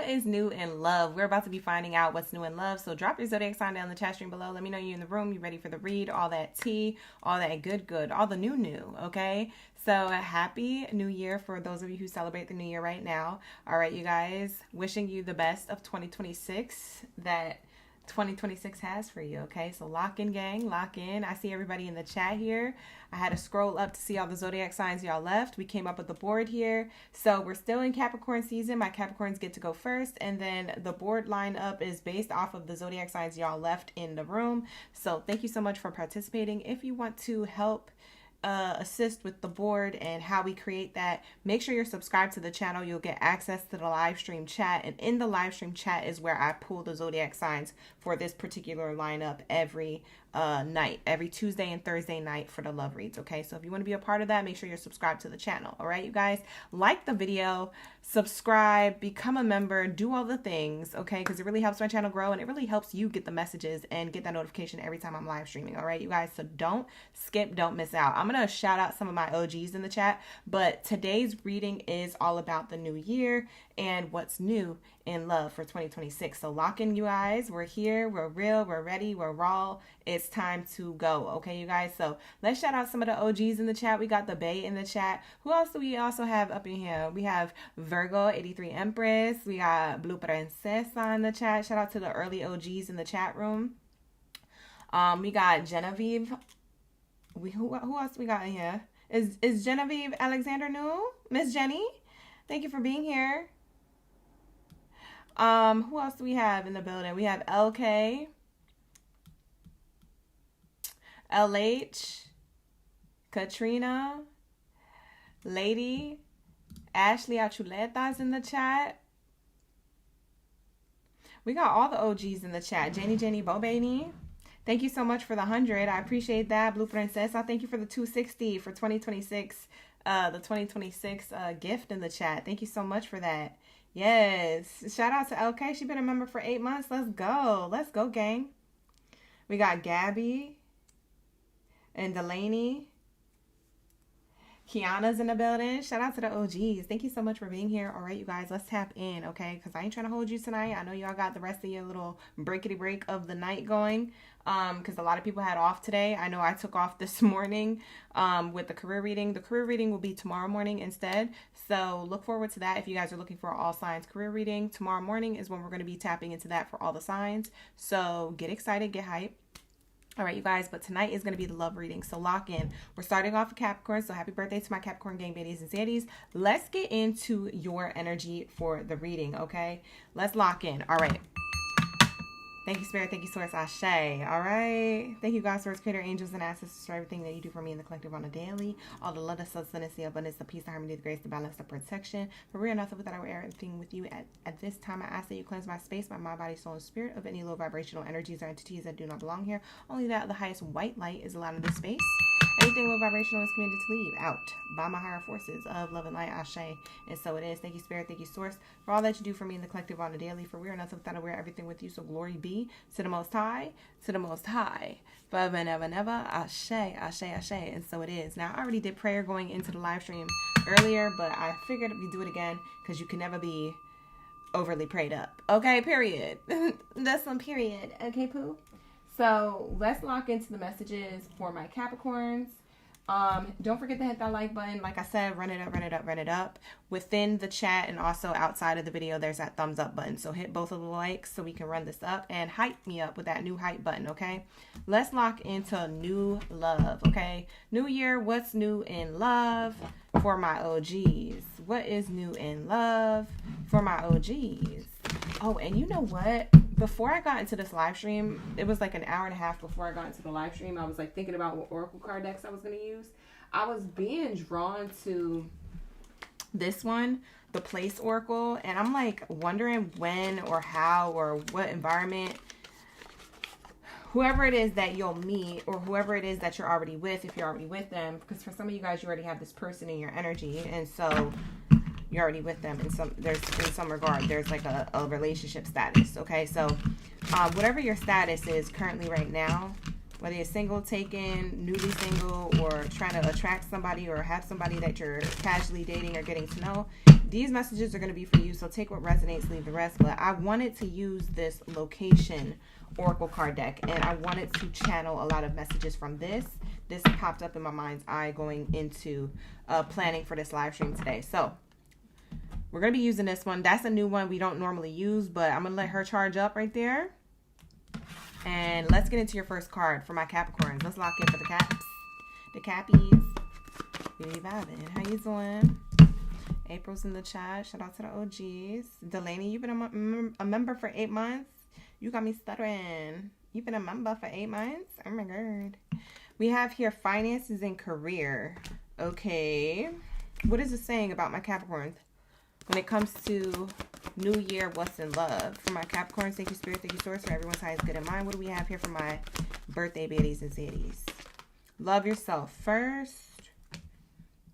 is new in love? We're about to be finding out what's new in love. So drop your zodiac sign down in the chat stream below. Let me know you're in the room. You ready for the read? All that tea, all that good, all the new, okay? So happy new year for those of you who celebrate the new year right now. All right, you guys, wishing you the best of 2026 that 2026 has for you, okay? So lock in, gang, lock in. I see everybody in the chat here. I had to scroll up to see all the zodiac signs y'all left. We came up with the board here. So we're still in Capricorn season. My Capricorns get to go first, and then the board lineup is based off of the zodiac signs y'all left in the room. So thank you so much for participating. If you want to help assist with the board and how we create that, make sure you're subscribed to the channel. You'll get access to the live stream chat, and in the live stream chat is where I pull the zodiac signs for this particular lineup every night, every Tuesday and Thursday night for the love reads. Okay, so if you want to be a part of that, make sure you're subscribed to the channel. All right, you guys, like the video, subscribe, become a member, do all the things, okay, because it really helps my channel grow, and it really helps you get the messages and get that notification every time I'm live streaming. All right, you guys, so don't skip, don't miss out. I'm gonna shout out some of my OGs in the chat, but today's reading is all about the new year and what's new in love for 2026. So lock in, you guys. We're here, we're real, we're ready, we're raw. It's time to go, okay, you guys? So let's shout out some of the OGs in the chat. We got the Bae in the chat. Who else do we also have up in here? We have Virgo 83 Empress. We got Blue Princesa in the chat. Shout out to the early OGs in the chat room. We got Genevieve. Who else we got in here? Is Genevieve Alexander new? Miss Jenny, thank you for being here. Who else do we have in the building? We have LK, LH, Katrina, Lady, Ashley Achuleta's in the chat. We got all the OGs in the chat. Jenny Bobani. Thank you so much for the 100. I appreciate that. Blue Princesa, thank you for the 260 for 2026. The 2026 gift in the chat. Thank you so much for that. Yes. Shout out to LK. She's been a member for 8 months. Let's go. Let's go, gang. We got Gabby and Delaney. Kiana's in the building. Shout out to the OGs. Thank you so much for being here. All right, you guys, let's tap in, okay? Because I ain't trying to hold you tonight. I know y'all got the rest of your little breakity break of the night going, because a lot of people had off today. I know I took off this morning with the career reading. The career reading will be tomorrow morning instead. So look forward to that. If you guys are looking for all signs career reading, tomorrow morning is when we're going to be tapping into that for all the signs. So get excited, get hyped. All right, you guys, but tonight is going to be the love reading, so lock in. We're starting off with Capricorn, so happy birthday to my Capricorn gang, baddies and zaddies. Let's get into your energy for the reading, okay? Let's lock in. All right. Thank you, Spirit. Thank you, Source. Ashe. All right. Thank you, God, Source, Creator, angels, and ancestors for everything that you do for me in the collective on a daily. All the love, the sustenance, the abundance, the peace, the harmony, the grace, the balance, the protection. For we are nothing without our everything with you. At this time, I ask that you cleanse my space, my mind, body, soul, and spirit of any low vibrational energies or entities that do not belong here. Only that the highest white light is allowed in this space. Anything low vibrational is commanded to leave out by my higher forces of love and light. Ashe. And so it is. Thank you, Spirit. Thank you, Source, for all that you do for me in the collective on a daily. For we are nothing without aware everything with you. So glory be to the Most High, to the Most High, forever and ever and ever. Ashe, Ashe, Ashe. And so it is. Now, I already did prayer going into the live stream earlier, but I figured we do it again because you can never be overly prayed up. Okay, period. That's some period. Okay, poo. So let's lock into the messages for my Capricorns. Don't forget to hit that like button. Like I said, run it up, run it up, run it up. Within the chat and also outside of the video, there's that thumbs up button. So hit both of the likes so we can run this up and hype me up with that new hype button, okay? Let's lock into new love, okay? New year, what's new in love for my OGs? What is new in love for my OGs? Oh, and you know what? Before I got into this live stream, it was like an hour and a half before I got into the live stream, I was like thinking about what Oracle card decks I was going to use. I was being drawn to this one, the Place Oracle, and I'm like wondering when or how or what environment, whoever it is that you'll meet or whoever it is that you're already with, if you're already with them, because for some of you guys, you already have this person in your energy, and so you're already with them in some regard. There's like a relationship status, okay? So whatever your status is currently right now, whether you're single, taken, newly single, or trying to attract somebody or have somebody that you're casually dating or getting to know, These messages are going to be for you, so take what resonates, leave the rest. But I wanted to use this location oracle card deck, and I wanted to channel a lot of messages from this. This popped up in my mind's eye going into planning for this live stream today. So we're going to be using this one. That's a new one we don't normally use, but I'm going to let her charge up right there. And let's get into your first card for my Capricorns. Let's lock in for the caps. The cappies. Baby vibing. How you doing? April's in the chat. Shout out to the OGs. Delaney, you've been a member for 8 months. You got me stuttering. You've been a member for 8 months? Oh my god. We have here finances and career. Okay. What is it saying about my Capricorns? When it comes to New Year, what's in love? For my Capricorns, thank you, Spirit, thank you, Source, for everyone's highest good in mind. What do we have here for my birthday baddies and zaddies? Love yourself first.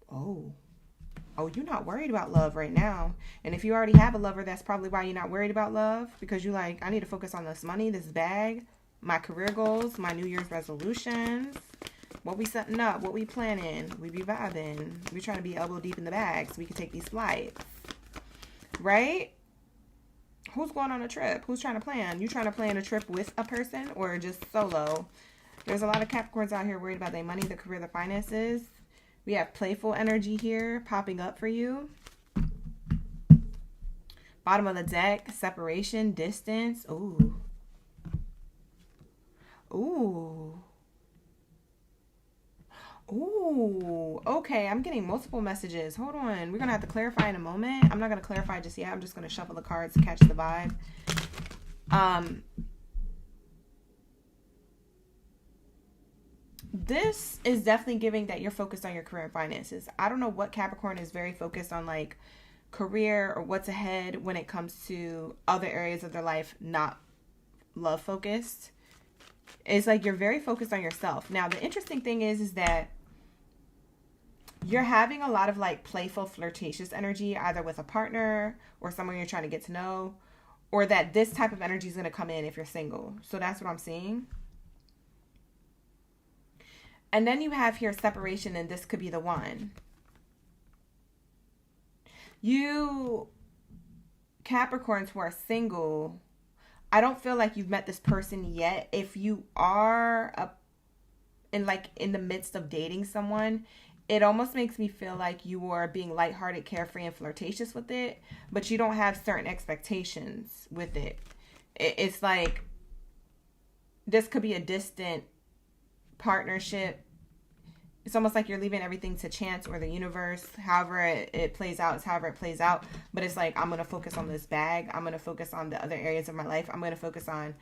Oh, you're not worried about love right now. And if you already have a lover, that's probably why you're not worried about love. Because you're like, I need to focus on this money, this bag, my career goals, my New Year's resolutions. What we setting up, what we planning. We be vibing. We're trying to be elbow deep in the bag so we can take these flights. Right? Who's going on a trip? Who's trying to plan? You trying to plan a trip with a person or just solo? There's a lot of Capricorns out here worried about their money, their career, their finances. We have playful energy here popping up for you. Bottom of the deck, separation, distance. Ooh. Ooh. Ooh, okay, I'm getting multiple messages. Hold on, we're gonna have to clarify in a moment. I'm not gonna clarify just yet. I'm just gonna shuffle the cards to catch the vibe. This is definitely giving that you're focused on your career and finances. I don't know what Capricorn is very focused on, like career or what's ahead when it comes to other areas of their life, not love focused. It's like you're very focused on yourself. Now, the interesting thing is that you're having a lot of like playful, flirtatious energy, either with a partner or someone you're trying to get to know, or that this type of energy is going to come in if you're single. So that's what I'm seeing. And then you have here separation, and this could be the one. You Capricorns who are single, I don't feel like you've met this person yet. If you are in the midst of dating someone, it almost makes me feel like you are being lighthearted, carefree, and flirtatious with it, but you don't have certain expectations with it. It's like this could be a distant partnership. It's almost like you're leaving everything to chance or the universe. However it plays out, it's however it plays out. But it's like, I'm going to focus on this bag. I'm going to focus on the other areas of my life. I'm going to focus on,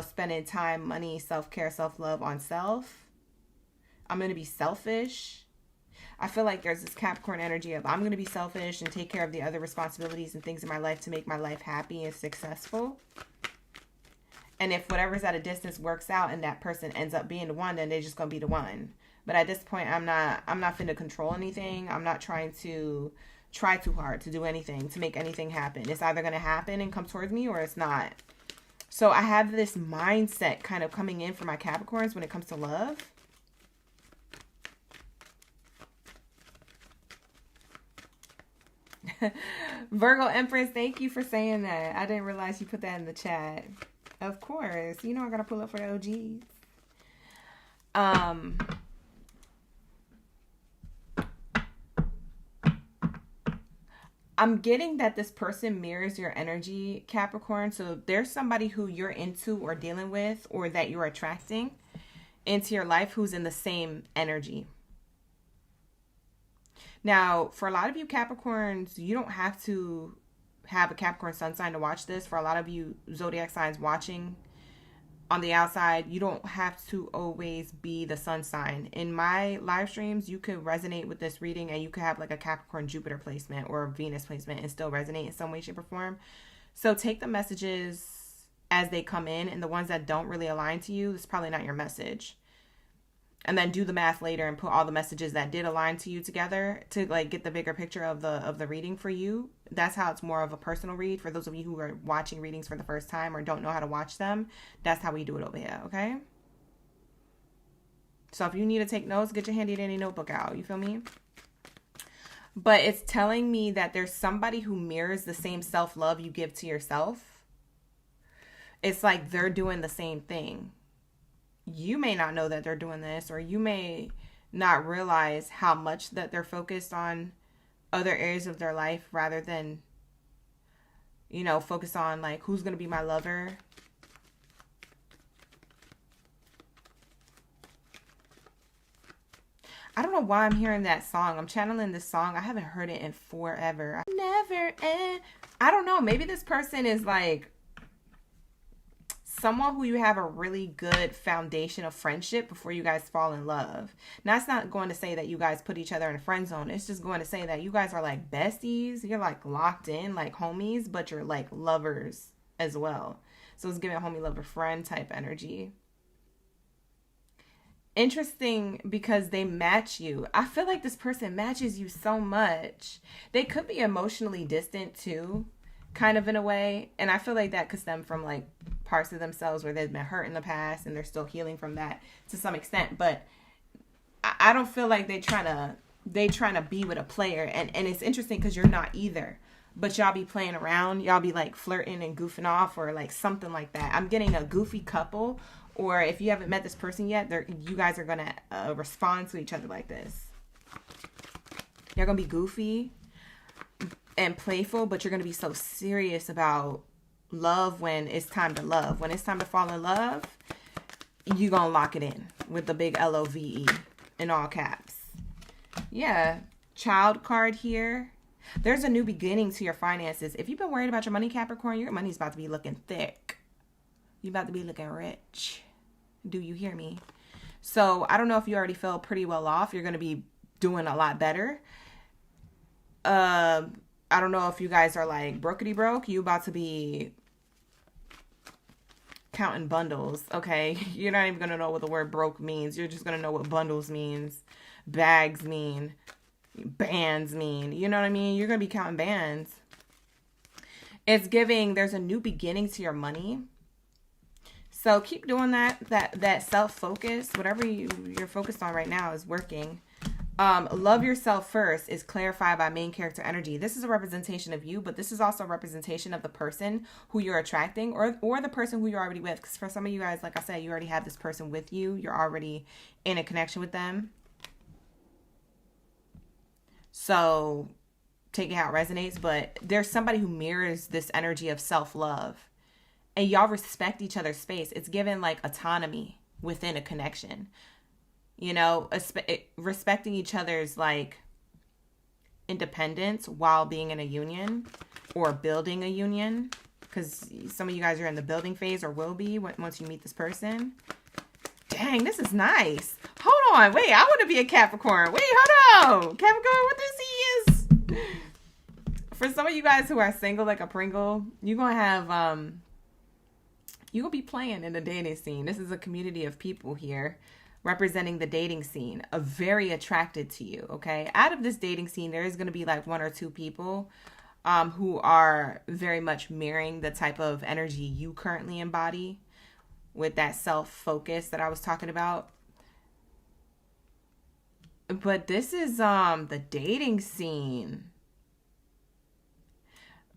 spending time, money, self-care, self-love on self. I'm going to be selfish. I feel like there's this Capricorn energy of I'm going to be selfish and take care of the other responsibilities and things in my life to make my life happy and successful. And if whatever's at a distance works out and that person ends up being the one, then they're just going to be the one. But at this point, I'm not finna control anything. I'm not trying to try too hard to do anything, to make anything happen. It's either going to happen and come towards me or it's not. So I have this mindset kind of coming in for my Capricorns when it comes to love. Virgo Empress, thank you for saying that. I didn't realize you put that in the chat. Of course. I got to pull up for the OGs. I'm getting that this person mirrors your energy, Capricorn. So there's somebody who you're into or dealing with or that you're attracting into your life who's in the same energy. Now, for a lot of you Capricorns, you don't have to have a Capricorn sun sign to watch this. For a lot of you Zodiac signs watching on the outside, you don't have to always be the sun sign. In my live streams, you could resonate with this reading and you could have like a Capricorn Jupiter placement or a Venus placement and still resonate in some way, shape, or form. So take the messages as they come in, and the ones that don't really align to you, it's probably not your message. And then do the math later and put all the messages that did align to you together to like get the bigger picture of the reading for you. That's how it's more of a personal read. For those of you who are watching readings for the first time or don't know how to watch them, that's how we do it over here, okay? So if you need to take notes, get your handy dandy notebook out. You feel me? But it's telling me that there's somebody who mirrors the same self-love you give to yourself. It's like they're doing the same thing. You may not know that they're doing this, or you may not realize how much that they're focused on other areas of their life rather than, you know, focus on like who's going to be my lover. I don't know why I'm hearing that song. I'm channeling this song. I haven't heard it in forever. Never end. I don't know. Maybe this person is like someone who you have a really good foundation of friendship before you guys fall in love. Now, it's not going to say that you guys put each other in a friend zone. It's just going to say that you guys are like besties. You're like locked in, like homies, but you're like lovers as well. So it's giving a homie, lover, friend type energy. Interesting because they match you. I feel like this person matches you so much. They could be emotionally distant too, kind of in a way. And I feel like that could stem from like parts of themselves where they've been hurt in the past and they're still healing from that to some extent. But I don't feel like they trying to be with a player. And it's interesting because you're not either. But y'all be playing around. Y'all be like flirting and goofing off or like something like that. I'm getting a goofy couple. Or if you haven't met this person yet, you guys are going to respond to each other like this. You're going to be goofy and playful, but you're going to be so serious about love when it's time to love. When it's time to fall in love, you're going to lock it in with the big LOVE in all caps. Yeah. Child card here. There's a new beginning to your finances. If you've been worried about your money, Capricorn, your money's about to be looking thick. You're about to be looking rich. Do you hear me? So I don't know if you already feel pretty well off. You're going to be doing a lot better. I don't know if you guys are like brokety broke. You about to be counting bundles. Okay. You're not even going to know what the word broke means. You're just going to know what bundles means. Bags mean. Bands mean. You know what I mean? You're going to be counting bands. It's giving, there's a new beginning to your money. So keep doing that self-focus. Whatever you're focused on right now is working. Love yourself first is clarified by main character energy. This is a representation of you, but this is also a representation of the person who you're attracting or the person who you're already with. Because for some of you guys, like I said, you already have this person with you. You're already in a connection with them. So take it how it resonates. But there's somebody who mirrors this energy of self-love. And y'all respect each other's space. It's given like autonomy within a connection. You know, respecting each other's like independence while being in a union or building a union. Because some of you guys are in the building phase or will be once you meet this person. Dang, this is nice. Hold on. Wait, I want to be a Capricorn. Wait, hold on. Capricorn, what this is? For some of you guys who are single like a Pringle, you're going to have... you will be playing in the dating scene. This is a community of people here representing the dating scene, very attracted to you, okay? Out of this dating scene, there is going to be like one or two people who are very much mirroring the type of energy you currently embody with that self-focus that I was talking about. But this is the dating scene.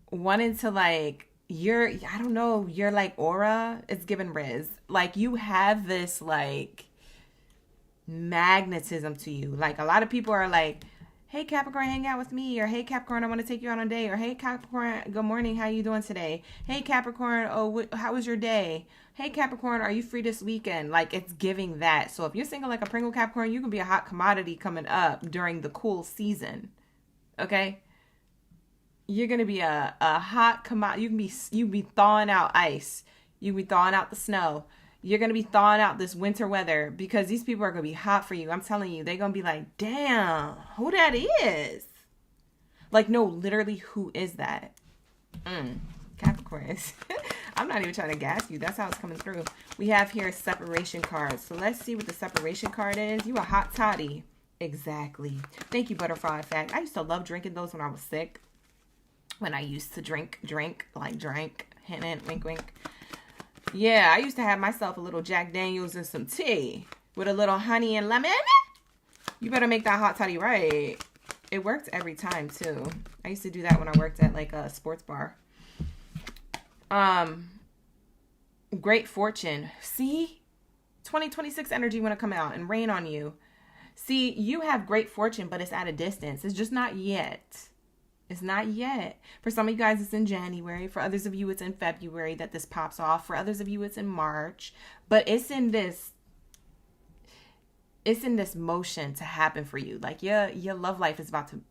Wanting to like... I don't know, your like aura, it's given Riz. Like you have this like magnetism to you. Like a lot of people are like, hey Capricorn, hang out with me. Or hey Capricorn, I want to take you out on a date. Or hey Capricorn, good morning, how you doing today? Hey Capricorn, how was your day? Hey Capricorn, are you free this weekend? Like it's giving that. So if you're single like a Pringle Capricorn, you can be a hot commodity coming up during the cool season. Okay? You're going to be a hot commodity. You can be thawing out ice. You can be thawing out the snow. You're going to be thawing out this winter weather because these people are going to be hot for you. I'm telling you, they're going to be like, damn, who that is? Like, no, literally, who is that? Capricorns. I'm not even trying to gas you. That's how it's coming through. We have here separation cards. So let's see what the separation card is. You a hot toddy. Exactly. Thank you, Butterfly Effect. I used to love drinking those when I was sick. When I used to drink, hint, hint, wink, wink. Yeah, I used to have myself a little Jack Daniels and some tea with a little honey and lemon. You better make that hot toddy right. It worked every time too. I used to do that when I worked at like a sports bar. Great fortune. See? 2026 energy want to come out and rain on you. See, you have great fortune, but it's at a distance. It's just not yet. It's not yet. For some of you guys, it's in January. For others of you, it's in February that this pops off. For others of you, it's in March. But it's in this motion to happen for you. Like your love life is about to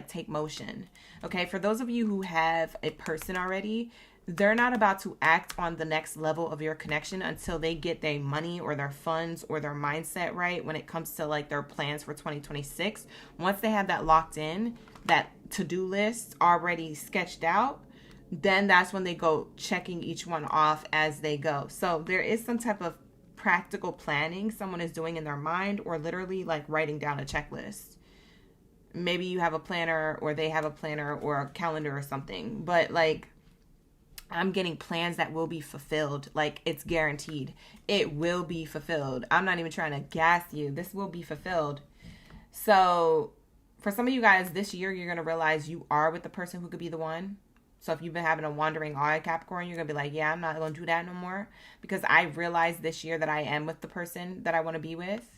take motion. Okay. For those of you who have a person already, they're not about to act on the next level of your connection until they get their money or their funds or their mindset right when it comes to like their plans for 2026. Once they have that locked in, that to-do list already sketched out, then that's when they go checking each one off as they go. So there is some type of practical planning someone is doing in their mind, or literally like writing down a checklist. Maybe you have a planner or they have a planner or a calendar or something, but like I'm getting plans that will be fulfilled. Like it's guaranteed. It will be fulfilled. I'm not even trying to gas you. This will be fulfilled. So for some of you guys this year, you're going to realize you are with the person who could be the one. So if you've been having a wandering eye, Capricorn, you're going to be like, yeah, I'm not going to do that no more. Because I realized this year that I am with the person that I want to be with.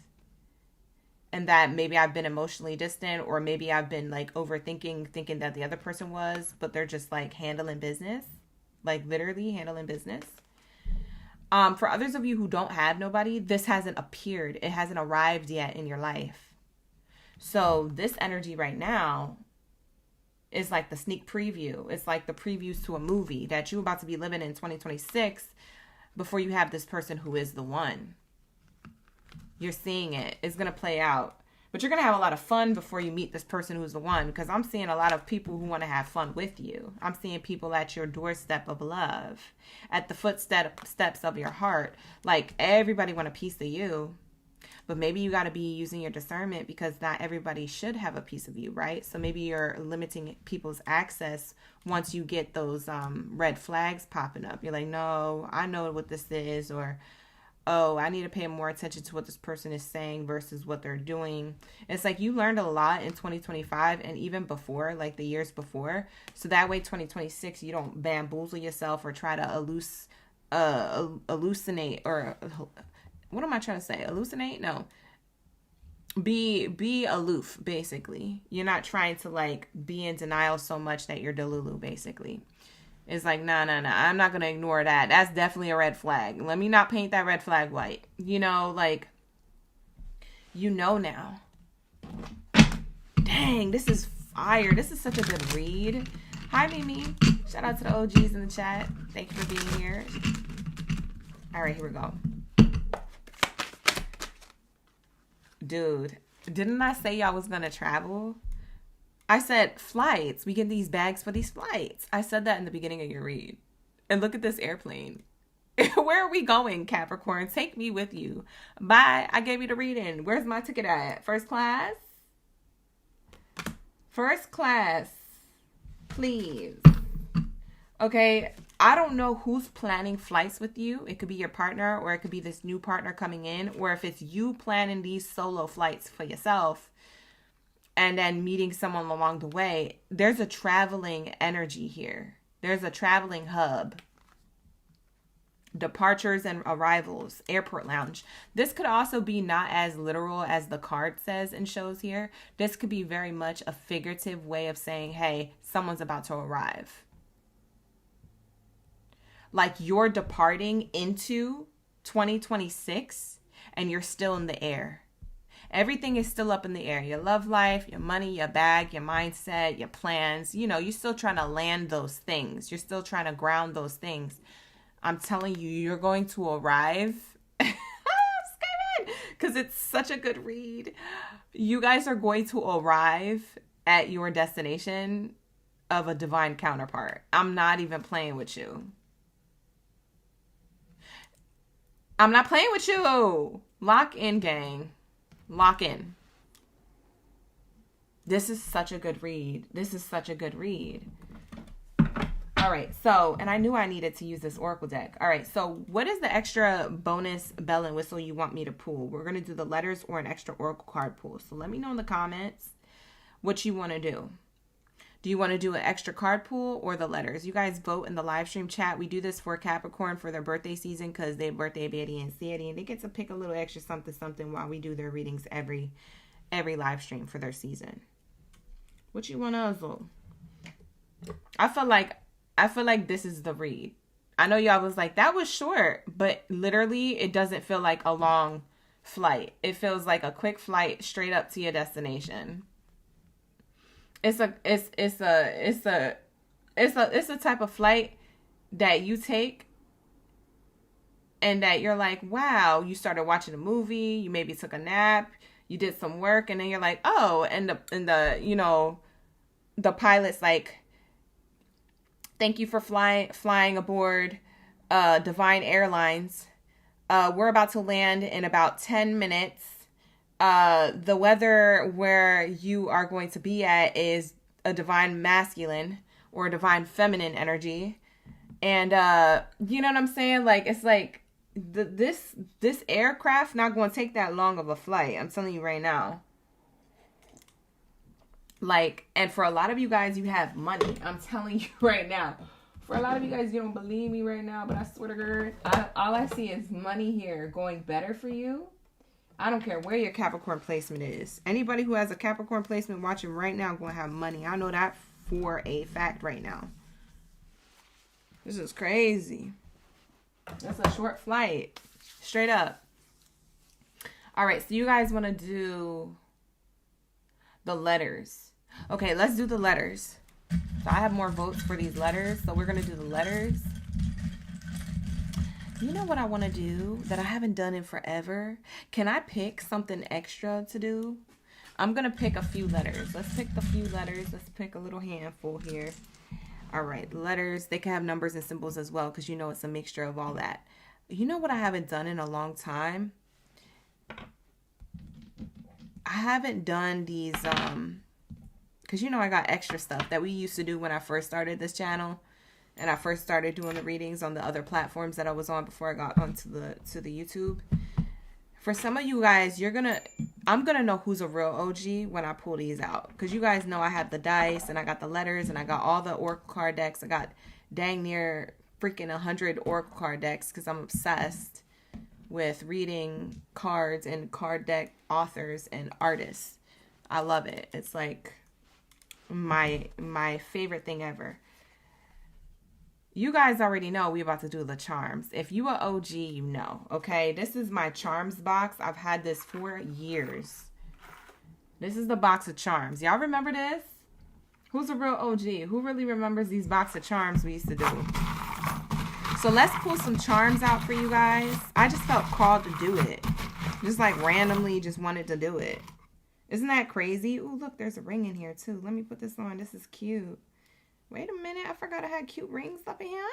And that maybe I've been emotionally distant, or maybe I've been like overthinking, thinking that the other person was, but they're just like handling business. Like literally handling business. For others of you who don't have nobody, this hasn't appeared. It hasn't arrived yet in your life. So this energy right now is like the sneak preview. It's like the previews to a movie that you're about to be living in 2026 before you have this person who is the one. You're seeing it. It's going to play out. But you're going to have a lot of fun before you meet this person who's the one, because I'm seeing a lot of people who want to have fun with you. I'm seeing people at your doorstep of love, at the footsteps of your heart. Like everybody want a piece of you. But maybe you got to be using your discernment, because not everybody should have a piece of you, right? So maybe you're limiting people's access once you get those red flags popping up. You're like, no, I know what this is, or, oh, I need to pay more attention to what this person is saying versus what they're doing. It's like you learned a lot in 2025 and even before, like the years before. So that way 2026, you don't bamboozle yourself or try to hallucinate, or what am I trying to say? Hallucinate? No. Be aloof, basically. You're not trying to like be in denial so much that you're delulu, basically. It's like, no, I'm not going to ignore that. That's definitely a red flag. Let me not paint that red flag white. You know, like, you know now. Dang, this is fire. This is such a good read. Hi, Mimi. Shout out to the OGs in the chat. Thank you for being here. All right, here we go. Dude, didn't I say y'all was going to travel? I said flights. We get these bags for these flights. I said that in the beginning of your read. And look at this airplane. Where are we going, Capricorn? Take me with you. Bye. I gave you the reading. Where's my ticket at? First class? First class. Please. Okay. I don't know who's planning flights with you. It could be your partner, or it could be this new partner coming in, or if it's you planning these solo flights for yourself and then meeting someone along the way. There's a traveling energy here. There's a traveling hub. Departures and arrivals, airport lounge. This could also be not as literal as the card says and shows here. This could be very much a figurative way of saying, hey, someone's about to arrive. Like you're departing into 2026 and you're still in the air. Everything is still up in the air. Your love life, your money, your bag, your mindset, your plans. You know, you're still trying to land those things. You're still trying to ground those things. I'm telling you, you're going to arrive. I'm scared because it's such a good read. You guys are going to arrive at your destination of a divine counterpart. I'm not even playing with you. I'm not playing with you. Lock in, gang. Lock in. This is such a good read. This is such a good read. All right. So, and I knew I needed to use this Oracle deck. All right. So what is the extra bonus bell and whistle you want me to pull? We're going to do the letters or an extra Oracle card pull. So let me know in the comments what you want to do. Do you want to do an extra card pool or the letters? You guys vote in the live stream chat. We do this for Capricorn for their birthday season because they birthday Baddie and Sadie, and they get to pick a little extra something while we do their readings every live stream for their season. What you want to do? I feel like this is the read. I know y'all was like, that was short, but literally it doesn't feel like a long flight. It feels like a quick flight straight up to your destination. It's a type of flight that you take and that you're like, wow, you started watching a movie, you maybe took a nap, you did some work, and then you're like, oh, and the you know, the pilot's like, thank you for flying aboard Divine Airlines. We're about to land in about 10 minutes. The weather where you are going to be at is a divine masculine or a divine feminine energy. And, you know what I'm saying? Like, it's like this aircraft not going to take that long of a flight. I'm telling you right now. Like, and for a lot of you guys, you have money. I'm telling you right now. For a lot of you guys, you don't believe me right now, but I swear to God, all I see is money here going better for you. I don't care where your Capricorn placement is. Anybody who has a Capricorn placement watching right now going to have money. I know that for a fact right now. This is crazy. That's a short flight. Straight up. All right, so you guys want to do the letters. Okay, let's do the letters. So I have more votes for these letters, so we're going to do the letters. You know what I want to do that I haven't done in forever? Can I pick something extra to do? I'm going to pick a few letters. Let's pick the few letters. Let's pick a little handful here. All right, letters. They can have numbers and symbols as well because you know it's a mixture of all that. You know what I haven't done in a long time? I haven't done these, because you know I got extra stuff that we used to do when I first started this channel. And I first started doing the readings on the other platforms that I was on before I got onto the YouTube. For some of you guys, I'm gonna know who's a real OG when I pull these out. Because you guys know I have the dice and I got the letters and I got all the oracle card decks. I got dang near freaking 100 oracle card decks because I'm obsessed with reading cards and card deck authors and artists. I love it. It's like my favorite thing ever. You guys already know we about to do the charms. If you are OG, you know, okay? This is my charms box. I've had this for years. This is the box of charms. Y'all remember this? Who's a real OG? Who really remembers these box of charms we used to do? So let's pull some charms out for you guys. I just felt called to do it. Just like randomly just wanted to do it. Isn't that crazy? Ooh, look, there's a ring in here too. Let me put this on. This is cute. Wait a minute, I forgot I had cute rings up in here.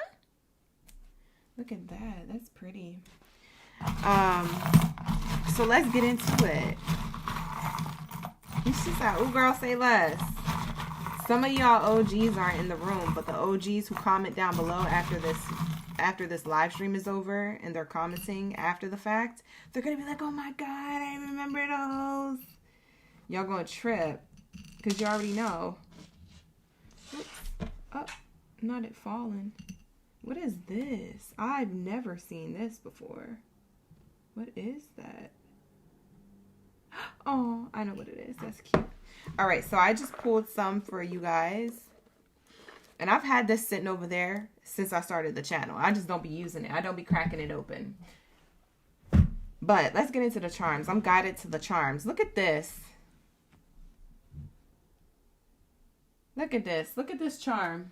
Look at that, that's pretty. So let's get into it. She said, ooh girl, say less. Some of y'all OGs aren't in the room, but the OGs who comment down below after this live stream is over and they're commenting after the fact, they're gonna be like, oh my God, I remember those. Y'all gonna trip, because you already know. Oops. Oh, not it falling. What is this? I've never seen this before. What is that? Oh, I know what it is. That's cute. All right, so I just pulled some for you guys. And I've had this sitting over there since I started the channel. I just don't be using it. I don't be cracking it open. But let's get into the charms. I'm guided to the charms. Look at this. Look at this. Look at this charm.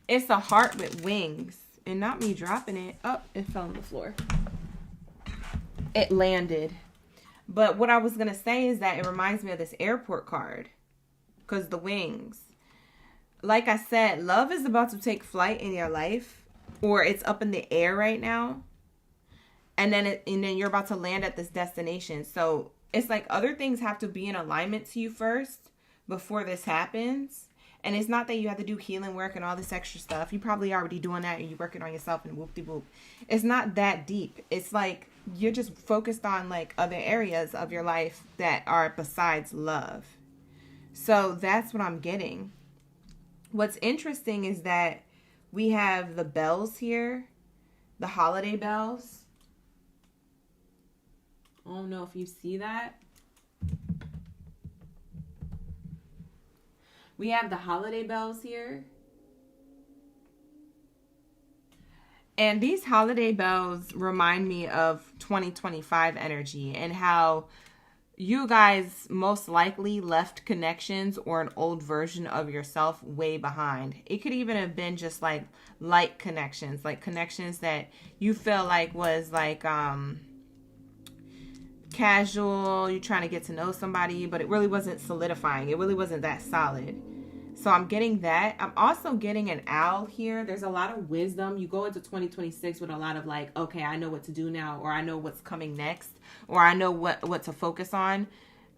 It's a heart with wings. And not me dropping it. Oh, it fell on the floor. It landed. But what I was going to say is that it reminds me of this airport card. Because the wings. Like I said, love is about to take flight in your life. Or it's up in the air right now. And then you're about to land at this destination. So it's like other things have to be in alignment to you first before this happens. And it's not that you have to do healing work and all this extra stuff. You're probably already doing that and you're working on yourself and whoop-de-whoop. It's not that deep. It's like you're just focused on like other areas of your life that are besides love. So that's what I'm getting. What's interesting is that we have the bells here, the holiday bells. I don't know if you see that. We have the holiday bells here. And these holiday bells remind me of 2025 energy and how you guys most likely left connections or an old version of yourself way behind. It could even have been just like light connections, like connections that you feel like was like casual, you're trying to get to know somebody, but it really wasn't solidifying. It really wasn't that solid. So I'm getting that. I'm also getting an owl here. There's a lot of wisdom. You go into 2026 with a lot of like, okay, I know what to do now, or I know what's coming next, or I know what to focus on.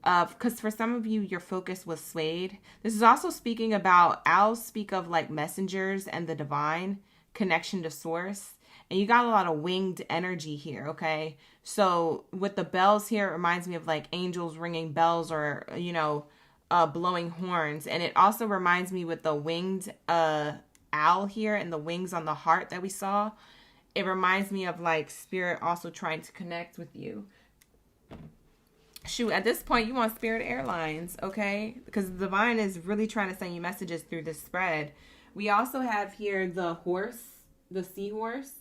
Because for some of you, your focus was swayed. This is also speaking about, owls speak of like messengers and the divine connection to source. And you got a lot of winged energy here, okay? So with the bells here, it reminds me of like angels ringing bells, or, you know, blowing horns. And it also reminds me with the winged owl here and the wings on the heart that we saw. It reminds me of like spirit also trying to connect with you. Shoot, at this point you want Spirit Airlines, okay? Because the divine is really trying to send you messages through this spread. We also have here the horse, the seahorse.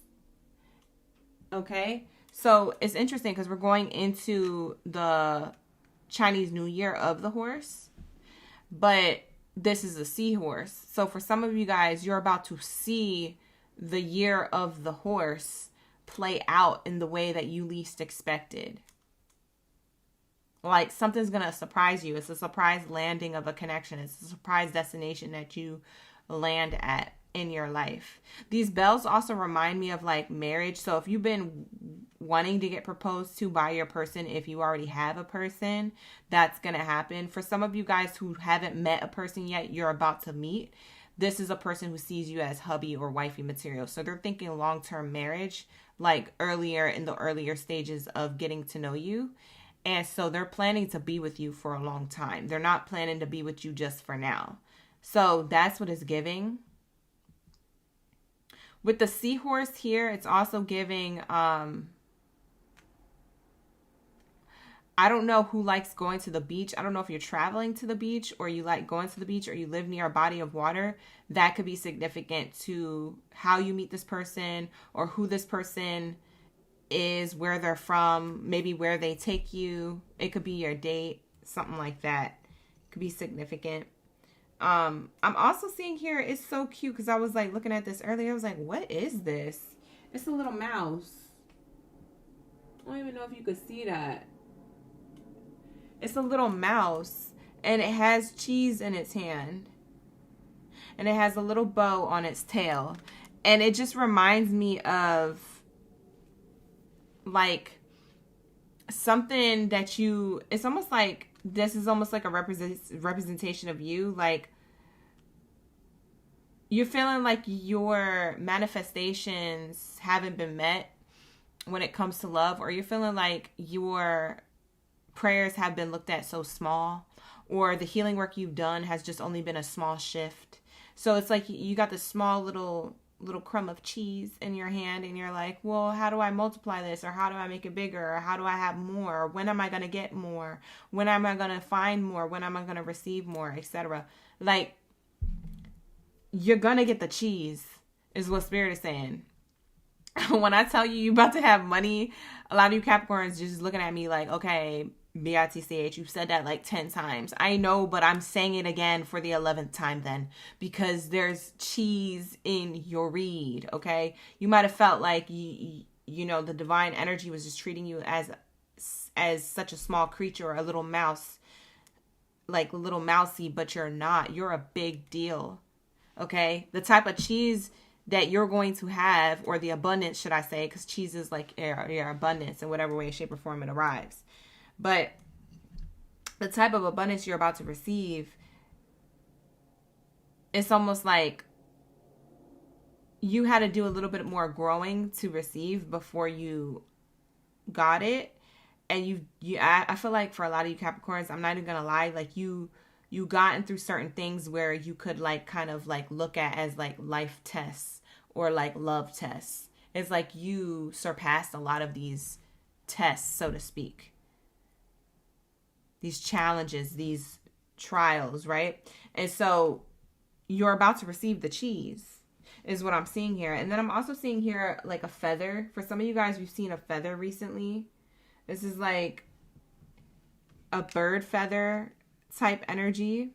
Okay, so it's interesting because we're going into the Chinese New Year of the horse, but this is a seahorse. So for some of you guys, you're about to see the year of the horse play out in the way that you least expected. Like something's going to surprise you. It's a surprise landing of a connection. It's a surprise destination that you land at in your life. These bells also remind me of like marriage. So if you've been wanting to get proposed to by your person, if you already have a person, that's going to happen. For some of you guys who haven't met a person yet, you're about to meet. This is a person who sees you as hubby or wifey material. So they're thinking long-term marriage, like earlier in the earlier stages of getting to know you. And so they're planning to be with you for a long time. They're not planning to be with you just for now. So that's what it's giving. With the seahorse here, it's also giving, I don't know who likes going to the beach. I don't know if you're traveling to the beach or you like going to the beach or you live near a body of water. That could be significant to how you meet this person or who this person is, where they're from, maybe where they take you. It could be your date, something like that. It could be significant. I'm also seeing here, it's so cute because I was like looking at this earlier. I was like, what is this? It's a little mouse. I don't even know if you could see that. It's a little mouse and it has cheese in its hand. And it has a little bow on its tail. And it just reminds me of like something that it's almost like, this is almost like a representation of you. Like you're feeling like your manifestations haven't been met when it comes to love, or you're feeling like your prayers have been looked at so small, or the healing work you've done has just only been a small shift. So it's like you got this small little crumb of cheese in your hand and you're like, well, how do I multiply this? Or how do I make it bigger? Or how do I have more? Or when am I going to get more? When am I going to find more? When am I going to receive more? Etc. Like, you're going to get the cheese is what Spirit is saying. When I tell you you're about to have money, a lot of you Capricorns just looking at me like, okay, B-I-T-C-H, you've said that like 10 times. I know, but I'm saying it again for the 11th time then, because there's cheese in your read, okay? You might have felt like, you know, the divine energy was just treating you as such a small creature or a little mouse, like a little mousy, but you're not. You're a big deal, okay? The type of cheese that you're going to have, or the abundance, should I say, because cheese is like your abundance in whatever way, shape, or form it arrives. But the type of abundance you're about to receive, it's almost like you had to do a little bit more growing to receive before you got it. And I feel like for a lot of you Capricorns, I'm not even gonna lie, like you gotten through certain things where you could like kind of like look at as like life tests or like love tests. It's like you surpassed a lot of these tests, so to speak. These challenges, these trials, right? And so you're about to receive the cheese is what I'm seeing here. And then I'm also seeing here like a feather. For some of you guys, we've seen a feather recently. This is like a bird feather type energy.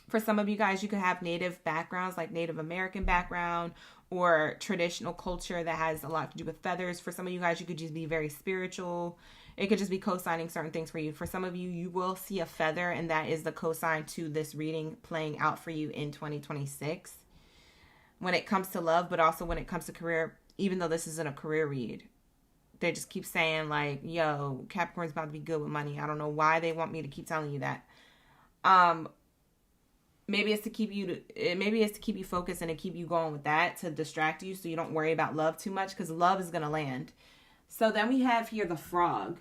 For some of you guys, you could have native backgrounds, like Native American background or traditional culture that has a lot to do with feathers. For some of you guys, you could just be very spiritual. It could just be co-signing certain things for you. For some of you, you will see a feather, and that is the co-sign to this reading playing out for you in 2026. When it comes to love, but also when it comes to career, even though this isn't a career read, they just keep saying like, yo, Capricorn's about to be good with money. I don't know why they want me to keep telling you that. Maybe it's to keep you focused and to keep you going with that, to distract you so you don't worry about love too much, because love is going to land. So then we have here the frog.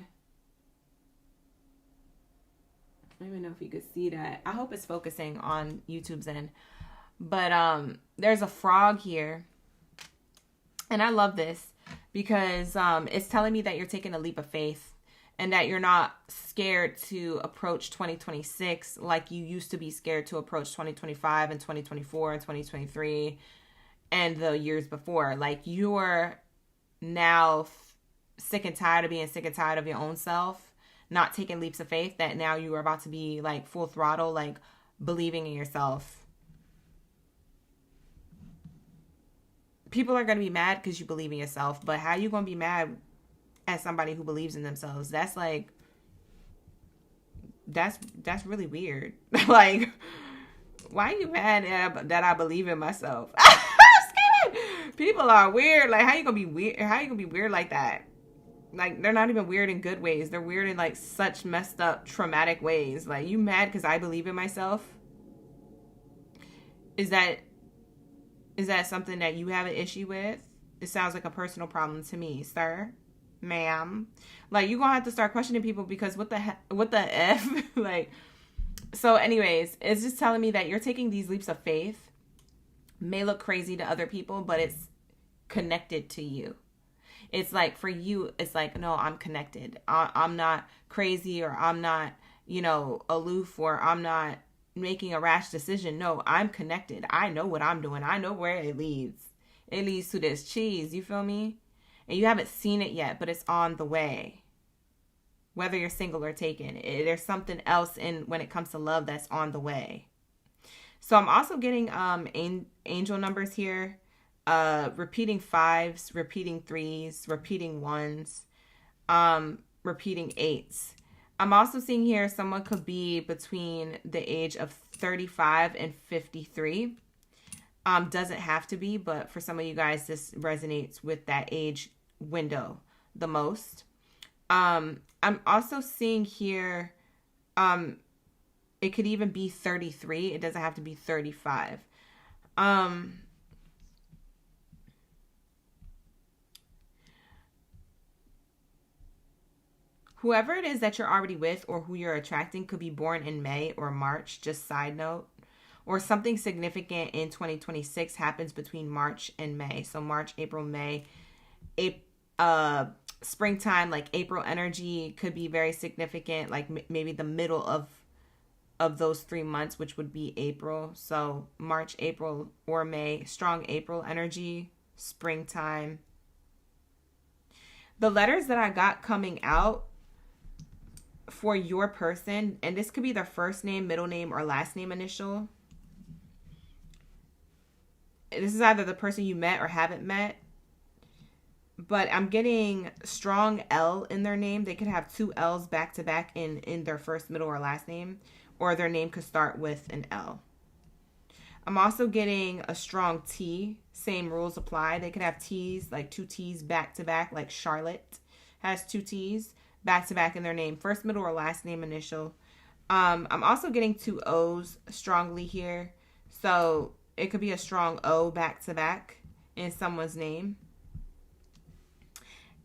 I don't even know if you could see that. I hope it's focusing on YouTube's end. But there's a frog here. And I love this because it's telling me that you're taking a leap of faith and that you're not scared to approach 2026 like you used to be scared to approach 2025 and 2024 and 2023 and the years before. Like you're now sick and tired of being sick and tired of your own self, not taking leaps of faith, that now you are about to be like full throttle, like believing in yourself. People are going to be mad because you believe in yourself, but how are you going to be mad at somebody who believes in themselves? That's like, that's really weird. Like, why are you mad that I believe in myself? I'm scared. People are weird. Like, how you going to be weird? How you going to be weird like that? Like, they're not even weird in good ways. They're weird in like such messed up, traumatic ways. Like, you mad because I believe in myself? Is that something that you have an issue with? It sounds like a personal problem to me, sir, ma'am. Like, you're gonna have to start questioning people because what the F? Like, so anyways, it's just telling me that you're taking these leaps of faith. May look crazy to other people, but it's connected to you. It's like for you, it's like, no, I'm connected. I'm not crazy, or I'm not, aloof, or I'm not making a rash decision. No, I'm connected. I know what I'm doing. I know where it leads. It leads to this cheese. You feel me? And you haven't seen it yet, but it's on the way. Whether you're single or taken, there's something else when it comes to love that's on the way. So I'm also getting angel numbers here. Repeating 5s, repeating 3s, repeating 1s, repeating 8s. I'm also seeing here someone could be between the age of 35 and 53. Doesn't have to be, but for some of you guys, this resonates with that age window the most. I'm also seeing here, it could even be 33. It doesn't have to be 35. Whoever it is that you're already with or who you're attracting could be born in May or March, just side note. Or something significant in 2026 happens between March and May. So March, April, May. Springtime, like April energy could be very significant. Like maybe the middle of those 3 months, which would be April. So March, April, or May. Strong April energy. Springtime. The letters that I got coming out for your person, and this could be their first name, middle name, or last name initial. This is either the person you met or haven't met, but I'm getting strong L in their name. They could have 2 L's back to back in their first, middle, or last name, or their name could start with an L. I'm also getting a strong T. Same rules apply. They could have T's, like 2 T's back to back, like Charlotte has 2 T's back to back in their name, first, middle, or last name initial. I'm also getting 2 O's strongly here. So it could be a strong O back to back in someone's name.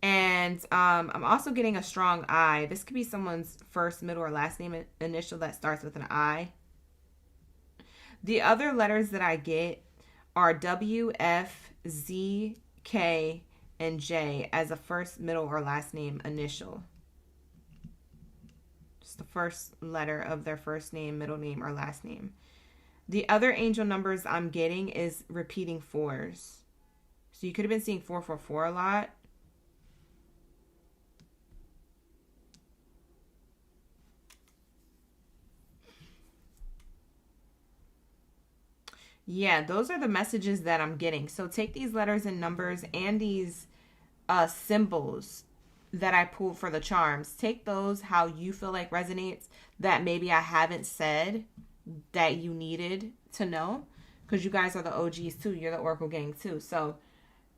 And I'm also getting a strong I. This could be someone's first, middle, or last name initial that starts with an I. The other letters that I get are W, F, Z, K, and J as a first, middle, or last name initial. Just the first letter of their first name, middle name, or last name. The other angel numbers I'm getting is repeating 4s. So you could have been seeing 444 a lot. Yeah, those are the messages that I'm getting. So take these letters and numbers and these symbols that I pulled for the charms. Take those how you feel like resonates that maybe I haven't said that you needed to know. Because you guys are the OGs too. You're the Oracle gang too. So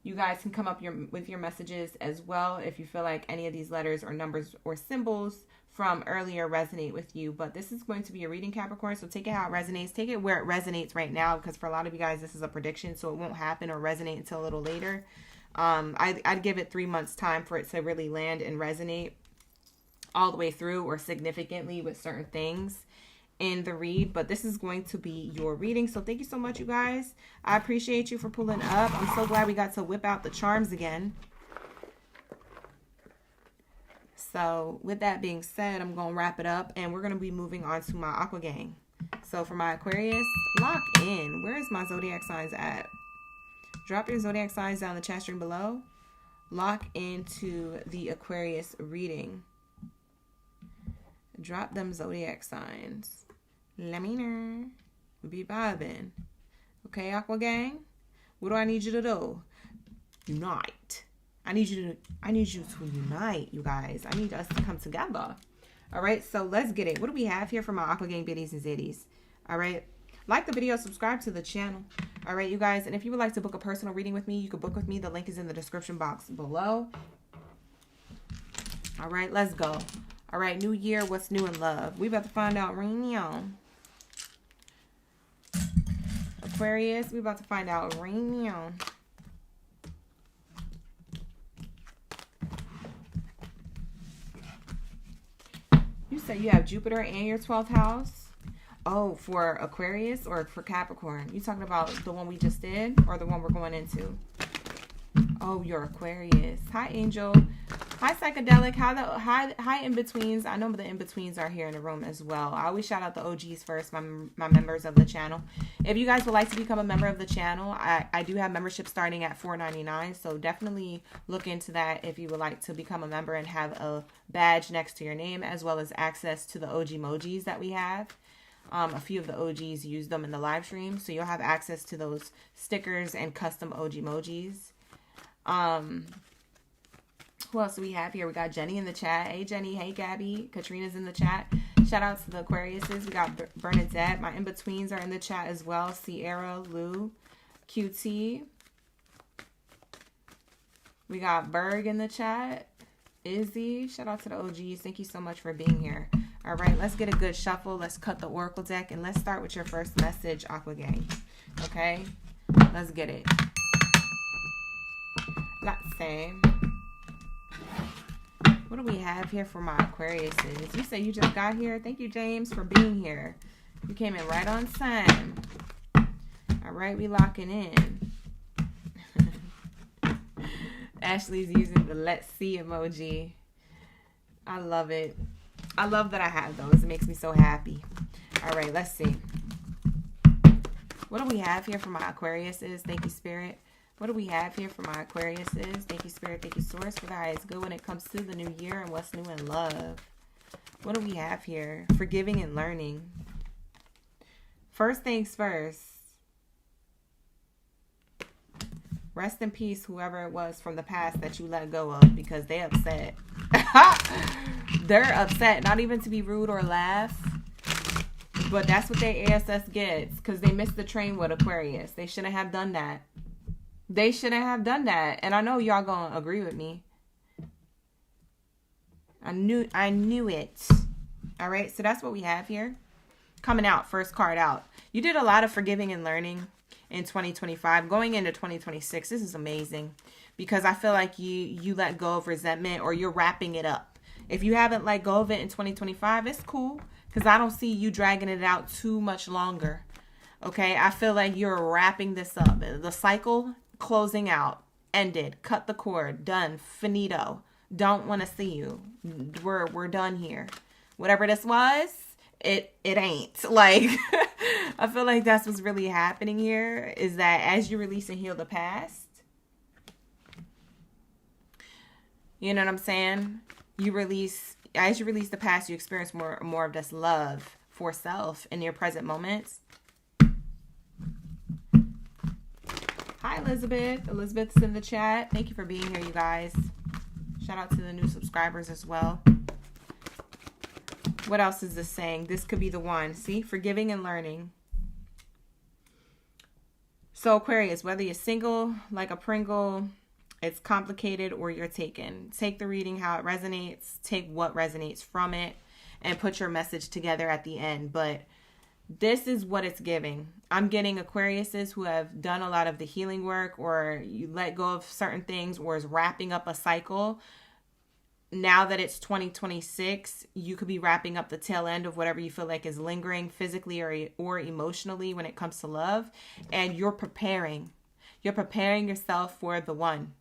you guys can come up with your messages as well if you feel like any of these letters or numbers or symbols from earlier resonate with you. But this is going to be a reading, Capricorn, so take it how it resonates. Take it where it resonates right now, because for a lot of you guys this is a prediction, so it won't happen or resonate until a little later. I'd give it 3 months time for it to really land and resonate all the way through or significantly with certain things in the read. But this is going to be your reading, so thank you so much, you guys. I appreciate you for pulling up. I'm so glad we got to whip out the charms again. So with that being said, I'm going to wrap it up and we're going to be moving on to my Aqua gang. So for my Aquarius, lock in. Where is my zodiac signs at? Drop your zodiac signs down the chat stream below. Lock into the Aquarius reading. Drop them zodiac signs. Let me know. We be vibing. Okay, Aqua gang? What do I need you to do? Unite. I need you to unite, you guys. I need us to come together. All right, so let's get it. What do we have here for my Aqua gang biddies and ziddies? All right, like the video, subscribe to the channel. All right, you guys, and if you would like to book a personal reading with me, you can book with me. The link is in the description box below. All right, let's go. All right, new year, what's new in love? We about to find out right now. Aquarius, we about to find out right now. You said you have Jupiter in your 12th house. Oh, for Aquarius or for Capricorn? You talking about the one we just did or the one we're going into? Oh, you're Aquarius. Hi, Angel. Hi, Psychedelic. Hi, in-betweens. I know the in-betweens are here in the room as well. I always shout out the OGs first, my members of the channel. If you guys would like to become a member of the channel, I do have membership starting at $4.99, so definitely look into that if you would like to become a member and have a badge next to your name, as well as access to the OG emojis that we have. A few of the OGs use them in the live stream, so you'll have access to those stickers and custom OG emojis. Who else do we have here? We got Jenny in the chat. Hey, Jenny. Hey, Gabby. Katrina's in the chat. Shout out to the Aquariuses. We got Bernadette. My in-betweens are in the chat as well. Sierra, Lou, QT. We got Berg in the chat. Izzy. Shout out to the OGs. Thank you so much for being here. All right, let's get a good shuffle. Let's cut the Oracle deck, and let's start with your first message, Aqua gang. Okay? Let's get it. Let's say, what do we have here for my Aquariuses? You say you just got here. Thank you, James, for being here. You came in right on time. All right, we locking in. Ashley's using the let's see emoji. I love it. I love that I have those. It makes me so happy. All right, let's see. What do we have here for my Aquariuses? Thank you, Spirit. What do we have here for my Aquariuses? Thank you, Spirit. Thank you, Source, for the highest good when it comes to the new year and what's new in love. What do we have here? Forgiving and learning. First things first. Rest in peace, whoever it was from the past that you let go of, because they upset. They're upset, not even to be rude or laugh, but that's what their ASS gets, because they missed the train with Aquarius. They shouldn't have done that. They shouldn't have done that. And I know y'all gonna agree with me. I knew it. All right, so that's what we have here. Coming out, first card out. You did a lot of forgiving and learning. in 2025. Going into 2026, this is amazing because I feel like you let go of resentment, or you're wrapping it up. If you haven't let go of it in 2025, it's cool because I don't see you dragging it out too much longer. Okay, I feel like you're wrapping this up. The cycle closing out, ended, cut the cord, done, finito. Don't want to see you. We're done here. Whatever this was, it ain't. Like, I feel like that's what's really happening here, is that as you release and heal the past, you know what I'm saying? As you release the past, you experience more of this love for self in your present moments. Hi, Elizabeth. Elizabeth's in the chat. Thank you for being here, you guys. Shout out to the new subscribers as well. What else is this saying? This could be the one. See? Forgiving and learning. So, Aquarius, whether you're single, like a Pringle, it's complicated, or you're taken. Take the reading how it resonates. Take what resonates from it and put your message together at the end. But this is what it's giving. I'm getting Aquariuses who have done a lot of the healing work, or you let go of certain things, or is wrapping up a cycle. Now that it's 2026, you could be wrapping up the tail end of whatever you feel like is lingering physically or emotionally when it comes to love. And you're preparing. You're preparing yourself for the one.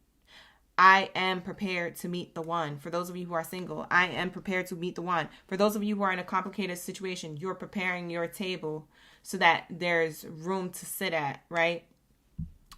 I am prepared to meet the one. For those of you who are single, I am prepared to meet the one. For those of you who are in a complicated situation, you're preparing your table so that there's room to sit at, right?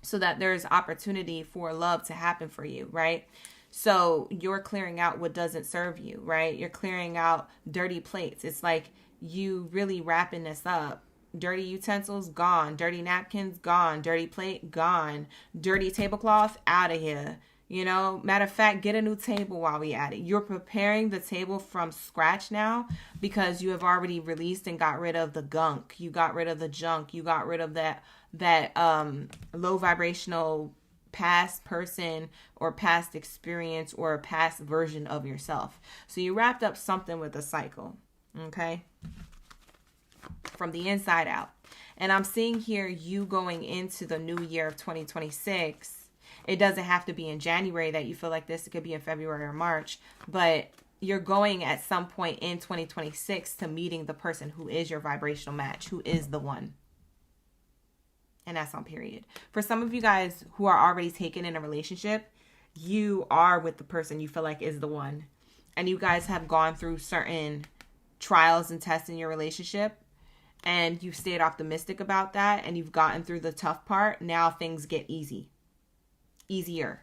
So that there's opportunity for love to happen for you, right? So you're clearing out what doesn't serve you, right? You're clearing out dirty plates. It's like you really wrapping this up. Dirty utensils, gone. Dirty napkins, gone. Dirty plate, gone. Dirty tablecloth, out of here. You know, matter of fact, get a new table while we at it. You're preparing the table from scratch now because you have already released and got rid of the gunk. You got rid of the junk. You got rid of that low vibrational past person or past experience or a past version of yourself. So you wrapped up something with a cycle, okay? From the inside out. And I'm seeing here you going into the new year of 2026. It doesn't have to be in January that you feel like this. It could be in February or March. But you're going at some point in 2026 to meeting the person who is your vibrational match, who is the one. And that's on period. For some of you guys who are already taken in a relationship, you are with the person you feel like is the one. And you guys have gone through certain trials and tests in your relationship. And you've stayed optimistic about that. And you've gotten through the tough part. Now things get easy. Easier.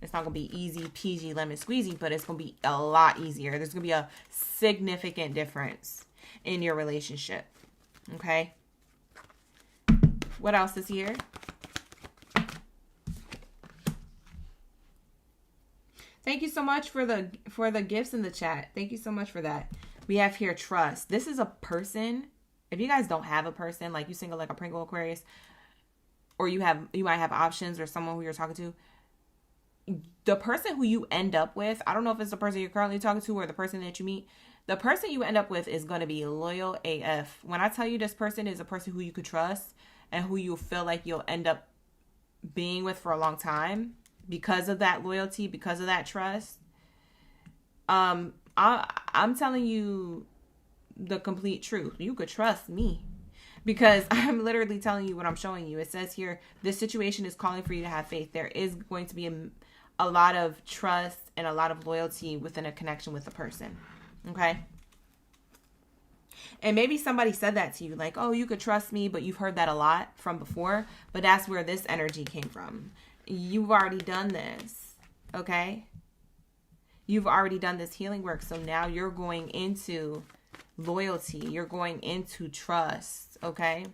It's not going to be easy peasy lemon squeezy, but it's going to be a lot easier. There's going to be a significant difference in your relationship. Okay? What else is here? Thank you so much for the gifts in the chat. Thank you so much for that. We have here trust. This is a person. If you guys don't have a person, like you single like a Pringle Aquarius, or you might have options or someone who you're talking to, the person who you end up with, I don't know if it's the person you're currently talking to or the person that you meet, the person you end up with is going to be loyal AF. When I tell you this person is a person who you could trust and who you feel like you'll end up being with for a long time because of that loyalty, because of that trust, I'm telling you the complete truth. You could trust me. Because I'm literally telling you what I'm showing you. It says here, this situation is calling for you to have faith. There is going to be a lot of trust and a lot of loyalty within a connection with the person. Okay? And maybe somebody said that to you. Like, oh, you could trust me. But you've heard that a lot from before. But that's where this energy came from. You've already done this. Okay? You've already done this healing work. So now you're going into loyalty. You're going into trust. Okay.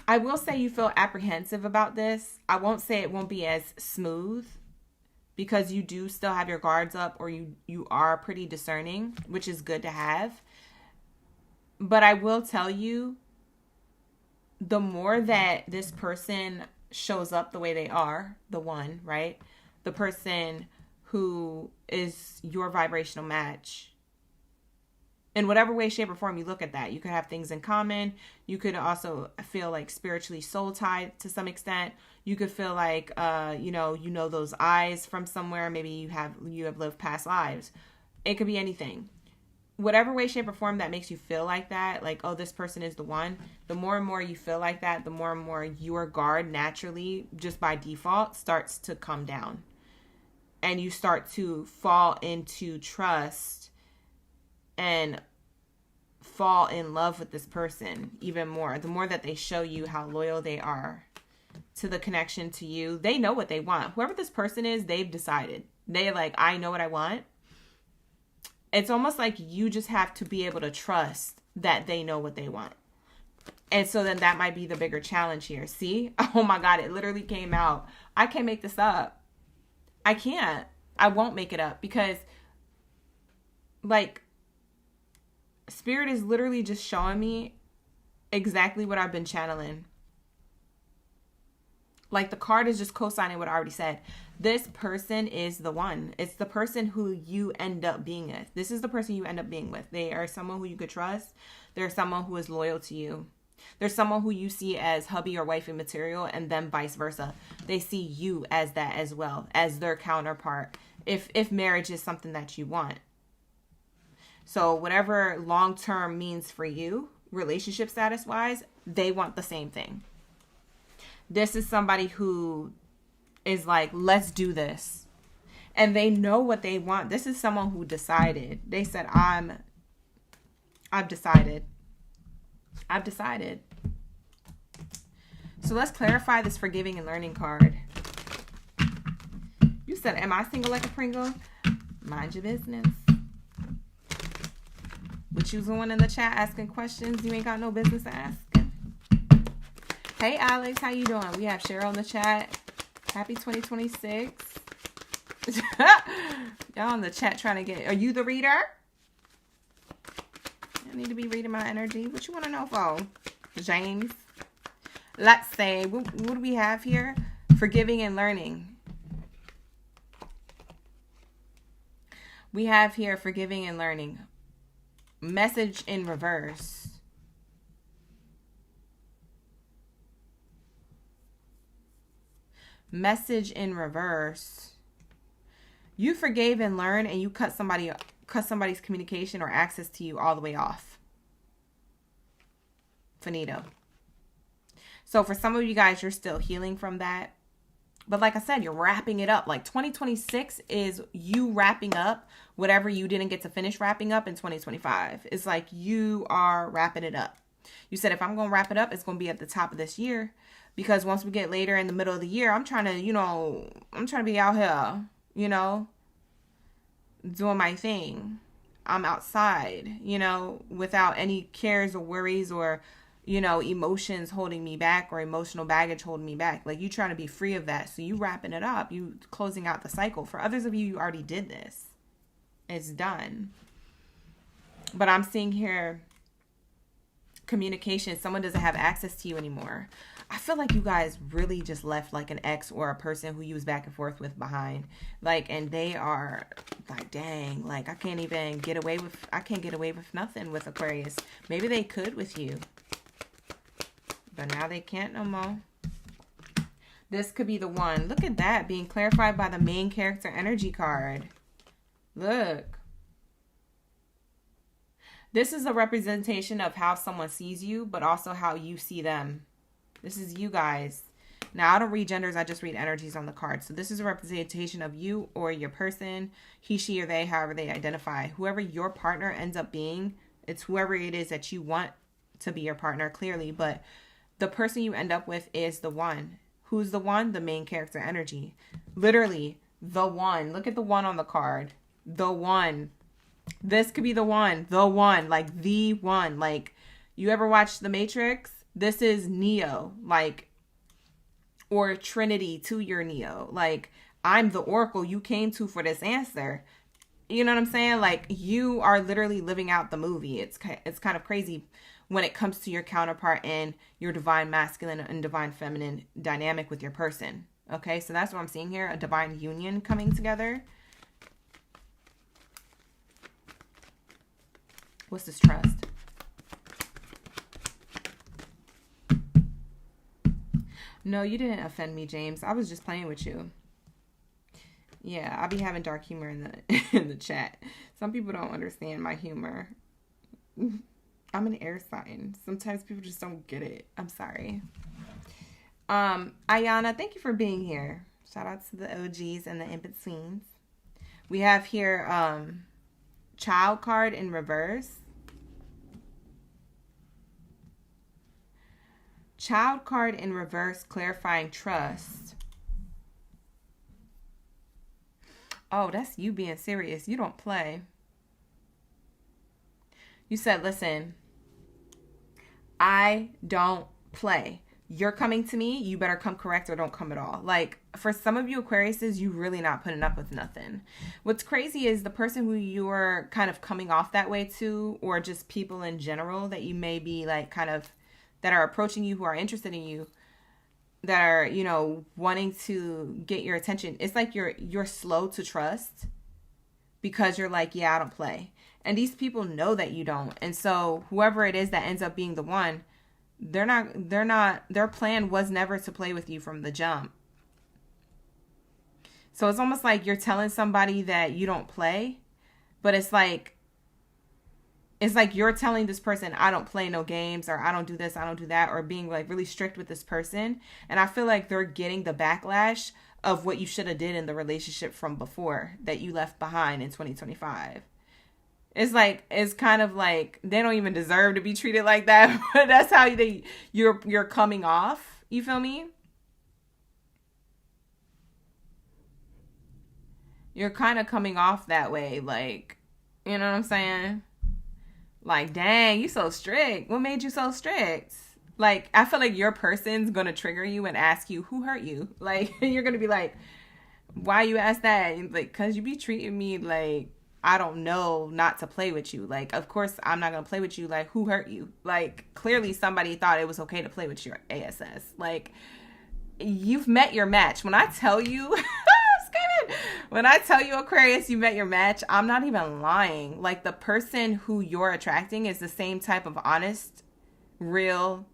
I will say you feel apprehensive about this. I won't say it won't be as smooth because you do still have your guards up, or you are pretty discerning, which is good to have. But I will tell you, the more that this person shows up the way they are, the one, right? The person who is your vibrational match, In whatever way, shape, or form you look at that. You could have things in common. You could also feel like spiritually soul tied to some extent. You could feel like, you know those eyes from somewhere. Maybe you have lived past lives. It could be anything. Whatever way, shape, or form that makes you feel like that, like, oh, this person is the one. The more and more you feel like that, the more and more your guard naturally, just by default, starts to come down. And you start to fall into trust and fall in love with this person even more. The more that they show you how loyal they are to the connection to you, they know what they want. Whoever this person is, they've decided. They're like, I know what I want. It's almost like you just have to be able to trust that they know what they want. And so then that might be the bigger challenge here. See? Oh my God, it literally came out. I can't make this up. I can't. I won't make it up because, like, Spirit is literally just showing me exactly what I've been channeling. Like, the card is just co-signing what I already said. This person is the one. It's the person who you end up being with. This is the person you end up being with. They are someone who you could trust. They're someone who is loyal to you. There's someone who you see as hubby or wifey material, and then vice versa. They see you as that as well, as their counterpart, if marriage is something that you want. So whatever long-term means for you, relationship status-wise, they want the same thing. This is somebody who is like, let's do this. And they know what they want. This is someone who decided. They said, I've decided. I've decided. So let's clarify this forgiving and learning card. You said, am I single like a Pringle? Mind your business. But you was the one in the chat asking questions you ain't got no business asking. Hey Alex, how you doing? We have Cheryl in the chat. Happy 2026. Y'all in the chat trying to get, are you the reader? I need to be reading my energy. What you want to know for? James. Let's say, what do we have here? Forgiving and learning. We have here forgiving and learning. Message in reverse. Message in reverse. You forgave and learned, and you cut somebody's communication or access to you all the way off. Finito. So for some of you guys, you're still healing from that. But like I said, you're wrapping it up. Like 2026 is you wrapping up whatever you didn't get to finish wrapping up in 2025. It's like you are wrapping it up. You said, if I'm going to wrap it up, it's going to be at the top of this year. Because once we get later in the middle of the year, I'm trying to be out here, doing my thing. I'm outside, without any cares or worries or, emotions holding me back or emotional baggage holding me back. Like, you trying to be free of that. So you wrapping it up, you closing out the cycle. For others of you, you already did this. It's done. But I'm seeing here communication. Someone doesn't have access to you anymore. I feel like you guys really just left like an ex or a person who you was back and forth with behind. Like, and they are like, dang, like I can't get away with nothing with Aquarius. Maybe they could with you, but now they can't no more. This could be the one. Look at that being clarified by the main character energy card. Look. This is a representation of how someone sees you, but also how you see them. This is you guys. Now, I don't read genders. I just read energies on the card. So this is a representation of you or your person, he, she, or they, however they identify. Whoever your partner ends up being, it's whoever it is that you want to be your partner, clearly. But the person you end up with is the one. Who's the one? The main character energy. Literally, the one. Look at the one on the card. The one. This could be the one. The one. Like, the one. Like, you ever watch The Matrix? This is Neo, like, or Trinity to your Neo. Like, I'm the oracle you came to for this answer. You know what I'm saying? Like, you are literally living out the movie. It's kind of crazy when it comes to your counterpart and your divine masculine and divine feminine dynamic with your person. Okay, so that's what I'm seeing here. A divine union coming together. What's this trust? No, you didn't offend me, James. I was just playing with you. Yeah, I be having dark humor in the in the chat. Some people don't understand my humor. I'm an air sign. Sometimes people just don't get it. I'm sorry. Ayana, thank you for being here. Shout out to the OGs and the in-betweens. We have here child card in reverse. Child card in reverse, clarifying trust. Oh, that's you being serious. You don't play. You said, listen, I don't play. You're coming to me, you better come correct or don't come at all. Like, for some of you Aquariuses, you really not putting up with nothing. What's crazy is the person who you're kind of coming off that way to, or just people in general that you may be like kind of, that are approaching you, who are interested in you, that are, you know, wanting to get your attention. It's like you're slow to trust because you're like, yeah, I don't play. And these people know that you don't. And so whoever it is that ends up being the one, their plan was never to play with you from the jump. So it's almost like you're telling somebody that you don't play, but it's like you're telling this person, I don't play no games, or I don't do this, I don't do that, or being like really strict with this person. And I feel like they're getting the backlash of what you should have did in the relationship from before that you left behind in 2025. It's like, it's kind of like they don't even deserve to be treated like that. But that's how you're coming off. You feel me? You're kind of coming off that way. Like, you know what I'm saying? Like, dang, you so strict. What made you so strict? Like, I feel like your person's going to trigger you and ask you, who hurt you? Like, you're going to be like, why you ask that? And like, because you be treating me like, I don't know not to play with you. Like, of course, I'm not going to play with you. Like, who hurt you? Like, clearly somebody thought it was okay to play with your ASS. Like, you've met your match. When I tell you... When I tell you, Aquarius, you met your match, I'm not even lying. Like, the person who you're attracting is the same type of honest, real,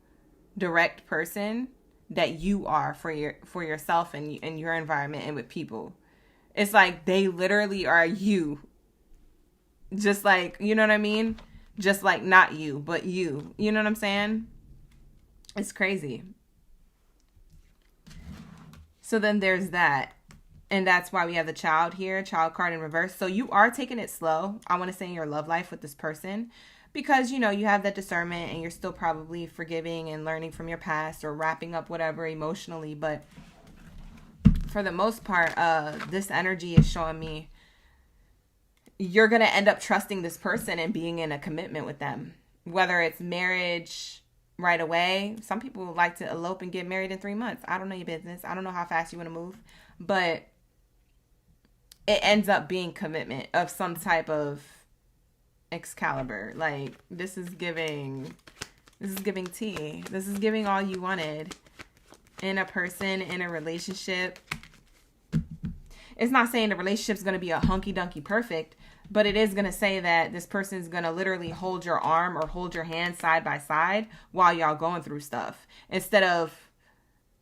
direct person that you are for yourself and your environment and with people. It's like they literally are you. Just like, you know what I mean? Just like not you, but you. You know what I'm saying? It's crazy. So then there's that. And that's why we have the child here, child card in reverse. So you are taking it slow, I want to say, in your love life with this person. Because, you know, you have that discernment and you're still probably forgiving and learning from your past or wrapping up whatever emotionally. But for the most part, this energy is showing me you're going to end up trusting this person and being in a commitment with them. Whether it's marriage right away. Some people like to elope and get married in 3 months. I don't know your business. I don't know how fast you want to move. But it ends up being commitment of some type of Excalibur. Like, this is giving tea. This is giving all you wanted in a person, in a relationship. It's not saying the relationship's going to be a hunky-dunky perfect, but it is going to say that this person's going to literally hold your arm or hold your hand side by side while y'all going through stuff. Instead of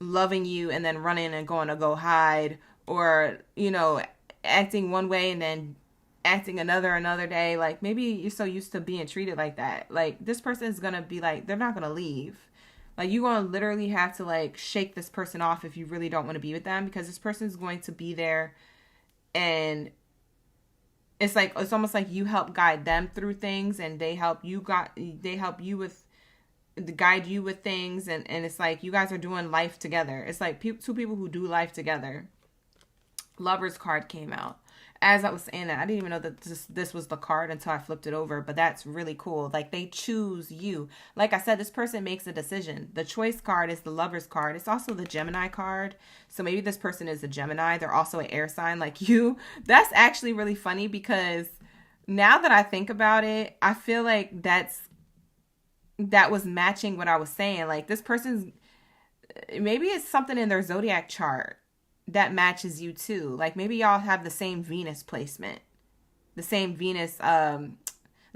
loving you and then running and going to go hide, or, you know, acting one way and then acting another day. Like, maybe you're so used to being treated like that. Like, this person is gonna be like, they're not gonna leave. Like, you're gonna literally have to like shake this person off if you really don't want to be with them, because this person is going to be there, and it's like, it's almost like you help guide them through things, and they help you guide you with things, and it's like you guys are doing life together. It's like two people who do life together. Lover's card came out. As I was saying that, I didn't even know that this was the card until I flipped it over, but that's really cool. Like, they choose you. Like I said, this person makes a decision. The choice card is the Lover's card. It's also the Gemini card. So maybe this person is a Gemini. They're also an air sign like you. That's actually really funny, because now that I think about it, I feel like that was matching what I was saying. Like, this person's, maybe it's something in their zodiac chart that matches you too. Like, maybe y'all have the same Venus placement, the same Venus,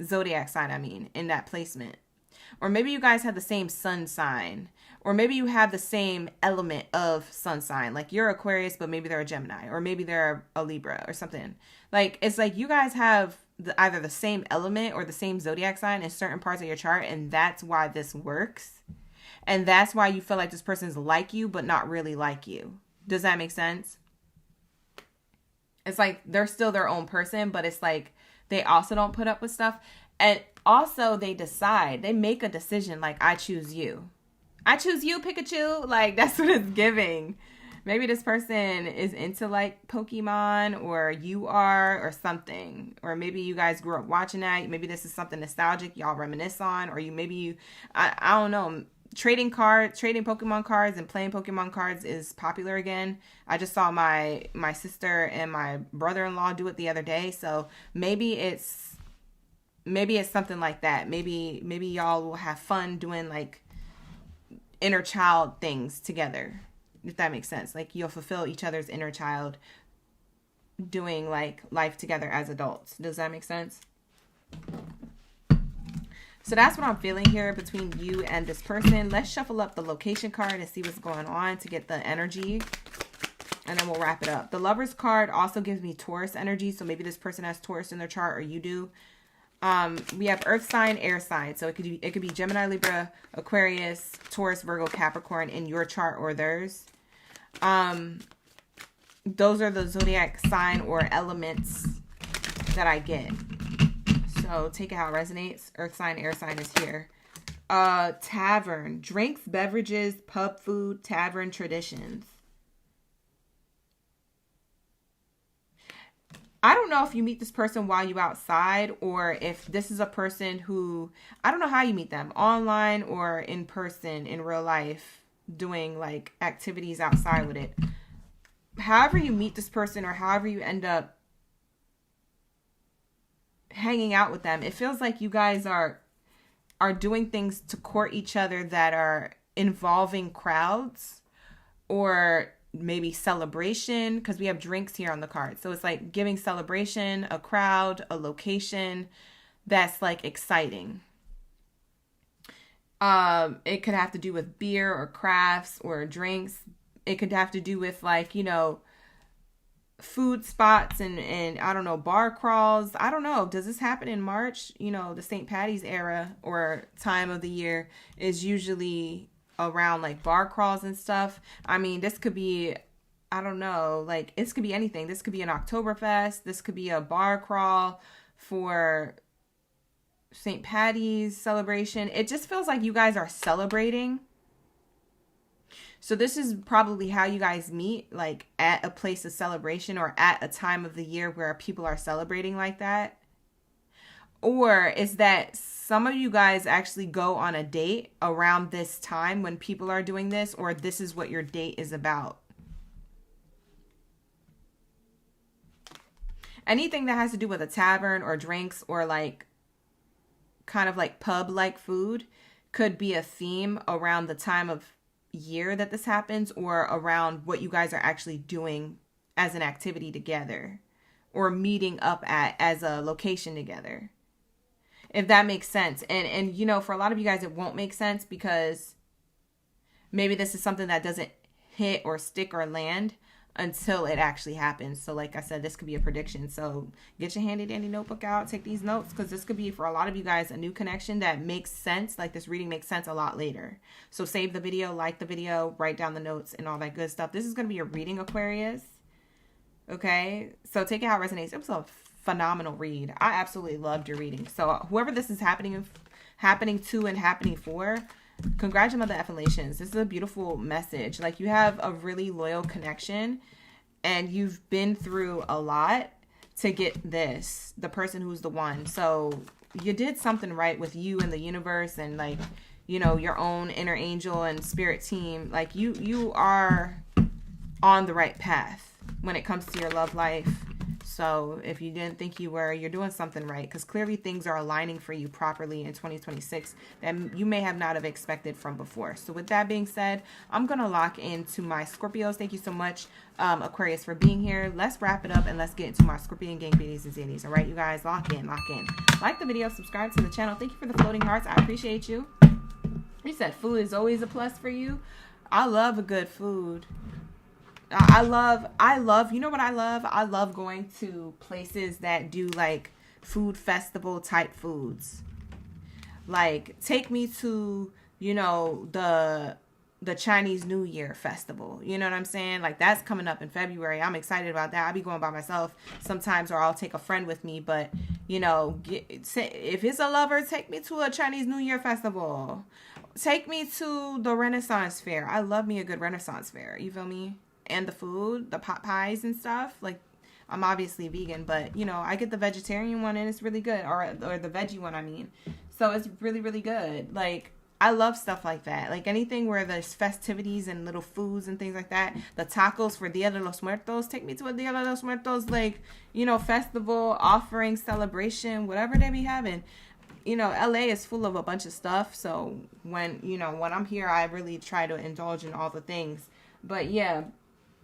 zodiac sign, I mean, in that placement. Or maybe you guys have the same sun sign. Or maybe you have the same element of sun sign. Like you're Aquarius, but maybe they're a Gemini. Or maybe they're a Libra or something. Like, it's like you guys have either the same element or the same zodiac sign in certain parts of your chart. And that's why this works. And that's why you feel like this person's like you, but not really like you. Does that make sense? It's like they're still their own person, but it's like they also don't put up with stuff. And also they decide, they make a decision like, I choose you. I choose you, Pikachu. Like, that's what it's giving. Maybe this person is into like Pokemon, or you are, or something. Or maybe you guys grew up watching that. Maybe this is something nostalgic y'all reminisce on. Or I don't know. Trading Pokemon cards and playing Pokemon cards is popular again. I just saw my sister and my brother-in-law do it the other day. So maybe it's something like that. Maybe y'all will have fun doing like inner child things together, if that makes sense. Like you'll fulfill each other's inner child doing like life together as adults. Does that make sense? So that's what I'm feeling here between you and this person. Let's shuffle up the location card and see what's going on to get the energy. And then we'll wrap it up. The Lover's card also gives me Taurus energy. So maybe this person has Taurus in their chart, or you do. We have earth sign, air sign. So it could be Gemini, Libra, Aquarius, Taurus, Virgo, Capricorn in your chart or theirs. Those are the zodiac sign or elements that I get. So take it how it resonates. Earth sign, air sign is here. Tavern. Drinks, beverages, pub food, tavern traditions. I don't know if you meet this person while you're outside, or if this is a person who, I don't know how you meet them, online or in person, in real life, doing like activities outside with it. However you meet this person, or however you end up hanging out with them, it feels like you guys are doing things to court each other that are involving crowds, or maybe celebration, because we have drinks here on the card. So it's like giving celebration, a crowd, a location that's like exciting. It could have to do with beer or crafts or drinks. It could have to do with like, you know, food spots and I don't know, bar crawls. I don't know. Does this happen in March? You know, the St. Patty's era or time of the year is usually around like bar crawls and stuff. I mean, this could be, I don't know, like this could be anything. This could be an Oktoberfest. This could be a bar crawl for St. Patty's celebration. It just feels like you guys are celebrating. So this is probably how you guys meet, like at a place of celebration or at a time of the year where people are celebrating like that. Or is that some of you guys actually go on a date around this time when people are doing this, or this is what your date is about. Anything that has to do with a tavern or drinks or like kind of like pub-like food could be a theme around the time of year that this happens, or around what you guys are actually doing as an activity together or meeting up at as a location together, if that makes sense. And you know, for a lot of you guys it won't make sense because maybe this is something that doesn't hit or stick or land until it actually happens. So like I said, this could be a prediction. So get your handy dandy notebook out, take these notes, because this could be for a lot of you guys a new connection that makes sense. Like this reading makes sense a lot later. So save the video, like the video, write down the notes and all that good stuff. This is going to be a reading, Aquarius. Okay, so take it how it resonates. It was a phenomenal read. I absolutely loved your reading. So whoever this is happening to and happening for, congratulations. This is a beautiful message. Like you have a really loyal connection and you've been through a lot to get this, the person who's the one. So you did something right with you and the universe and like, you know, your own inner angel and spirit team. Like you are on the right path when it comes to your love life, So if you didn't think you were, you're doing something right, because clearly things are aligning for you properly in 2026 that you may have not have expected from before. So with that being said, I'm going to lock into my Scorpios. Thank you so much, Aquarius, for being here. Let's wrap it up and let's get into my Scorpion gang biddies and zanies. All right, you guys, lock in, lock in. Like the video, subscribe to the channel. Thank you for the floating hearts. I appreciate you. You said food is always a plus for you. I love a good food. I love, you know what I love? I love going to places that do like food festival type foods. Like take me to, you know, the Chinese New Year festival. You know what I'm saying? Like that's coming up in February. I'm excited about that. I'll be going by myself sometimes, or I'll take a friend with me. But, you know, if it's a lover, take me to a Chinese New Year festival. Take me to the Renaissance Fair. I love me a good Renaissance Fair. You feel me? And the food, the pot pies and stuff. Like, I'm obviously vegan, but, you know, I get the vegetarian one and it's really good. Or the veggie one, I mean. So it's really, really good. Like, I love stuff like that. Like, anything where there's festivities and little foods and things like that. The tacos for Dia de los Muertos. Take me to a Dia de los Muertos, like, you know, festival, offering, celebration, whatever they be having. You know, LA is full of a bunch of stuff. So, when I'm here, I really try to indulge in all the things. But, yeah.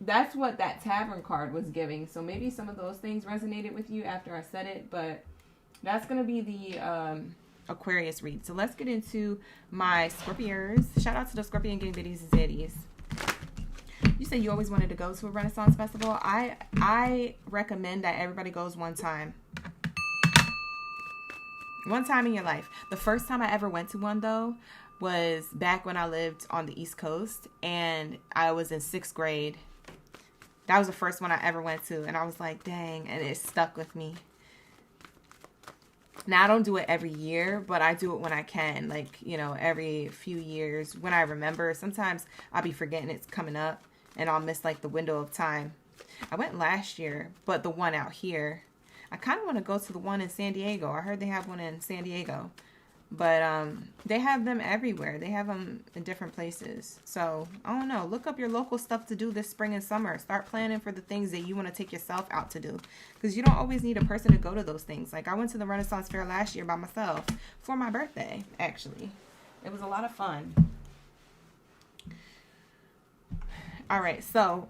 That's what that tavern card was giving. So maybe some of those things resonated with you after I said it. But that's going to be the Aquarius read. So let's get into my Scorpios. Shout out to the Scorpion gang biddies and zeddies. You said you always wanted to go to a Renaissance festival. I recommend that everybody goes one time. One time in your life. The first time I ever went to one, though, was back when I lived on the East Coast. And I was in 6th grade. That was the first one I ever went to. And I was like, dang. And it stuck with me. Now, I don't do it every year, but I do it when I can. Like, you know, every few years when I remember. Sometimes I'll be forgetting it's coming up. And I'll miss, like, the window of time. I went last year, but the one out here. I kind of want to go to the one in San Diego. I heard they have one in San Diego. But they have them everywhere. They have them in different places. So, I don't know. Look up your local stuff to do this spring and summer. Start planning for the things that you want to take yourself out to do. Because you don't always need a person to go to those things. Like, I went to the Renaissance Fair last year by myself for my birthday, actually. It was a lot of fun. All right, so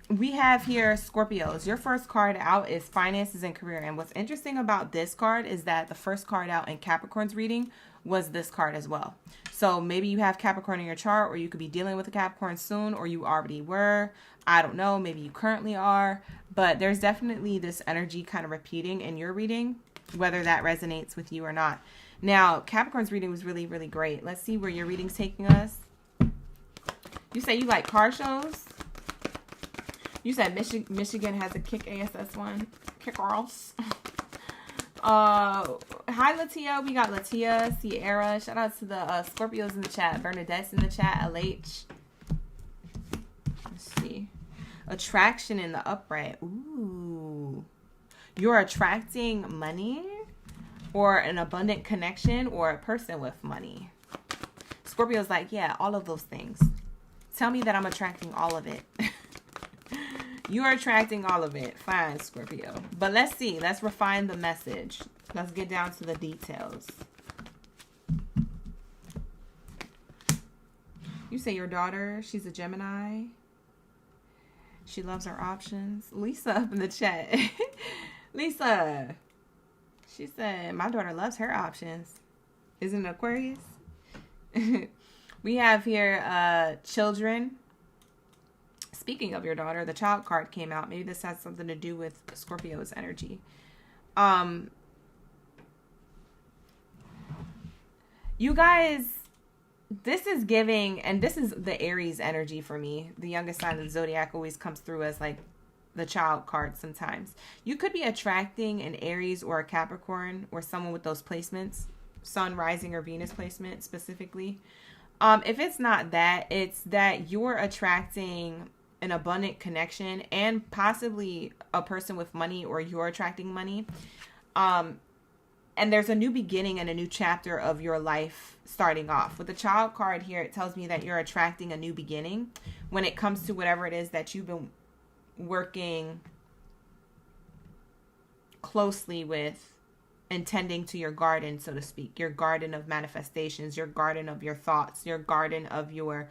we have here Scorpios. Your first card out is finances and career. And what's interesting about this card is that the first card out in Capricorn's reading was this card as well. So maybe you have Capricorn in your chart, or you could be dealing with a Capricorn soon, or you already were. I don't know. Maybe you currently are. But there's definitely this energy kind of repeating in your reading, whether that resonates with you or not. Now, Capricorn's reading was really, really great. Let's see where your reading's taking us. You say you like car shows? You said Michigan has a kick ass one. Kick ass. Hi, Latia. We got Latia, Sierra. Shout out to the Scorpios in the chat. Bernadette's in the chat. LH. Let's see. Attraction in the upright. Ooh. You're attracting money or an abundant connection or a person with money. Scorpio's like, yeah, all of those things. Tell me that I'm attracting all of it. You're attracting all of it. Fine, Scorpio. But let's see. Let's refine the message. Let's get down to the details. You say your daughter, she's a Gemini. She loves her options. Lisa up in the chat. Lisa. She said, my daughter loves her options. Isn't it Aquarius? We have here children. Speaking of your daughter, the child card came out. Maybe this has something to do with Scorpio's energy. You guys, this is giving, and this is the Aries energy for me. The youngest sign of the Zodiac always comes through as like the child card sometimes. You could be attracting an Aries or a Capricorn or someone with those placements. Sun, rising, or Venus placement specifically. If it's not that, it's that you're attracting an abundant connection and possibly a person with money, or you're attracting money. And there's a new beginning and a new chapter of your life starting off. With the child card here, it tells me that you're attracting a new beginning when it comes to whatever it is that you've been working closely with and tending to your garden, so to speak, your garden of manifestations, your garden of your thoughts, your garden of your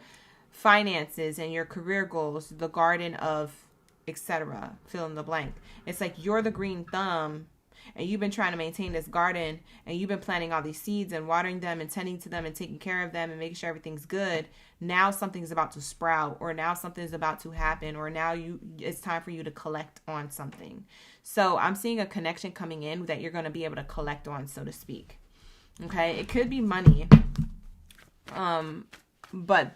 finances and your career goals, the garden of etc. Fill in the blank. It's like you're the green thumb and you've been trying to maintain this garden and you've been planting all these seeds and watering them and tending to them and taking care of them and making sure everything's good. Now something's about to sprout, or now something's about to happen, or now it's time for you to collect on something. So I'm seeing a connection coming in that you're going to be able to collect on, so to speak. Okay. It could be money. But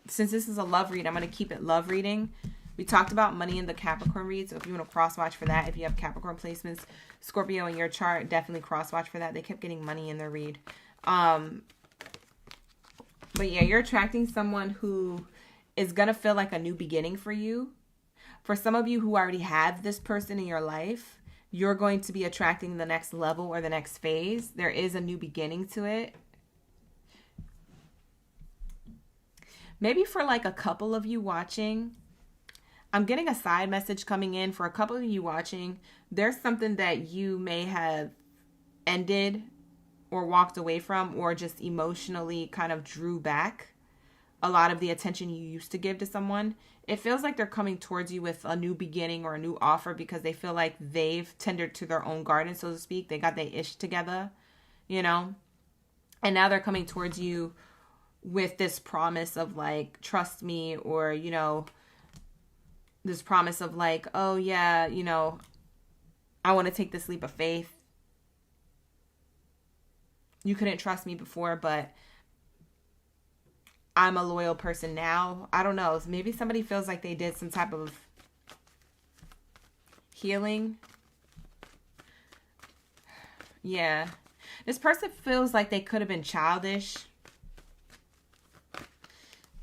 since this is a love read, I'm going to keep it love reading. We talked about money in the Capricorn read, so if you want to cross watch for that, if you have Capricorn placements, Scorpio in your chart, definitely cross watch for that. They kept getting money in their read. But yeah, you're attracting someone who is going to feel like a new beginning for you. For some of you who already have this person in your life, you're going to be attracting the next level or the next phase. There is a new beginning to it. Maybe for like a couple of you watching, I'm getting a side message coming in. For a couple of you watching, there's something that you may have ended or walked away from, or just emotionally kind of drew back a lot of the attention you used to give to someone. It feels like they're coming towards you with a new beginning or a new offer because they feel like they've tended to their own garden, so to speak. They got their ish together, you know, and now they're coming towards you with this promise of like, trust me, or, you know, this promise of like, oh yeah, you know, I want to take this leap of faith. You couldn't trust me before, but I'm a loyal person now. I don't know. Maybe somebody feels like they did some type of healing. Yeah. This person feels like they could have been childish.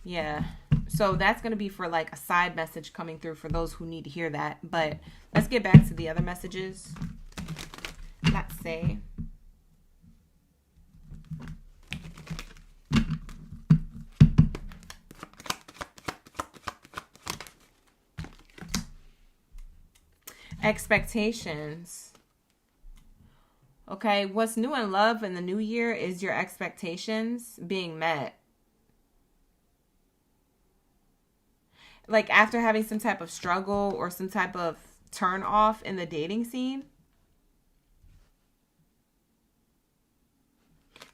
Yeah. So that's going to be for like a side message coming through for those who need to hear that. But let's get back to the other messages. Let's say. Expectations. Okay, what's new in love in the new year is your expectations being met. Like after having some type of struggle or some type of turn off in the dating scene,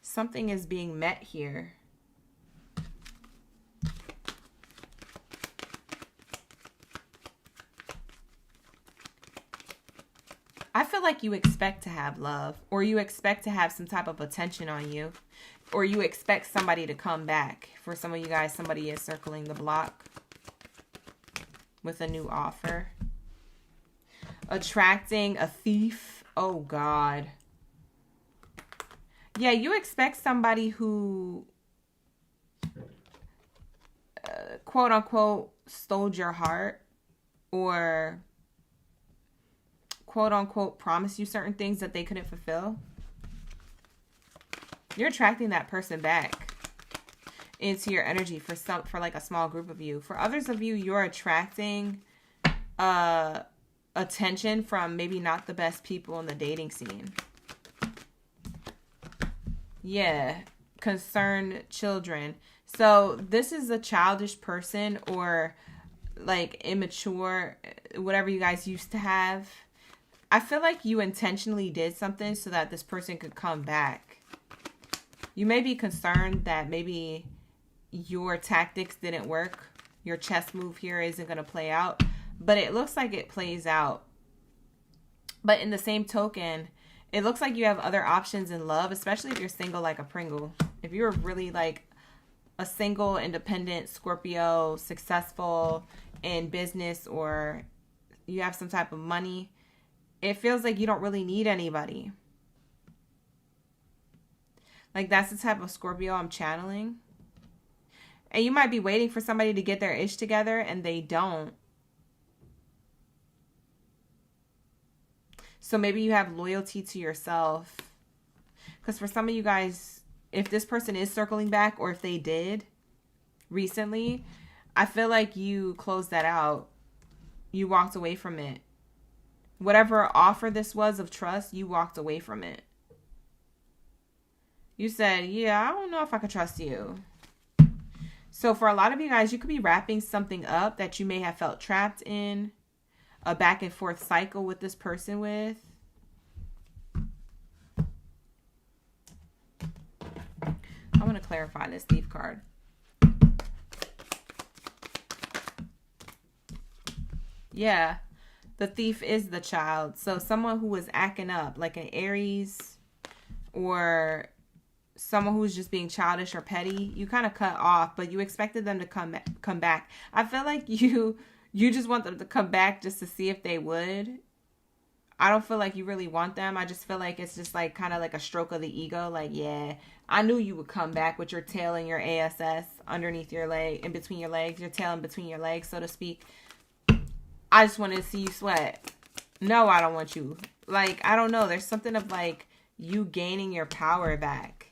something is being met here. I feel like you expect to have love, or you expect to have some type of attention on you, or you expect somebody to come back. For some of you guys, somebody is circling the block with a new offer. Attracting a thief. Oh God. Yeah, you expect somebody who quote unquote stole your heart, or quote unquote promised you certain things that they couldn't fulfill. You're attracting that person back into your energy for like a small group of you. For others of you, you're attracting attention from maybe not the best people in the dating scene. Yeah, concerned children. So this is a childish person, or like immature, whatever you guys used to have. I feel like you intentionally did something so that this person could come back. You may be concerned that maybe your tactics didn't work. Your chess move here isn't going to play out. But it looks like it plays out. But in the same token, it looks like you have other options in love, especially if you're single like a Pringle. If you're really like a single, independent Scorpio, successful in business, or you have some type of money, it feels like you don't really need anybody. Like that's the type of Scorpio I'm channeling. And you might be waiting for somebody to get their ish together and they don't. So maybe you have loyalty to yourself. Because for some of you guys, if this person is circling back, or if they did recently, I feel like you closed that out. You walked away from it. Whatever offer this was of trust, you walked away from it. You said, yeah, I don't know if I could trust you. So for a lot of you guys, you could be wrapping something up that you may have felt trapped in, a back and forth cycle with this person with. I want to clarify this Thief card. Yeah, the Thief is the child. So someone who is acting up, like an Aries, or someone who's just being childish or petty, you kind of cut off, but you expected them to come back. I feel like you just want them to come back just to see if they would. I don't feel like you really want them. I just feel like it's just like kind of like a stroke of the ego. Like, yeah, I knew you would come back with your tail and your ASS underneath your leg, in between your legs, your tail in between your legs, so to speak. I just wanted to see you sweat. No, I don't want you. Like, I don't know. There's something of like you gaining your power back.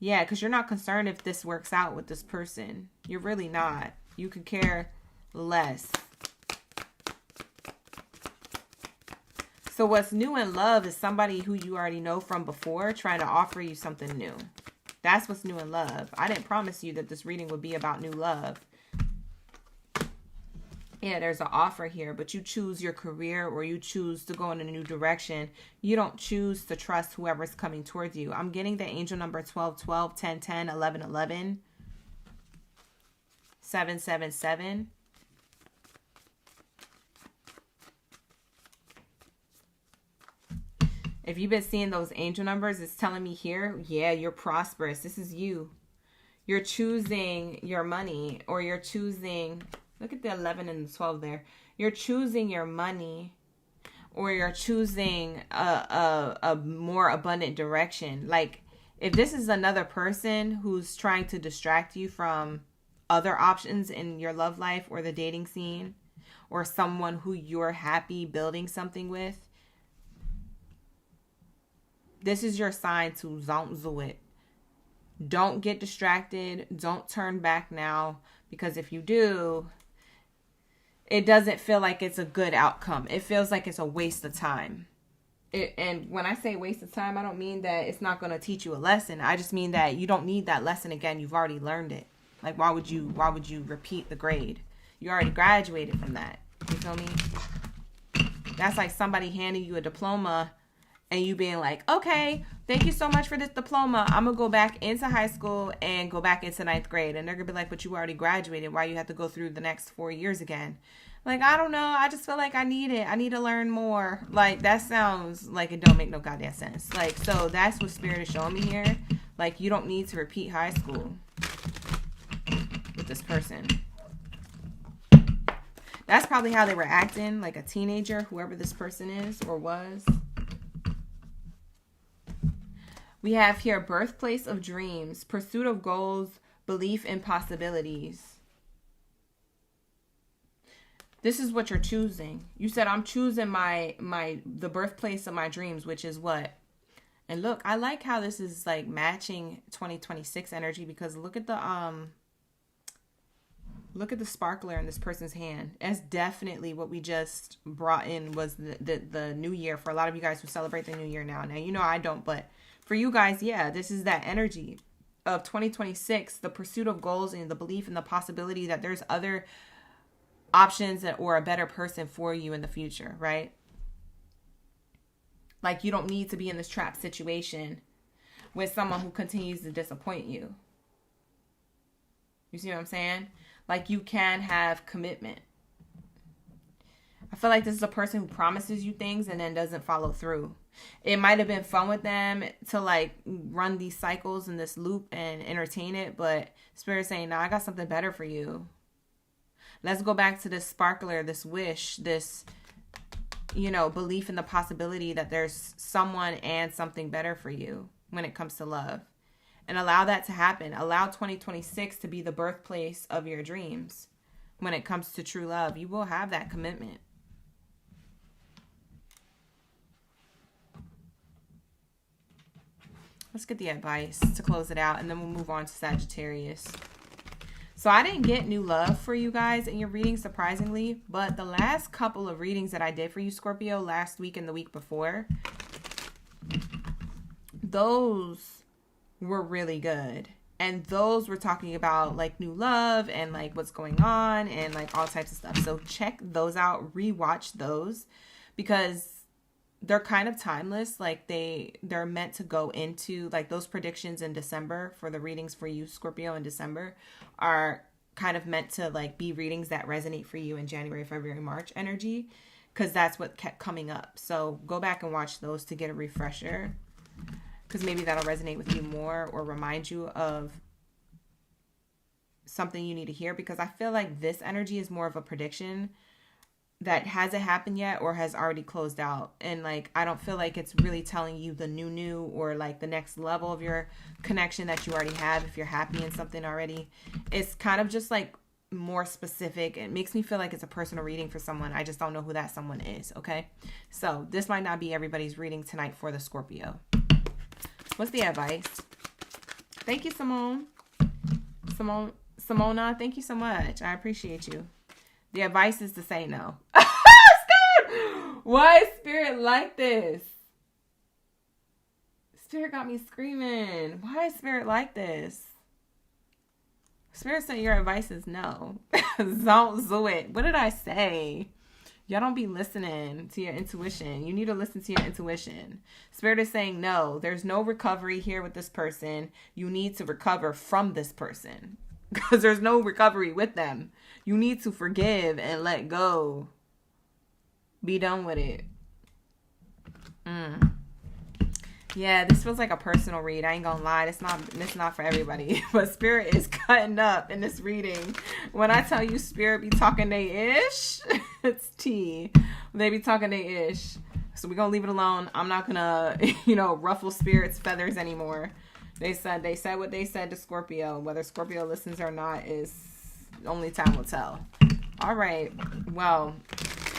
Yeah, because you're not concerned if this works out with this person. You're really not. You could care less. So what's new in love is somebody who you already know from before trying to offer you something new. That's what's new in love. I didn't promise you that this reading would be about new love. Yeah, there's an offer here, but you choose your career or you choose to go in a new direction. You don't choose to trust whoever's coming towards you. I'm getting the angel number 1212, 1010, 1111, 777. If you've been seeing those angel numbers, it's telling me here, yeah, you're prosperous. This is you. You're choosing your money, or you're choosing... Look at the 11 and the 12 there. You're choosing your money, or you're choosing a more abundant direction. Like, if this is another person who's trying to distract you from other options in your love life or the dating scene, or someone who you're happy building something with, this is your sign to don't do it. Don't get distracted. Don't turn back now, because if you do, it doesn't feel like it's a good outcome. It feels like it's a waste of time. And when I say waste of time, I don't mean that it's not going to teach you a lesson. I just mean that you don't need that lesson again. You've already learned it. Like, why would you repeat the grade? You already graduated from that. You feel me? That's like somebody handing you a diploma and you being like, okay, thank you so much for this diploma. I'm going to go back into high school and go back into 9th grade. And they're going to be like, but you already graduated. Why you have to go through the next 4 years again? Like, I don't know. I just feel like I need it. I need to learn more. Like, that sounds like it don't make no goddamn sense. Like, so that's what Spirit is showing me here. Like, you don't need to repeat high school with this person. That's probably how they were acting, like a teenager, whoever this person is or was. We have here birthplace of dreams, pursuit of goals, belief in possibilities. This is what you're choosing. You said, I'm choosing the birthplace of my dreams, which is what? And look, I like how this is like matching 2026 energy, because look at the sparkler in this person's hand. That's definitely what we just brought in, was the new year for a lot of you guys who celebrate the new year now. Now, you know I don't, but for you guys, yeah, this is that energy of 2026, the pursuit of goals and the belief in the possibility that there's other options or a better person for you in the future, right? Like, you don't need to be in this trap situation with someone who continues to disappoint you. You see what I'm saying? Like, you can have commitment. I feel like this is a person who promises you things and then doesn't follow through. It might have been fun with them to like run these cycles in this loop and entertain it, but Spirit's saying, nah, I got something better for you. Let's go back to this sparkler, this wish, this, belief in the possibility that there's someone and something better for you when it comes to love. And allow that to happen. Allow 2026 to be the birthplace of your dreams when it comes to true love. You will have that commitment. Let's get the advice to close it out, and then we'll move on to Sagittarius. So I didn't get new love for you guys in your reading, surprisingly. But the last couple of readings that I did for you, Scorpio, last week and the week before, those were really good. And those were talking about like new love and like what's going on and like all types of stuff. So check those out, rewatch those, because they're kind of timeless. Like they're meant to go into like those predictions in December for the readings for you, Scorpio, in December are kind of meant to like be readings that resonate for you in January, February, March energy, because that's what kept coming up. So go back and watch those to get a refresher, because maybe that'll resonate with you more or remind you of something you need to hear. Because I feel like this energy is more of a prediction that hasn't happened yet or has already closed out. And like, I don't feel like it's really telling you the new or like the next level of your connection that you already have if you're happy in something already. It's kind of just like more specific. It makes me feel like it's a personal reading for someone. I just don't know who that someone is, okay? So this might not be everybody's reading tonight for the Scorpio. What's the advice? Thank you, Simona, thank you so much. I appreciate you. The advice is to say no. Why is Spirit like this? Spirit got me screaming. Why is Spirit like this? Spirit said your advice is no. Don't do it. What did I say? Y'all don't be listening to your intuition. You need to listen to your intuition. Spirit is saying no. There's no recovery here with this person. You need to recover from this person, because there's no recovery with them. You need to forgive and let go. Be done with it. Yeah, this feels like a personal read. I ain't gonna lie. It's not for everybody. But Spirit is cutting up in this reading. When I tell you Spirit be talking they ish, it's tea. They be talking they ish. So we're gonna leave it alone. I'm not gonna, ruffle Spirit's feathers anymore. They said what they said to Scorpio. Whether Scorpio listens or not is only time will tell. All right. Well,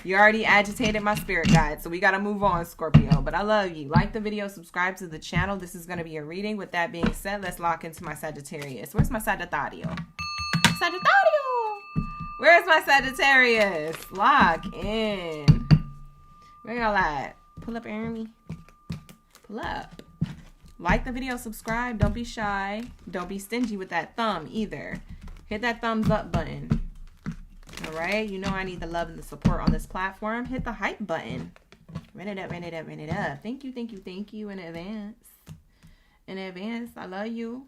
you already agitated my spirit guide, so we got to move on, Scorpio. But I love you. Like the video, subscribe to the channel. This is going to be a reading. With that being said, let's lock into my Sagittarius. Where's my Sagittario? Where's my Sagittarius? Lock in. Where y'all at? Pull up, Amy. Pull up. Like the video, subscribe. Don't be shy. Don't be stingy with that thumb either. Hit that thumbs up button. All right. You know I need the love and the support on this platform. Hit the hype button. Run it up. Thank you in advance. I love you.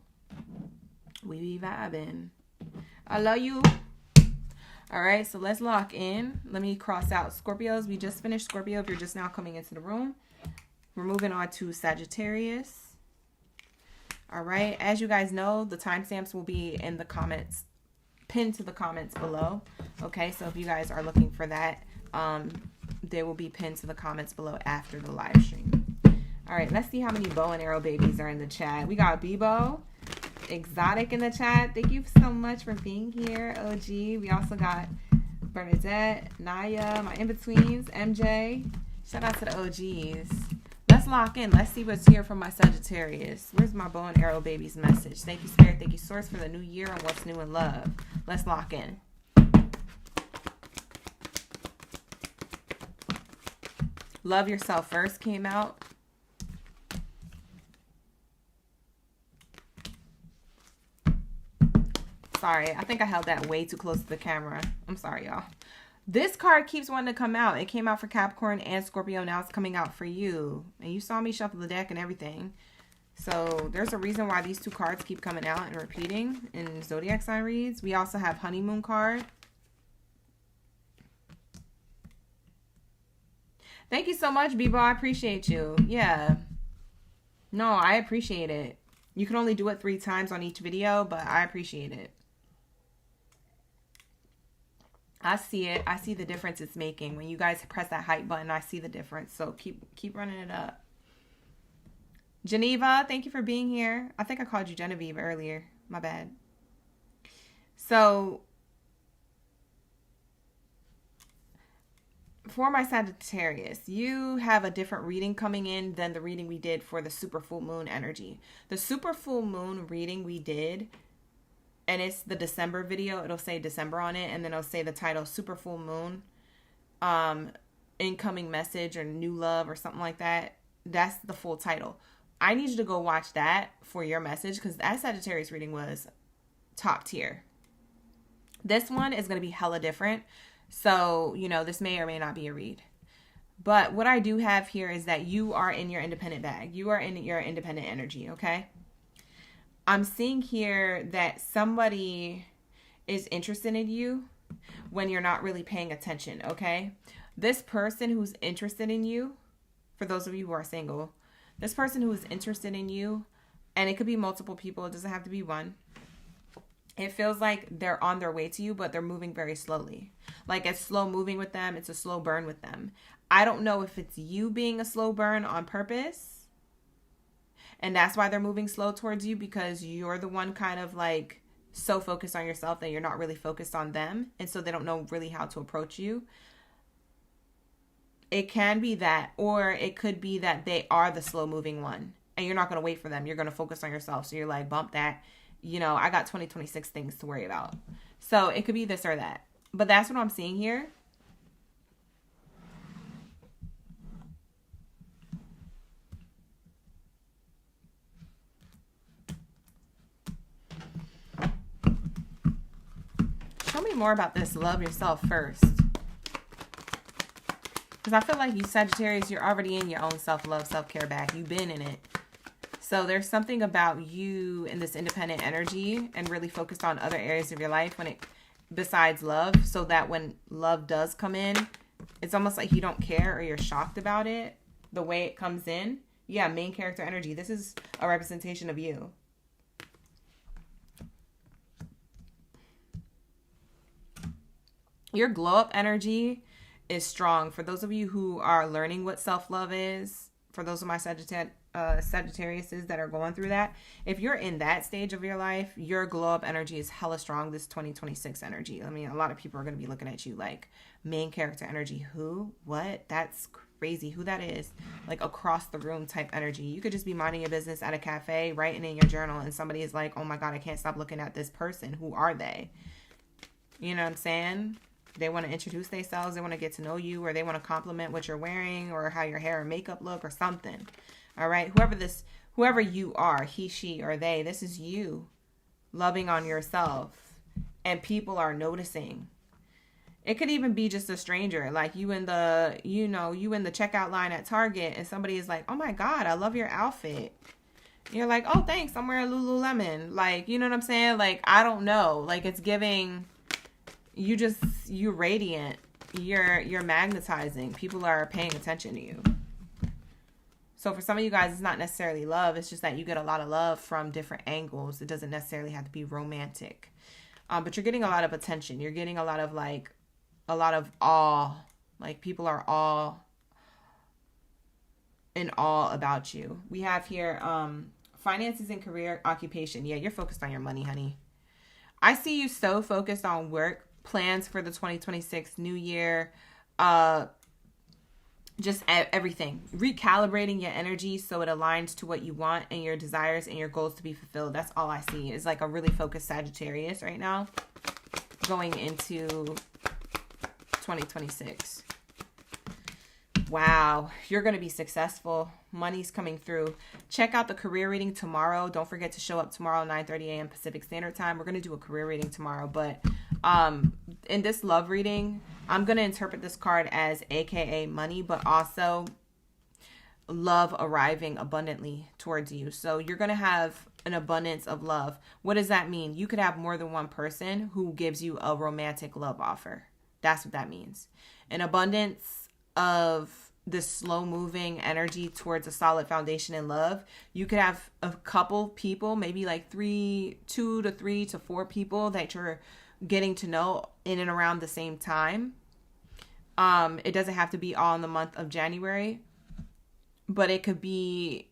We be vibing. I love you. All right. So let's lock in. Let me cross out Scorpios. We just finished Scorpio. If you're just now coming into the room, we're moving on to Sagittarius. All right. As you guys know, the timestamps will be in the comments, pinned to the comments below. Okay. So if you guys are looking for that, they will be pinned to the comments below after the live stream. All right. Let's see how many bow and arrow babies are in the chat. We got Bebo, Exotic in the chat. Thank you so much for being here, OG. We also got Bernadette, Naya, my in-betweens, MJ. Shout out to the OGs. Let's lock in. Let's see what's here from my Sagittarius. Where's my bow and arrow baby's message? Thank you, Spirit. Thank you, Source, for the new year and what's new in love. Let's lock in. Love Yourself First came out. Sorry, I think I held that way too close to the camera. I'm sorry, y'all. This card keeps wanting to come out. It came out for Capricorn and Scorpio. Now it's coming out for you. And you saw me shuffle the deck and everything. So there's a reason why these two cards keep coming out and repeating in Zodiac sign reads. We also have Honeymoon card. Thank you so much, Bebo. I appreciate you. Yeah. No, I appreciate it. You can only do it 3 times on each video, but I appreciate it. I see it. I see the difference it's making. When you guys press that hype button, I see the difference. So keep running it up. Geneva, thank you for being here. I think I called you Genevieve earlier. My bad. So for my Sagittarius, you have a different reading coming in than the reading we did for the super full moon energy. The super full moon reading we did, and it's the December video. It'll say December on it, and then it'll say the title Super Full Moon, incoming message or new love or something like that. That's the full title. I need you to go watch that for your message, because that Sagittarius reading was top tier. This one is going to be hella different. So, you know, this may or may not be a read. But what I do have here is that you are in your independent bag. You are in your independent energy, okay? I'm seeing here that somebody is interested in you when you're not really paying attention, okay? This person who's interested in you, for those of you who are single, this person who is interested in you, and it could be multiple people, it doesn't have to be one. It feels like they're on their way to you, but they're moving very slowly. Like it's slow moving with them. It's a slow burn with them. I don't know if it's you being a slow burn on purpose, and that's why they're moving slow towards you, because you're the one kind of like so focused on yourself that you're not really focused on them. And so they don't know really how to approach you. It can be that, or it could be that they are the slow moving one and you're not going to wait for them. You're going to focus on yourself. So you're like, bump that. You know, I got 2026 things to worry about. So it could be this or that. But that's what I'm seeing here. Tell me more about this. Love yourself first. Because I feel like you Sagittarius, you're already in your own self-love, self-care bag. You've been in it. So there's something about you in this independent energy and really focused on other areas of your life besides love, so that when love does come in, it's almost like you don't care or you're shocked about it, the way it comes in. Yeah, main character energy. This is a representation of you. Your glow up energy is strong. For those of you who are learning what self-love is, for those of my Sagittariuses that are going through that, if you're in that stage of your life, your glow up energy is hella strong. This 2026 energy. I mean, a lot of people are going to be looking at you like, main character energy. Who? What? That's crazy. Who that is? Like across the room type energy. You could just be minding your business at a cafe, writing in your journal, and somebody is like, oh my God, I can't stop looking at this person. Who are they? You know what I'm saying? They want to introduce themselves. They want to get to know you, or they want to compliment what you're wearing or how your hair and makeup look or something. All right. Whoever you are, he, she, or they, this is you loving on yourself, and people are noticing. It could even be just a stranger, like you in the checkout line at Target, and somebody is like, oh my God, I love your outfit. You're like, oh, thanks. I'm wearing Lululemon. Like, you know what I'm saying? Like, I don't know. Like, it's giving, you're radiant. You're magnetizing. People are paying attention to you. So for some of you guys, it's not necessarily love. It's just that you get a lot of love from different angles. It doesn't necessarily have to be romantic. But you're getting a lot of attention. You're getting a lot of awe. Like people are all in awe about you. We have here finances and career, occupation. Yeah, you're focused on your money, honey. I see you so focused on work, plans for the 2026 new year, just everything. Recalibrating your energy so it aligns to what you want and your desires and your goals to be fulfilled. That's all I see is like a really focused Sagittarius right now going into 2026. Wow, you're going to be successful. Money's coming through. Check out the career reading tomorrow. Don't forget to show up tomorrow, 9:30 a.m. Pacific Standard Time. We're going to do a career reading tomorrow. But in this love reading, I'm going to interpret this card as AKA money, but also love arriving abundantly towards you. So you're going to have an abundance of love. What does that mean? You could have more than one person who gives you a romantic love offer. That's what that means. An abundance of this slow moving energy towards a solid foundation in love. You could have a couple people, maybe like 2 to 3 to 4 people that you're getting to know in and around the same time. It doesn't have to be all in the month of January, but it could be,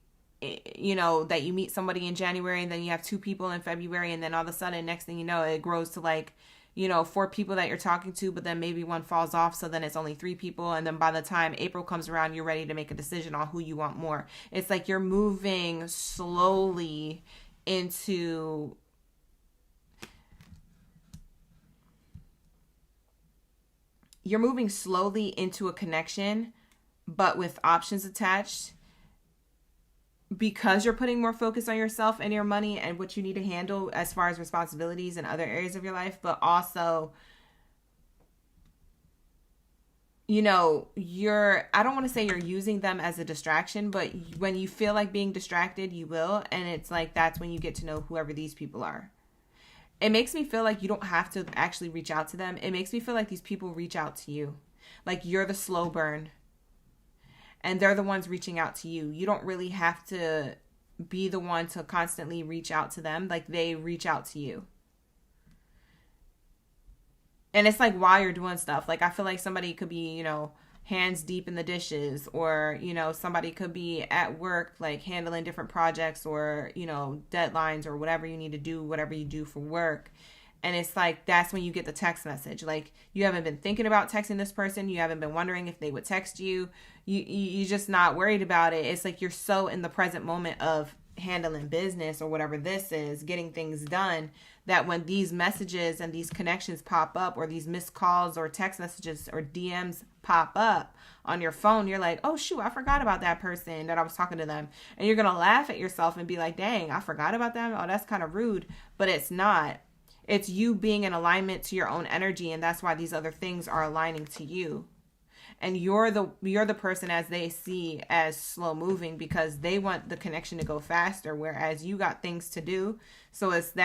you know, that you meet somebody in January and then you have 2 people in February, and then all of a sudden, next thing you know, it grows to like, 4 people that you're talking to, but then maybe one falls off. So then it's only 3 people. And then by the time April comes around, you're ready to make a decision on who you want more. It's like you're moving slowly into you're moving slowly into a connection, but with options attached, because you're putting more focus on yourself and your money and what you need to handle as far as responsibilities in other areas of your life. But also, you know, I don't want to say you're using them as a distraction, but when you feel like being distracted, you will. And it's like, that's when you get to know whoever these people are. It makes me feel like you don't have to actually reach out to them. It makes me feel like these people reach out to you. Like you're the slow burn. And they're the ones reaching out to you. You don't really have to be the one to constantly reach out to them. Like they reach out to you. And it's like while you're doing stuff. Like I feel like somebody could be, you know, hands deep in the dishes. Or, you know, somebody could be at work, like handling different projects or, you know, deadlines or whatever you need to do, whatever you do for work. And it's like, that's when you get the text message. Like you haven't been thinking about texting this person. You haven't been wondering if they would text you. You're just not worried about it. It's like you're so in the present moment of handling business or whatever this is, getting things done, that when these messages and these connections pop up, or these missed calls or text messages or DMs pop up on your phone, you're like, oh shoot, I forgot about that person that I was talking to them. And you're going to laugh at yourself and be like, dang, I forgot about them. Oh, that's kind of rude. But it's not. It's you being in alignment to your own energy. And that's why these other things are aligning to you. And you're the person as they see as slow moving, because they want the connection to go faster, whereas you got things to do. So it's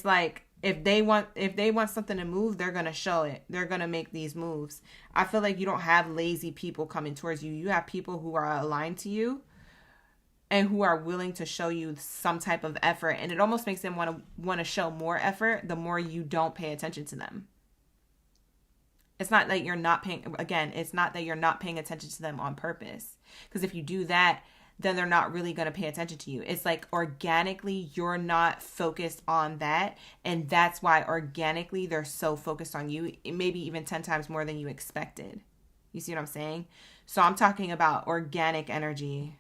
like if they want something to move, they're gonna show it. They're gonna make these moves. I feel like you don't have lazy people coming towards you. You have people who are aligned to you and who are willing to show you some type of effort. And it almost makes them want to show more effort the more you don't pay attention to them. It's not that you're not paying, again, it's not that you're not paying attention to them on purpose. Because if you do that, then they're not really going to pay attention to you. It's like organically, you're not focused on that. And that's why organically, they're so focused on you, maybe even 10 times more than you expected. You see what I'm saying? So I'm talking about organic energy.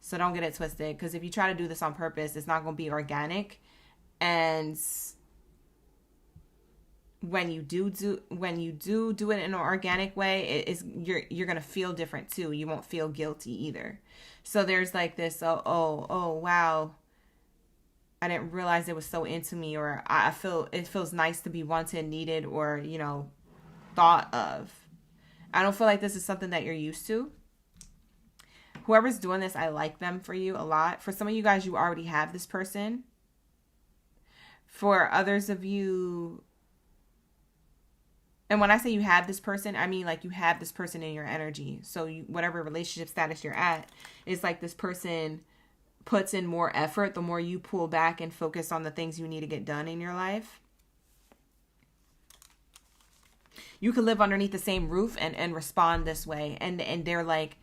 So don't get it twisted. Because if you try to do this on purpose, it's not going to be organic. And when you do it in an organic way, you're gonna feel different too. You won't feel guilty either. So there's like this, oh wow, I didn't realize it was so into me, or I feel it feels nice to be wanted, needed, or, you know, thought of. I don't feel like this is something that you're used to. Whoever's doing this, I like them for you a lot. For some of you guys, you already have this person. For others of you, and when I say you have this person, I mean like you have this person in your energy. So whatever relationship status you're at, it's like this person puts in more effort the more you pull back and focus on the things you need to get done in your life. You could live underneath the same roof and respond this way. And they're like,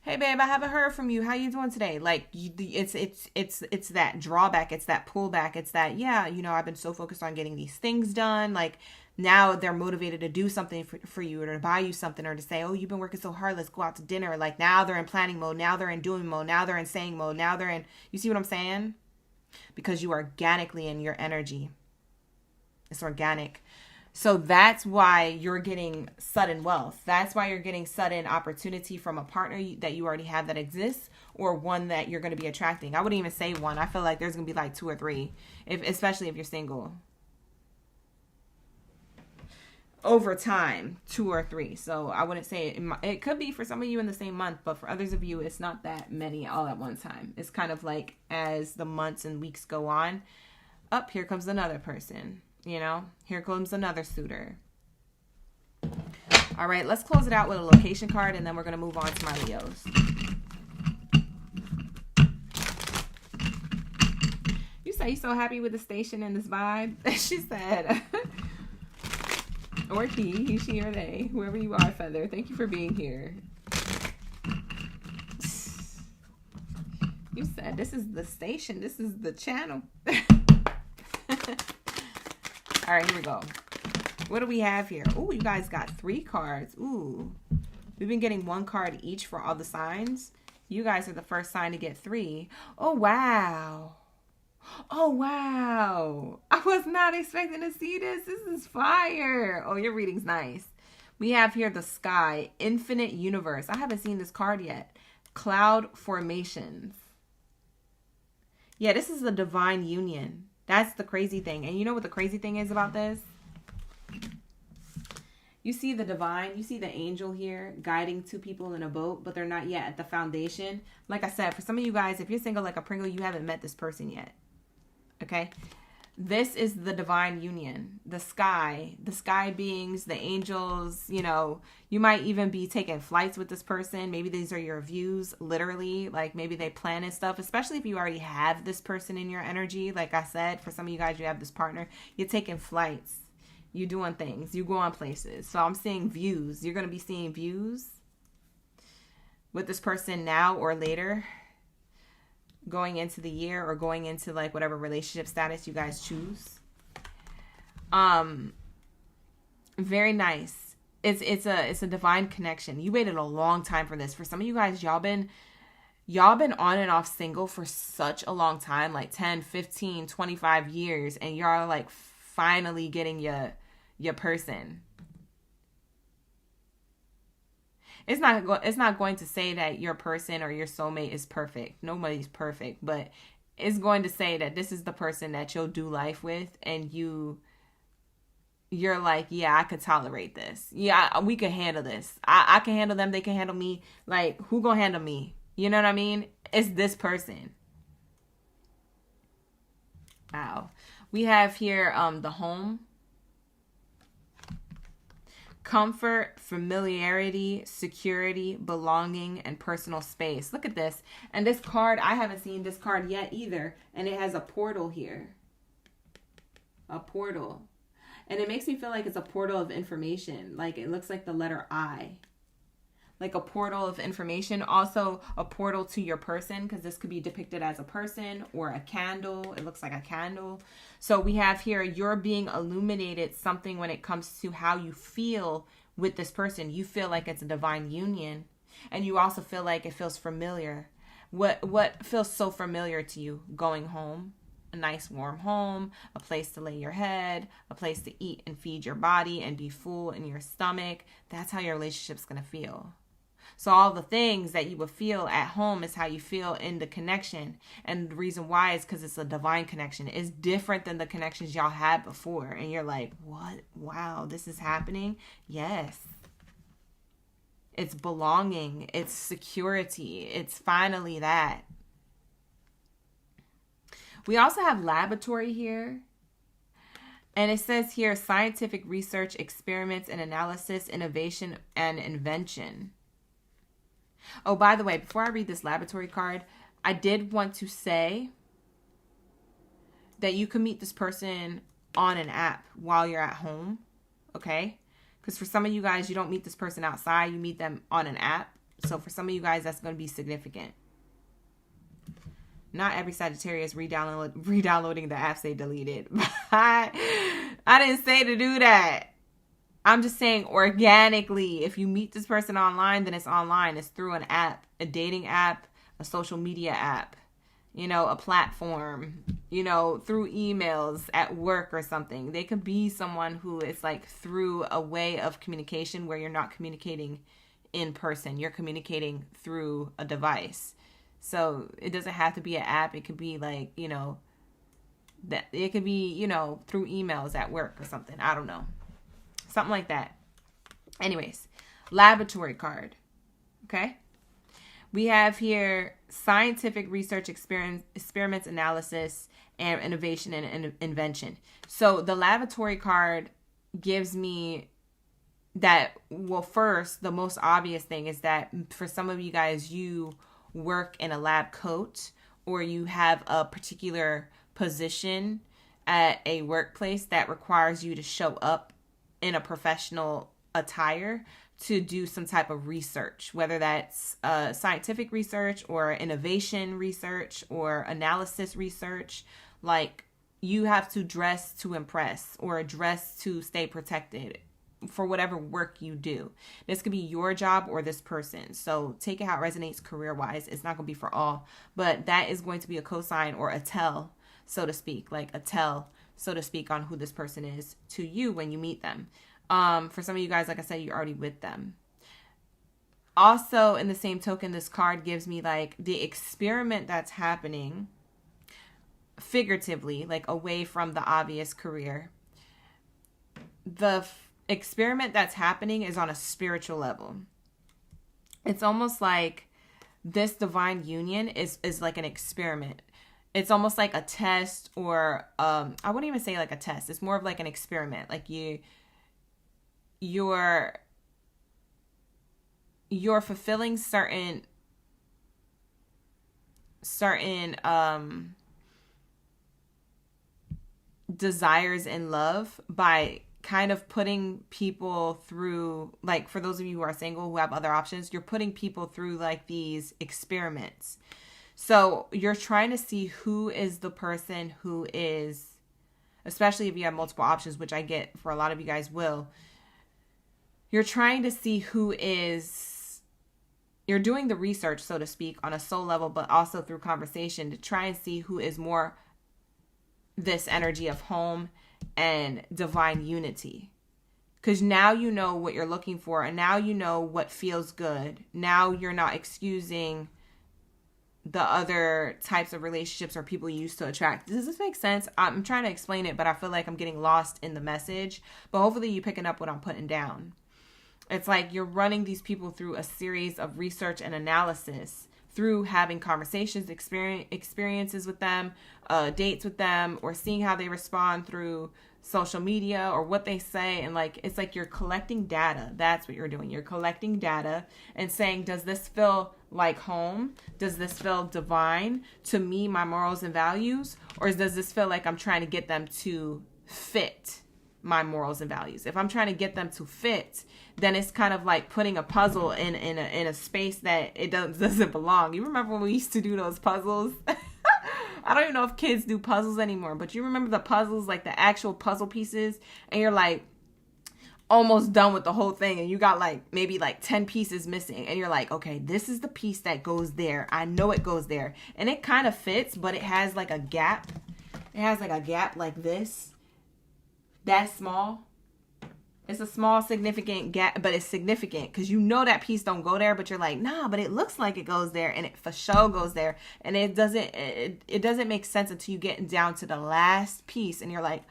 hey babe, I haven't heard from you. How you doing today? Like it's that drawback. It's that pullback. It's that, yeah, you know, I've been so focused on getting these things done. Like now they're motivated to do something for you, or to buy you something, or to say, oh, you've been working so hard, let's go out to dinner. Like now they're in planning mode. Now they're in doing mode. Now they're in saying mode. Now they're in, you see what I'm saying? Because you are organically in your energy. It's organic. So that's why you're getting sudden wealth. That's why you're getting sudden opportunity from a partner that you already have that exists, or one that you're going to be attracting. I wouldn't even say one. I feel like there's going to be like 2 or 3, especially if you're single. Over time, 2 or 3. So I wouldn't say it could be for some of you in the same month, but for others of you, it's not that many all at one time. It's kind of like as the months and weeks go on, up here comes another person. You know, here comes another suitor. All right, let's close it out with a location card, and then we're going to move on to my Leos. You say you're so happy with the station and this vibe. She said, or he, she, or they, whoever you are, Feather, thank you for being here. You said this is the station. This is the channel. All right, here we go. What do we have here? Oh, you guys got 3 cards. Ooh. We've been getting 1 card each for all the signs. You guys are the first sign to get 3. Oh, wow. Oh, wow. I was not expecting to see this. This is fire. Oh, your reading's nice. We have here the sky, infinite universe. I haven't seen this card yet. Cloud formations. Yeah, this is a divine union. That's the crazy thing. And you know what the crazy thing is about this? You see the divine, you see the angel here guiding two people in a boat, but they're not yet at the foundation. Like I said, for some of you guys, if you're single like a Pringle, you haven't met this person yet. Okay? This is the divine union. The sky beings, the angels, you know, you might even be taking flights with this person. Maybe these are your views, literally. Like maybe they plan and stuff, especially if you already have this person in your energy. Like I said, for some of you guys, you have this partner. You're taking flights. You're doing things. You go on places. So I'm seeing views. You're going to be seeing views with this person now or later, going into the year or going into like whatever relationship status you guys choose. Very nice. It's a divine connection. You waited a long time for this. For some of you guys, y'all been on and off single for such a long time, like 10, 15, 25 years, and y'all like finally getting your person. It's not going to say that your person or your soulmate is perfect. Nobody's perfect, but it's going to say that this is the person that you'll do life with, and you're like, yeah, I could tolerate this. Yeah, we can handle this. I can handle them. They can handle me. Like, who gonna handle me? You know what I mean? It's this person. Wow. We have here the home. Comfort, familiarity, security, belonging, and personal space. Look at this. And this card, I haven't seen this card yet either. And it has a portal here. A portal. And it makes me feel like it's a portal of information. Like it looks like the letter I. Like a portal of information. Also a portal to your person, because this could be depicted as a person or a candle. It looks like a candle. So we have here, you're being illuminated something when it comes to how you feel with this person. You feel like it's a divine union. And you also feel like it feels familiar. What feels so familiar to you? Going home. A nice warm home, a place to lay your head, a place to eat and feed your body and be full in your stomach. That's how your relationship's going to feel. So all the things that you would feel at home is how you feel in the connection. And the reason why is because it's a divine connection. It's different than the connections y'all had before. And you're like, what? Wow, this is happening? Yes. It's belonging. It's security. It's finally that. We also have laboratory here. And it says here, scientific research, experiments and analysis, innovation and invention. Oh, by the way, before I read this laboratory card, I did want to say that you can meet this person on an app while you're at home, okay? Because for some of you guys, you don't meet this person outside. You meet them on an app. So for some of you guys, that's going to be significant. Not every Sagittarius re-downloading the apps they deleted. I didn't say to do that. I'm just saying organically, if you meet this person online, then it's online. It's through an app, a dating app, a social media app, you know, a platform, you know, through emails at work or something. They could be someone who is like through a way of communication where you're not communicating in person. You're communicating through a device. So it doesn't have to be an app. It could be like, you know, that it could be, you know, through emails at work or something. I don't know. Something like that. Anyways, laboratory card. Okay. We have here scientific research, experiments, analysis, and innovation and invention. So the laboratory card gives me that, well, first, the most obvious thing is that for some of you guys, you work in a lab coat or you have a particular position at a workplace that requires you to show up in a professional attire to do some type of research, whether that's scientific research or innovation research or analysis research. Like, you have to dress to impress or dress to stay protected for whatever work you do. This could be your job or this person. So take it how it resonates career-wise. It's not going to be for all, but that is going to be a cosign or a tell. so to speak, like a tell, so to speak, on who this person is to you when you meet them. For some of you guys, like I said, you're already with them. Also, in the same token, this card gives me like the experiment that's happening figuratively, like away from the obvious career. The experiment that's happening is on a spiritual level. It's almost like this divine union is like an experiment. It's almost like a test, or I wouldn't even say like a test. It's more of like an experiment. Like you're fulfilling certain desires in love by kind of putting people through, like, for those of you who are single who have other options, you're putting people through like these experiments. So you're trying to see who is the person who is, especially if you have multiple options, which I get for a lot of you guys will. You're trying to see who is, you're doing the research, so to speak, on a soul level, but also through conversation to try and see who is more this energy of home and divine unity. Because now you know what you're looking for, and now you know what feels good. Now you're not excusing the other types of relationships or people you used to attract. Does this make sense? I'm trying to explain it, but I feel like I'm getting lost in the message. But hopefully you're picking up what I'm putting down. It's like you're running these people through a series of research and analysis through having conversations, experiences with them, dates with them, or seeing how they respond through social media or what they say. And like, it's like you're collecting data. That's what you're doing. You're collecting data and saying, does this feel like home? Does this feel divine to me, my morals and values? Or does this feel like I'm trying to get them to fit my morals and values? If I'm trying to get them to fit, then it's kind of like putting a puzzle in a space that it doesn't belong. You remember when we used to do those puzzles? I don't even know if kids do puzzles anymore, but you remember the puzzles, like the actual puzzle pieces, and you're like almost done with the whole thing, and you got like maybe like 10 pieces missing, and you're like, okay, this is the piece that goes there. I know it goes there, and it kind of fits, but it has like a gap. It has like a gap like this. That small. It's a small significant gap, but it's significant because you know that piece don't go there, but you're like, nah, but it looks like it goes there, and it for sure goes there. And it doesn't make sense until you get down to the last piece, and you're like,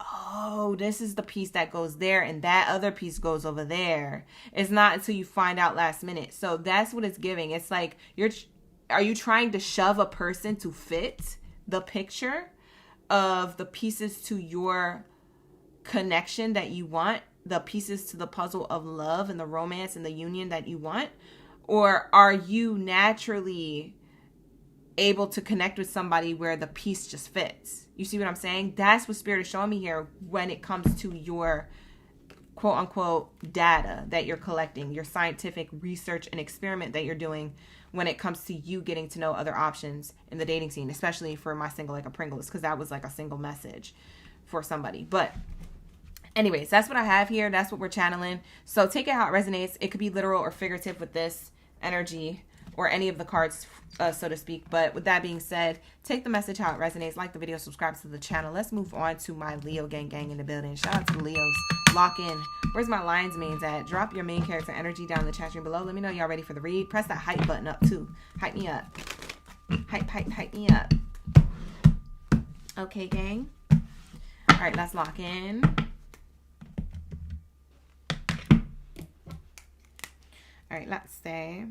oh, this is the piece that goes there, and that other piece goes over there. It's not until you find out last minute. So that's what it's giving. It's like, are you trying to shove a person to fit the picture of the pieces to your connection that you want, the pieces to the puzzle of love and the romance and the union that you want? Or are you naturally able to connect with somebody where the piece just fits? You see what I'm saying? That's what Spirit is showing me here when it comes to your quote unquote data that you're collecting, your scientific research and experiment that you're doing when it comes to you getting to know other options in the dating scene, especially for my single like a Pringles, because that was like a single message for somebody. But anyways, that's what I have here. That's what we're channeling. So take it how it resonates. It could be literal or figurative with this energy or any of the cards, so to speak. But with that being said, take the message how it resonates. Like the video, subscribe to the channel. Let's move on to my Leo gang in the building. Shout out to the Leos. Lock in. Where's my Lions mains at? Drop your main character energy down in the chat room below. Let me know y'all ready for the read. Press that hype button up too. Hype me up. Hype me up. Okay, gang. All right, let's lock in. All right, let's say,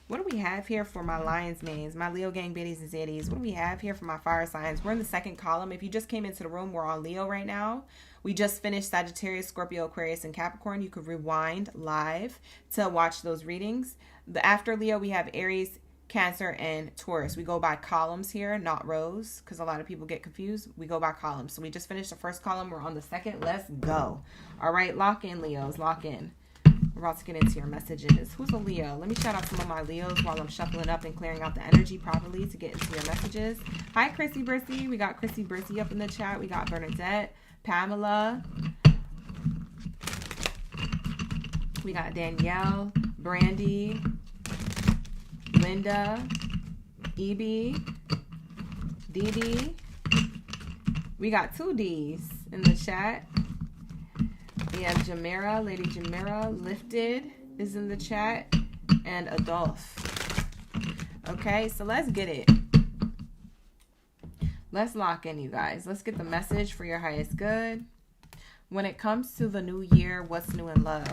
what do we have here for my Lions mains, my Leo gang, Baddies and Zodiacs? What do we have here for my fire signs? We're in the second column. If you just came into the room, we're on Leo right now. We just finished Sagittarius, Scorpio, Aquarius, and Capricorn. You could rewind live to watch those readings. After Leo, we have Aries, Cancer, and Taurus. We go by columns here, not rows, because a lot of people get confused. We go by columns. So we just finished the first column. We're on the second. Let's go. All right, lock in, Leos. Lock in. We're about to get into your messages. Who's a Leo? Let me shout out some of my Leos while I'm shuffling up and clearing out the energy properly to get into your messages. Hi, Chrissy Brissy. We got Chrissy Brissy up in the chat. We got Bernadette, Pamela. We got Danielle, Brandy, Linda, Eb, DD. We got 2 Ds in the chat. We have Jamera, Lady Jamera. Lifted is in the chat. And Adolph. Okay, so let's get it. Let's lock in, you guys. Let's get the message for your highest good. When it comes to the new year, what's new in love?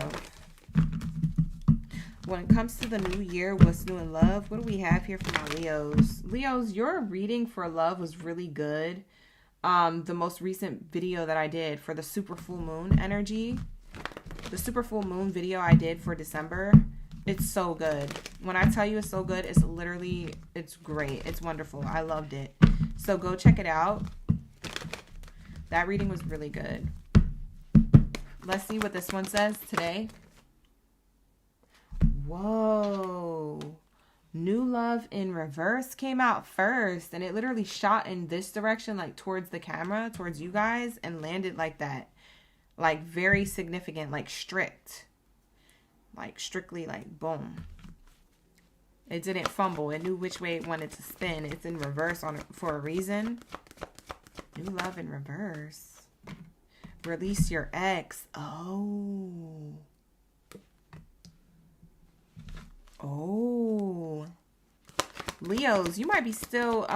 When it comes to the new year, what's new in love? What do we have here for my Leos? Leos, your reading for love was really good. The most recent video that I did for the super full moon energy, the super full moon video I did for December, it's so good. When I tell you it's so good, it's literally, it's great. It's wonderful. I loved it. So go check it out. That reading was really good. Let's see what this one says today. Whoa. New love in reverse came out first. And it literally shot in this direction, like towards the camera, towards you guys, and landed like that. Like very significant, like strict. Like strictly like boom. It didn't fumble. It knew which way it wanted to spin. It's in reverse on it for a reason. New love in reverse. Release your ex. Oh. Oh. Leos, you might be still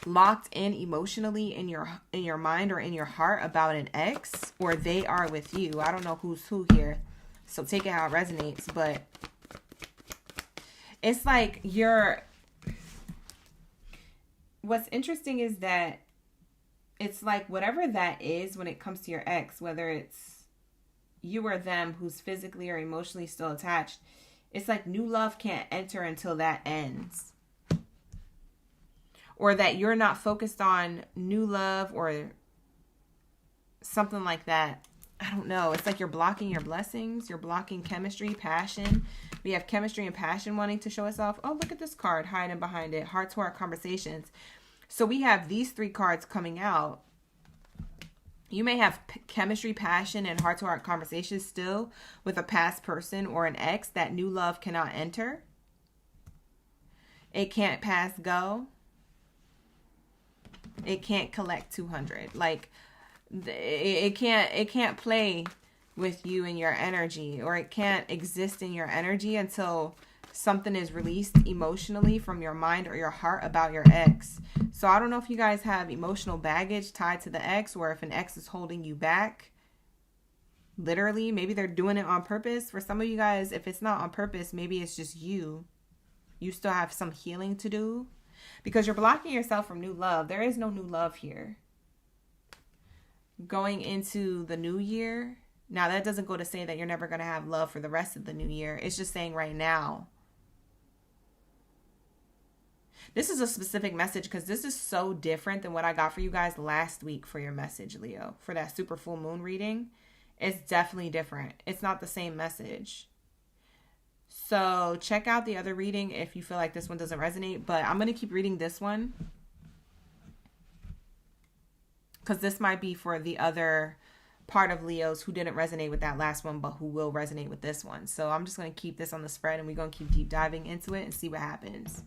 locked in emotionally in your mind or in your heart about an ex, or they are with you. I don't know who's who here, so take it how it resonates, but it's like what's interesting is that it's like whatever that is when it comes to your ex, whether it's you or them who's physically or emotionally still attached, it's like new love can't enter until that ends. Or that you're not focused on new love or something like that. I don't know. It's like you're blocking your blessings. You're blocking chemistry, passion. We have chemistry and passion wanting to show us off. Oh, look at this card hiding behind it. Heart to heart conversations. So we have these 3 cards coming out. You may have chemistry, passion, and heart to heart conversations still with a past person or an ex that new love cannot enter. It can't pass go. It can't collect 200. Like it can't play with you and your energy, or it can't exist in your energy until something is released emotionally from your mind or your heart about your ex. So I don't know if you guys have emotional baggage tied to the ex, or if an ex is holding you back. Literally, maybe they're doing it on purpose. For some of you guys, if it's not on purpose, maybe it's just you. You still have some healing to do because you're blocking yourself from new love. There is no new love here. Going into the new year. Now, that doesn't go to say that you're never going to have love for the rest of the new year. It's just saying right now. This is a specific message because this is so different than what I got for you guys last week for your message, Leo. For that super full moon reading. It's definitely different. It's not the same message. So check out the other reading if you feel like this one doesn't resonate. But I'm going to keep reading this one, because this might be for the other part of Leos who didn't resonate with that last one, but who will resonate with this one. So I'm just going to keep this on the spread, and we're going to keep deep diving into it and see what happens.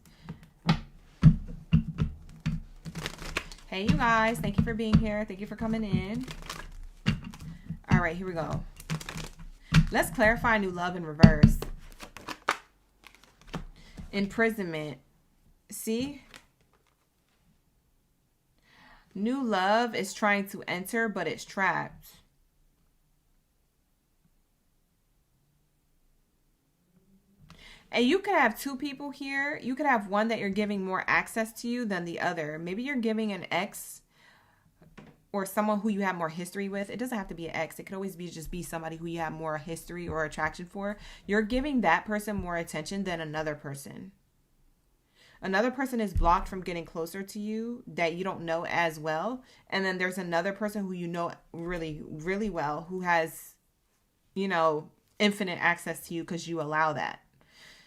Hey, you guys. Thank you for being here. Thank you for coming in. All right, here we go. Let's clarify new love in reverse. Imprisonment. See? New love is trying to enter, but it's trapped. And you could have 2 people here. You could have one that you're giving more access to you than the other. Maybe you're giving an ex or someone who you have more history with. It doesn't have to be an ex. It could always be just be somebody who you have more history or attraction for. You're giving that person more attention than another person. Another person is blocked from getting closer to you that you don't know as well. And then there's another person who you know really, really well who has, you know, infinite access to you because you allow that.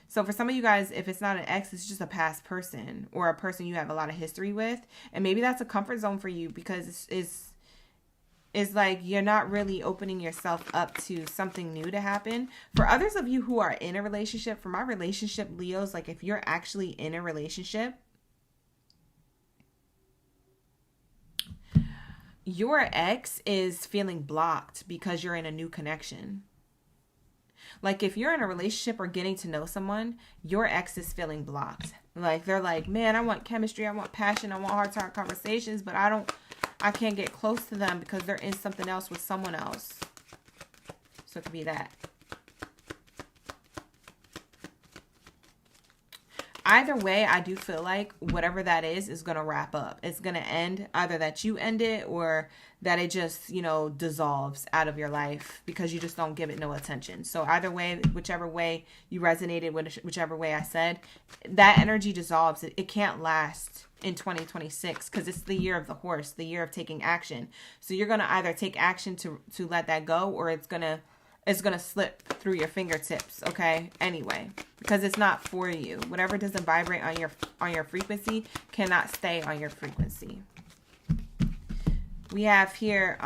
So for some of you guys, if it's not an ex, it's just a past person or a person you have a lot of history with. And maybe that's a comfort zone for you because it's It's like you're not really opening yourself up to something new to happen. For others of you who are in a relationship, for my relationship Leos, like if you're actually in a relationship, your ex is feeling blocked because you're in a new connection. Like if you're in a relationship or getting to know someone, your ex is feeling blocked. Like they're like, man, I want chemistry, I want passion, I want heart-to-heart conversations, but I can't get close to them because they're in something else with someone else. So it could be that. Either way, I do feel like whatever that is going to wrap up. It's going to end, either that you end it or that it just, you know, dissolves out of your life because you just don't give it no attention. So either way, whichever way you resonated with, whichever way I said, that energy dissolves. It can't last in 2026 because it's the year of the horse, the year of taking action. So you're going to either take action to let that go, or it's going to slip through your fingertips, okay? Anyway, because it's not for you. Whatever doesn't vibrate on your frequency cannot stay on your frequency. We have here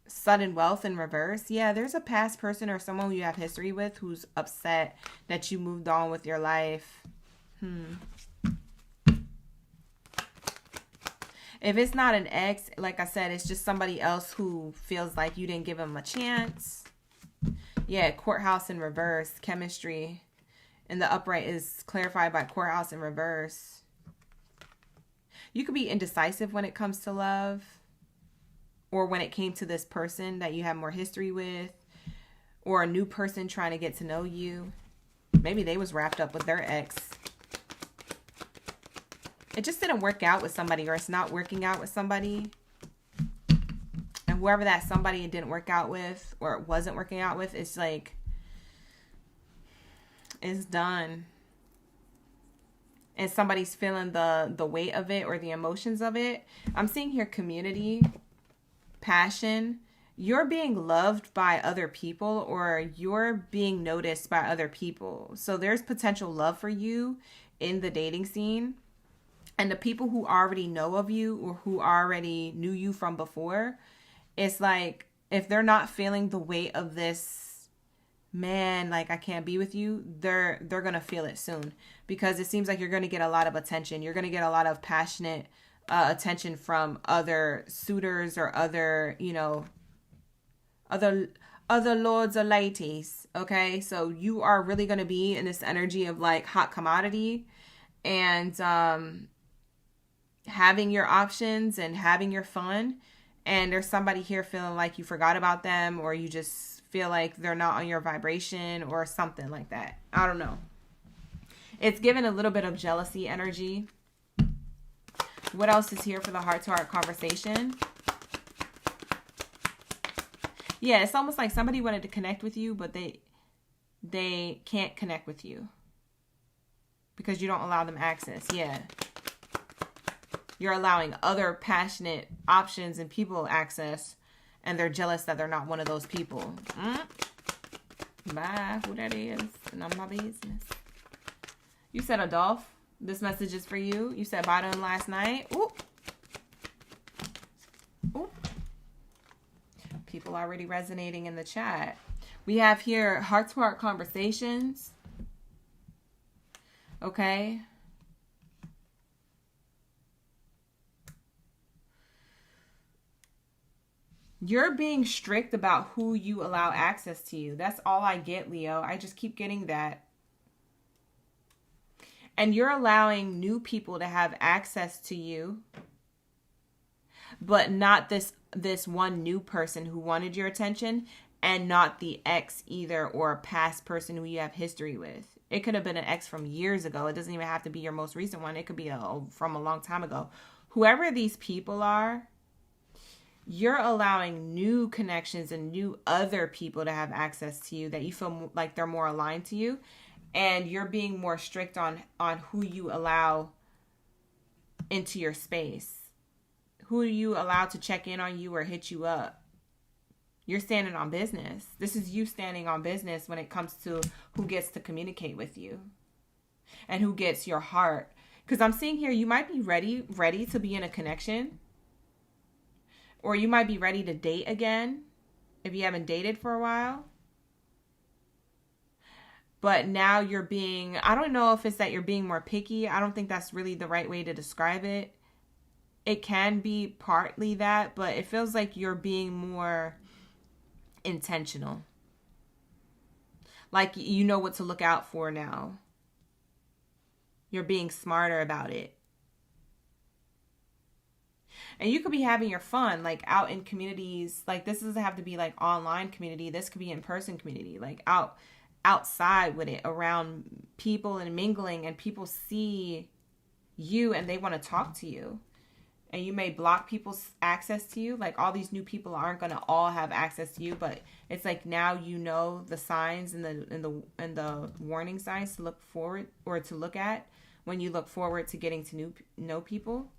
sudden wealth in reverse. Yeah, there's a past person or someone you have history with who's upset that you moved on with your life. If it's not an ex, like I said, it's just somebody else who feels like you didn't give them a chance. Yeah, courthouse in reverse, chemistry. And the upright is clarified by courthouse in reverse. You could be indecisive when it comes to love, or when it came to this person that you have more history with, or a new person trying to get to know you. Maybe they was wrapped up with their ex. It just didn't work out with somebody, or it's not working out with somebody. And whoever that somebody it didn't work out with, or it wasn't working out with, it's like, it's done. And somebody's feeling the weight of it or the emotions of it. I'm seeing here community, passion. You're being loved by other people, or you're being noticed by other people. So there's potential love for you in the dating scene. And the people who already know of you, or who already knew you from before, it's like, if they're not feeling the weight of this, man, like I can't be with you, they're going to feel it soon. Because it seems like you're going to get a lot of attention. You're going to get a lot of passionate attention from other suitors or other, you know, other lords or ladies. Okay. So you are really going to be in this energy of like hot commodity, and having your options and having your fun. And there's somebody here feeling like you forgot about them, or you just feel like they're not on your vibration or something like that. I don't know. It's given a little bit of jealousy energy. What else is here for the heart-to-heart conversation? Yeah, it's almost like somebody wanted to connect with you, but they can't connect with you because you don't allow them access. Yeah. You're allowing other passionate options and people access, and they're jealous that they're not one of those people. Bye, who that is. None of my business. You said Adolph. This message is for you. You said bye to him last night. Ooh. Ooh. People already resonating in the chat. We have here heart-to-heart conversations. Okay. You're being strict about who you allow access to you. That's all I get, Leo. I just keep getting that. And you're allowing new people to have access to you, but not this one new person who wanted your attention, and not the ex either, or a past person who you have history with. It could have been an ex from years ago. It doesn't even have to be your most recent one. It could be from a long time ago. Whoever these people are, you're allowing new connections and new other people to have access to you that you feel like they're more aligned to you. And you're being more strict on who you allow into your space. Who you allow to check in on you or hit you up. You're standing on business. This is you standing on business when it comes to who gets to communicate with you. And who gets your heart. Because I'm seeing here, you might be ready to be in a connection. Or you might be ready to date again if you haven't dated for a while. But now you're being, I don't know if it's that you're being more picky. I don't think that's really the right way to describe it. It can be partly that, but it feels like you're being more intentional. Like you know what to look out for now. You're being smarter about it. And you could be having your fun, like out in communities. Like this doesn't have to be like online community. This could be in-person community, like outside with it, around people and mingling, and people see you and they want to talk to you. And you may block people's access to you. Like all these new people aren't going to all have access to you, but it's like now you know the signs and the warning signs to look forward or to look at when you look forward to getting to know people.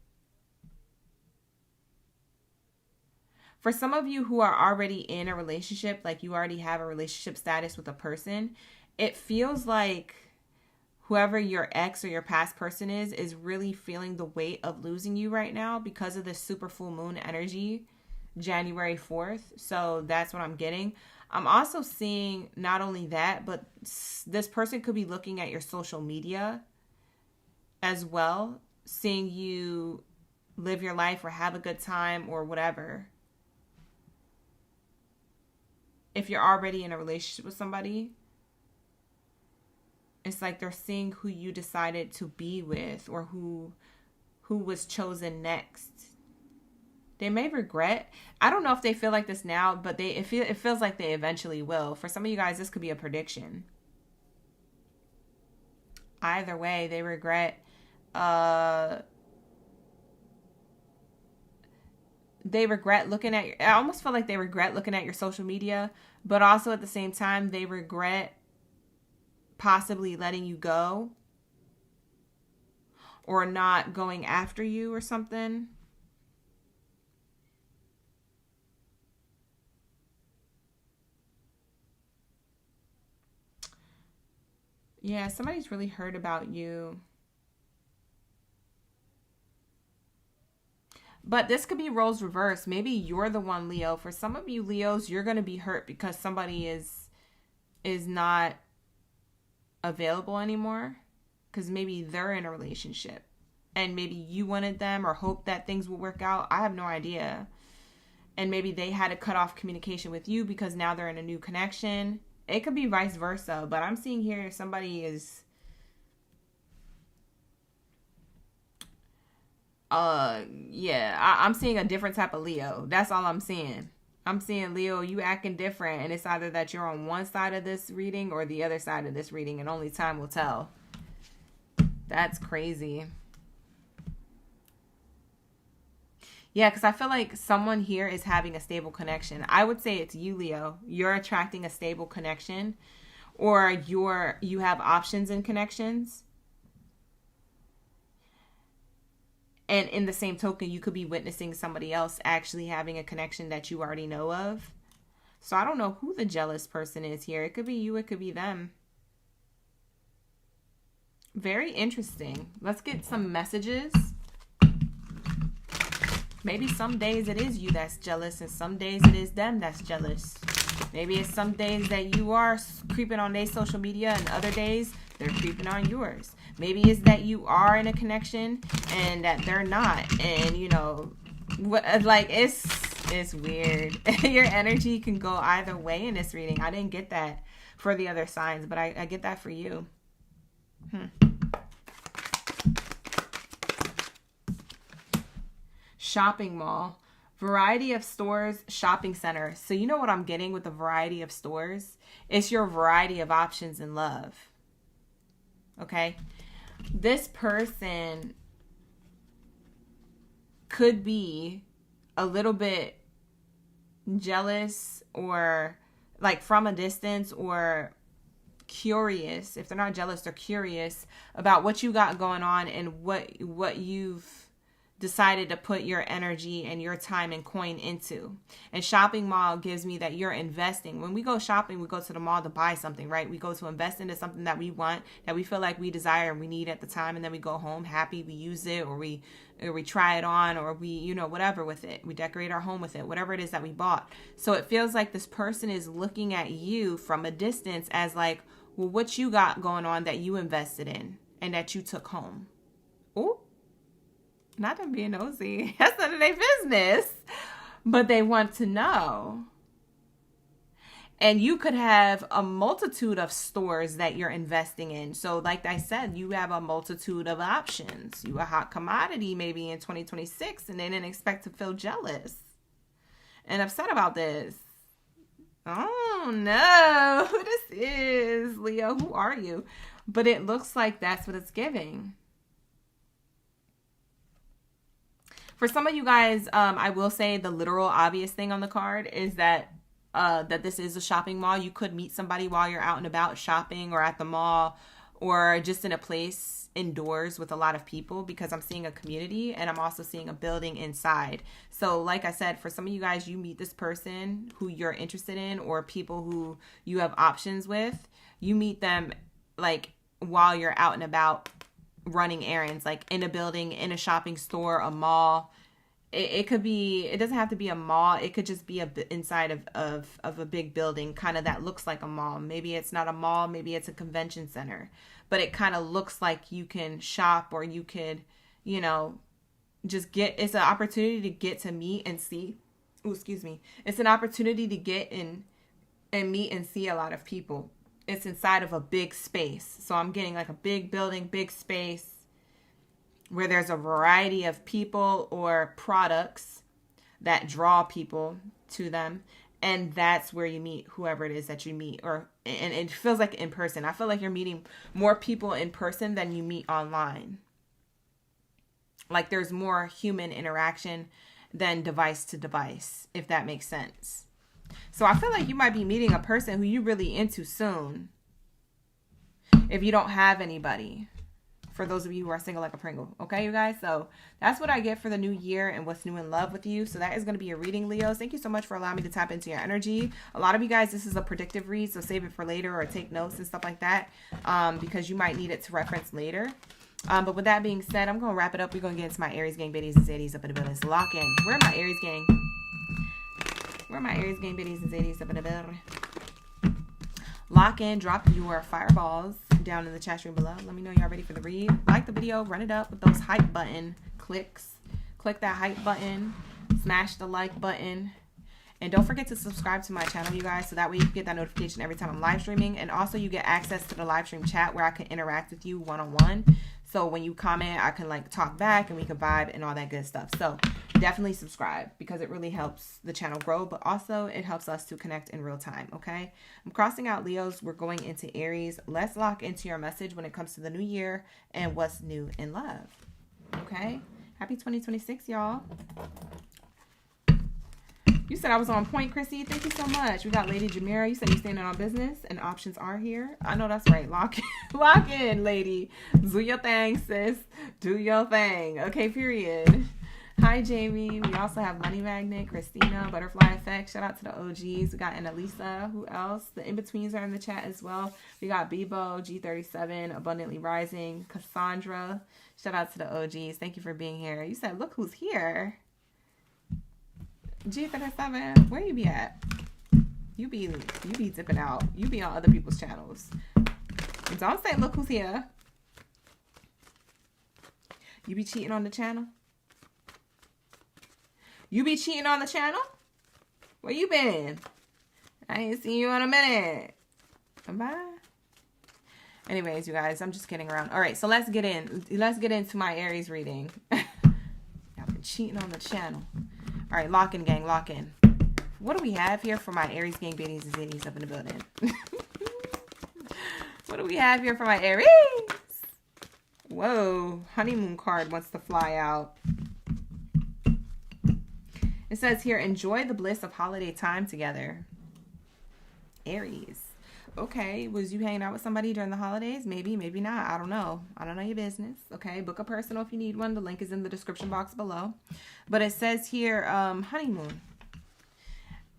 For some of you who are already in a relationship, like you already have a relationship status with a person, it feels like whoever your ex or your past person is really feeling the weight of losing you right now because of this super full moon energy, January 4th. So that's what I'm getting. I'm also seeing not only that, but this person could be looking at your social media as well, seeing you live your life or have a good time or whatever. If you're already in a relationship with somebody, it's like they're seeing who you decided to be with or who was chosen next. They may regret. I don't know if they feel like this now, but it feels like they eventually will. For some of you guys, this could be a prediction. Either way, they regret. They regret looking at. I almost feel like they regret looking at your social media, but also at the same time, they regret possibly letting you go or not going after you or something. Yeah, somebody's really heard about you. But this could be roles reversed. Maybe you're the one, Leo. For some of you Leos, you're going to be hurt because somebody is not available anymore. Because maybe they're in a relationship. And maybe you wanted them or hoped that things will work out. I have no idea. And maybe they had to cut off communication with you because now they're in a new connection. It could be vice versa. But I'm seeing here somebody is... I'm seeing a different type of Leo. That's all I'm seeing. I'm seeing Leo, you acting different, and it's either that you're on one side of this reading or the other side of this reading, and only time will tell. That's crazy. Yeah, because I feel like someone here is having a stable connection. I would say it's you, Leo. You're attracting a stable connection, or you have options in connections. And in the same token, you could be witnessing somebody else actually having a connection that you already know of. So I don't know who the jealous person is here. It could be you. It could be them. Very interesting. Let's get some messages. Maybe some days it is you that's jealous and some days it is them that's jealous. Maybe it's some days that you are creeping on their social media and other days they're creeping on yours. Maybe it's that you are in a connection and that they're not. And, you know, like it's weird. Your energy can go either way in this reading. I didn't get that for the other signs, but I get that for you. Shopping mall. Variety of stores, shopping center. So you know what I'm getting with the variety of stores? It's your variety of options in love. Okay? This person could be a little bit jealous or like from a distance or curious. If they're not jealous, they're curious about what you got going on and what you've decided to put your energy and your time and coin into. And shopping mall gives me that you're investing. When we go shopping, we go to the mall to buy something, right? We go to invest into something that we want, that we feel like we desire and we need at the time, and then we go home happy, we use it, or we try it on, or we, you know, whatever with it. We decorate our home with it, whatever it is that we bought. So it feels like this person is looking at you from a distance as like, well, what you got going on that you invested in and that you took home. Ooh. Not them being nosy. That's none of their business. But they want to know. And you could have a multitude of stores that you're investing in. So like I said, you have a multitude of options. You a hot commodity maybe in 2026, and they didn't expect to feel jealous and upset about this. Oh no, who this is, Leo? Who are you? But it looks like that's what it's giving. For some of you guys, I will say the literal obvious thing on the card is that this is a shopping mall. You could meet somebody while you're out and about shopping or at the mall or just in a place indoors with a lot of people, because I'm seeing a community and I'm also seeing a building inside. So like I said, for some of you guys, you meet this person who you're interested in or people who you have options with. You meet them like while you're out and about running errands, like in a building, in a shopping store, a mall. It could be, it doesn't have to be a mall. It could just be inside of a big building, kind of that looks like a mall. Maybe it's not a mall, maybe it's a convention center, but it kind of looks like you can shop, or you could, you know, just get, it's an opportunity to get to meet and see. Oh, excuse me. It's an opportunity to get in and meet and see a lot of people. It's inside of a big space. So I'm getting like a big building, big space where there's a variety of people or products that draw people to them. And that's where you meet whoever it is that you meet. And it feels like in person. I feel like you're meeting more people in person than you meet online. Like there's more human interaction than device to device, if that makes sense. So I feel like you might be meeting a person who you're really into soon, if you don't have anybody, for those of you who are single like a Pringle. Okay, you guys? So that's what I get for the new year and what's new in love with you. So that is going to be a reading, Leos. Thank you so much for allowing me to tap into your energy. A lot of you guys, this is a predictive read, so save it for later or take notes and stuff like that, because you might need it to reference later. But with that being said, I'm going to wrap it up. We're going to get into my Aries gang, Baddies, and Zadies up in the building. Let's lock in. Where are my Aries gang? Where are my Aries gang, Baddies, and Zadies up in the building? Lock in, drop your fireballs down in the chat stream below. Let me know y'all ready for the read. Like the video, run it up with those hype button clicks. Click that hype button, smash the like button, and don't forget to subscribe to my channel, you guys, so that way you get that notification every time I'm live streaming. And also you get access to the live stream chat where I can interact with you one-on-one. So when you comment, I can like talk back and we can vibe and all that good stuff. So definitely subscribe, because it really helps the channel grow, but also it helps us to connect in real time. Okay. I'm crossing out Leos. We're going into Aries. Let's lock into your message when it comes to the new year and what's new in love. Okay. Happy 2026, y'all. You said I was on point, Chrissy. Thank you so much. We got Lady Jamira. You said you're standing on business and options are here. I know that's right. Lock in, lock in, lady. Do your thing, sis. Do your thing. Okay, period. Hi, Jamie. We also have Money Magnet, Christina, Butterfly Effect. Shout out to the OGs. We got Annalisa. Who else? The in-betweens are in the chat as well. We got Bebo, G37, Abundantly Rising, Cassandra. Shout out to the OGs. Thank you for being here. You said, look who's here. G37, where you be at? You be dipping out. You be on other people's channels. Don't say, look who's here. You be cheating on the channel? You be cheating on the channel? Where you been? I ain't seen you in a minute. Bye. Anyways, you guys, I'm just kidding around. All right, so let's get into my Aries reading. I've been cheating on the channel. All right, lock in, gang, lock in. What do we have here for my Aries gang, Baddies, and Zadies up in the building? What do we have here for my Aries? Whoa, honeymoon card wants to fly out. It says here, enjoy the bliss of holiday time together. Aries. Okay, was you hanging out with somebody during the holidays? Maybe, maybe not. I don't know. I don't know your business. Okay, book a personal if you need one. The link is in the description box below. But it says here, honeymoon.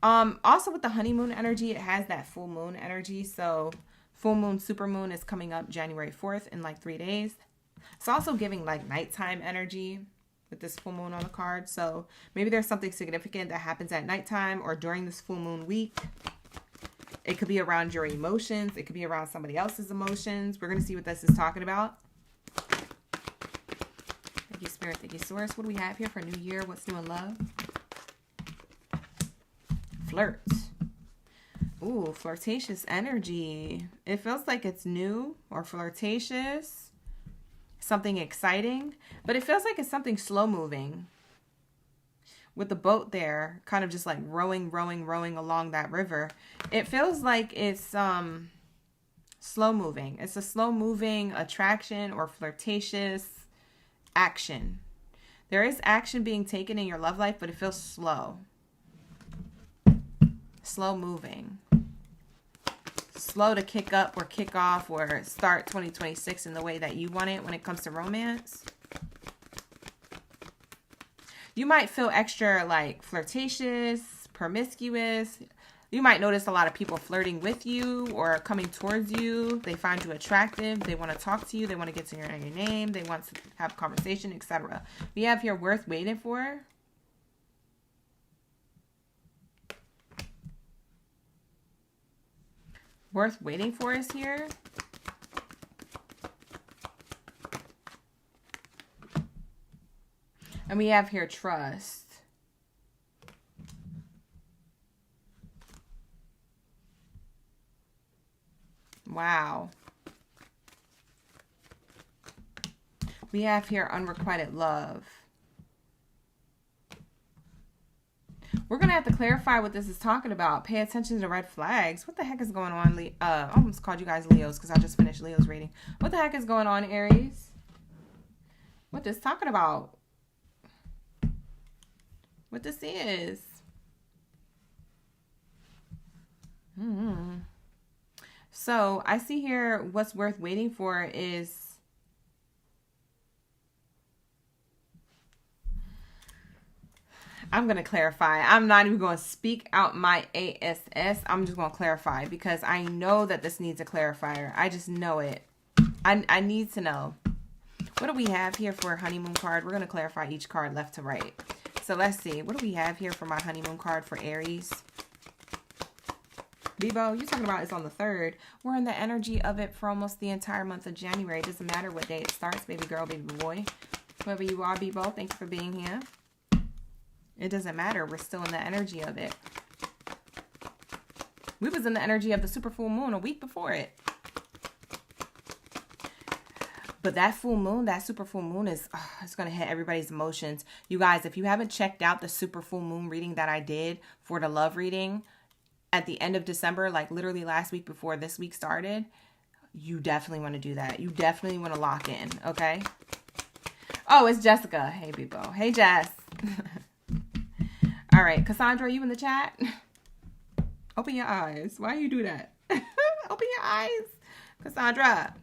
Also with the honeymoon energy, it has that full moon energy. So full moon, super moon is coming up January 4th in like 3 days. It's also giving like nighttime energy with this full moon on the card. So maybe there's something significant that happens at nighttime or during this full moon week. It could be around your emotions. It could be around somebody else's emotions. We're going to see what this is talking about. Thank you, Spirit. Thank you, Source. What do we have here for New Year? What's new in love? Flirt. Ooh, flirtatious energy. It feels like it's new or flirtatious. Something exciting. But it feels like it's something slow moving. With the boat there, kind of just like rowing along that river. It feels like it's slow moving. It's a slow moving attraction or flirtatious action. There is action being taken in your love life, but it feels slow. Slow moving. Slow to kick up or kick off or start 2026 in the way that you want it when it comes to romance. You might feel extra like flirtatious, promiscuous. You might notice a lot of people flirting with you or coming towards you. They find you attractive. They want to talk to you. They want to get to your name. They want to have a conversation, etc. We have here worth waiting for. Worth waiting for is here. And we have here trust. Wow. We have here unrequited love. We're going to have to clarify what this is talking about. Pay attention to red flags. What the heck is going on? I almost called you guys Leos because I just finished Leo's reading. What the heck is going on, Aries? What this talking about? What this is. So I see here what's worth waiting for is I'm going to clarify. I'm not even going to speak out my ASS. I'm just going to clarify because I know that this needs a clarifier. I just know it. I need to know. What do we have here for a honeymoon card? We're going to clarify each card left to right. So let's see. What do we have here for my honeymoon card for Aries? Bebo, you're talking about it's on the 3rd. We're in the energy of it for almost the entire month of January. It doesn't matter what day it starts, baby girl, baby boy. Whoever you are, Bebo, thank you for being here. It doesn't matter. We're still in the energy of it. We was in the energy of the super full moon a week before it. But that full moon, that super full moon is, it's going to hit everybody's emotions. You guys, if you haven't checked out the super full moon reading that I did for the love reading at the end of December, like literally last week before this week started, you definitely want to do that. You definitely want to lock in, okay? Oh, it's Jessica. Hey, Bebo. Hey, Jess. All right, Cassandra, you in the chat? Open your eyes. Why you do that? Open your eyes. Cassandra.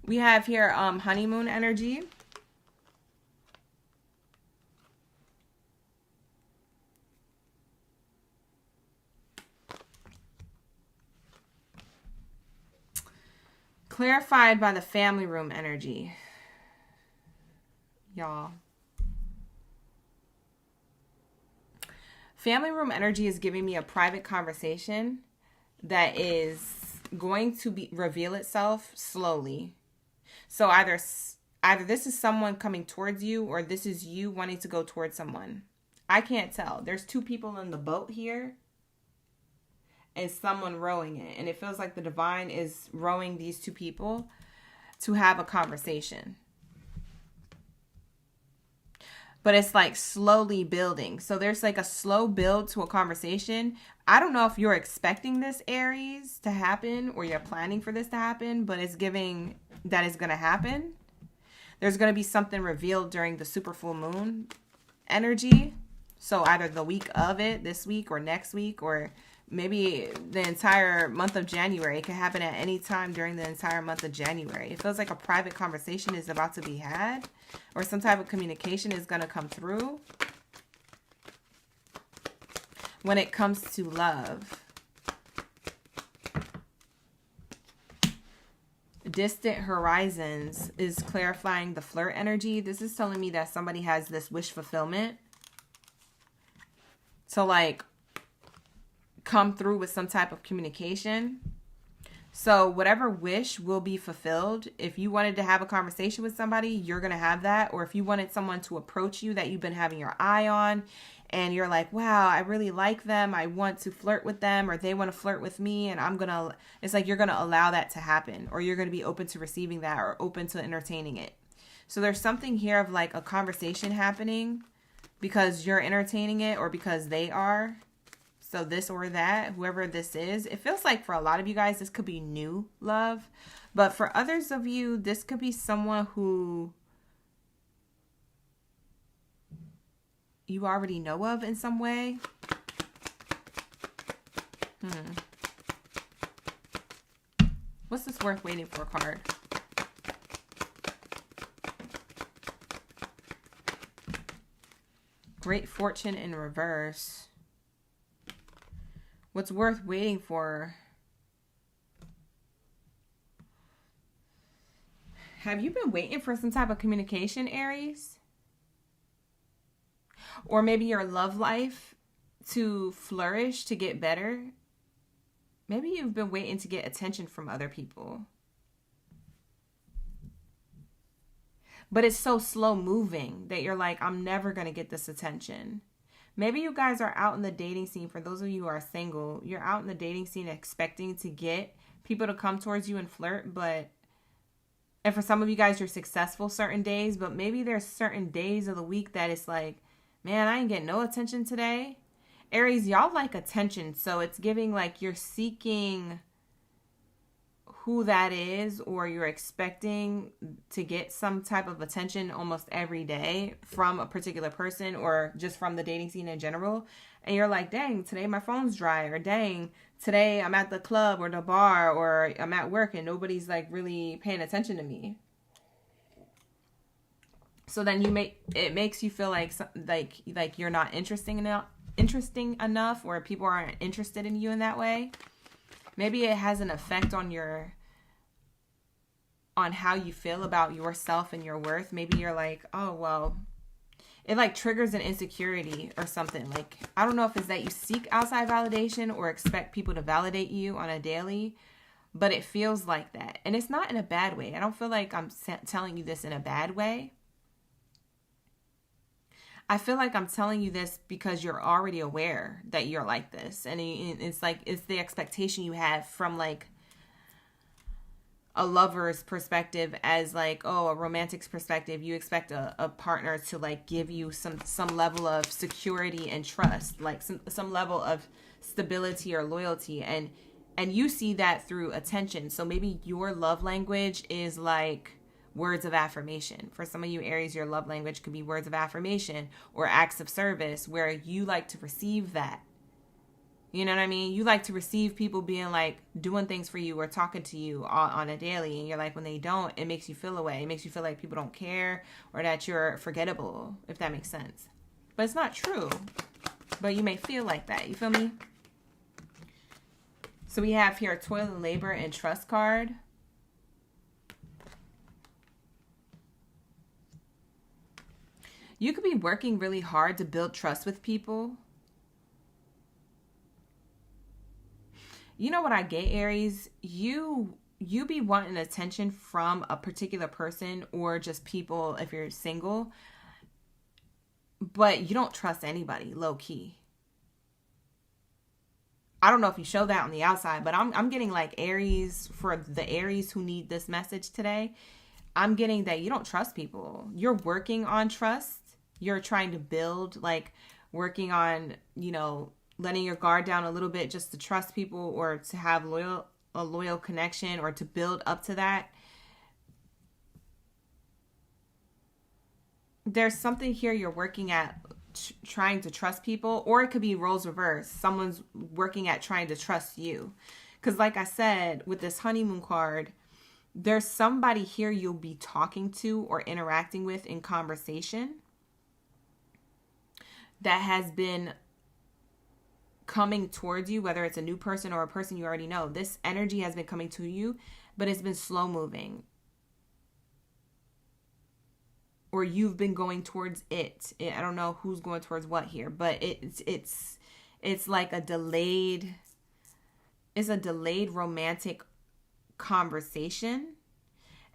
We have here honeymoon energy. Clarified by the family room energy. Y'all. Family room energy is giving me a private conversation that is going to reveal itself slowly. So either this is someone coming towards you or this is you wanting to go towards someone. I can't tell. There's 2 people in the boat here and someone rowing it. And it feels like the divine is rowing these 2 people to have a conversation. But it's like slowly building. So there's like a slow build to a conversation. I don't know if you're expecting this, Aries, to happen or you're planning for this to happen, but it's giving that is going to happen. There's going to be something revealed during the super full moon energy. So either the week of it, this week or next week, or maybe the entire month of January. It can happen at any time during the entire month of January. It feels like a private conversation is about to be had, or some type of communication is going to come through when it comes to love. Distant horizons is clarifying the flirt energy. This is telling me that somebody has this wish fulfillment to like come through with some type of communication. So whatever wish will be fulfilled. If you wanted to have a conversation with somebody, you're going to have that. Or if you wanted someone to approach you that you've been having your eye on, and you're like, wow, I really like them, I want to flirt with them, or they want to flirt with me, and it's like you're going to allow that to happen, or you're going to be open to receiving that, or open to entertaining it. So there's something here of like a conversation happening because you're entertaining it, or because they are. So this or that, whoever this is, it feels like for a lot of you guys, this could be new love. But for others of you, this could be someone who you already know of in some way. What's this worth waiting for card? Great fortune in reverse. What's worth waiting for? Have you been waiting for some type of communication, Aries? Or maybe your love life to flourish, to get better. Maybe you've been waiting to get attention from other people. But it's so slow moving that you're like, I'm never going to get this attention. Maybe you guys are out in the dating scene. For those of you who are single, you're out in the dating scene expecting to get people to come towards you and flirt. And for some of you guys, you're successful certain days. But maybe there's certain days of the week that it's like, man, I ain't getting no attention today. Aries, y'all like attention. So it's giving like you're seeking who that is, or you're expecting to get some type of attention almost every day from a particular person, or just from the dating scene in general. And you're like, dang, today my phone's dry, or dang, today I'm at the club or the bar, or I'm at work and nobody's like really paying attention to me. So then it makes you feel like you're not interesting enough, or people aren't interested in you in that way. Maybe it has an effect on how you feel about yourself and your worth. Maybe you're like, oh, well, it like triggers an insecurity or something. Like, I don't know if it's that you seek outside validation or expect people to validate you on a daily, but it feels like that. And it's not in a bad way. I don't feel like I'm telling you this in a bad way. I feel like I'm telling you this because you're already aware that you're like this. And it's like, it's the expectation you have from like a lover's perspective, as like, oh, a romantic's perspective. You expect a partner to like give you some level of security and trust, like some level of stability or loyalty. And you see that through attention. So maybe your love language is like words of affirmation. For some of you Aries, your love language could be words of affirmation or acts of service, where you like to receive that. You know what I mean? You like to receive people being like doing things for you or talking to you on a daily. And you're like, when they don't, it makes you feel away. It makes you feel like people don't care, or that you're forgettable, if that makes sense. But it's not true. But you may feel like that. You feel me? So we have here toil and labor and trust card. You could be working really hard to build trust with people. You know what I get, Aries? You be wanting attention from a particular person, or just people if you're single, but you don't trust anybody, low key. I don't know if you show that on the outside, but I'm getting like Aries, for the Aries who need this message today, I'm getting that you don't trust people. You're working on trust. You're trying to build, like working on, letting your guard down a little bit just to trust people, or to have a loyal connection, or to build up to that. There's something here you're working at trying to trust people, or it could be roles reversed. Someone's working at trying to trust you. Because like I said, with this honeymoon card, there's somebody here you'll be talking to or interacting with in conversation that has been coming towards you, whether it's a new person or a person you already know. This energy has been coming to you, but it's been slow moving. Or you've been going towards it. I don't know who's going towards what here, but it's like a delayed, it's a delayed romantic conversation,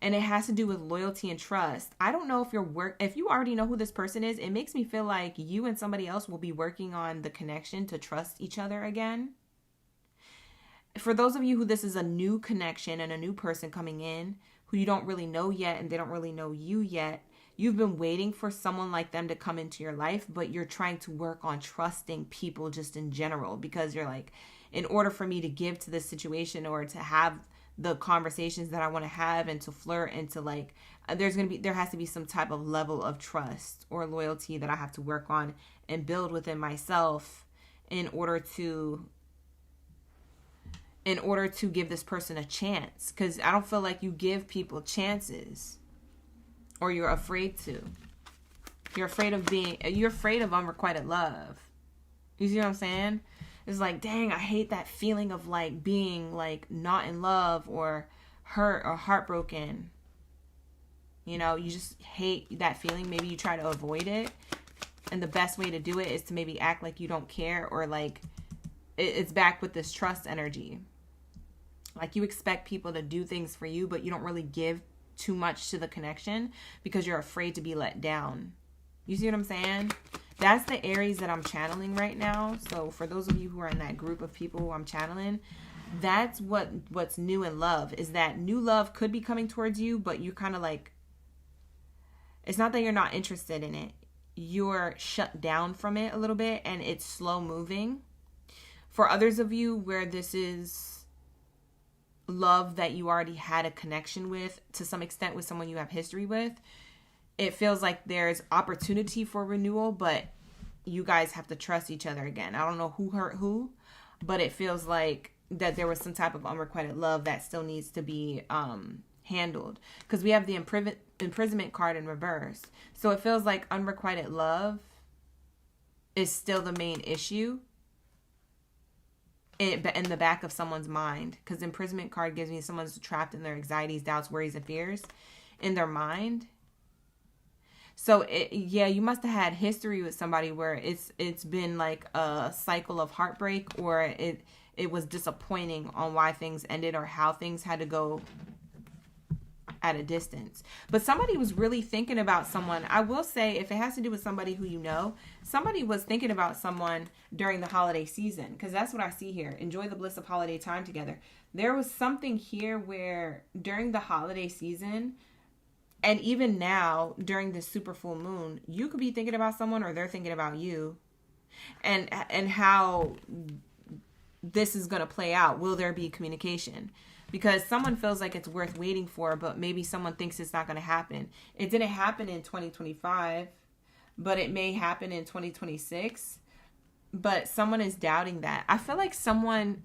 and it has to do with loyalty and trust. I don't know if you already know who this person is. It makes me feel like you and somebody else will be working on the connection to trust each other again. For those of you who this is a new connection and a new person coming in who you don't really know yet and they don't really know you yet, you've been waiting for someone like them to come into your life, but you're trying to work on trusting people just in general, because you're like, in order for me to give to this situation or to have the conversations that I want to have and to flirt and to like, there has to be some type of level of trust or loyalty that I have to work on and build within myself in order to give this person a chance. Because I don't feel like you give people chances, or you're afraid to. You're afraid of unrequited love. You see what I'm saying? It's like, dang, I hate that feeling of like being like not in love or hurt or heartbroken. You know, you just hate that feeling. Maybe you try to avoid it. And the best way to do it is to maybe act like you don't care, or like it's back with this trust energy. Like you expect people to do things for you, but you don't really give too much to the connection because you're afraid to be let down. You see what I'm saying? That's the Aries that I'm channeling right now. So for those of you who are in that group of people who I'm channeling, that's what's new in love, is that new love could be coming towards you, but you're kind of like, it's not that you're not interested in it. You're shut down from it a little bit and it's slow moving. For others of you where this is love that you already had a connection with to some extent, with someone you have history with, it feels like there's opportunity for renewal, but you guys have to trust each other again. I don't know who hurt who, but it feels like that there was some type of unrequited love that still needs to be handled, because we have the imprisonment card in reverse. So it feels like unrequited love is still the main issue in the back of someone's mind, because the imprisonment card gives me someone's trapped in their anxieties, doubts, worries, and fears in their mind. So you must have had history with somebody where it's been like a cycle of heartbreak, or it was disappointing on why things ended or how things had to go at a distance. But somebody was really thinking about someone. I will say, if it has to do with somebody who you know, somebody was thinking about someone during the holiday season, because that's what I see here. Enjoy the bliss of holiday time together. There was something here where during the holiday season, and even now during this super full moon, you could be thinking about someone or they're thinking about you, and how this is going to play out. Will there be communication? Because someone feels like it's worth waiting for, but maybe someone thinks it's not going to happen. It didn't happen in 2025, but it may happen in 2026. But someone is doubting that. I feel like someone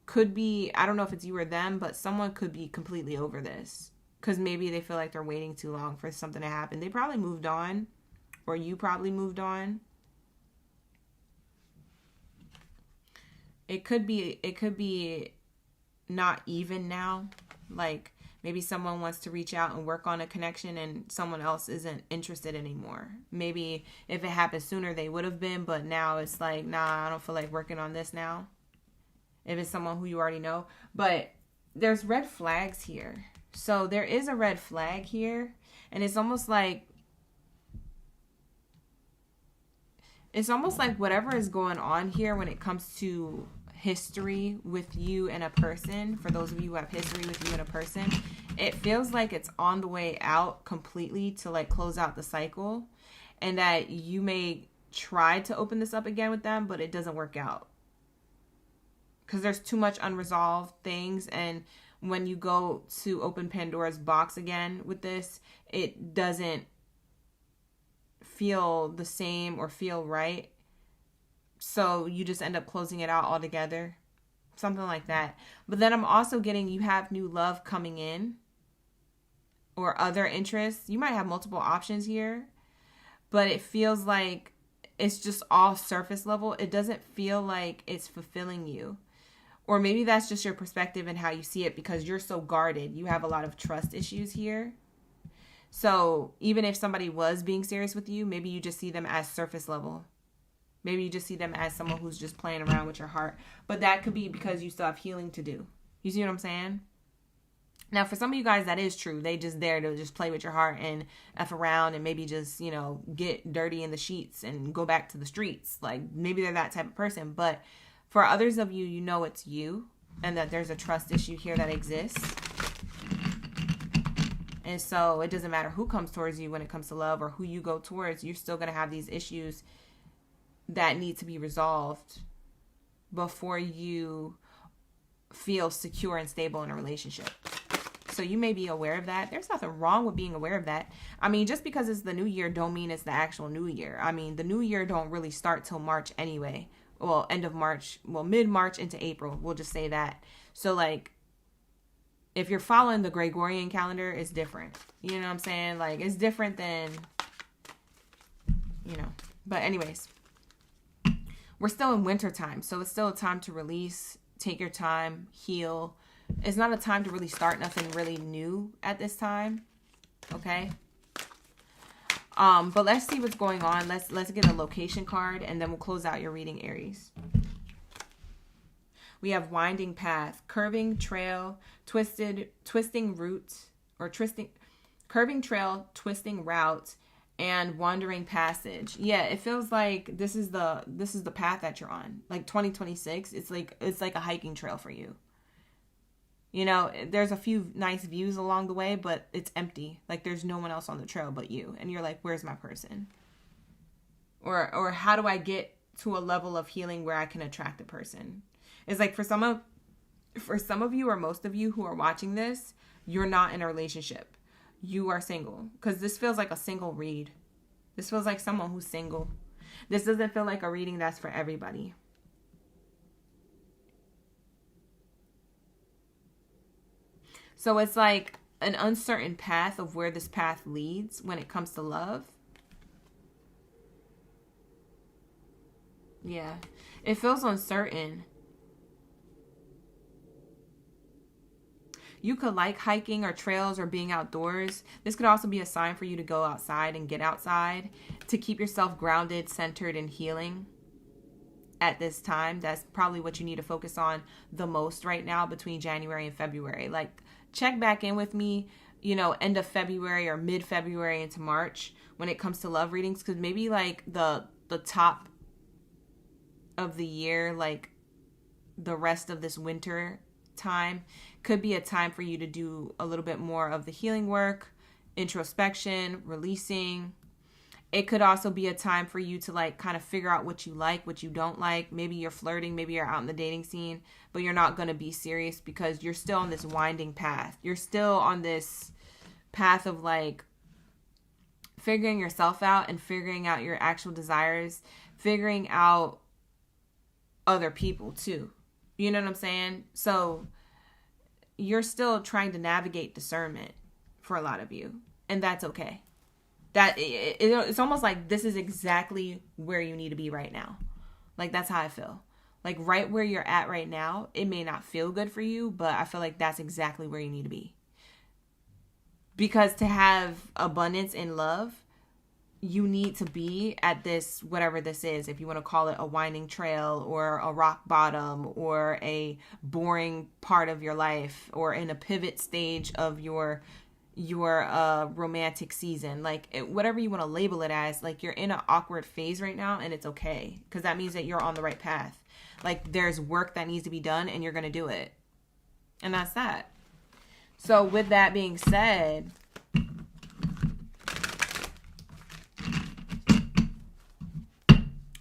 could be, I don't know if it's you or them, but someone could be completely over this. Because maybe they feel like they're waiting too long for something to happen. They probably moved on, or you probably moved on. It could be not even now. Like maybe someone wants to reach out and work on a connection and someone else isn't interested anymore. Maybe if it happened sooner they would have been, but now it's like, nah, I don't feel like working on this now. If it's someone who you already know. But there's red flags here. So there is a red flag here, and it's almost like whatever is going on here when it comes to history with you and a person, for those of you who have history with you and a person, it feels like it's on the way out completely to like close out the cycle, and that you may try to open this up again with them, but it doesn't work out because there's too much unresolved things. And when you go to open Pandora's box again with this, it doesn't feel the same or feel right. So you just end up closing it out altogether. Something like that. But then I'm also getting you have new love coming in or other interests. You might have multiple options here, but it feels like it's just all surface level. It doesn't feel like it's fulfilling you. Or maybe that's just your perspective and how you see it because you're so guarded. You have a lot of trust issues here. So even if somebody was being serious with you, maybe you just see them as surface level. Maybe you just see them as someone who's just playing around with your heart. But that could be because you still have healing to do. You see what I'm saying? Now, for some of you guys, that is true. They just there to just play with your heart and F around and maybe just, you know, get dirty in the sheets and go back to the streets. Like, maybe they're that type of person. But for others of you, you know it's you and that there's a trust issue here that exists. And so it doesn't matter who comes towards you when it comes to love or who you go towards. You're still going to have these issues that need to be resolved before you feel secure and stable in a relationship. So you may be aware of that. There's nothing wrong with being aware of that. I mean, just because it's the new year don't mean it's the actual new year. I mean, the new year don't really start till March anyway. Well, end of March. Well, mid-March into April. We'll just say that. So, like, if you're following the Gregorian calendar, it's different. You know what I'm saying? Like, it's different than, you know. But anyways, we're still in winter time. So it's still a time to release, take your time, heal. It's not a time to really start nothing really new at this time. Okay? But let's see what's going on. Let's get a location card and then we'll close out your reading, Aries. We have winding path, curving trail, twisting route, or curving trail, twisting route, and wandering passage. Yeah, it feels like this is the path that you're on. Like 2026, it's like a hiking trail for you. You know, there's a few nice views along the way, but it's empty. Like there's no one else on the trail but you. And you're like, where's my person? Or how do I get to a level of healing where I can attract a person? It's like for some of you or most of you who are watching this, you're not in a relationship. You are single. Because this feels like a single read. This feels like someone who's single. This doesn't feel like a reading that's for everybody. So it's like an uncertain path of where this path leads when it comes to love. Yeah. It feels uncertain. You could like hiking or trails or being outdoors. This could also be a sign for you to go outside and get outside to keep yourself grounded, centered, and healing at this time. That's probably what you need to focus on the most right now between January and February. Like, check back in with me, you know, end of February or mid-February into March when it comes to love readings. Because maybe like the top of the year, like the rest of this winter time could be a time for you to do a little bit more of the healing work, introspection, releasing. It could also be a time for you to like kind of figure out what you like, what you don't like. Maybe you're flirting, maybe you're out in the dating scene, but you're not going to be serious because you're still on this winding path. You're still on this path of like figuring yourself out and figuring out your actual desires, figuring out other people too. You know what I'm saying? So you're still trying to navigate discernment for a lot of you, and that's okay. That it's almost like this is exactly where you need to be right now. Like that's how I feel. Like right where you're at right now, it may not feel good for you, but I feel like that's exactly where you need to be. Because to have abundance in love, you need to be at this, whatever this is, if you want to call it a winding trail or a rock bottom or a boring part of your life or in a pivot stage of your romantic season, like whatever you want to label it as, like you're in an awkward phase right now and it's okay because that means that you're on the right path. Like there's work that needs to be done and you're going to do it. And that's that. So with that being said,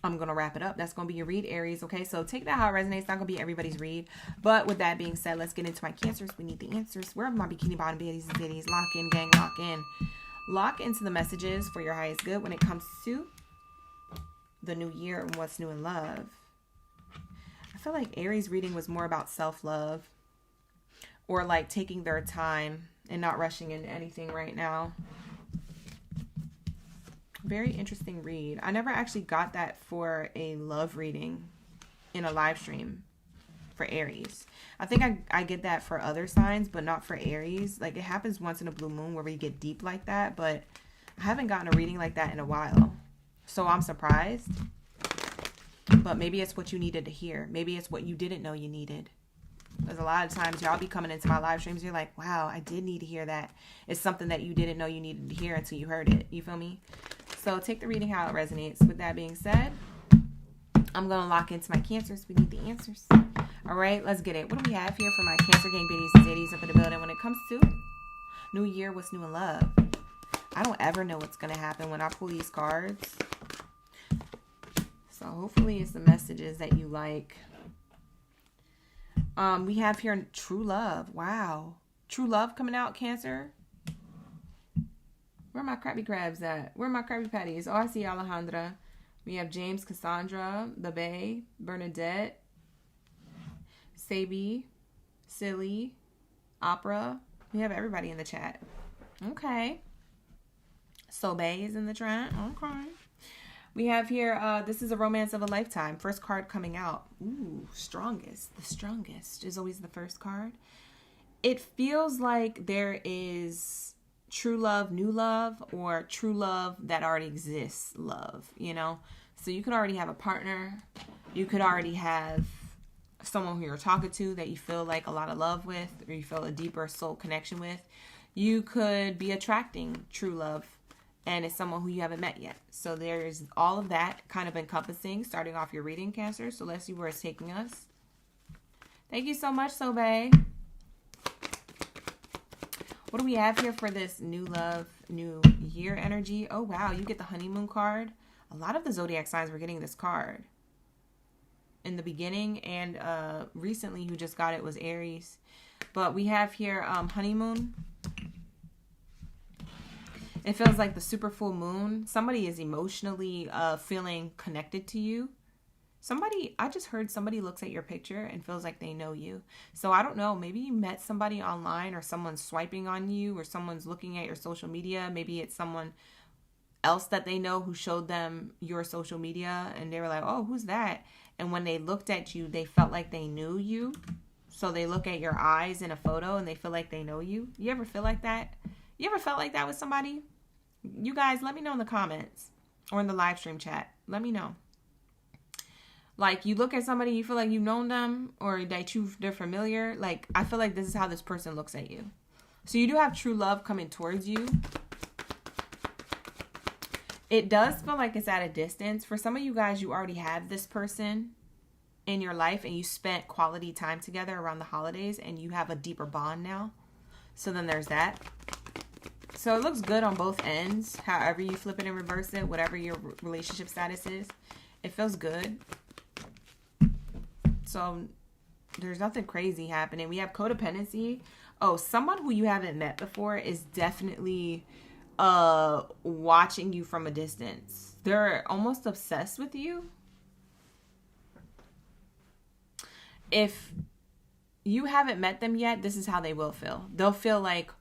I'm going to wrap it up. That's going to be your read, Aries. Okay, so take that how it resonates. It's not going to be everybody's read. But with that being said, let's get into my Cancers. We need the answers. Where are my bikini bottom baddies and biddies? Lock in, gang, lock in. Lock into the messages for your highest good when it comes to the new year and what's new in love. I feel like Aries reading was more about self-love or like taking their time and not rushing into anything right now. Very interesting read. I never actually got that for a love reading in a live stream for Aries. I think I get that for other signs, but not for Aries. Like, it happens once in a blue moon where we get deep like that, but I haven't gotten a reading like that in a while. So I'm surprised. But maybe it's what you needed to hear. Maybe it's what you didn't know you needed. Because a lot of times y'all be coming into my live streams, you're like, wow, I did need to hear that. It's something that you didn't know you needed to hear until you heard it. You feel me? So take the reading how it resonates. With that being said, I'm going to lock into my Cancers. We need the answers. All right, let's get it. What do we have here for my Cancer gang biddies and zeddies up in the building when it comes to New Year, what's new in love? I don't ever know what's going to happen when I pull these cards. So hopefully it's the messages that you like. We have here true love. Wow. True love coming out, Cancer. Where are my Krabby Crabs at? Where are my Krabby Patties? Oh, I see Alejandra. We have James, Cassandra, The Bay, Bernadette, Sabi, Silly, Opera. We have everybody in the chat. Okay. Sobe is in the chat. Okay. We have here, this is a romance of a lifetime. First card coming out. Ooh, strongest. The strongest is always the first card. It feels like there is true love, new love, or true love that already exists love, you know? So you could already have a partner. You could already have someone who you're talking to that you feel like a lot of love with, or you feel a deeper soul connection with. You could be attracting true love, and it's someone who you haven't met yet. So there's all of that kind of encompassing, starting off your reading, Cancer. So let's see where it's taking us. Thank you so much, Sobe. What do we have here for this new love, new year energy? Oh, wow. You get the honeymoon card. A lot of the zodiac signs were getting this card in the beginning, and recently who just got it was Aries. But we have here honeymoon. It feels like the super full moon. Somebody is emotionally feeling connected to you. I just heard somebody looks at your picture and feels like they know you. So I don't know, maybe you met somebody online, or someone's swiping on you, or someone's looking at your social media. Maybe it's someone else that they know who showed them your social media, and they were like, oh, who's that? And when they looked at you, they felt like they knew you. So they look at your eyes in a photo and they feel like they know you. You ever feel like that? You ever felt like that with somebody? You guys, let me know in the comments or in the live stream chat. Let me know. Like, you look at somebody, you feel like you've known them, or that they're familiar. Like, I feel like this is how this person looks at you. So you do have true love coming towards you. It does feel like it's at a distance. For some of you guys, you already have this person in your life, and you spent quality time together around the holidays, and you have a deeper bond now. So then there's that. So it looks good on both ends. However you flip it and reverse it, whatever your relationship status is, it feels good. So there's nothing crazy happening. We have codependency. Oh, someone who you haven't met before is definitely watching you from a distance. They're almost obsessed with you. If you haven't met them yet, this is how they will feel. They'll feel like,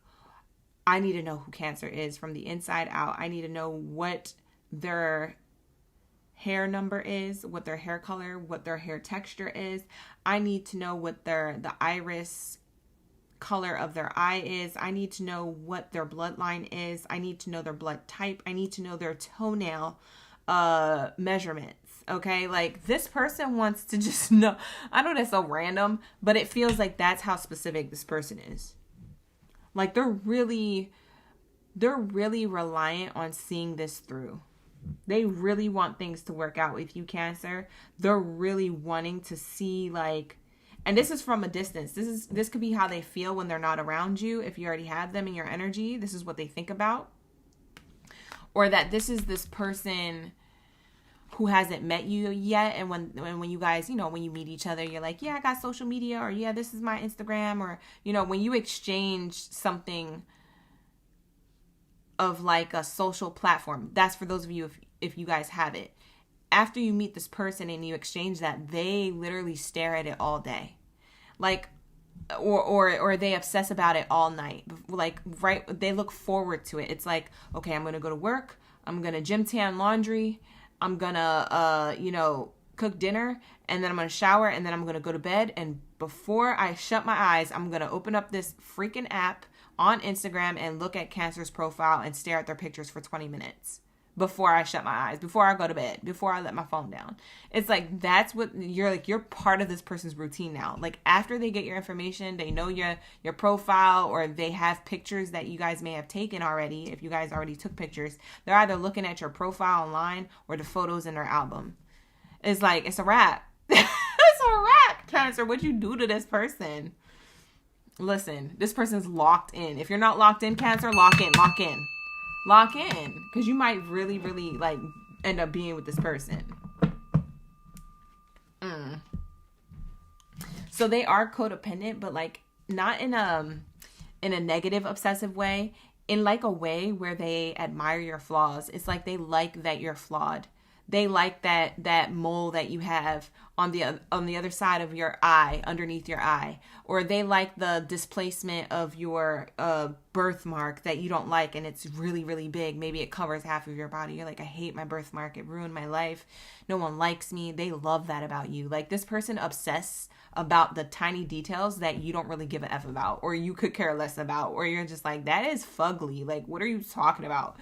I need to know who Cancer is from the inside out. I need to know what their hair number is, what their hair color, what their hair texture is. I need to know what the iris color of their eye is. I need to know what their bloodline is. I need to know their blood type. I need to know their toenail measurements. Okay, like, this person wants to just know. I know that's so random, but it feels like that's how specific this person is. Like, they're really reliant on seeing this through. They really want things to work out with you, Cancer. They're really wanting to see, like, and this is from a distance. This could be how they feel when they're not around you. If you already have them in your energy, this is what they think about. Or that this is this person who hasn't met you yet, and when you guys, you know, when you meet each other, you're like, yeah, I got social media, or yeah, this is my Instagram, or, you know, when you exchange something of like a social platform. That's for those of you if you guys have it. After you meet this person and you exchange that, they literally stare at it all day. Like, or they obsess about it all night. Like, right, they look forward to it. It's like, okay, I'm going to go to work. I'm going to gym tan laundry. I'm going to, cook dinner, and then I'm going to shower, and then I'm going to go to bed. And before I shut my eyes, I'm going to open up this freaking app on Instagram and look at Cancer's profile and stare at their pictures for 20 minutes before I shut my eyes, before I go to bed, before I let my phone down. It's like, that's what you're part of this person's routine now. Like, after they get your information, they know your profile, or they have pictures that you guys may have taken already. If you guys already took pictures, they're either looking at your profile online or the photos in their album. It's like, it's a wrap. It's a wrap, Cancer. What'd you do to this person? Listen, this person's locked in. If you're not locked in, Cancer, lock in. Lock in, because you might really, really like end up being with this person. So they are codependent, but like not in a negative, obsessive way. In like a way where they admire your flaws. It's like they like that you're flawed. They like that mole that you have on the other side of your eye, underneath your eye. Or they like the displacement of your birthmark that you don't like, and it's really, really big. Maybe it covers half of your body. You're like, I hate my birthmark. It ruined my life. No one likes me. They love that about you. Like, this person obsesses about the tiny details that you don't really give a F about, or you could care less about, or you're just like, that is fugly. Like, what are you talking about?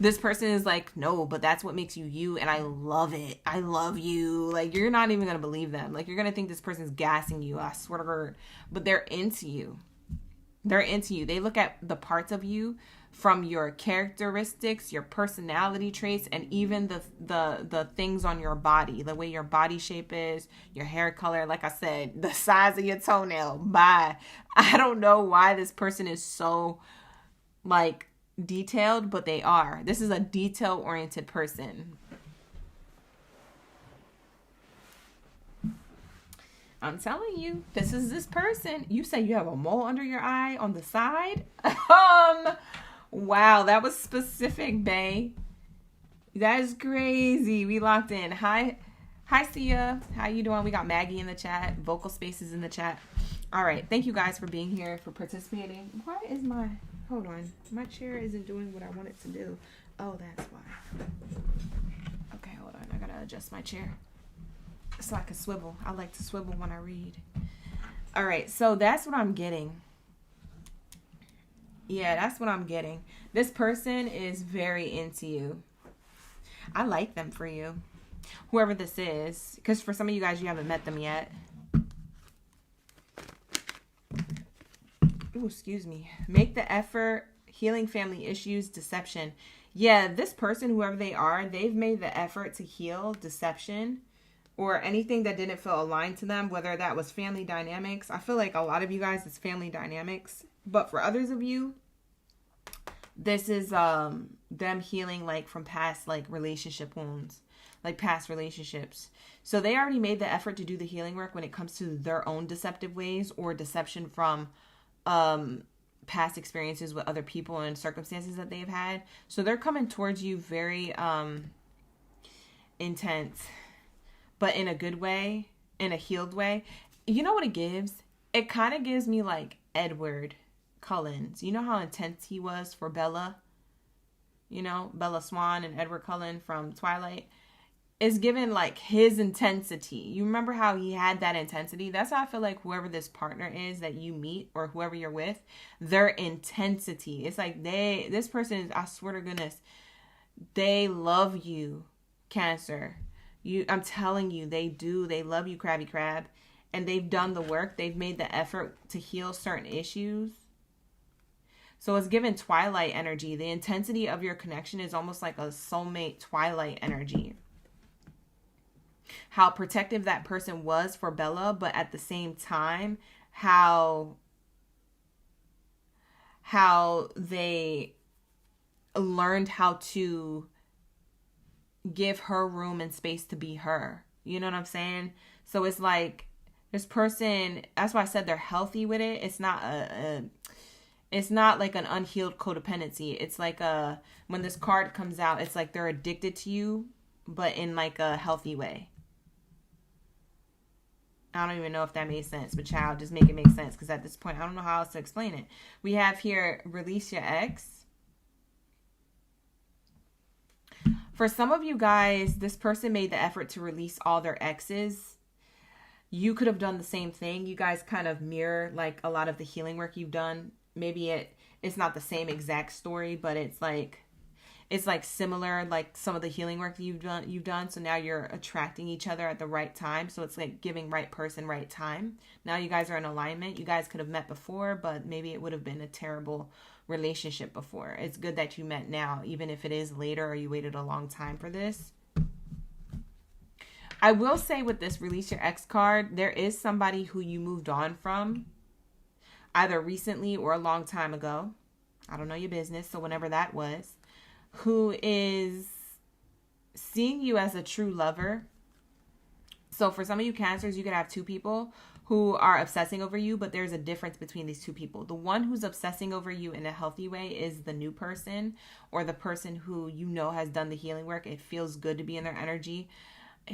This person is like, no, but that's what makes you you, and I love it. I love you. Like, you're not even going to believe them. Like, you're going to think this person's gassing you, I swear to God. But they're into you. They're into you. They look at the parts of you from your characteristics, your personality traits, and even the things on your body, the way your body shape is, your hair color, like I said, the size of your toenail. Bye. I don't know why this person is so, like, detailed, but they are. This is a detail-oriented person. I'm telling you, this is this person. You say you have a mole under your eye on the side? Wow, that was specific, bae. That is crazy. We locked in. Hi, Sia. How you doing? We got Maggie in the chat. Vocal Spaces in the chat. All right. Thank you guys for being here, for participating. Why is my... Hold on. My chair isn't doing what I want it to do. Oh, that's why. Okay, hold on. I gotta adjust my chair so I can swivel. I like to swivel when I read. All right, so that's what I'm getting. Yeah, that's what I'm getting. This person is very into you. I like them for you. Whoever this is. Because for some of you guys, you haven't met them yet. Ooh, excuse me. Make the effort. Healing family issues. Deception. Yeah, this person, whoever they are, they've made the effort to heal deception or anything that didn't feel aligned to them, whether that was family dynamics. I feel like a lot of you guys, it's family dynamics. But for others of you, this is them healing like from past like relationship wounds, like past relationships. So they already made the effort to do the healing work when it comes to their own deceptive ways or deception from past experiences with other people and circumstances that they've had. So they're coming towards you very intense, but in a good way, in a healed way. You know what it gives? It kind of gives me like Edward Cullen's. You know how intense he was for Bella? You know, Bella Swan and Edward Cullen from Twilight? It's given like his intensity. You remember how he had that intensity? That's how I feel like whoever this partner is that you meet or whoever you're with, their intensity. It's like this person is, I swear to goodness, they love you, Cancer. I'm telling you, they do. They love you, Krabby Crab. And they've done the work. They've made the effort to heal certain issues. So it's given Twilight energy. The intensity of your connection is almost like a soulmate Twilight energy. How protective that person was for Bella, but at the same time, how they learned how to give her room and space to be her. You know what I'm saying? So it's like this person, that's why I said they're healthy with it. It's not It's not like an unhealed codependency. It's like when this card comes out, it's like they're addicted to you, but in like a healthy way. I don't even know if that made sense, but child, just make it make sense, because at this point, I don't know how else to explain it. We have here, release your ex. For some of you guys, this person made the effort to release all their exes. You could have done the same thing. You guys kind of mirror like a lot of the healing work you've done. Maybe it's not the same exact story, but it's like similar, like some of the healing work that you've done. So now you're attracting each other at the right time. So it's like giving right person, right time. Now you guys are in alignment. You guys could have met before, but maybe it would have been a terrible relationship before. It's good that you met now, even if it is later or you waited a long time for this. I will say with this release your ex card, there is somebody who you moved on from, either recently or a long time ago. I don't know your business, so whenever that was, who is seeing you as a true lover. So for some of you Cancers, you could have two people who are obsessing over you, but there's a difference between these two people. The one who's obsessing over you in a healthy way is the new person, or the person who you know has done the healing work. It feels good to be in their energy,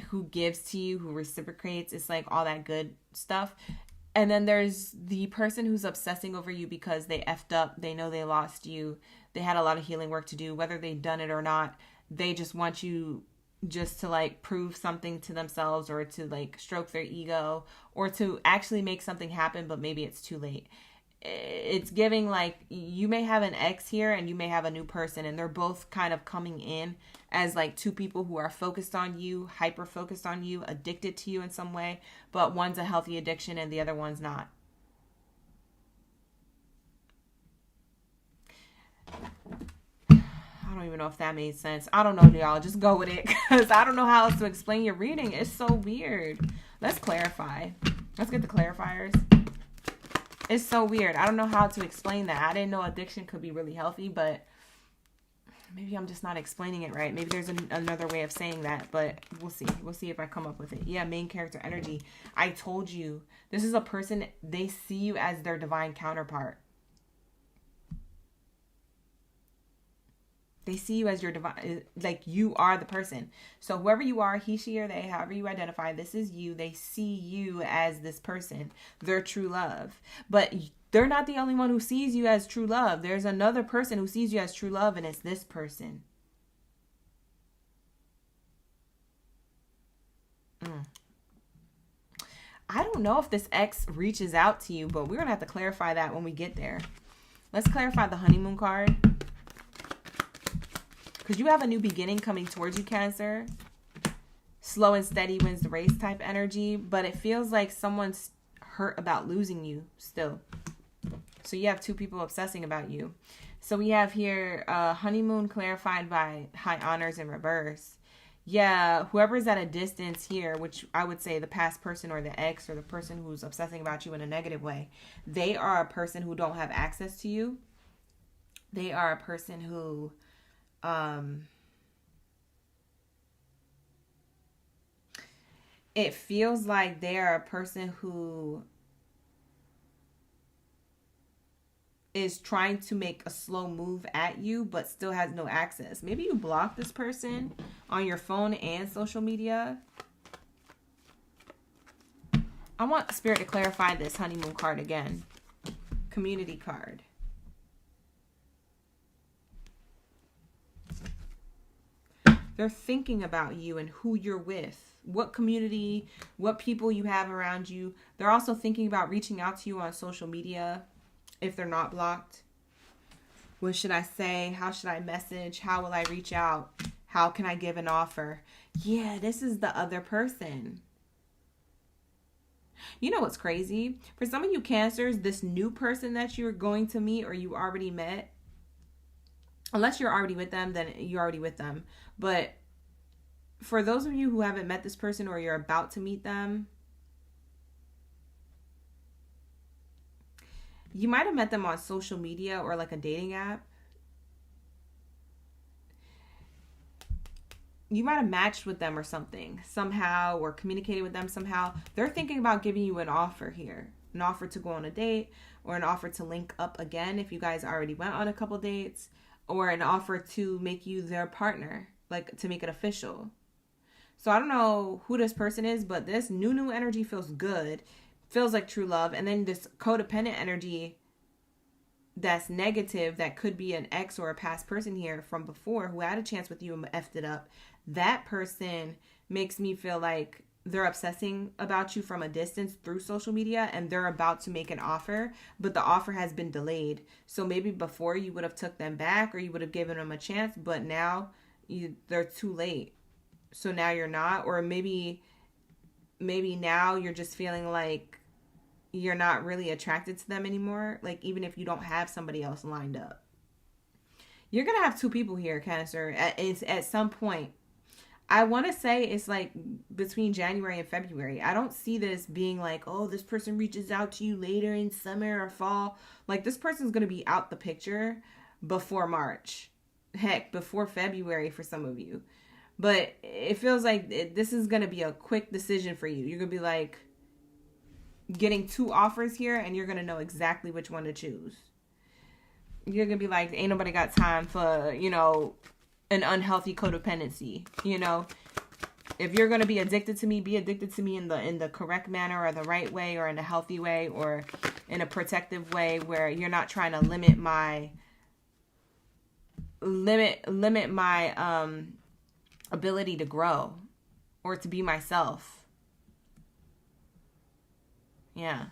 who gives to you, who reciprocates. It's like all that good stuff. And then there's the person who's obsessing over you because they effed up. They know they lost you. They had a lot of healing work to do, whether they've done it or not. They just want you just to like prove something to themselves, or to like stroke their ego, or to actually make something happen, but maybe it's too late. It's giving like you may have an ex here and you may have a new person, and they're both kind of coming in as like two people who are focused on you, hyper focused on you, addicted to you in some way, but one's a healthy addiction and the other one's not. I don't even know if that made sense. I don't know, y'all. Just go with it, because I don't know how else to explain your reading. It's so weird. Let's clarify. Let's get the clarifiers. It's so weird. I don't know how to explain that. I didn't know addiction could be really healthy, but maybe I'm just not explaining it right. Maybe there's another way of saying that, but we'll see. We'll see if I come up with it. Yeah, main character energy. I told you. This is a person, they see you as their divine counterpart. They see you as your divine, like you are the person. So whoever you are, he, she, or they, however you identify, this is you. They see you as this person, their true love. But they're not the only one who sees you as true love. There's another person who sees you as true love, and it's this person. I don't know if this ex reaches out to you, but we're going to have to clarify that when we get there. Let's clarify the honeymoon card. Because you have a new beginning coming towards you, Cancer. Slow and steady wins the race type energy. But it feels like someone's hurt about losing you still. So you have two people obsessing about you. So we have here honeymoon clarified by high honors in reverse. Yeah, whoever's at a distance here, which I would say the past person or the ex or the person who's obsessing about you in a negative way, they are a person who don't have access to you. They are a person who... it feels like they are a person who is trying to make a slow move at you, but still has no access. Maybe you block this person on your phone and social media. I want Spirit to clarify this honeymoon card again. Community card. They're thinking about you and who you're with, what community, what people you have around you. They're also thinking about reaching out to you on social media if they're not blocked. What should I say? How should I message? How will I reach out? How can I give an offer? Yeah, this is the other person. You know what's crazy? For some of you Cancers, this new person that you're going to meet or you already met, unless you're already with them, then you're already with them. But for those of you who haven't met this person or you're about to meet them, you might have met them on social media or like a dating app. You might have matched with them or something somehow, or communicated with them somehow. They're thinking about giving you an offer here. an offer to go on a date, or an offer to link up again if you guys already went on a couple dates, or an offer to make you their partner, like to make it official. So I don't know who this person is, but this new energy feels good, feels like true love. And then this codependent energy that's negative, that could be an ex or a past person here from before who had a chance with you and effed it up. That person makes me feel like they're obsessing about you from a distance through social media, and they're about to make an offer, but the offer has been delayed. So maybe before you would have took them back, or you would have given them a chance, but now they're too late. So now you're not, or maybe now you're just feeling like you're not really attracted to them anymore. Like, even if you don't have somebody else lined up, you're going to have two people here, Cancer, at some point. I want to say it's like between January and February. I don't see this being like, oh, this person reaches out to you later in summer or fall. Like, this person's going to be out the picture before March. Heck, before February for some of you. But it feels like this is going to be a quick decision for you. You're going to be like getting two offers here, and you're going to know exactly which one to choose. You're going to be like, ain't nobody got time for, an unhealthy codependency. If you're going to be addicted to me, be addicted to me in the correct manner, or the right way, or in a healthy way, or in a protective way where you're not trying to limit my ability to grow or to be myself. Yeah.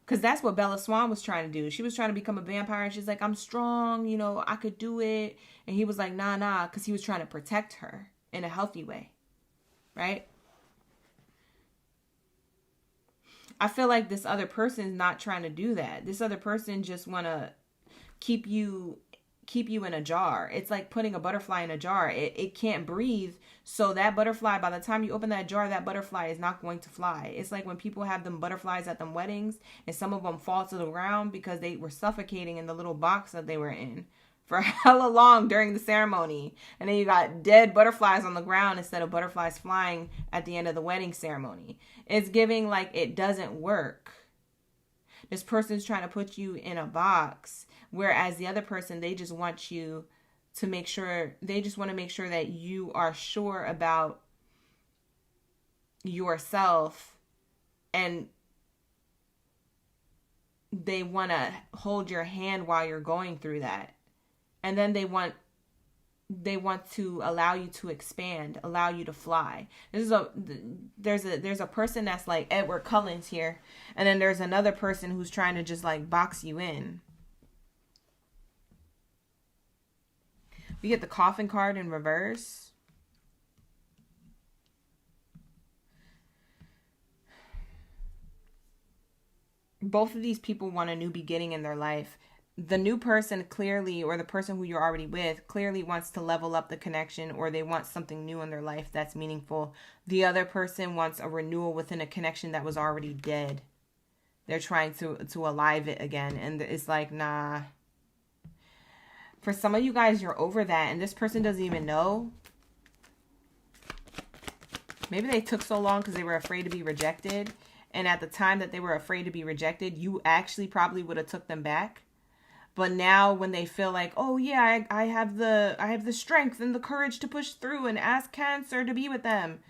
Because that's what Bella Swan was trying to do. She was trying to become a vampire, and she's like, I'm strong, I could do it. And he was like, nah, because he was trying to protect her in a healthy way. Right? I feel like this other person is not trying to do that. This other person just want to keep you in a jar. It's like putting a butterfly in a jar. It can't breathe. So that butterfly, by the time you open that jar, that butterfly is not going to fly. It's like when people have them butterflies at them weddings, and some of them fall to the ground because they were suffocating in the little box that they were in for hella long during the ceremony. And then you got dead butterflies on the ground instead of butterflies flying at the end of the wedding ceremony. It's giving like it doesn't work. This person's trying to put you in a box, whereas the other person, they just want you to make sure, they just want to make sure that you are sure about yourself, and they want to hold your hand while you're going through that. And then they want to allow you to expand, allow you to fly. There's a person that's like Edward Cullen's here, and then there's another person who's trying to just like box you in. We get the coffin card in reverse. Both of these people want a new beginning in their life. The new person clearly, or the person who you're already with, clearly wants to level up the connection, or they want something new in their life that's meaningful. The other person wants a renewal within a connection that was already dead. They're trying to alive it again. And it's like, nah. For some of you guys, you're over that, and this person doesn't even know. Maybe they took so long because they were afraid to be rejected. And at the time that they were afraid to be rejected, you actually probably would have took them back. But now when they feel like, oh yeah, I have the strength and the courage to push through and ask Cancer to be with them.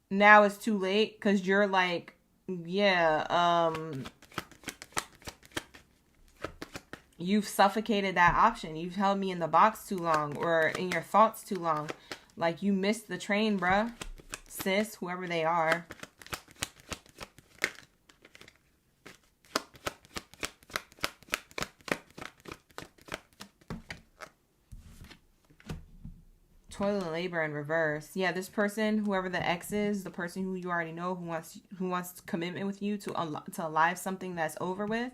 Now it's too late, because you're like, yeah, you've suffocated that option. You've held me in the box too long, or in your thoughts too long. Like, you missed the train, bruh. Sis, whoever they are. Toilet labor in reverse. Yeah, this person, whoever the ex is, the person who you already know, who wants commitment with you to alive something that's over with.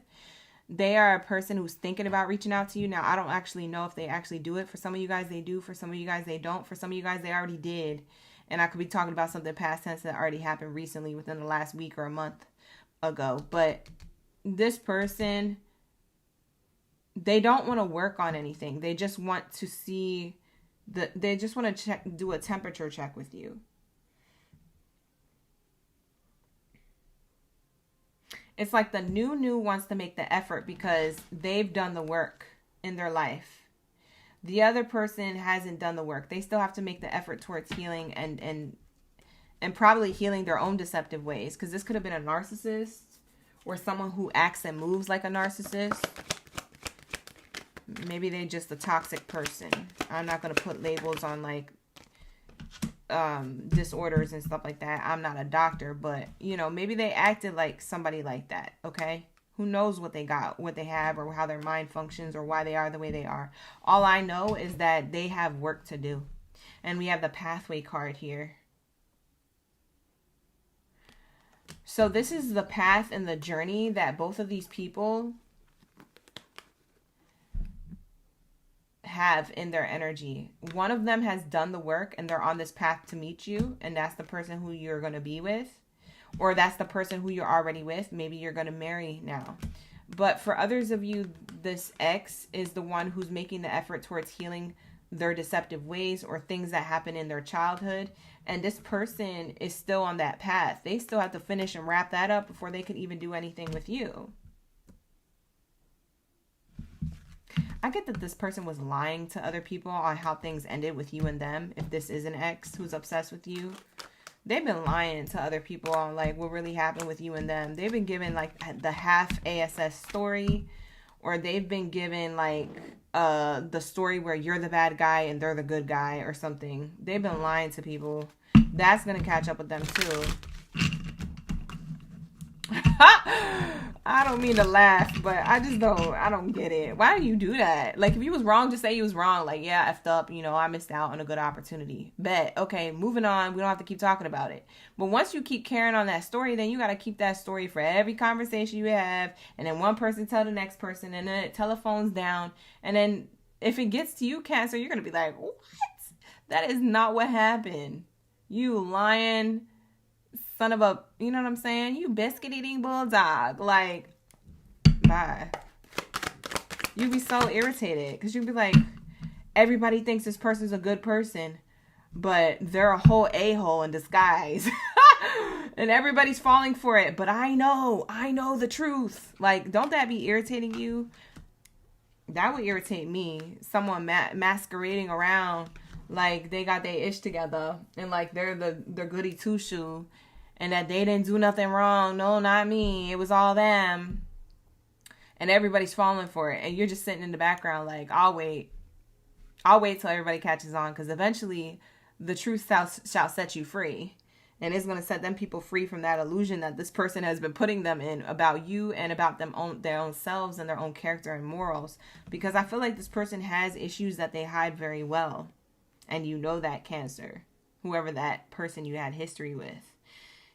They are a person who's thinking about reaching out to you. Now, I don't actually know if they actually do it. For some of you guys, they do. For some of you guys, they don't. For some of you guys, they already did. And I could be talking about something past tense that already happened recently within the last week or a month ago. But this person, they don't want to work on anything. They just want to see... They just want to do a temperature check with you. It's like the new wants to make the effort because they've done the work in their life. The other person hasn't done the work. They still have to make the effort towards healing and probably healing their own deceptive ways. Because this could have been a narcissist or someone who acts and moves like a narcissist. Maybe they're just a toxic person. I'm not going to put labels on like disorders and stuff like that. I'm not a doctor, but you know, maybe they acted like somebody like that. Okay. Who knows what they got, what they have, or how their mind functions, or why they are the way they are. All I know is that they have work to do. And we have the pathway card here. So this is the path and the journey that both of these people have in their energy. One of them has done the work and they're on this path to meet you. And that's the person who you're going to be with. Or that's the person who you're already with. Maybe you're going to marry now. But for others of you, this ex is the one who's making the effort towards healing their deceptive ways or things that happen in their childhood. And this person is still on that path. They still have to finish and wrap that up before they can even do anything with you. I get that this person was lying to other people on how things ended with you and them. If this is an ex who's obsessed with you. They've been lying to other people on like what really happened with you and them. They've been given like the half ASS story, or they've been given like the story where you're the bad guy and they're the good guy or something. They've been lying to people. That's going to catch up with them too. I don't mean to laugh, but I don't get it. Why do you do that? Like, if you was wrong, just say you was wrong. Like, yeah, I effed up, you know, I missed out on a good opportunity. Bet. Okay, moving on. We don't have to keep talking about it. But once you keep carrying on that story, then you got to keep that story for every conversation you have. And then one person tell the next person, and then telephone's down. And then if it gets to you, Cancer, you're going to be like, what? That is not what happened. You lying son of a, you know what I'm saying? You biscuit eating bulldog. Like, bye. You'd be so irritated because you'd be like, everybody thinks this person's a good person, but they're a whole a-hole in disguise. And everybody's falling for it. But I know the truth. Like, don't that be irritating you? That would irritate me. Someone masquerading around like they got their ish together and like they're the goody two-shoe. And that they didn't do nothing wrong. No, not me. It was all them. And everybody's falling for it. And you're just sitting in the background like, I'll wait. I'll wait till everybody catches on. Because eventually, the truth shall set you free. And it's going to set them people free from that illusion that this person has been putting them in about you and about their own selves and their own character and morals. Because I feel like this person has issues that they hide very well. And you know that, Cancer. Whoever that person you had history with.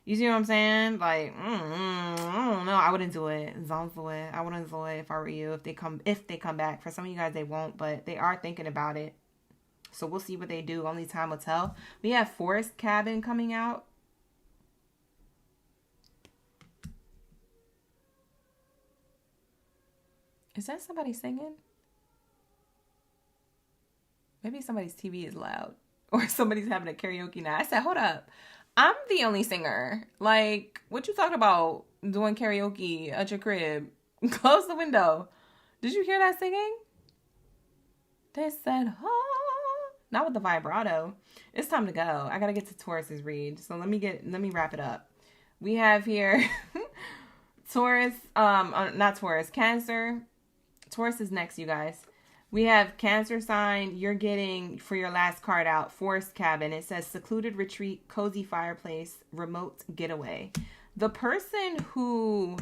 You see what I'm saying? Like, I don't know. I wouldn't do it. I wouldn't do it if I were you. If they come back. For some of you guys, they won't, but they are thinking about it. So we'll see what they do. Only time will tell. We have Forest Cabin coming out. Is that somebody singing? Maybe somebody's TV is loud. Or somebody's having a karaoke night. I said, hold up. I'm the only singer. Like, what you talking about doing karaoke at your crib? Close the window. Did you hear that singing? They said, oh. Not with the vibrato. It's time to go. I gotta get to Taurus's read. So let me wrap it up. We have here Taurus, not Taurus, Cancer. Taurus is next, you guys. We have Cancer sign. You're getting, for your last card out, Forest Cabin. It says secluded retreat, cozy fireplace, remote getaway. The person who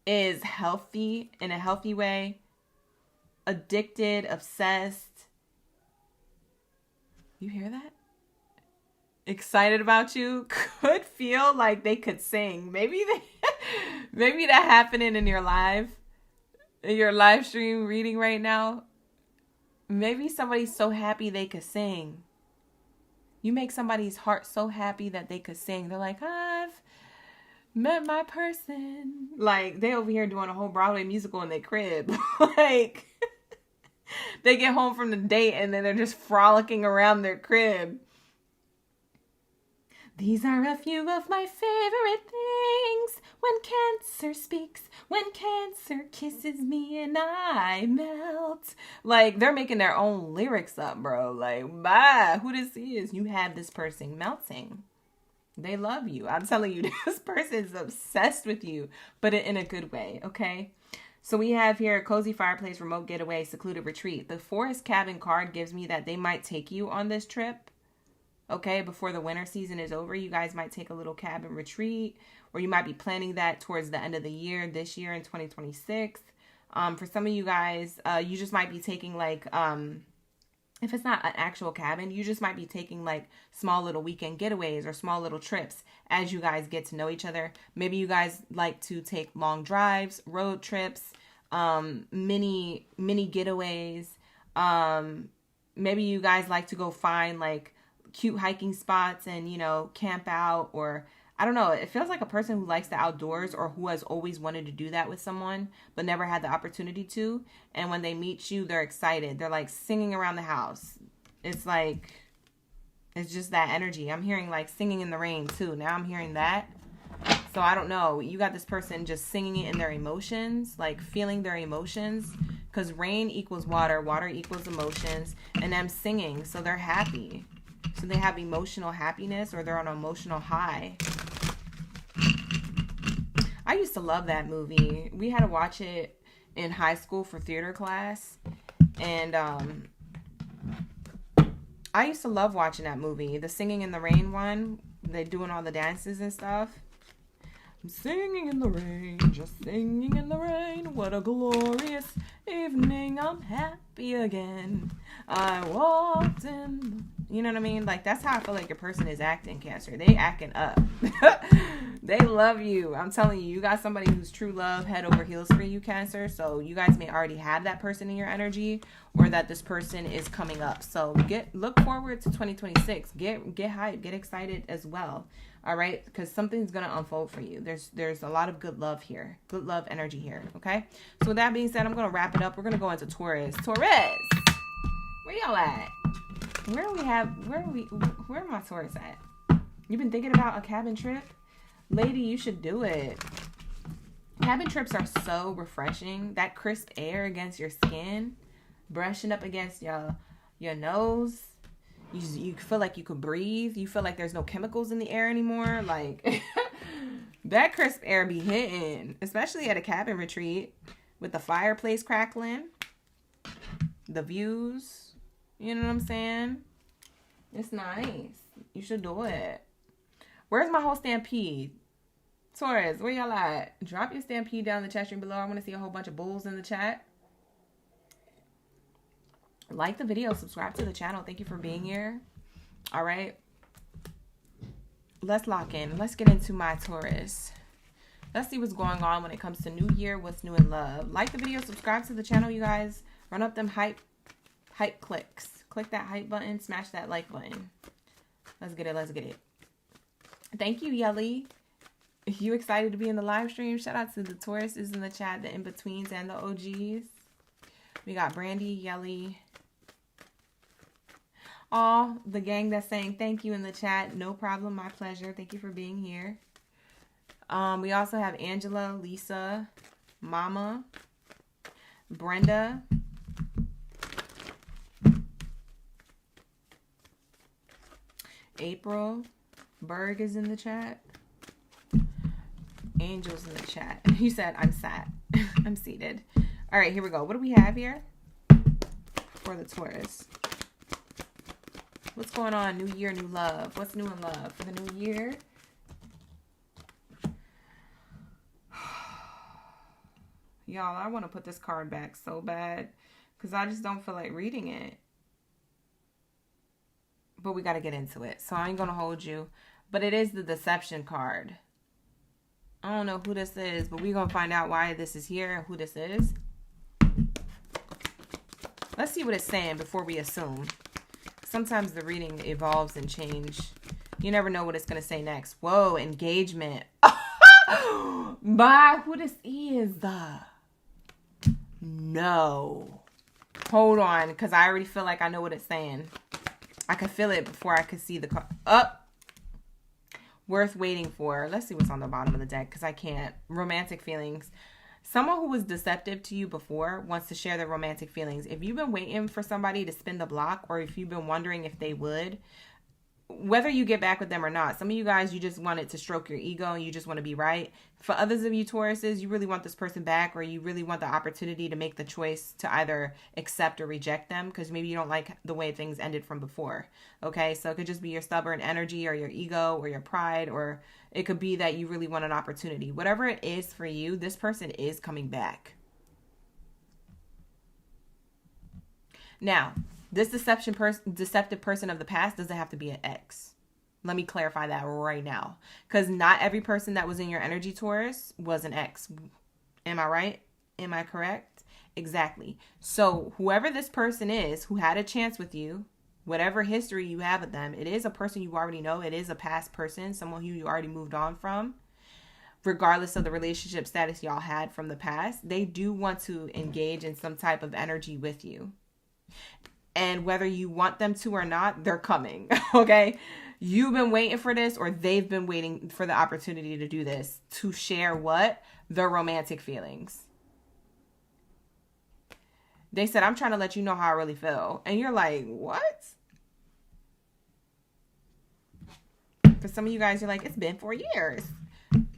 is healthy, in a healthy way, addicted, obsessed. You hear that? Excited about you, could feel like they could sing. Maybe that happening in your live stream reading right now. Maybe somebody's so happy they could sing. You make somebody's heart so happy that they could sing. They're like, I've met my person. Like, they over here doing a whole Broadway musical in their crib. Like, they get home from the date and then they're just frolicking around their crib. These are a few of my favorite things. When Cancer speaks, when Cancer kisses me and I melt. Like, they're making their own lyrics up, bro. Like, bye, who this is? You have this person melting. They love you. I'm telling you, this person is obsessed with you, but in a good way, okay? So we have here cozy fireplace, remote getaway, secluded retreat. The forest cabin card gives me that they might take you on this trip. Okay, before the winter season is over, you guys might take a little cabin retreat, or you might be planning that towards the end of the year, this year in 2026. For some of you guys, you just might be taking like, if it's not an actual cabin, you just might be taking like small little weekend getaways or small little trips as you guys get to know each other. Maybe you guys like to take long drives, road trips, mini getaways. Maybe you guys like to go find like cute hiking spots and, you know, camp out, or I don't know. It feels like a person who likes the outdoors or who has always wanted to do that with someone but never had the opportunity to. And when they meet you, they're excited. They're like singing around the house. It's like, it's just that energy. I'm hearing like singing in the rain too. Now I'm hearing that. So I don't know. You got this person just singing it in their emotions, like feeling their emotions, because rain equals water, water equals emotions, and them singing. So they're happy. So they have emotional happiness, or they're on an emotional high. I used to love that movie. We had to watch it in high school for theater class. And I used to love watching that movie. The Singing in the Rain one. They doing all the dances and stuff. I'm singing in the rain, just singing in the rain. What a glorious evening. I'm happy again. I walked in. You know what I mean? Like, that's how I feel like your person is acting, Cancer. They acting up. They love you. I'm telling you, you got somebody who's true love, head over heels for you, Cancer. So you guys may already have that person in your energy, or that this person is coming up. So look forward to 2026. Get hyped, get excited as well. All right, because something's gonna unfold for you. There's a lot of good love here, good love energy here. Okay. So with that being said, I'm gonna wrap it up. We're gonna go into Taurus. Taurus, where y'all at? Where are my Taurus at? You've been thinking about a cabin trip? Lady, you should do it. Cabin trips are so refreshing. That crisp air against your skin, brushing up against your nose. You feel like you could breathe. You feel like there's no chemicals in the air anymore. Like, that crisp air be hitting, especially at a cabin retreat with the fireplace crackling, the views. You know what I'm saying? It's nice. You should do it. Where's my whole stampede? Taurus, where y'all at? Drop your stampede down in the chat stream below. I want to see a whole bunch of bulls in the chat. Like the video. Subscribe to the channel. Thank you for being here. All right. Let's lock in. Let's get into my Taurus. Let's see what's going on when it comes to New Year. What's new in love. Like the video. Subscribe to the channel, you guys. Run up them hype clicks. Click that hype button. Smash that like button. Let's get it. Let's get it. Thank you, Yelly. If you excited to be in the live stream, shout out to the Tauruses in the chat, the in-betweens, and the OGs. We got Brandy, Yelly. All the gang that's saying thank you in the chat. No problem. My pleasure. Thank you for being here. We also have Angela, Lisa, Mama, Brenda, April, Berg is in the chat. Angel's in the chat. He said, I'm sat. I'm seated. All right, here we go. What do we have here for the Taurus? What's going on? New year, new love. What's new in love for the new year? Y'all, I want to put this card back so bad because I just don't feel like reading it. But we got to get into it. So I ain't going to hold you. But it is the deception card. I don't know who this is, but we're going to find out why this is here and who this is. Let's see what it's saying before we assume. Sometimes the reading evolves and change. You never know what it's going to say next. Whoa, engagement. By who this is. No. Hold on, because I already feel like I know what it's saying. I could feel it before I could see the card. Up. Worth waiting for. Let's see what's on the bottom of the deck because I can't. Romantic feelings. Someone who was deceptive to you before wants to share their romantic feelings. If you've been waiting for somebody to spin the block, or if you've been wondering if they would, whether you get back with them or not, some of you guys, you just want it to stroke your ego and you just want to be right. For others of you Tauruses, you really want this person back, or you really want the opportunity to make the choice to either accept or reject them because maybe you don't like the way things ended from before. Okay, so it could just be your stubborn energy or your ego or your pride, or it could be that you really want an opportunity. Whatever it is for you, this person is coming back. Now, this deceptive person of the past doesn't have to be an ex. Let me clarify that right now. Because not every person that was in your energy, Taurus, was an ex. Am I right? Am I correct? Exactly. So whoever this person is who had a chance with you, whatever history you have with them, it is a person you already know. It is a past person, someone who you already moved on from. Regardless of the relationship status y'all had from the past, they do want to engage in some type of energy with you. And whether you want them to or not, they're coming, okay? You've been waiting for this, or they've been waiting for the opportunity to do this, to share what? Their romantic feelings. They said, I'm trying to let you know how I really feel. And you're like, what? For some of you guys, you're like, it's been 4 years.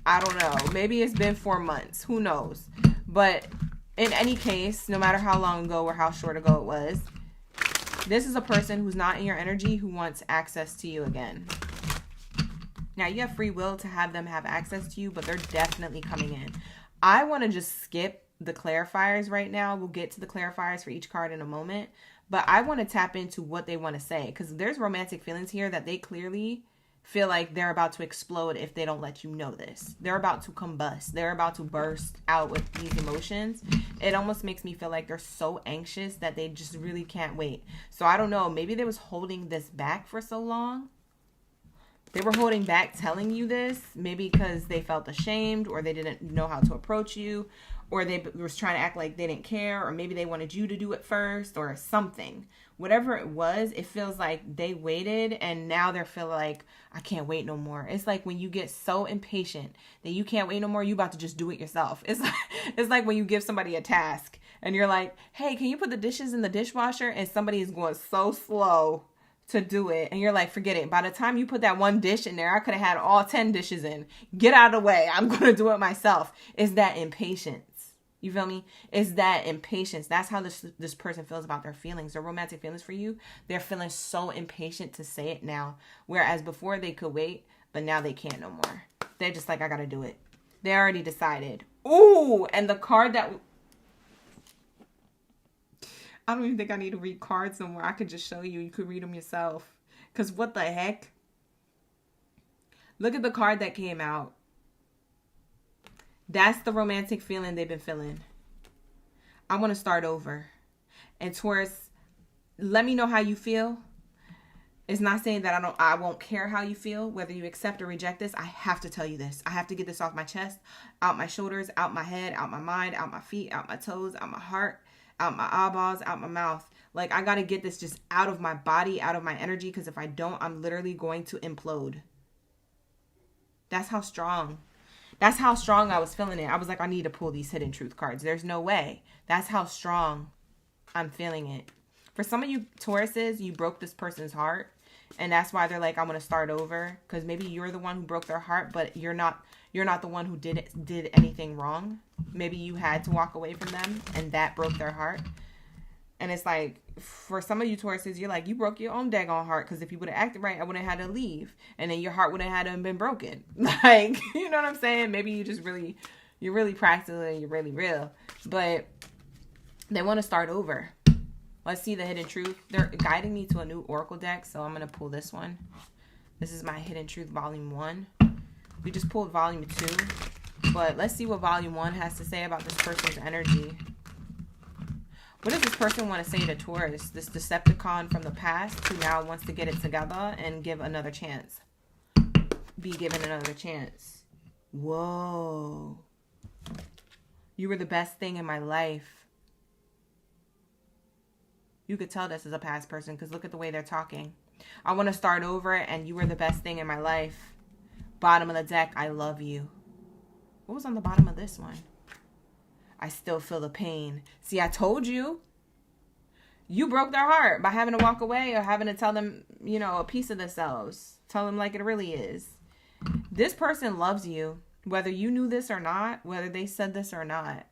I don't know. Maybe it's been 4 months. Who knows? But in any case, no matter how long ago or how short ago it was, this is a person who's not in your energy who wants access to you again. Now, you have free will to have them have access to you, but they're definitely coming in. I want to just skip the clarifiers right now. We'll get to the clarifiers for each card in a moment. But I want to tap into what they want to say, because there's romantic feelings here that they clearly feel like they're about to explode if they don't let you know this. They're about to combust. They're about to burst out with these emotions. It almost makes me feel like they're so anxious that they just really can't wait. So I don't know. Maybe they was holding this back for so long. They were holding back telling you this. Maybe because they felt ashamed, or they didn't know how to approach you, or they was trying to act like they didn't care, or maybe they wanted you to do it first, or something. Whatever it was, it feels like they waited and now they're feeling like, I can't wait no more. It's like when you get so impatient that you can't wait no more, you about to just do it yourself. It's like when you give somebody a task and you're like, hey, can you put the dishes in the dishwasher? And somebody is going so slow to do it. And you're like, forget it. By the time you put that one dish in there, I could have had all 10 dishes in. Get out of the way. I'm going to do it myself. It's that impatience. You feel me? It's that impatience. That's how this person feels about their feelings. Their romantic feelings for you. They're feeling so impatient to say it now. Whereas before they could wait, but now they can't no more. They're just like, I got to do it. They already decided. Ooh, and the card that... I don't even think I need to read cards no more. I could just show you. You could read them yourself. Because what the heck? Look at the card that came out. That's the romantic feeling they've been feeling. I want to start over. And Taurus, let me know how you feel. It's not saying that I won't care how you feel, whether you accept or reject this. I have to tell you this. I have to get this off my chest, out my shoulders, out my head, out my mind, out my feet, out my toes, out my heart, out my eyeballs, out my mouth. Like, I got to get this just out of my body, out of my energy, because if I don't, I'm literally going to implode. That's how strong I was feeling it. I was like, I need to pull these hidden truth cards. There's no way. That's how strong I'm feeling it. For some of you Tauruses, you broke this person's heart. And that's why they're like, I want to start over. Because maybe you're the one who broke their heart, but you're not the one who did anything wrong. Maybe you had to walk away from them, and that broke their heart. And it's like, for some of you Tauruses, you're like, you broke your own daggone heart, because if you would have acted right, I wouldn't have had to leave. And then your heart would have had to have been broken. Like, you know what I'm saying? Maybe you're really practical and you're really real. But they want to start over. Let's see the hidden truth. They're guiding me to a new oracle deck, so I'm going to pull this one. This is my hidden truth volume 1. We just pulled volume 2. But let's see what volume 1 has to say about this person's energy. What does this person want to say to Taurus, this Decepticon from the past who now wants to get it together and give another chance? Be given another chance. Whoa. You were the best thing in my life. You could tell this is a past person because look at the way they're talking. I want to start over and you were the best thing in my life. Bottom of the deck, I love you. What was on the bottom of this one? I still feel the pain. See, I told you. You broke their heart by having to walk away or having to tell them, a piece of themselves. Tell them like it really is. This person loves you, whether you knew this or not, whether they said this or not.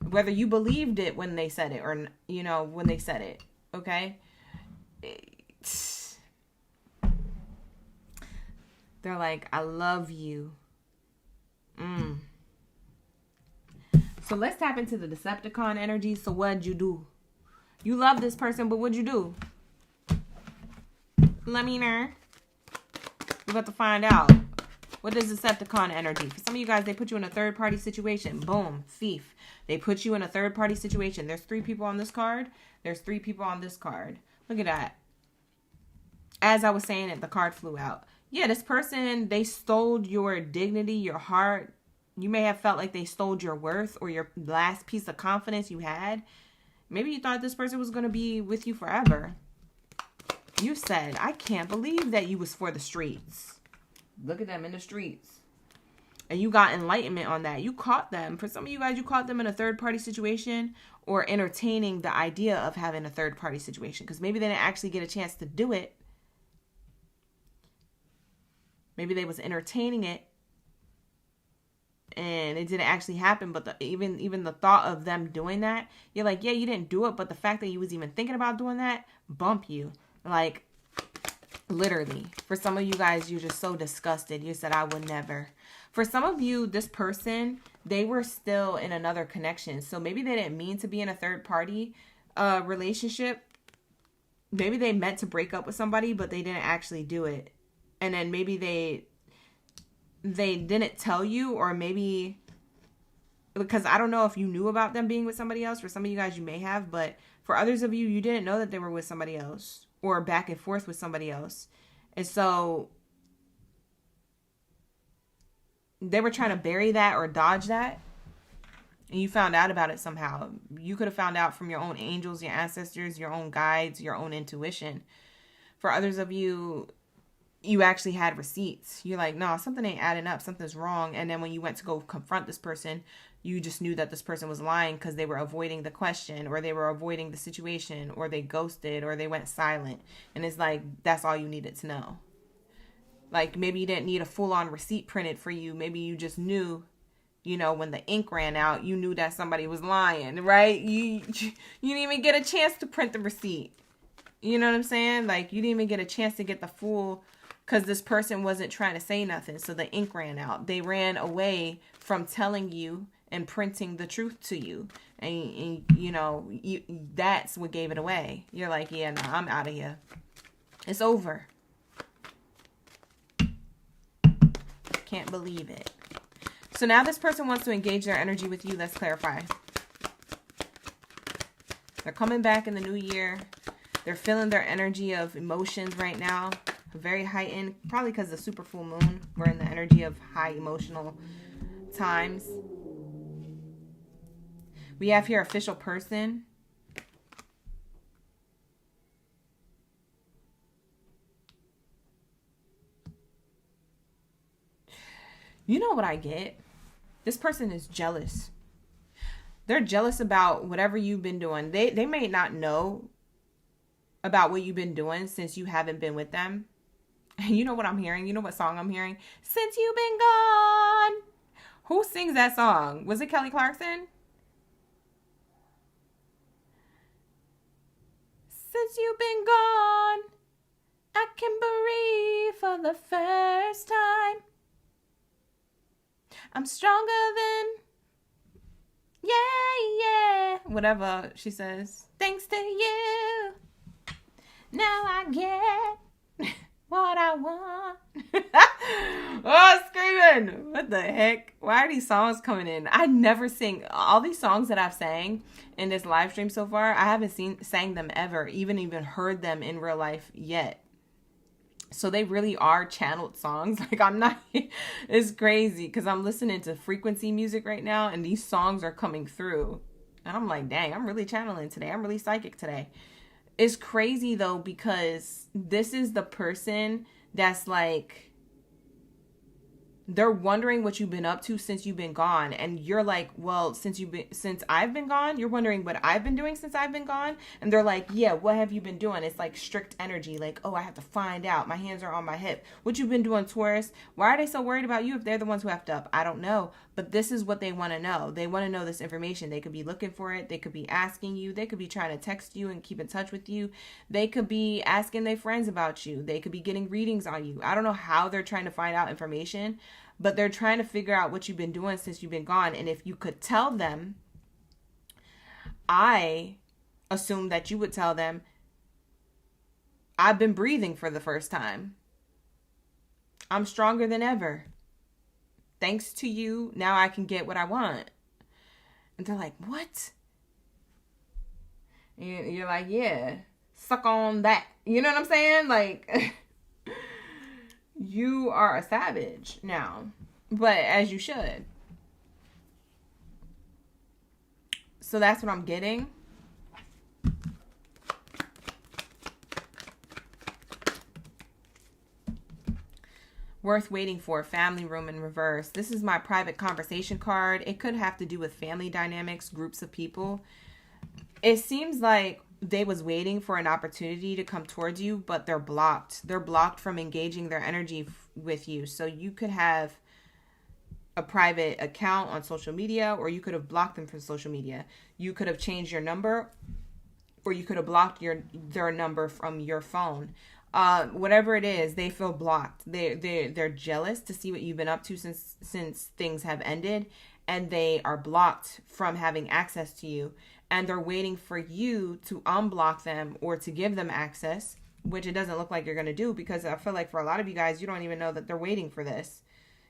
Whether you believed it when they said it or, when they said it. Okay? They're like, I love you. So let's tap into the Decepticon energy. So what'd you do? You love this person, but what'd you do? Let me know. We're about to find out. What is Decepticon energy? For some of you guys, they put you in a third-party situation. Boom. Thief. They put you in a third-party situation. There's 3 people on this card. There's 3 people on this card. Look at that. As I was saying it, the card flew out. Yeah, this person, they stole your dignity, your heart. You may have felt like they stole your worth or your last piece of confidence you had. Maybe you thought this person was going to be with you forever. You said, I can't believe that you was for the streets. Look at them in the streets. And you got enlightenment on that. You caught them. For some of you guys, you caught them in a third-party situation or entertaining the idea of having a third-party situation. Because maybe they didn't actually get a chance to do it. Maybe they was entertaining it and it didn't actually happen. But even the thought of them doing that, you're like, yeah, you didn't do it. But the fact that you was even thinking about doing that, bump you. Like, literally. For some of you guys, you're just so disgusted. You said, I would never. For some of you, this person, they were still in another connection. So maybe they didn't mean to be in a third party relationship. Maybe they meant to break up with somebody, but they didn't actually do it. And then maybe they didn't tell you, or maybe because I don't know if you knew about them being with somebody else. For some of you guys, you may have, but for others of you, you didn't know that they were with somebody else or back and forth with somebody else. And so they were trying to bury that or dodge that. And you found out about it somehow. You could have found out from your own angels, your ancestors, your own guides, your own intuition. For others of you, you actually had receipts. You're like, no, something ain't adding up. Something's wrong. And then when you went to go confront this person, you just knew that this person was lying because they were avoiding the question, or they were avoiding the situation, or they ghosted, or they went silent. And it's like, that's all you needed to know. Like, maybe you didn't need a full-on receipt printed for you. Maybe you just knew, when the ink ran out, you knew that somebody was lying, right? You didn't even get a chance to print the receipt. You know what I'm saying? Like, you didn't even get a chance to get the full, because this person wasn't trying to say nothing. So the ink ran out. They ran away from telling you and printing the truth to you. And that's what gave it away. You're like, yeah, no, I'm out of here. It's over. Can't believe it. So now this person wants to engage their energy with you. Let's clarify. They're coming back in the new year. They're feeling their energy of emotions right now. Very heightened. Probably because of the super full moon. We're in the energy of high emotional times. We have here official person. You know what I get? This person is jealous. They're jealous about whatever you've been doing. They may not know about what you've been doing since you haven't been with them. You know what I'm hearing? You know what song I'm hearing? Since You've Been Gone. Who sings that song? Was it Kelly Clarkson? Since you've been gone, I can breathe for the first time. I'm stronger than, yeah. Whatever she says. Thanks to you. Now I get what I want. Oh, screaming. What the heck? Why are these songs coming in? I never sing. All these songs that I've sang in this live stream so far, I haven't sang them ever, even heard them in real life yet. So they really are channeled songs. Like, I'm not, it's crazy because I'm listening to frequency music right now and these songs are coming through. And I'm like, dang, I'm really channeling today. I'm really psychic today. It's crazy though, because this is the person that's like, They're wondering what you've been up to since you've been gone. And you're like, well, since I've been gone, you're wondering what I've been doing since I've been gone. And they're like, yeah, what have you been doing? It's like strict energy. Like, oh, I have to find out. My hands are on my hip. What you've been doing, Taurus? Why are they so worried about you if they're the ones who effed up? I don't know. But this is what they want to know. They want to know this information. They could be looking for it. They could be asking you. They could be trying to text you and keep in touch with you. They could be asking their friends about you. They could be getting readings on you. I don't know how they're trying to find out information, but they're trying to figure out what you've been doing since you've been gone. And if you could tell them, I assume that you would tell them, I've been breathing for the first time. I'm stronger than ever. Thanks to you, now I can get what I want. And they're like, what? And you're like, yeah, suck on that. You know what I'm saying? Like, you are a savage now. But as you should. So that's what I'm getting. Worth waiting for, family room in reverse. This is my private conversation card. It could have to do with family dynamics, groups of people. It seems like they was waiting for an opportunity to come towards you, but they're blocked. They're blocked from engaging their energy with you. So you could have a private account on social media, or you could have blocked them from social media. You could have changed your number, or you could have blocked their number from your phone. Whatever it is, they feel blocked. They're jealous to see what you've been up to since things have ended, and they are blocked from having access to you. And they're waiting for you to unblock them or to give them access, which it doesn't look like you're going to do, because I feel like for a lot of you guys, you don't even know that they're waiting for this.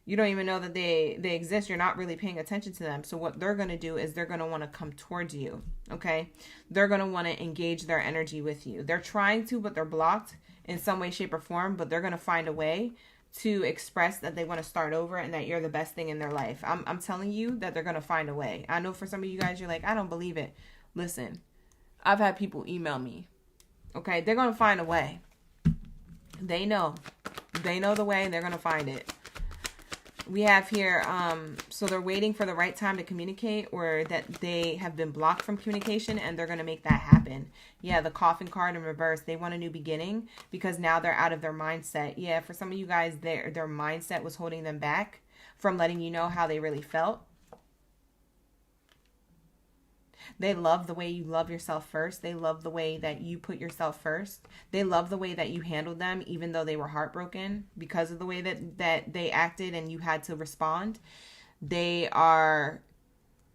You don't even know that they exist. You're not really paying attention to them. So what they're going to do is they're going to want to come towards you. Okay. They're going to want to engage their energy with you. They're trying to, but they're blocked in some way, shape, or form, but they're going to find a way to express that they want to start over and that you're the best thing in their life. I'm telling you that they're going to find a way. I know for some of you guys, you're like, I don't believe it. Listen, I've had people email me. Okay. They're going to find a way. They know the way, and they're going to find it. We have here, so they're waiting for the right time to communicate, or that they have been blocked from communication, and they're going to make that happen. Yeah, the coffin card in reverse. They want a new beginning because now they're out of their mindset. Yeah, for some of you guys, their mindset was holding them back from letting you know how they really felt. They love the way you love yourself first. They love the way that you put yourself first. They love the way that you handled them, even though they were heartbroken because of the way that they acted and you had to respond. They are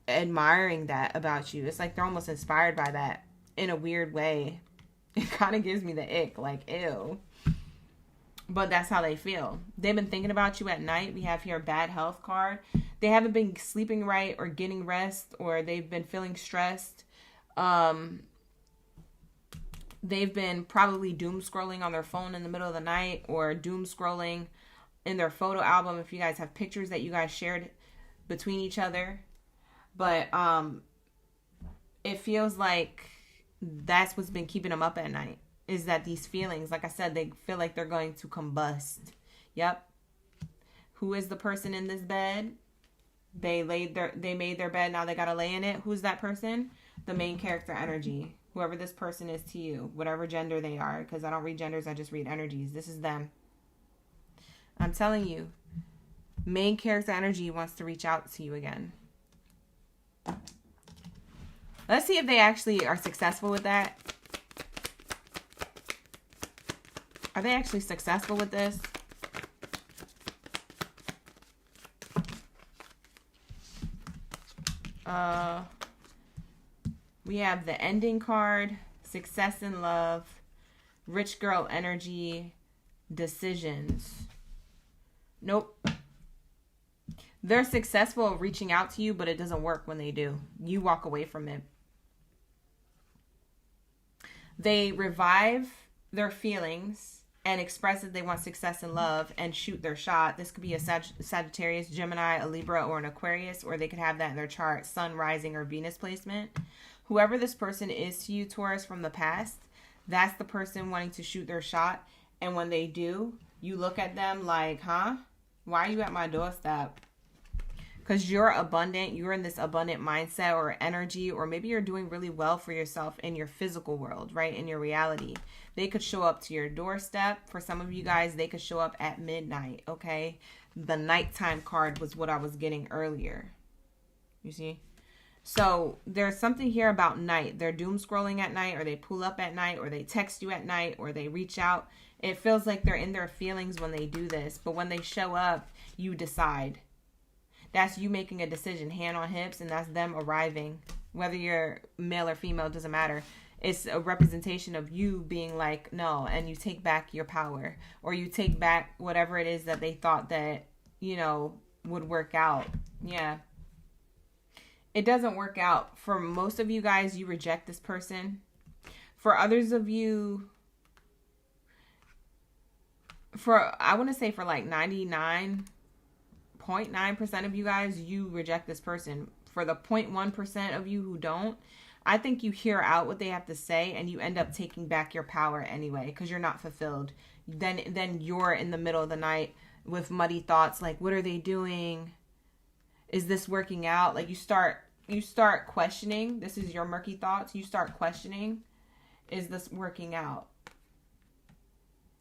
admiring that about you. It's like they're almost inspired by that in a weird way. It kind of gives me the ick, like, ew. But that's how they feel. They've been thinking about you at night. We have here a bad health card. They haven't been sleeping right or getting rest, or they've been feeling stressed. They've been probably doom scrolling on their phone in the middle of the night, or doom scrolling in their photo album if you guys have pictures that you guys shared between each other. But it feels like that's what's been keeping them up at night. Is that these feelings, like I said, they feel like they're going to combust. Yep. Who is the person in this bed? They made their bed, now they gotta lay in it. Who's that person? The main character energy. Whoever this person is to you, whatever gender they are, because I don't read genders, I just read energies. This is them. I'm telling you, main character energy wants to reach out to you again. Let's see if they actually are successful with that. Are they actually successful with this? We have the ending card, success in love, rich girl energy, decisions. Nope. They're successful at reaching out to you, but it doesn't work when they do. You walk away from it. They revive their feelings and express that they want success in love and shoot their shot. This could be a Sagittarius, Gemini, a Libra, or an Aquarius, or they could have that in their chart, Sun, Rising, or Venus placement. Whoever this person is to you, Taurus, from the past, that's the person wanting to shoot their shot. And when they do, you look at them like, huh? Why are you at my doorstep? Because you're abundant. You're in this abundant mindset or energy, or maybe you're doing really well for yourself in your physical world, right? In your reality. They could show up to your doorstep. For some of you guys, they could show up at midnight, okay? The nighttime card was what I was getting earlier. You see? So there's something here about night. They're doom scrolling at night, or they pull up at night, or they text you at night, or they reach out. It feels like they're in their feelings when they do this. But when they show up, you decide. That's you making a decision, hand on hips, and that's them arriving. Whether you're male or female, doesn't matter. It's a representation of you being like, no, and you take back your power. Or you take back whatever it is that they thought that, you know, would work out. Yeah. It doesn't work out. For most of you guys, you reject this person. For others of you, I want to say for like 99.9% of you guys, you reject this person. For the 0.1% of you who don't, I think you hear out what they have to say and you end up taking back your power anyway because you're not fulfilled. Then you're in the middle of the night with muddy thoughts like, what are they doing? Is this working out? Like you start questioning. This is your murky thoughts. You start questioning, is this working out?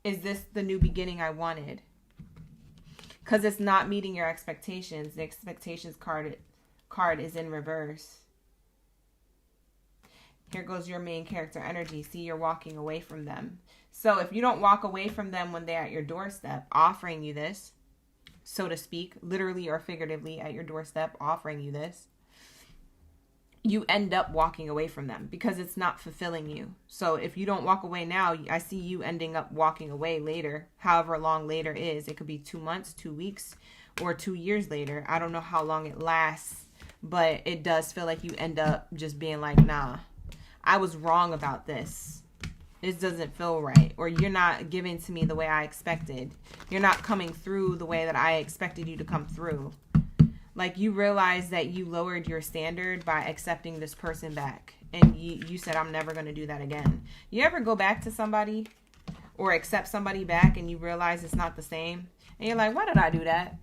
Is this the new beginning I wanted? Because it's not meeting your expectations. The expectations card is in reverse. Here goes your main character energy. See, you're walking away from them. So if you don't walk away from them when they're at your doorstep offering you this, so to speak, literally or figuratively at your doorstep offering you this, you end up walking away from them because it's not fulfilling you. So if you don't walk away now, I see you ending up walking away later, however long later is. It could be 2 months, 2 weeks, or 2 years later. I don't know how long it lasts, but it does feel like you end up just being like, nah, I was wrong about this. This doesn't feel right. Or you're not giving to me the way I expected. You're not coming through the way that I expected you to come through. Like you realize that you lowered your standard by accepting this person back. And you said, I'm never going to do that again. You ever go back to somebody or accept somebody back and you realize it's not the same? And you're like, why did I do that?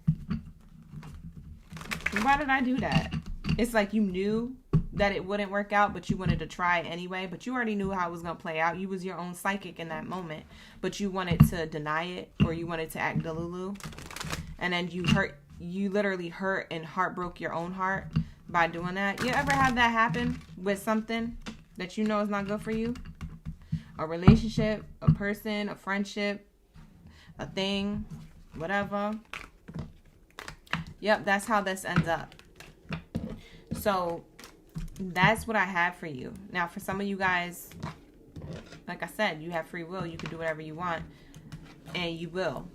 Why did I do that? It's like you knew that it wouldn't work out, but you wanted to try anyway. But you already knew how it was going to play out. You was your own psychic in that moment. But you wanted to deny it, or you wanted to act delulu. And then you literally hurt and heartbroke your own heart by doing that. You ever have that happen with something that you know is not good for you? A relationship, a person, a friendship, a thing, whatever. Yep, that's how this ends up. So that's what I have for you. Now, for some of you guys, like I said, you have free will. You can do whatever you want, and you will.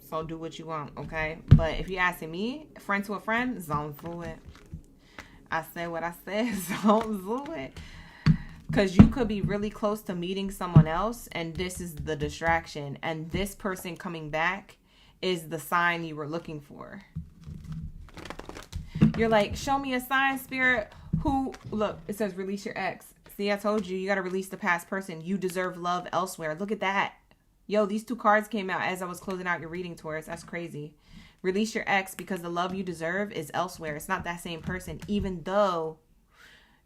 So do what you want, okay? But if you're asking me, friend to a friend, don't do it. I say what I said, don't do it. Because you could be really close to meeting someone else, and this is the distraction. And this person coming back is the sign you were looking for. You're like, show me a sign, spirit. Look, it says release your ex. See, I told you, you got to release the past person. You deserve love elsewhere. Look at that. Yo, these 2 cards came out as I was closing out your reading, Taurus. That's crazy. Release your ex because the love you deserve is elsewhere. It's not that same person, even though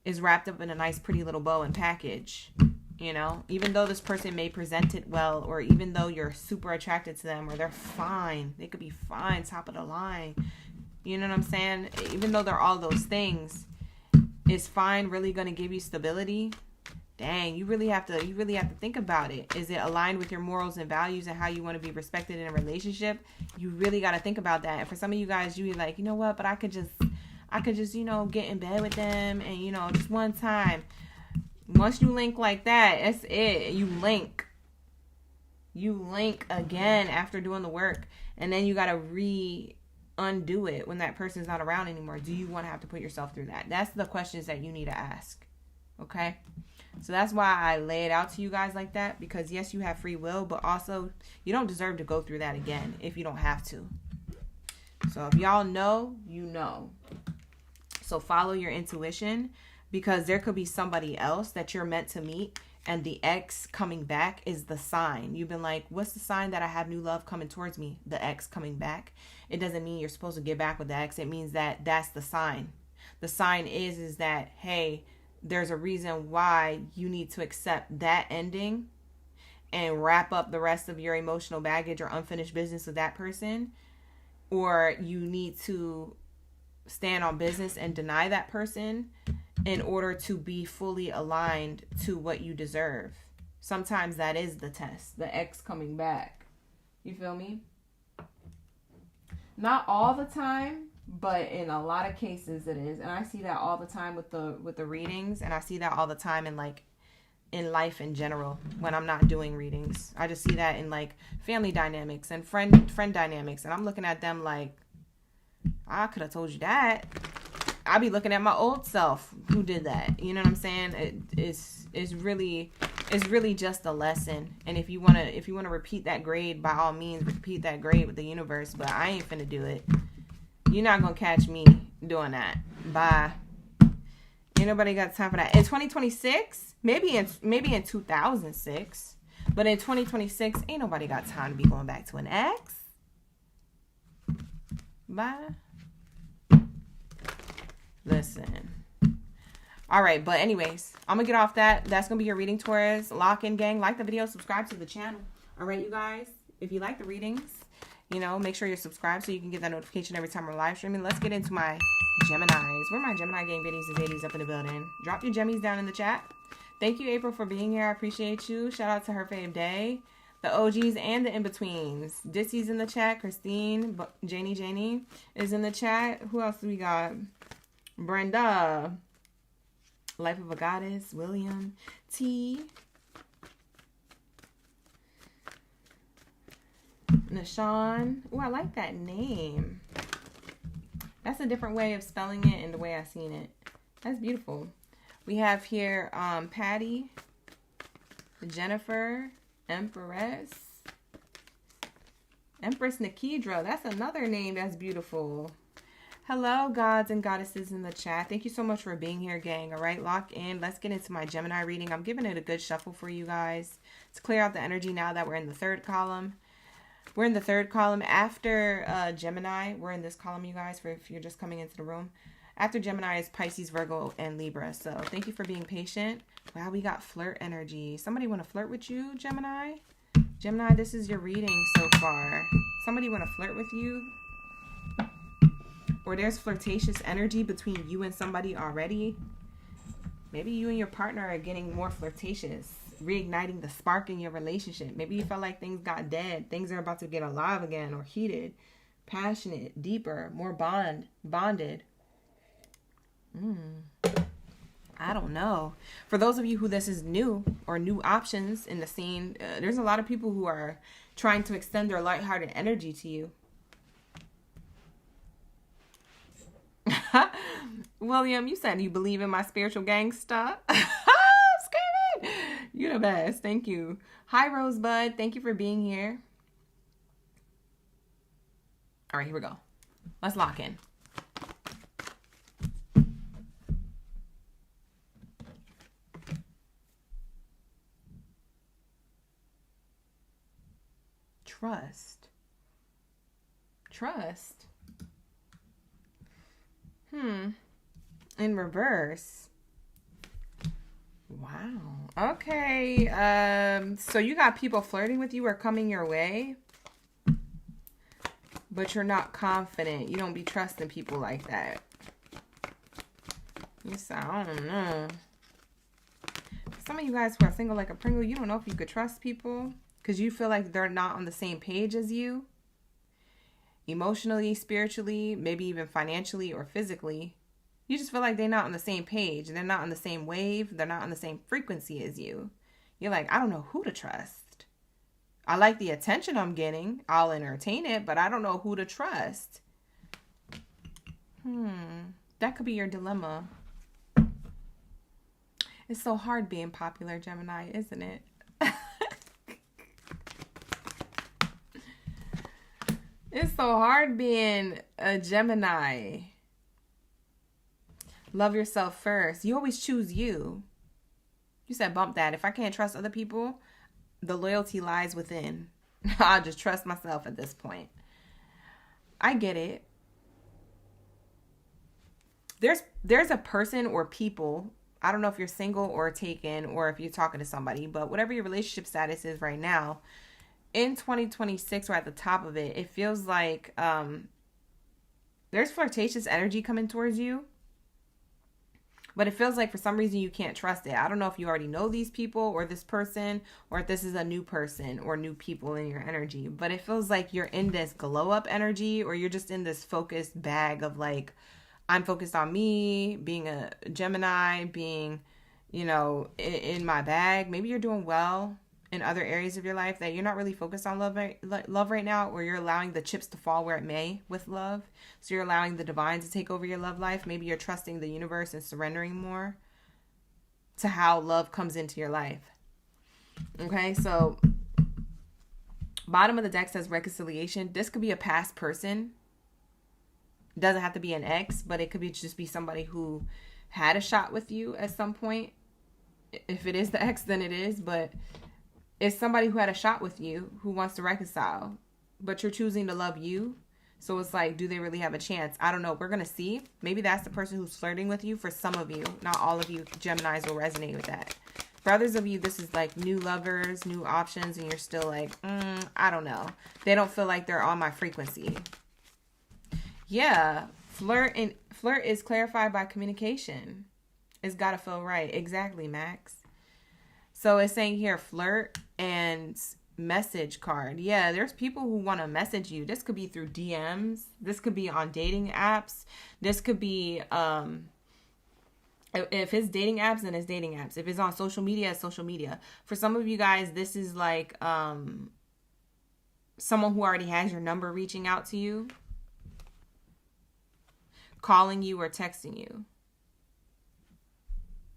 it's wrapped up in a nice, pretty little bow and package. You know, even though this person may present it well, or even though you're super attracted to them, or they're fine. They could be fine, top of the line. You know what I'm saying? Even though they're all those things, is fine really going to give you stability? Dang, you really have to think about it. Is it aligned with your morals and values and how you want to be respected in a relationship? You really got to think about that. And for some of you guys, you be like, you know what? But I could just, you know, get in bed with them and, you know, just one time. Once you link like that, that's it. You link again after doing the work, and then you got to undo it when that person's not around anymore. Do you want to have to put yourself through that? That's the questions that you need to ask. Okay? So that's why I lay it out to you guys like that, because yes, you have free will, but also you don't deserve to go through that again if you don't have to. So if y'all know, you know. So follow your intuition, because there could be somebody else that you're meant to meet, and the ex coming back is the sign. You've been like, what's the sign that I have new love coming towards me? The ex coming back. It doesn't mean you're supposed to get back with the ex. It means that that's the sign. The sign is that, hey, there's a reason why you need to accept that ending and wrap up the rest of your emotional baggage or unfinished business with that person. Or you need to stand on business and deny that person in order to be fully aligned to what you deserve. Sometimes that is the test, the ex coming back. You feel me? Not all the time, but in a lot of cases it is. And I see that all the time with the readings, and I see that all the time in life in general when I'm not doing readings. I just see that in like family dynamics and friend dynamics, and I'm looking at them like, I could have told you that. I'll be looking at my old self who did that. You know what I'm saying? It's really just a lesson. And if you wanna repeat that grade, by all means, repeat that grade with the universe. But I ain't finna do it. You're not gonna catch me doing that. Bye. Ain't nobody got time for that. In 2026, maybe in 2006, but in 2026, ain't nobody got time to be going back to an ex. Bye. Listen. All right, but anyways, I'm gonna get off that. That's gonna be your reading, Taurus. Lock in, gang. Like the video, subscribe to the channel. All right, you guys. If you like the readings, make sure you're subscribed so you can get that notification every time we're live streaming. Let's get into my Geminis. Where my Gemini gang biddies and ladies up in the building? Drop your Gemmies down in the chat. Thank you, April, for being here. I appreciate you. Shout out to her fave day. The OGs and the in-betweens. Dissy's in the chat. Christine, Janie is in the chat. Who else do we got? Brenda. Life of a Goddess. William. T. Nashawn. Oh, I like that name. That's a different way of spelling it and the way I've seen it. That's beautiful. We have here Patty, Jennifer, Empress Nikidra. That's another name that's beautiful. Hello, gods and goddesses in the chat. Thank you so much for being here, gang. All right, lock in. Let's get into my Gemini reading. I'm giving it a good shuffle for you guys to clear out the energy now that we're in the third column. We're in the third column. After Gemini, we're in this column, you guys, for if you're just coming into the room. After Gemini is Pisces, Virgo, and Libra. So thank you for being patient. Wow, we got flirt energy. Somebody want to flirt with you, Gemini? Gemini, this is your reading so far. Somebody want to flirt with you? Or there's flirtatious energy between you and somebody already. Maybe you and your partner are getting more flirtatious, reigniting the spark in your relationship. Maybe you felt like things got dead. Things are about to get alive again, or heated, passionate, deeper, more bonded. I don't know. For those of you who this is new or new options in the scene, there's a lot of people who are trying to extend their lighthearted energy to you. William, you said you believe in my spiritual gangsta. Screaming. You're the best. Thank you. Hi, Rosebud. Thank you for being here. All right, here we go. Let's lock in. Trust. In reverse. Wow. Okay. So you got people flirting with you or coming your way, but you're not confident. You don't be trusting people like that. I don't know. Some of you guys who are single like a Pringle, you don't know if you could trust people because you feel like they're not on the same page as you. Emotionally, spiritually, maybe even financially or physically. You just feel like they're not on the same page. They're not on the same wave. They're not on the same frequency as you. You're like, I don't know who to trust. I like the attention I'm getting. I'll entertain it, but I don't know who to trust. That could be your dilemma. It's so hard being popular, Gemini, isn't it? It's so hard being a Gemini. Love yourself first. You always choose you. You said bump that. If I can't trust other people, the loyalty lies within. I'll just trust myself at this point. I get it. There's a person or people, I don't know if you're single or taken or if you're talking to somebody, but whatever your relationship status is right now, in 2026, we're at the top of it. It feels like there's flirtatious energy coming towards you. But it feels like for some reason you can't trust it. I don't know if you already know these people or this person, or if this is a new person or new people in your energy. But it feels like you're in this glow up energy, or you're just in this focused bag of like, I'm focused on me, being a Gemini, being, in my bag. Maybe you're doing well in other areas of your life that you're not really focused on love right now, or you're allowing the chips to fall where it may with love. So you're allowing the divine to take over your love life. Maybe you're trusting the universe and surrendering more to how love comes into your life. Okay, so bottom of the deck says reconciliation. This could be a past person. It doesn't have to be an ex, but it could be just be somebody who had a shot with you at some point. If it is the ex, then it is, but it's somebody who had a shot with you who wants to reconcile, but you're choosing to love you. So it's like, do they really have a chance? I don't know. We're going to see. Maybe that's the person who's flirting with you. For some of you, not all of you Geminis will resonate with that. For others of you, this is like new lovers, new options, and you're still like, I don't know. They don't feel like they're on my frequency. Yeah, flirt is clarified by communication. It's got to feel right. Exactly, Max. So it's saying here, flirt and message card. Yeah, there's people who want to message you. This could be through DMs. This could be on dating apps. This could be, if it's dating apps, then it's dating apps. If it's on social media, it's social media. For some of you guys, this is like someone who already has your number reaching out to you, calling you or texting you.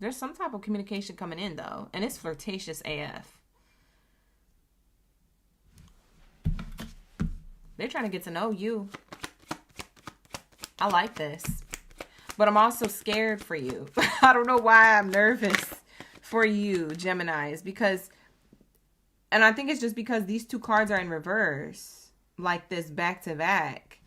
There's some type of communication coming in, though, and it's flirtatious AF. They're trying to get to know you. I like this. But I'm also scared for you. I don't know why I'm nervous for you, Geminis, because, and I think it's just because these two cards are in reverse, like this back to back.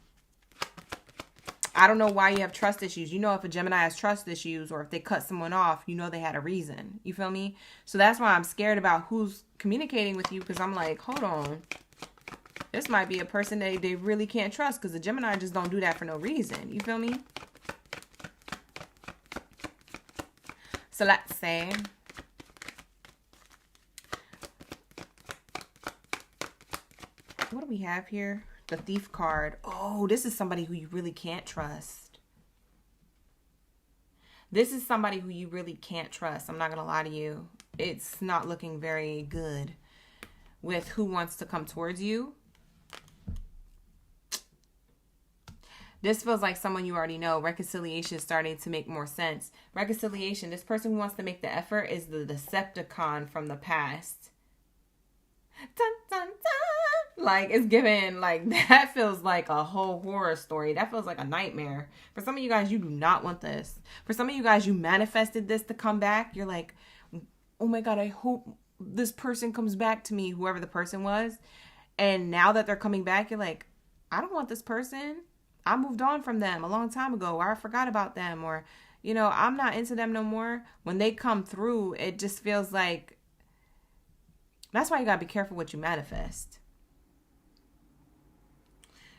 I don't know why you have trust issues. You know, if a Gemini has trust issues or if they cut someone off, you know they had a reason. You feel me? So that's why I'm scared about who's communicating with you, because I'm like, hold on. This might be a person they really can't trust, because the Gemini just don't do that for no reason. You feel me? So let's say, what do we have here? The Thief card. Oh, this is somebody who you really can't trust. This is somebody who you really can't trust. I'm not going to lie to you. It's not looking very good with who wants to come towards you. This feels like someone you already know. Reconciliation is starting to make more sense. Reconciliation, this person who wants to make the effort is the Decepticon from the past. Dun, dun, dun. Like, it's given, like, that feels like a whole horror story. That feels like a nightmare. For some of you guys, you do not want this. For some of you guys, you manifested this to come back. You're like, oh my God, I hope this person comes back to me, whoever the person was. And now that they're coming back, you're like, I don't want this person. I moved on from them a long time ago, or I forgot about them, or, I'm not into them no more. When they come through, it just feels like, that's why you gotta be careful what you manifest.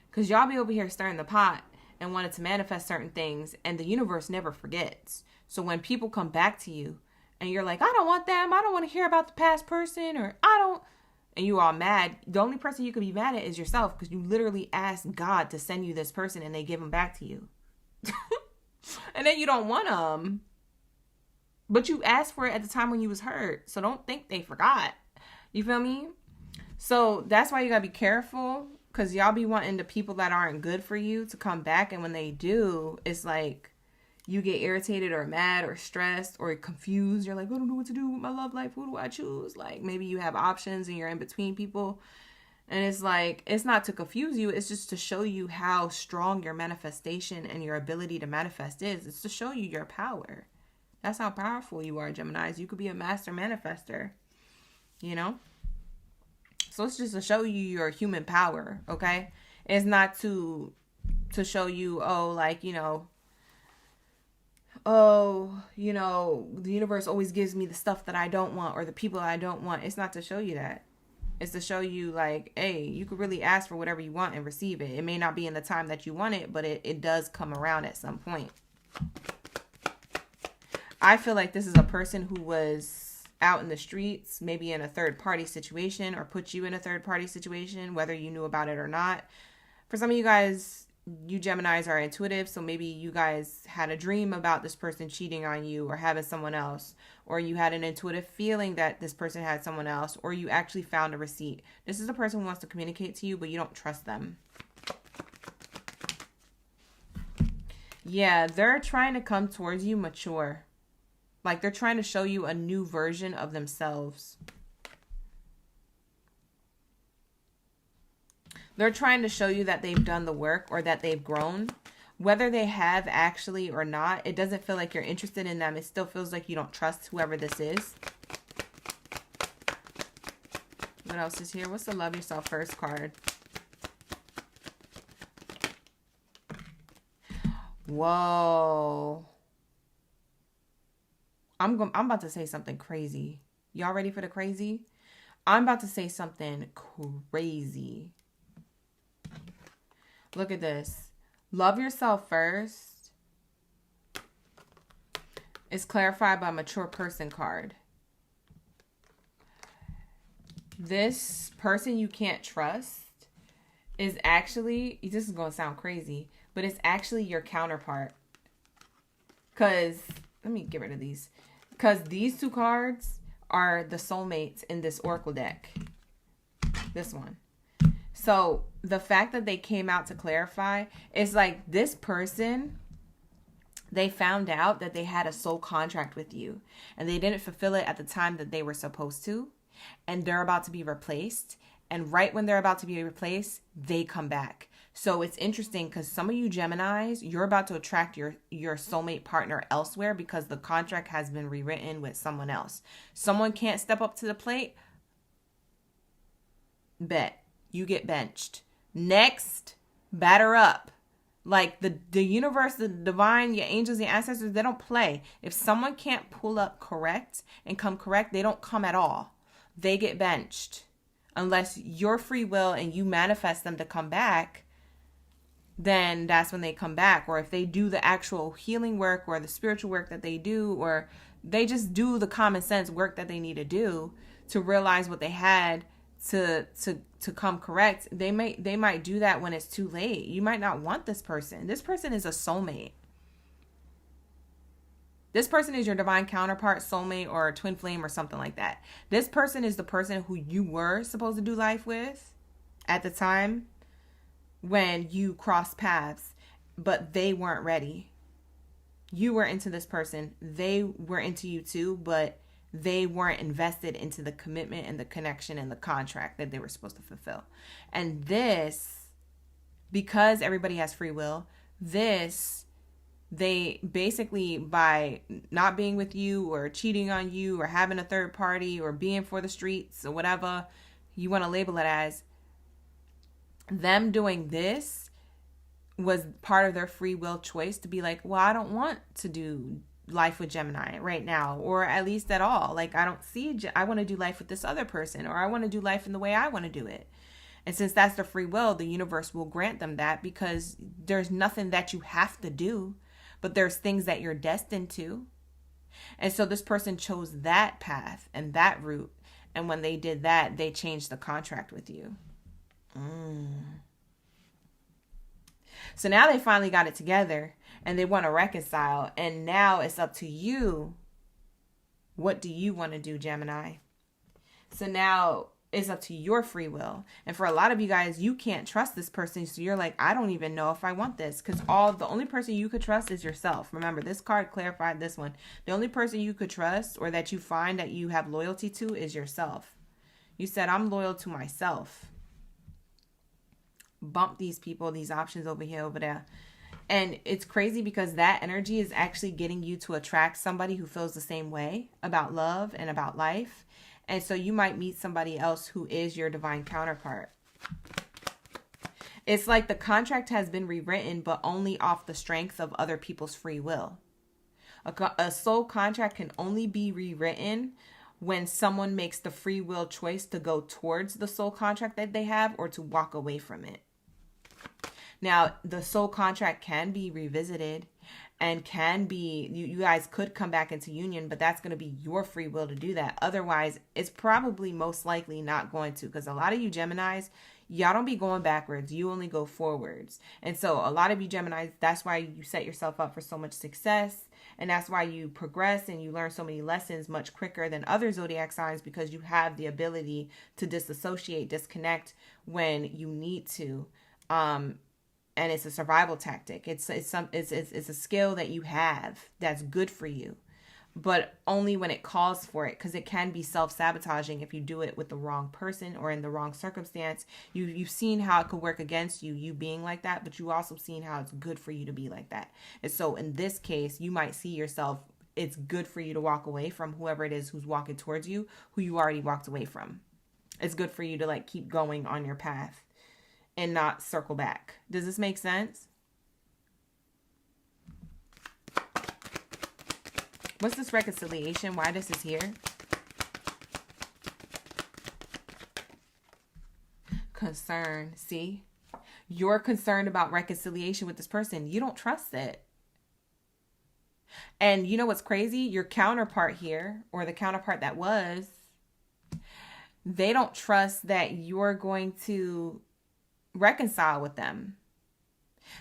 Because y'all be over here stirring the pot and wanted to manifest certain things, and the universe never forgets. So when people come back to you and you're like, I don't want them, I don't want to hear about the past person, or I don't, and you all mad, the only person you could be mad at is yourself, because you literally asked God to send you this person and they give them back to you. And then you don't want them. But you asked for it at the time when you was hurt. So don't think they forgot. You feel me? So that's why you gotta be careful, because y'all be wanting the people that aren't good for you to come back. And when they do, it's like you get irritated or mad or stressed or confused. You're like, I don't know what to do with my love life. Who do I choose? Like, maybe you have options and you're in between people. And it's like, it's not to confuse you. It's just to show you how strong your manifestation and your ability to manifest is. It's to show you your power. That's how powerful you are, Geminis. You could be a master manifester, you know? So it's just to show you your human power, okay? It's not to show you, oh, like, you know, oh, you know, the universe always gives me the stuff that I don't want or the people I don't want. It's not to show you that. It's to show you, like, hey, you could really ask for whatever you want and receive it. It may not be in the time that you want it, but it does come around at some point. I feel like this is a person who was out in the streets, maybe in a third-party situation, or put you in a third-party situation, whether you knew about it or not. For some of you guys, you Geminis are intuitive, so maybe you guys had a dream about this person cheating on you or having someone else, or you had an intuitive feeling that this person had someone else, or you actually found a receipt. This is a person who wants to communicate to you, but you don't trust them. Yeah, they're trying to come towards you mature. Like they're trying to show you a new version of themselves. They're trying to show you that they've done the work or that they've grown. Whether they have actually or not, it doesn't feel like you're interested in them. It still feels like you don't trust whoever this is. What else is here? What's the Love Yourself First card? Whoa. I'm about to say something crazy. Y'all ready for the crazy? I'm about to say something crazy. Look at this. Love yourself first is clarified by mature person card. This person you can't trust is actually, this is going to sound crazy, but it's actually your counterpart. Because, let me get rid of these. Because these two cards are the soulmates in this oracle deck. This one. So the fact that they came out to clarify is like this person, they found out that they had a soul contract with you and they didn't fulfill it at the time that they were supposed to. And they're about to be replaced. And right when they're about to be replaced, they come back. So it's interesting because some of you Geminis, you're about to attract your soulmate partner elsewhere because the contract has been rewritten with someone else. Someone can't step up to the plate. Bet. You get benched. Next, batter up. Like the universe, the divine, your angels, your ancestors, they don't play. If someone can't pull up correct and come correct, they don't come at all. They get benched. Unless your free will and you manifest them to come back, then that's when they come back. Or if they do the actual healing work or the spiritual work that they do, or they just do the common sense work that they need to do to realize what they had to come correct, they might do that when it's too late. You might not want this person. This person is a soulmate. This person is your divine counterpart, soulmate, or twin flame or something like that. This person is the person who you were supposed to do life with at the time when you crossed paths, but they weren't ready. You were into this person. They were into you too, but they weren't invested into the commitment and the connection and the contract that they were supposed to fulfill. And this, because everybody has free will, they basically, by not being with you or cheating on you or having a third party or being for the streets or whatever you want to label it as, them doing this was part of their free will choice to be like, well, I don't want to do life with Gemini right now, or at least at all. Like, I don't see, I want to do life with this other person, or I want to do life in the way I want to do it. And since that's their free will, the universe will grant them that because there's nothing that you have to do, but there's things that you're destined to. And so this person chose that path and that route. And when they did that, they changed the contract with you. So now they finally got it together and they want to reconcile. And now it's up to you. What do you want to do, Gemini? So now it's up to your free will. And for a lot of you guys, you can't trust this person. So you're like, I don't even know if I want this. Because the only person you could trust is yourself. Remember, this card clarified this one. The only person you could trust or that you find that you have loyalty to is yourself. You said, I'm loyal to myself. Bump these people, these options over here, over there. And it's crazy because that energy is actually getting you to attract somebody who feels the same way about love and about life. And so you might meet somebody else who is your divine counterpart. It's like the contract has been rewritten, but only off the strength of other people's free will. A soul contract can only be rewritten when someone makes the free will choice to go towards the soul contract that they have or to walk away from it. Now, the soul contract can be revisited and can be, you guys could come back into union, but that's going to be your free will to do that. Otherwise, it's probably most likely not going to, because a lot of you Geminis, y'all don't be going backwards. You only go forwards. And so a lot of you Geminis, that's why you set yourself up for so much success. And that's why you progress and you learn so many lessons much quicker than other zodiac signs, because you have the ability to disassociate, disconnect when you need to. And it's a survival tactic. It's a skill that you have that's good for you, but only when it calls for it, because it can be self-sabotaging if you do it with the wrong person or in the wrong circumstance. You've seen how it could work against you being like that, but you also seen how it's good for you to be like that. And so in this case, you might see yourself, it's good for you to walk away from whoever it is who's walking towards you, who you already walked away from. It's good for you to like keep going on your path and not circle back. Does this make sense? What's this reconciliation? Why this is here? Concern. See? You're concerned about reconciliation with this person. You don't trust it. And you know what's crazy? Your counterpart here, or the counterpart that was, they don't trust that you're going to reconcile with them.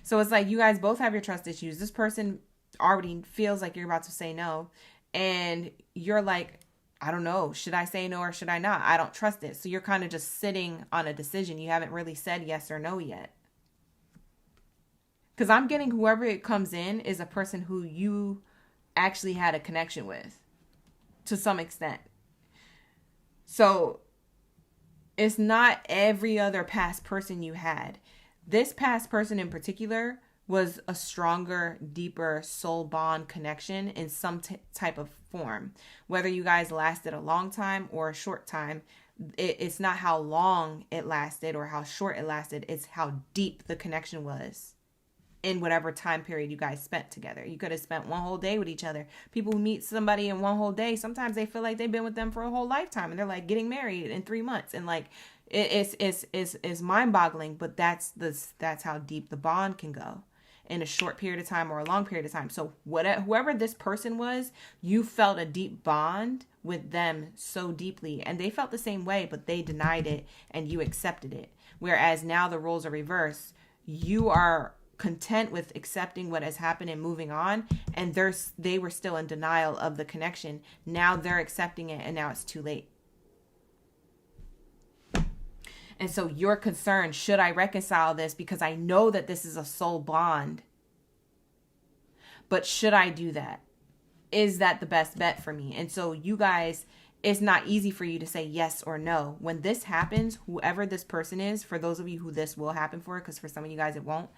So it's like you guys both have your trust issues. This person already feels like you're about to say no, and you're like, I don't know, should I say no or should I not? I don't trust it. So you're kind of just sitting on a decision. You haven't really said yes or no yet. Because I'm getting whoever it comes in is a person who you actually had a connection with to some extent. So it's not every other past person you had. This past person in particular was a stronger, deeper soul bond connection in some type of form. Whether you guys lasted a long time or a short time, it's not how long it lasted or how short it lasted. It's how deep the connection was in whatever time period you guys spent together. You could have spent one whole day with each other. People who meet somebody in one whole day, sometimes they feel like they've been with them for a whole lifetime, and they're like getting married in 3 months, and like it's mind-boggling. But that's how deep the bond can go in a short period of time or a long period of time. So whoever this person was, you felt a deep bond with them so deeply, and they felt the same way, but they denied it and you accepted it. Whereas now the roles are reversed. You are content with accepting what has happened and moving on, and they were still in denial of the connection. Now they're accepting it, and now it's too late. And so you're concerned, should I reconcile this, because I know that this is a soul bond, but should I do that? Is that the best bet for me? And so you guys, it's not easy for you to say yes or no. When this happens, whoever this person is, for those of you who this will happen for, because for some of you guys it won't,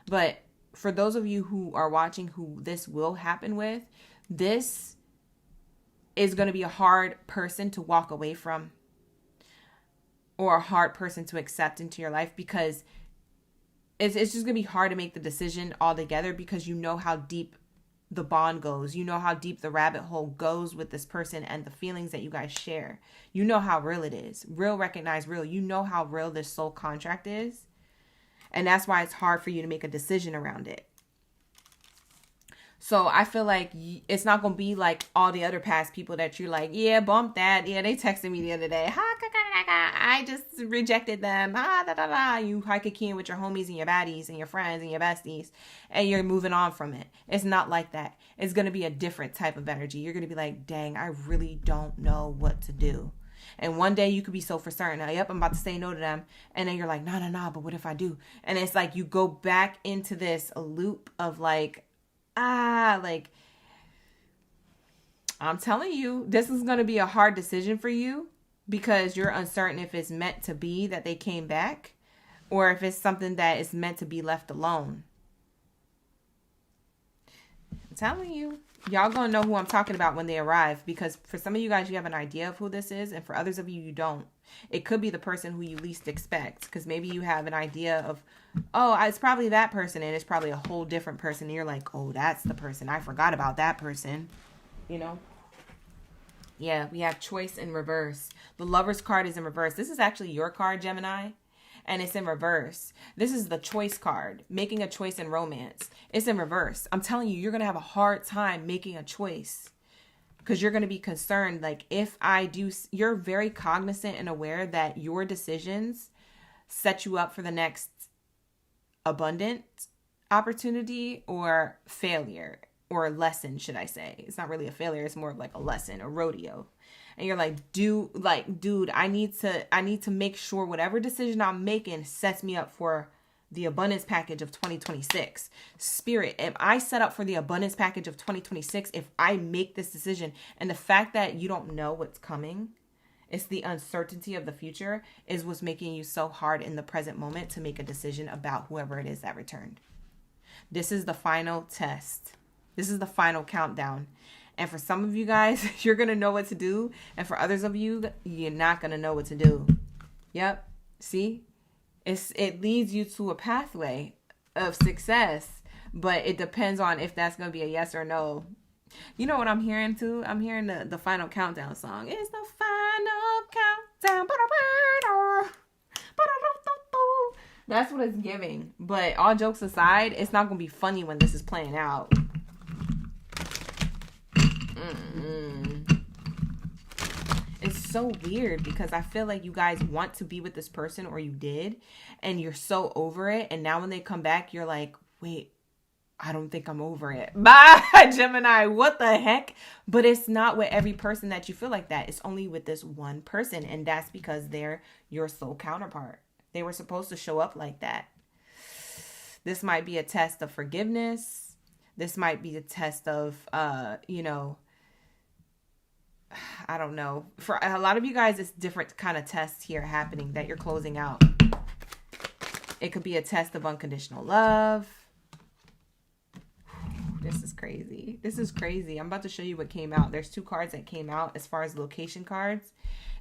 but for those of you who are watching who this will happen with, this is going to be a hard person to walk away from, or a hard person to accept into your life, because it's just going to be hard to make the decision altogether, because you know how deep the bond goes. You know how deep the rabbit hole goes with this person and the feelings that you guys share. You know how real it is. Real, recognize real. You know how real this soul contract is. And that's why it's hard for you to make a decision around it. So I feel like it's not going to be like all the other past people that you're like, yeah, bump that. Yeah, they texted me the other day. I just rejected them. You hike a key with your homies and your baddies and your friends and your besties, and you're moving on from it. It's not like that. It's going to be a different type of energy. You're going to be like, dang, I really don't know what to do. And one day you could be so for certain, yep, I'm about to say no to them. And then you're like, no, but what if I do? And it's like you go back into this loop of like, I'm telling you, this is going to be a hard decision for you, because you're uncertain if it's meant to be that they came back, or if it's something that is meant to be left alone. I'm telling you. Y'all gonna know who I'm talking about when they arrive, because for some of you guys, you have an idea of who this is, and for others of you, you don't. It could be the person who you least expect, because maybe you have an idea of, oh, it's probably that person, and it's probably a whole different person, and you're like, oh, that's the person. I forgot about that person, you know? Yeah, we have choice in reverse. The Lover's card is in reverse. This is actually your card, Gemini, and it's in reverse. This is the choice card, making a choice in romance. It's in reverse. I'm telling you, you're going to have a hard time making a choice because you're going to be concerned. Like, if I do, you're very cognizant and aware that your decisions set you up for the next abundant opportunity or failure, or lesson, should I say. It's not really a failure. It's more of like a lesson, a rodeo. And you're like, dude, I need to make sure whatever decision I'm making sets me up for the abundance package of 2026. Spirit, if I set up for the abundance package of 2026, if I make this decision, and the fact that you don't know what's coming, it's the uncertainty of the future is what's making you so hard in the present moment to make a decision about whoever it is that returned. This is the final test. This is the final countdown. And for some of you guys, you're going to know what to do. And for others of you, you're not going to know what to do. Yep. See? It leads you to a pathway of success. But it depends on if that's going to be a yes or no. You know what I'm hearing too? I'm hearing the final countdown song. It's the final countdown. That's what it's giving. But all jokes aside, it's not going to be funny when this is playing out. It's so weird because I feel like you guys want to be with this person, or you did, and you're so over it. And now when they come back, you're like, wait, I don't think I'm over it. Bye, Gemini. What the heck? But it's not with every person that you feel like that. It's only with this one person. And that's because they're your soul counterpart. They were supposed to show up like that. This might be a test of forgiveness. This might be a test of, I don't know. For a lot of you guys, it's different kind of tests here happening that you're closing out. It could be a test of unconditional love. This is crazy. This is crazy. I'm about to show you what came out. There's two cards that came out as far as location cards.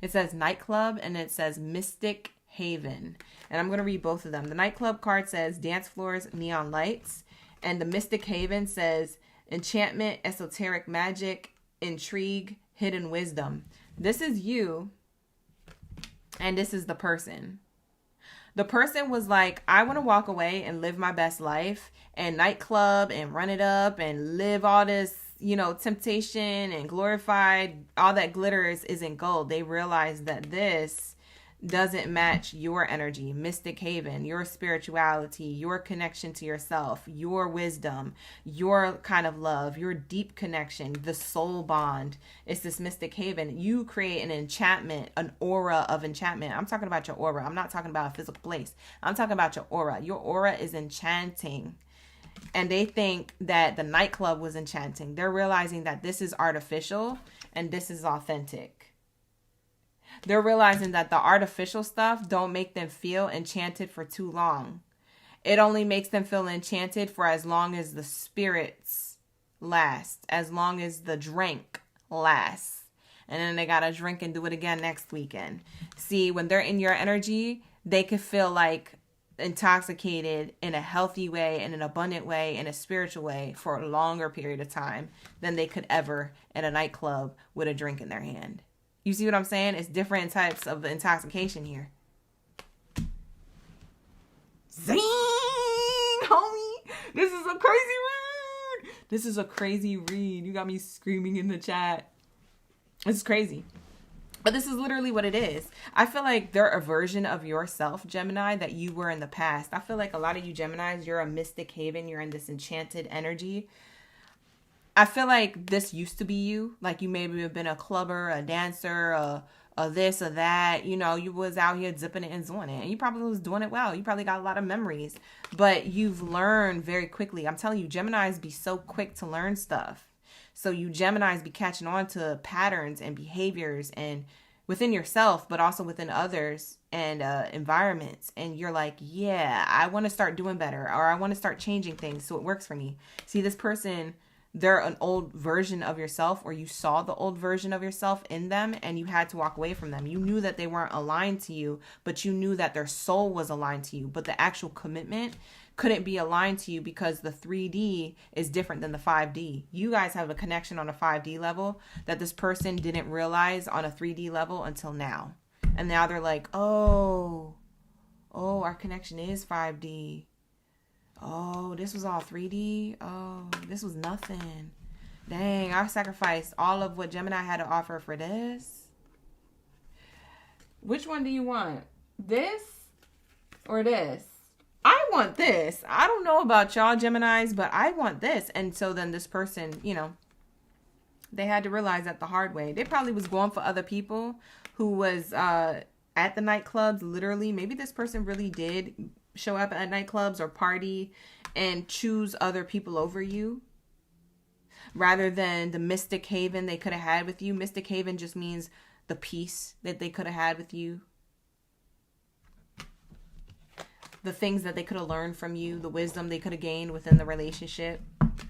It says nightclub and it says mystic haven. And I'm going to read both of them. The nightclub card says dance floors, neon lights. And the mystic haven says enchantment, esoteric magic, intrigue, hidden wisdom. This is you. And this is the person. The person was like, I want to walk away and live my best life and nightclub and run it up and live all this, temptation and glorified. All that glitter is in gold. They realized that this doesn't match your energy, mystic haven, your spirituality, your connection to yourself, your wisdom, your kind of love, your deep connection, the soul bond. It's this mystic haven. You create an enchantment, an aura of enchantment. I'm talking about your aura. I'm not talking about a physical place. I'm talking about your aura. Your aura is enchanting. And they think that the nightclub was enchanting. They're realizing that this is artificial and this is authentic. They're realizing that the artificial stuff don't make them feel enchanted for too long. It only makes them feel enchanted for as long as the spirits last, as long as the drink lasts. And then they got to drink and do it again next weekend. See, when they're in your energy, they could feel like intoxicated in a healthy way, in an abundant way, in a spiritual way for a longer period of time than they could ever at a nightclub with a drink in their hand. You see what I'm saying? It's different types of intoxication here. Zing, homie. This is a crazy read. This is a crazy read. You got me screaming in the chat. This is crazy. But this is literally what it is. I feel like they're a version of yourself, Gemini, that you were in the past. I feel like a lot of you Geminis, you're a mystic haven. You're in this enchanted energy. I feel like this used to be you. Like you maybe have been a clubber, a dancer, a this or that. You was out here zipping it and doing it. And you probably was doing it well. You probably got a lot of memories. But you've learned very quickly. I'm telling you, Geminis be so quick to learn stuff. So you Geminis be catching on to patterns and behaviors and within yourself, but also within others and environments. And you're like, yeah, I want to start doing better, or I want to start changing things so it works for me. See, this person they're an old version of yourself, or you saw the old version of yourself in them and you had to walk away from them. You knew that they weren't aligned to you, but you knew that their soul was aligned to you. But the actual commitment couldn't be aligned to you because the 3D is different than the 5D. You guys have a connection on a 5D level that this person didn't realize on a 3D level until now. And now they're like, oh, our connection is 5D. Oh, this was all 3D. Oh, this was nothing. Dang, I sacrificed all of what Gemini had to offer for this. Which one do you want? This or this? I want this. I don't know about y'all Geminis, but I want this. And so then this person, you know, they had to realize that the hard way. They probably was going for other people who was at the nightclubs, literally. Maybe this person really did show up at nightclubs or party and choose other people over you rather than the mystic haven they could have had with you. Mystic haven just means the peace that they could have had with you, the things that they could have learned from you, the wisdom they could have gained within the relationship.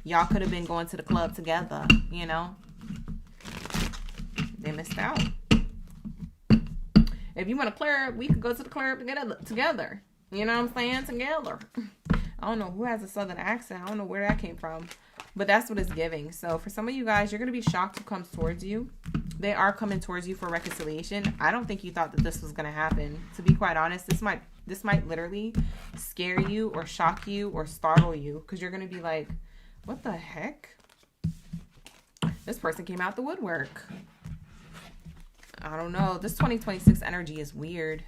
Y'all could have been going to the club together, you know. They missed out. If you want to club, we could go to the club together. You know what I'm saying? Together. I don't know who has a southern accent. I don't know where that came from. But that's what it's giving. So for some of you guys, you're going to be shocked who comes towards you. They are coming towards you for reconciliation. I don't think you thought that this was going to happen. To be quite honest, this might literally scare you or shock you or startle you. Because you're going to be like, what the heck? This person came out the woodwork. I don't know. This 2026 energy is weird.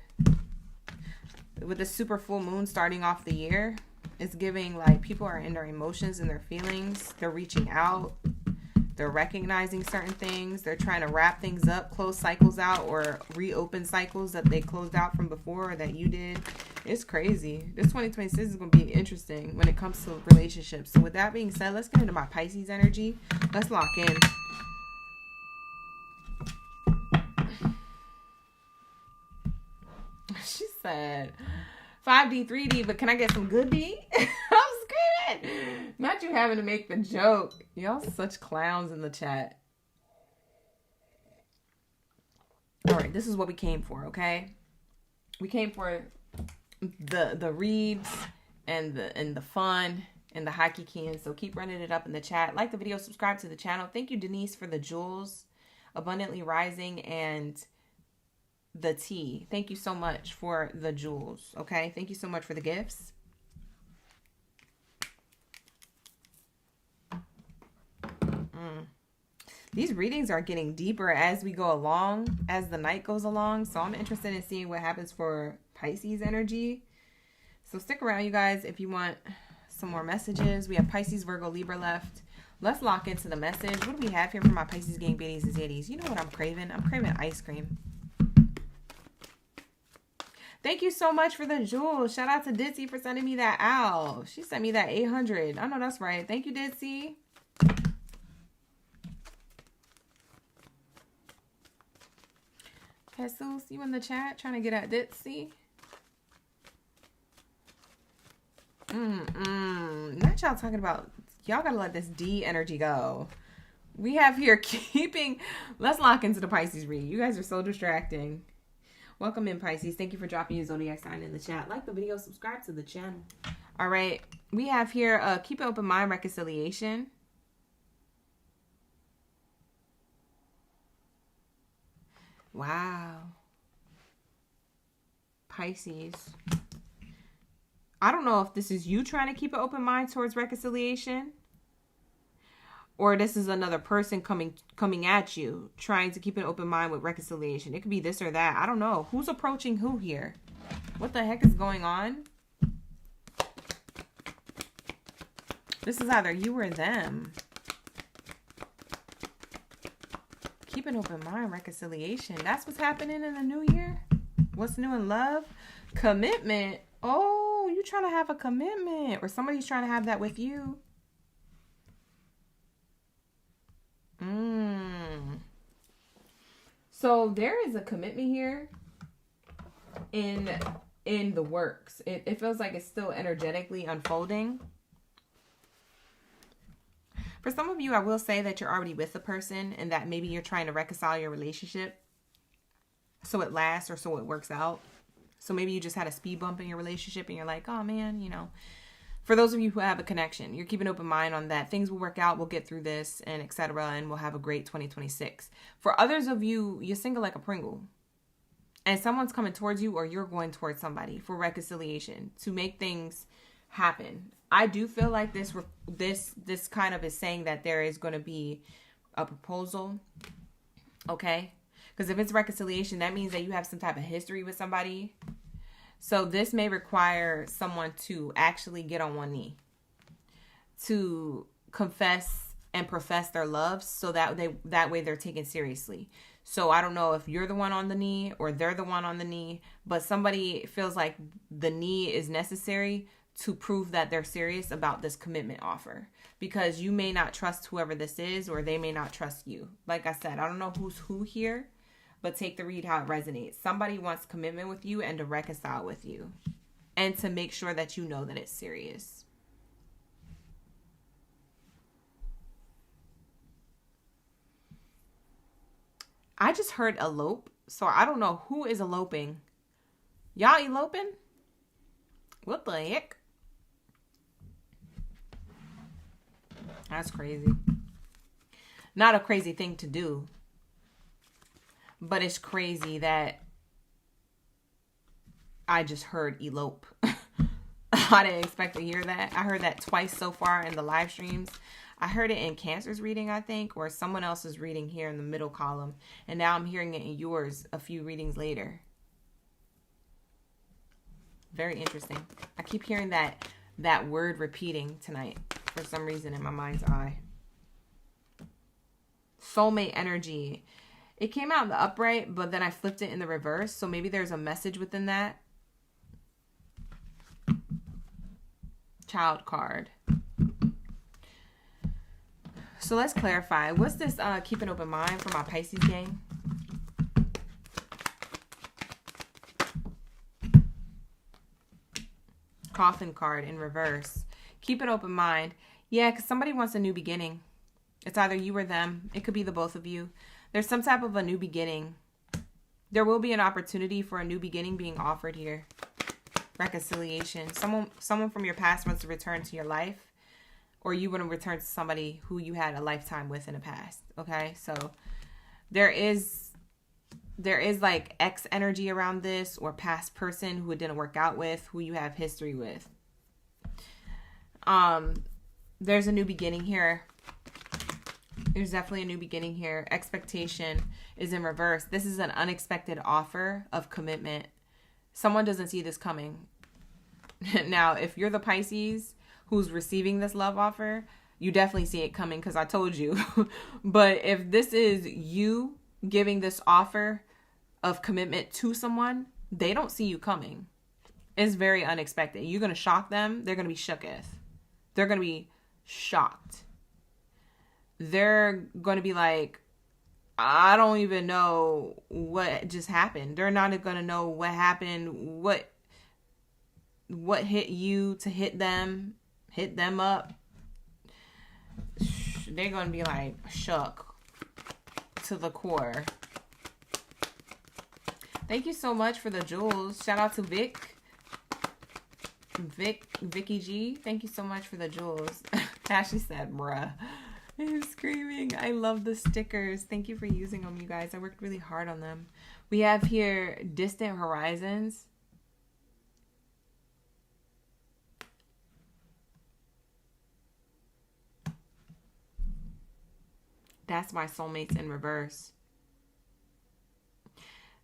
With the super full moon starting off the year, it's giving like people are in their emotions and their feelings. They're reaching out. They're recognizing certain things. They're trying to wrap things up, close cycles out, or reopen cycles that they closed out from before or that you did. It's crazy. This 2026 is going to be interesting when it comes to relationships. So with that being said, let's get into my Pisces energy. Let's lock in. She said 5D, 3D, but can I get some good D? I'm screaming. Not you having to make the joke. Y'all such clowns in the chat. All right, this is what we came for, okay? We came for the reads and the fun and the hockey can. So keep running it up in the chat. Like the video, subscribe to the channel. Thank you, Denise, for the jewels, Abundantly Rising, and the tea. Thank you so much for the jewels. Okay, thank you so much for the gifts. These readings are getting deeper as we go along, as the night goes along. So I'm interested in seeing what happens for Pisces energy. So stick around, you guys, if you want some more messages. We have Pisces, Virgo, Libra left. Let's lock into the message. What do we have here for my Pisces gang biddies and zeddies? You know what I'm craving? I'm craving ice cream. Thank you so much for the jewels. Shout out to Ditzy for sending me that out. She sent me that 800. I know that's right. Thank you, Ditzy. Jesus, you in the chat trying to get at Ditzy? Not y'all talking about, y'all gotta let this D energy go. We have here keeping, let's lock into the Pisces read. You guys are so distracting. Welcome in, Pisces. Thank you for dropping your zodiac sign in the chat. Like the video, subscribe to the channel. All right, we have here keep an open mind, reconciliation. Wow. Pisces. I don't know if this is you trying to keep an open mind towards reconciliation, or this is another person coming at you trying to keep an open mind with reconciliation. It could be this or that. I don't know. Who's approaching who here? What the heck is going on? This is either you or them. Keep an open mind, reconciliation. That's what's happening in the new year. What's new in love? Commitment. Oh, you trying to have a commitment, or somebody's trying to have that with you. So there is a commitment here in the works. It feels like it's still energetically unfolding. For some of you, I will say that you're already with the person and that maybe you're trying to reconcile your relationship so it lasts or so it works out. So maybe you just had a speed bump in your relationship and you're like, oh man, you know. For those of you who have a connection, you're keeping an open mind on that. Things will work out. We'll get through this and etc. And we'll have a great 2026. For others of you, you're single like a Pringle. And someone's coming towards you or you're going towards somebody for reconciliation to make things happen. I do feel like this kind of is saying that there is going to be a proposal. Okay? Because if it's reconciliation, that means that you have some type of history with somebody. So this may require someone to actually get on one knee to confess and profess their love so that way they're taken seriously. So I don't know if you're the one on the knee or they're the one on the knee, but somebody feels like the knee is necessary to prove that they're serious about this commitment offer, because you may not trust whoever this is or they may not trust you. Like I said, I don't know who's who here, but take the read how it resonates. Somebody wants commitment with you and to reconcile with you and to make sure that you know that it's serious. I just heard elope, so I don't know who is eloping. Y'all eloping? What the heck? That's crazy. Not a crazy thing to do. But it's crazy that I just heard elope. I didn't expect to hear that. I heard that twice so far in the live streams. I heard it in Cancer's reading, I think, or someone else's reading here in the middle column. And now I'm hearing it in yours a few readings later. Very interesting. I keep hearing that word repeating tonight for some reason in my mind's eye. Soulmate energy. It came out in the upright, but then I flipped it in the reverse. So maybe there's a message within that. Child card. So let's clarify. What's this keep an open mind for my Pisces gang? Coffin card in reverse. Keep an open mind. Yeah, because somebody wants a new beginning. It's either you or them. It could be the both of you. There's some type of a new beginning. There will be an opportunity for a new beginning being offered here. Reconciliation. Someone from your past wants to return to your life. Or you want to return to somebody who you had a lifetime with in the past. Okay? So there is like ex energy around this, or past person who it didn't work out with, who you have history with. There's a new beginning here. There's definitely a new beginning here. Expectation is in reverse. This is an unexpected offer of commitment. Someone doesn't see this coming. Now, if you're the Pisces who's receiving this love offer, you definitely see it coming because I told you. But if this is you giving this offer of commitment to someone, they don't see you coming. It's very unexpected. You're going to shock them. They're going to be shooketh. They're going to be shocked. They're going to be like, I don't even know what just happened. They're not going to know what happened, what hit you to hit them up. They're going to be like shook to the core. Thank you so much for the jewels. Shout out to Vicky G. Thank you so much for the jewels. Ashley said, bruh. I'm screaming. I love the stickers. Thank you for using them, you guys. I worked really hard on them. We have here distant horizons. That's my soulmates in reverse.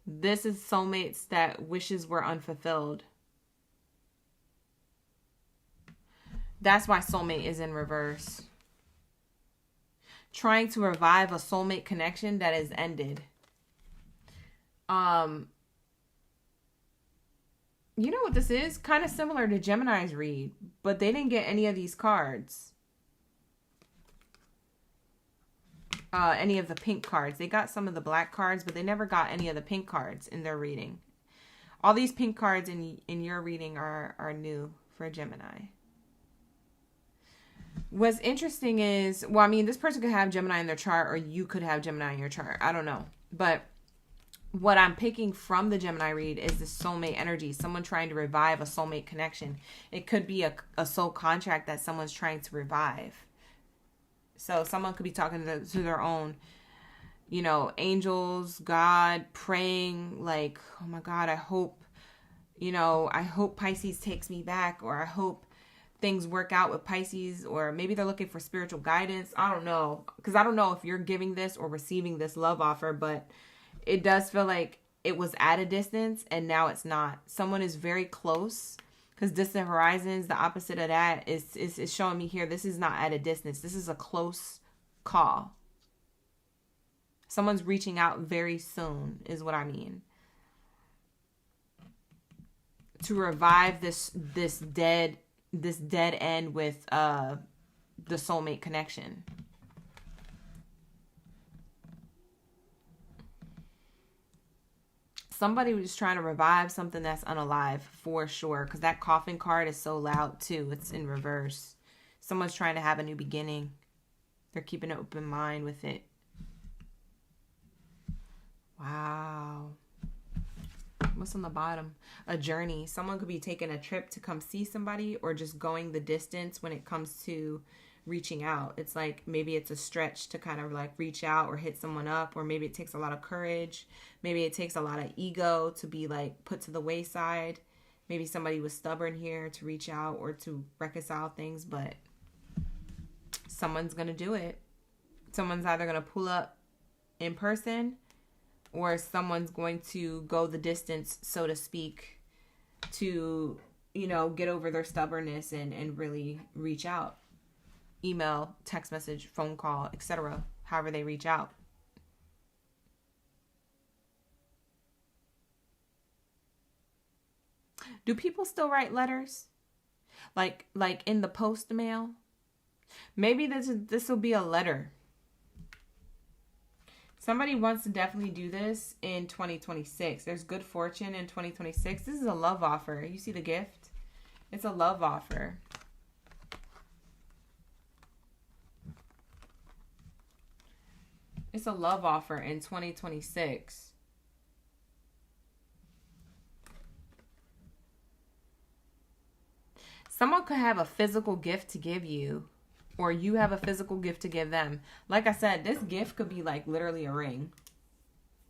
This is soulmates that wishes were unfulfilled. That's why soulmate is in reverse. Trying to revive a soulmate connection that has ended. You know what this is? Kind of similar to Gemini's read, but they didn't get any of these cards. Any of the pink cards. They got some of the black cards, but they never got any of the pink cards in their reading. All these pink cards in your reading are new for Gemini. What's interesting is, well, I mean, this person could have Gemini in their chart, or you could have Gemini in your chart. I don't know. But what I'm picking from the Gemini read is the soulmate energy. Someone trying to revive a soulmate connection. It could be a soul contract that someone's trying to revive. So someone could be talking to their own, you know, angels, God, praying like, oh my God, I hope Pisces takes me back, or I hope things work out with Pisces, or maybe they're looking for spiritual guidance. I don't know, because I don't know if you're giving this or receiving this love offer, but it does feel like it was at a distance and now it's not. Someone is very close, because distant horizons, the opposite of that is showing me here. This is not at a distance. This is a close call. Someone's reaching out very soon is what I mean. To revive this dead end with the soulmate connection. Somebody was trying to revive something that's unalive for sure, because that coffin card is so loud too. It's in reverse. Someone's trying to have a new beginning. They're keeping an open mind with it. Wow. What's on the bottom? A journey. Someone could be taking a trip to come see somebody, or just going the distance when it comes to reaching out. It's like maybe it's a stretch to kind of like reach out or hit someone up, or maybe it takes a lot of courage. Maybe it takes a lot of ego to be like put to the wayside. Maybe somebody was stubborn here to reach out or to reconcile things, but someone's going to do it. Someone's either going to pull up in person, or someone's going to go the distance, so to speak, to, you know, get over their stubbornness and really reach out. Email, text message, phone call, etc. However they reach out. Do people still write letters? Like in the post mail? Maybe this will be a letter. Somebody wants to definitely do this in 2026. There's good fortune in 2026. This is a love offer. You see the gift? It's a love offer. It's a love offer in 2026. Someone could have a physical gift to give you, or you have a physical gift to give them. Like I said, this gift could be like literally a ring.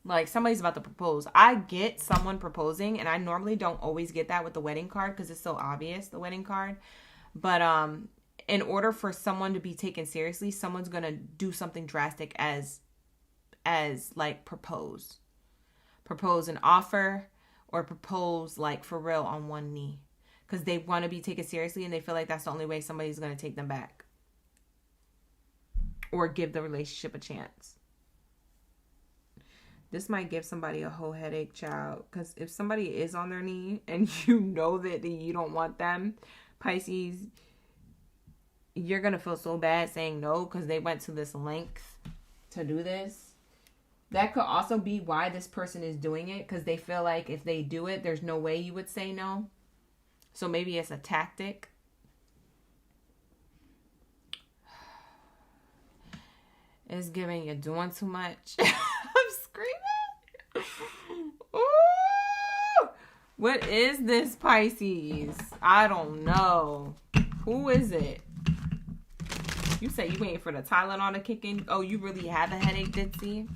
Like somebody's about to propose. I get someone proposing, and I normally don't always get that with the wedding card because it's so obvious, the wedding card. But in order for someone to be taken seriously, someone's going to do something drastic as like propose an offer, or propose like for real on one knee, because they want to be taken seriously and they feel like that's the only way somebody's going to take them back or give the relationship a chance. This might give somebody a whole headache, child, because if somebody is on their knee and you know that you don't want them, Pisces, you're going to feel so bad saying no because they went to this length to do this. That could also be why this person is doing it, because they feel like if they do it, there's no way you would say no. So maybe it's a tactic. It's giving you doing too much. I'm screaming. Ooh! What is this, Pisces? I don't know. Who is it? You say you waiting for the Tylenol to kick in. Oh, you really have a headache, Ditzy?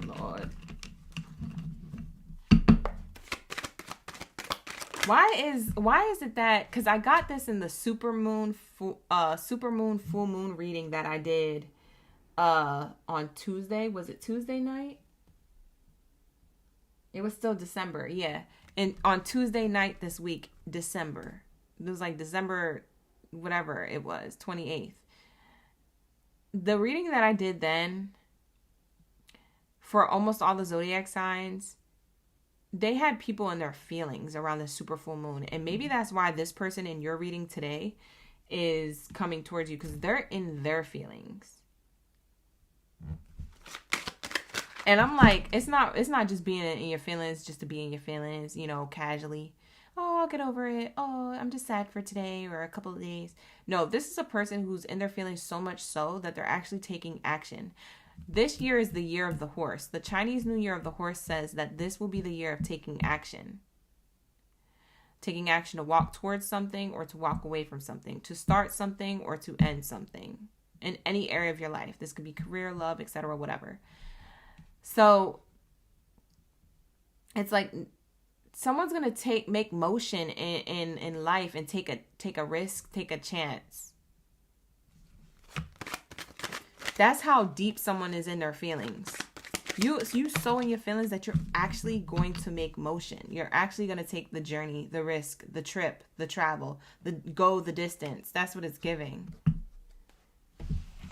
Lord. Why is it that, because I got this in the full moon reading that I did on Tuesday. Was it Tuesday night? It was still December, yeah. And on Tuesday night this week, December. It was like December, whatever it was, 28th. The reading that I did then, for almost all the zodiac signs, they had people in their feelings around the super full moon. And maybe that's why this person in your reading today is coming towards you, because they're in their feelings. And I'm like, it's not just being in your feelings just to be in your feelings, you know, casually. Oh, I'll get over it. Oh, I'm just sad for today or a couple of days. No, this is a person who's in their feelings so much so that they're actually taking action. This year is the year of the horse. The Chinese New Year of the horse says that this will be the year of taking action. Taking action to walk towards something or to walk away from something, to start something or to end something in any area of your life. This could be career, love, etc., whatever. So it's like someone's gonna make motion in life and take a risk, take a chance. That's how deep someone is in their feelings. You so in your feelings that you're actually going to make motion. You're actually going to take the journey, the risk, the trip, the travel, the distance. That's what it's giving.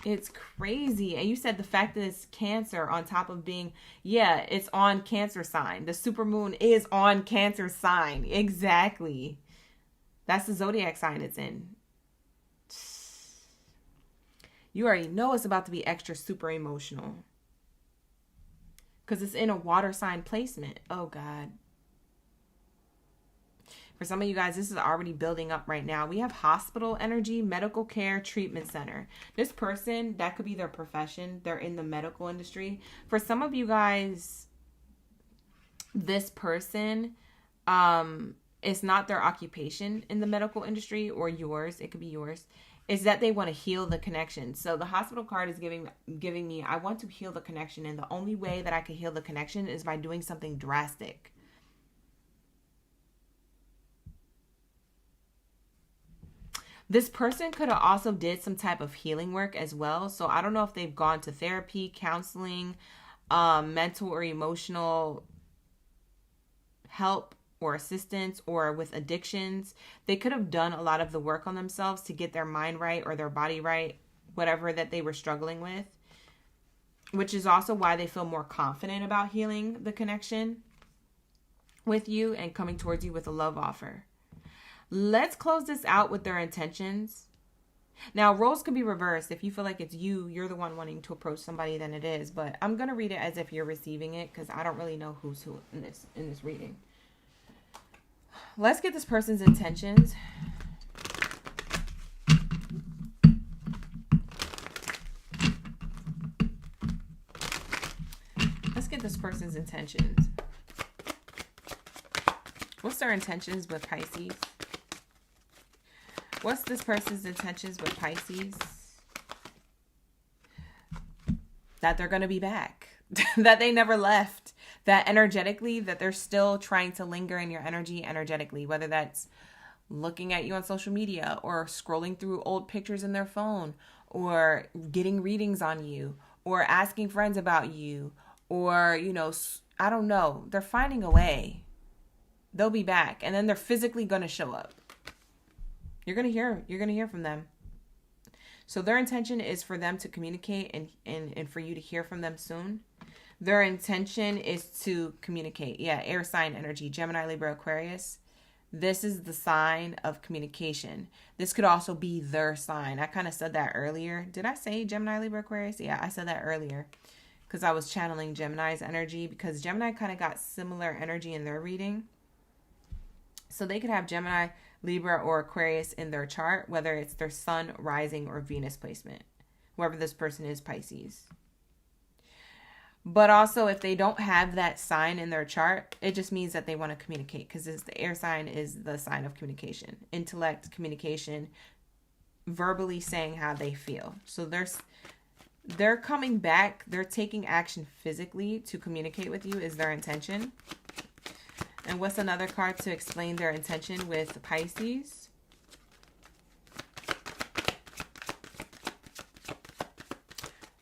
It's crazy. And you said the fact that it's Cancer on top of being, yeah, it's on Cancer sign. The supermoon is on Cancer sign. Exactly. That's the zodiac sign it's in. You already know it's about to be extra super emotional. Because it's in a water sign placement. Oh, God. For some of you guys, this is already building up right now. We have hospital energy, medical care, treatment center. This person, that could be their profession. They're in the medical industry. For some of you guys, this person, it's not their occupation in the medical industry or yours. It could be yours. Is that they want to heal the connection. So the hospital card is giving me, I want to heal the connection. And the only way that I can heal the connection is by doing something drastic. This person could have also did some type of healing work as well. So I don't know if they've gone to therapy, counseling, mental or emotional help or assistance, or with addictions. They could have done a lot of the work on themselves to get their mind right or their body right, whatever that they were struggling with, which is also why they feel more confident about healing the connection with you and coming towards you with a love offer. Let's close this out with their intentions. Now, roles could be reversed. If you feel like it's you're the one wanting to approach somebody, then it is. But I'm going to read it as if you're receiving it, because I don't really know who's who in this reading. Let's get this person's intentions. Let's get this person's intentions. What's their intentions with Pisces? What's this person's intentions with Pisces? That they're going to be back. That they never left. That energetically, that they're still trying to linger in your energy energetically. Whether that's looking at you on social media, or scrolling through old pictures in their phone, or getting readings on you, or asking friends about you, or, you know, I don't know. They're finding a way. They'll be back. And then they're physically going to show up. You're going to hear from them. So their intention is for them to communicate and for you to hear from them soon. Their intention is to communicate. Yeah, air sign energy, Gemini, Libra, Aquarius. This is the sign of communication. This could also be their sign. I kind of said that earlier. Did I say Gemini, Libra, Aquarius? Yeah, I said that earlier because I was channeling Gemini's energy, because Gemini kind of got similar energy in their reading. So they could have Gemini, Libra, or Aquarius in their chart, whether it's their sun, rising, or Venus placement. Whoever this person is, Pisces. But also, if they don't have that sign in their chart, it just means that they want to communicate, because the air sign is the sign of communication, intellect, communication, verbally saying how they feel. So they're coming back. They're taking action physically to communicate with you is their intention. And what's another card to explain their intention with Pisces?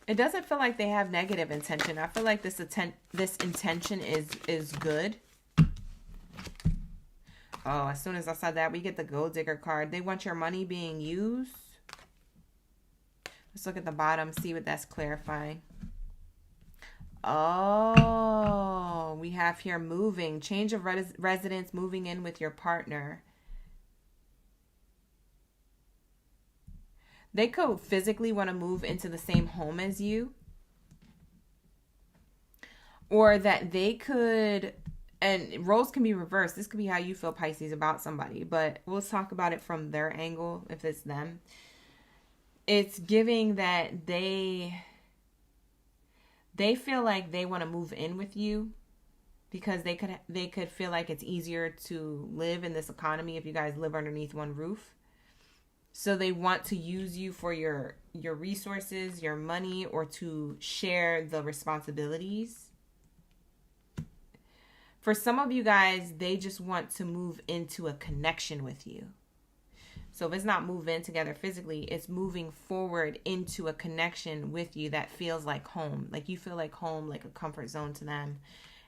It doesn't feel like they have negative intention. I feel like this intention is good. Oh, as soon as I saw that, we get the Gold Digger card. They want your money being used. Let's look at the bottom, see what that's clarifying. Oh, we have here moving. Change of residence, moving in with your partner. They could physically want to move into the same home as you. or that they could, and roles can be reversed. This could be how you feel, Pisces, about somebody, but we'll talk about it from their angle if it's them. It's giving that they feel like they want to move in with you because they could feel like it's easier to live in this economy if you guys live underneath one roof. So they want to use you for your resources, your money, or to share the responsibilities. For some of you guys, they just want to move into a connection with you. So if it's not move in together physically, it's moving forward into a connection with you that feels like home. Like you feel like home, like a comfort zone to them.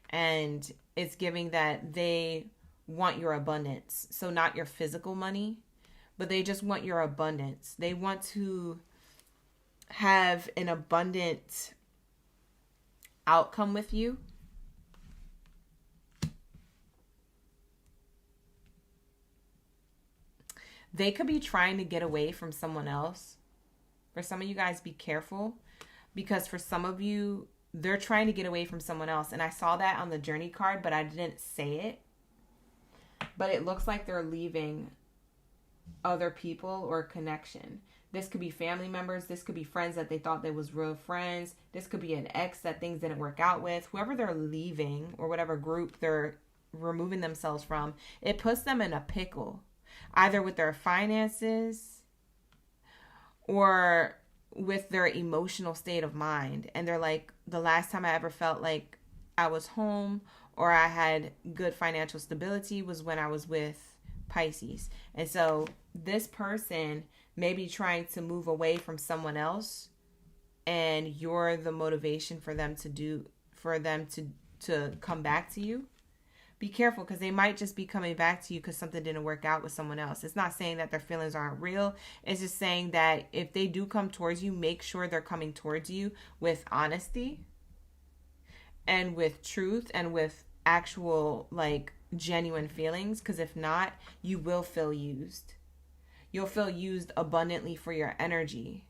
And it's giving that they want your abundance. So not your physical money, but they just want your abundance. They want to have an abundant outcome with you. They could be trying to get away from someone else. For some of you guys, be careful. Because for some of you, they're trying to get away from someone else. And I saw that on the journey card, but I didn't say it. But it looks like they're leaving other people or connection. This could be family members. This could be friends that they thought they was real friends. This could be an ex that things didn't work out with. Whoever they're leaving or whatever group they're removing themselves from, it puts them in a pickle. Either with their finances or with their emotional state of mind. And they're like, the last time I ever felt like I was home or I had good financial stability was when I was with Pisces. And so this person may be trying to move away from someone else, and you're the motivation for them to come back to you. Be careful, because they might just be coming back to you because something didn't work out with someone else. It's not saying that their feelings aren't real. It's just saying that if they do come towards you, make sure they're coming towards you with honesty and with truth and with actual, like, genuine feelings. Because if not, you will feel used. You'll feel used abundantly for your energy.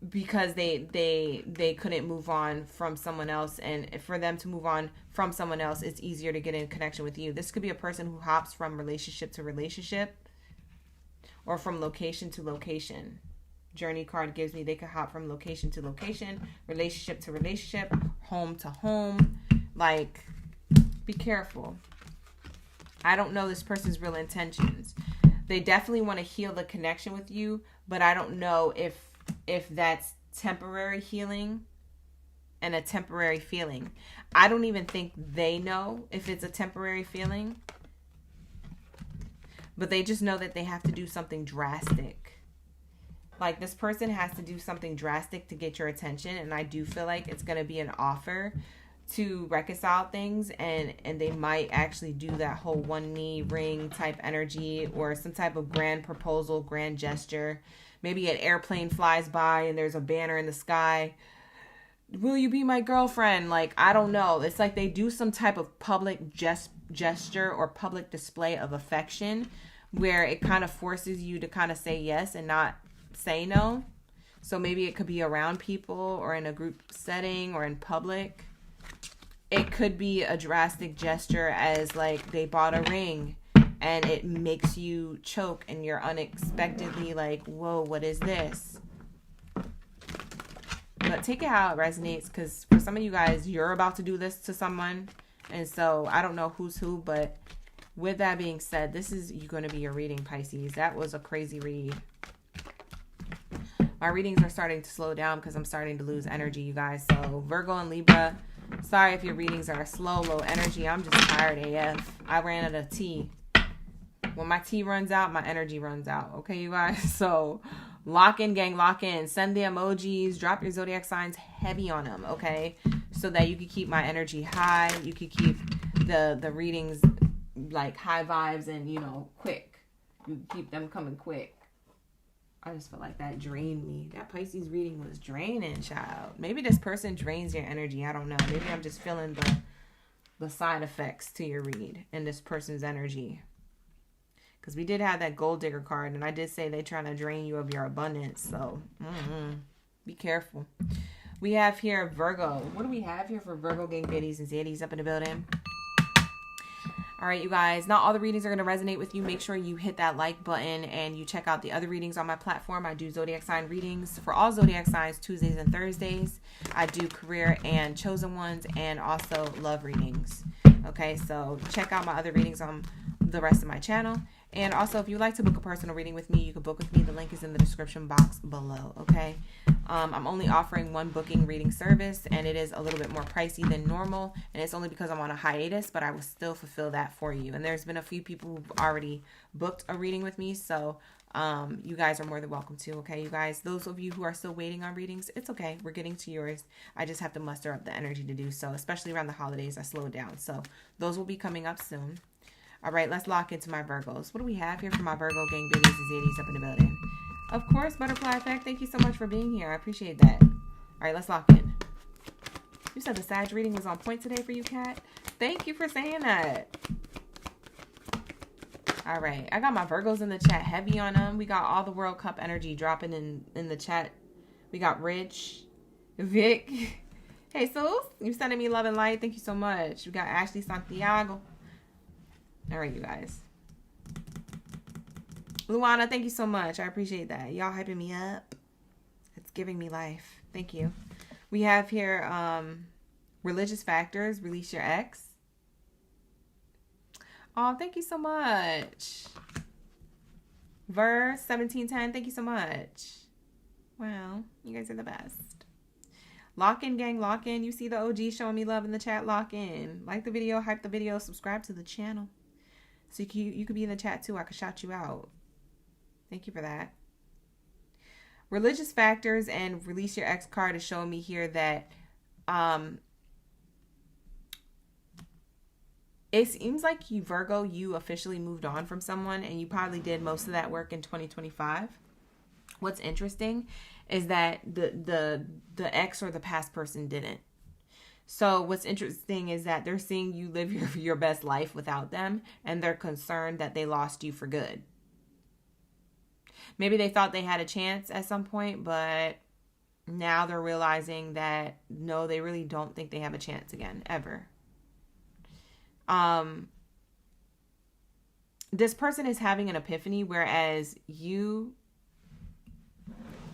Because they couldn't move on from someone else, and for them to move on from someone else, it's easier to get in connection with you. This could be a person who hops from relationship to relationship or from location to location. Journey card gives me they could hop from location to location, relationship to relationship, home to home. Like, be careful. I don't know this person's real intentions. They definitely want to heal the connection with you, but I don't know if that's temporary healing and a temporary feeling. I don't even think they know if it's a temporary feeling, but they just know that they have to do something drastic. Like, this person has to do something drastic to get your attention, and I do feel like it's going to be an offer to reconcile things, and they might actually do that whole one knee ring type energy or some type of grand proposal, grand gesture. Maybe an airplane flies by and there's a banner in the sky. Will you be my girlfriend? Like, I don't know. It's like they do some type of public gesture or public display of affection where it kind of forces you to kind of say yes and not say no. So maybe it could be around people or in a group setting or in public. It could be a drastic gesture as like they bought a ring and it makes you choke and you're unexpectedly like, whoa, what is this? But take it how it resonates, because for some of you guys, you're about to do this to someone. And so I don't know who's who, but with that being said, this is going to be your reading, Pisces. That was a crazy read. My readings are starting to slow down because I'm starting to lose energy, you guys. So Virgo and Libra, sorry if your readings are slow, low energy. I'm just tired AF. I ran out of tea. When my tea runs out, my energy runs out. Okay, you guys? So lock in, gang, lock in. Send the emojis. Drop your zodiac signs heavy on them, okay? So that you can keep my energy high. You can keep the readings like high vibes and, you know, quick. You can keep them coming quick. I just feel like that drained me. That Pisces reading was draining, child. Maybe this person drains your energy. I don't know. Maybe I'm just feeling the side effects to your read and this person's energy. Because we did have that gold digger card, and I did say they're trying to drain you of your abundance. So, be careful. We have here Virgo. What do we have here for Virgo gang biddies and zaddies up in the building? All right, you guys, not all the readings are going to resonate with you. Make sure you hit that like button and you check out the other readings on my platform. I do zodiac sign readings for all zodiac signs Tuesdays and Thursdays. I do career and chosen ones and also love readings. Okay, so check out my other readings on the rest of my channel. And also, if you'd like to book a personal reading with me, you can book with me. The link is in the description box below, okay? I'm only offering one booking reading service, and it is a little bit more pricey than normal, and it's only because I'm on a hiatus, but I will still fulfill that for you. And there's been a few people who've already booked a reading with me, so you guys are more than welcome to, okay? You guys, those of you who are still waiting on readings, it's okay. We're getting to yours. I just have to muster up the energy to do so, especially around the holidays. I slow down, so those will be coming up soon. All right, let's lock into my Virgos. What do we have here for my Virgo gang biddies and zaddies up in the building? Of course, Butterfly Effect. Thank you so much for being here. I appreciate that. All right, let's lock in. You said the Sag reading was on point today for you, Kat. Thank you for saying that. All right, I got my Virgos in the chat heavy on them. We got all the World Cup energy dropping in the chat. We got Rich, Vic. Hey, Sus, you sending me love and light. Thank you so much. We got Ashley Santiago. All right, you guys. Luana, thank you so much. I appreciate that. Y'all hyping me up. It's giving me life. Thank you. We have here religious factors. Release your ex. Oh, thank you so much. Verse 1710. Thank you so much. Wow, you guys are the best. Lock in, gang. Lock in. You see the OG showing me love in the chat. Lock in. Like the video. Hype the video. Subscribe to the channel. So you could be in the chat too. I could shout you out. Thank you for that. Religious factors and release your ex card is showing me here that it seems like you, Virgo, you officially moved on from someone and you probably did most of that work in 2025. What's interesting is that the ex or the past person didn't. So what's interesting is that they're seeing you live your best life without them, and they're concerned that they lost you for good. Maybe they thought they had a chance at some point, but now they're realizing that no, they really don't think they have a chance again, ever. This person is having an epiphany, whereas you're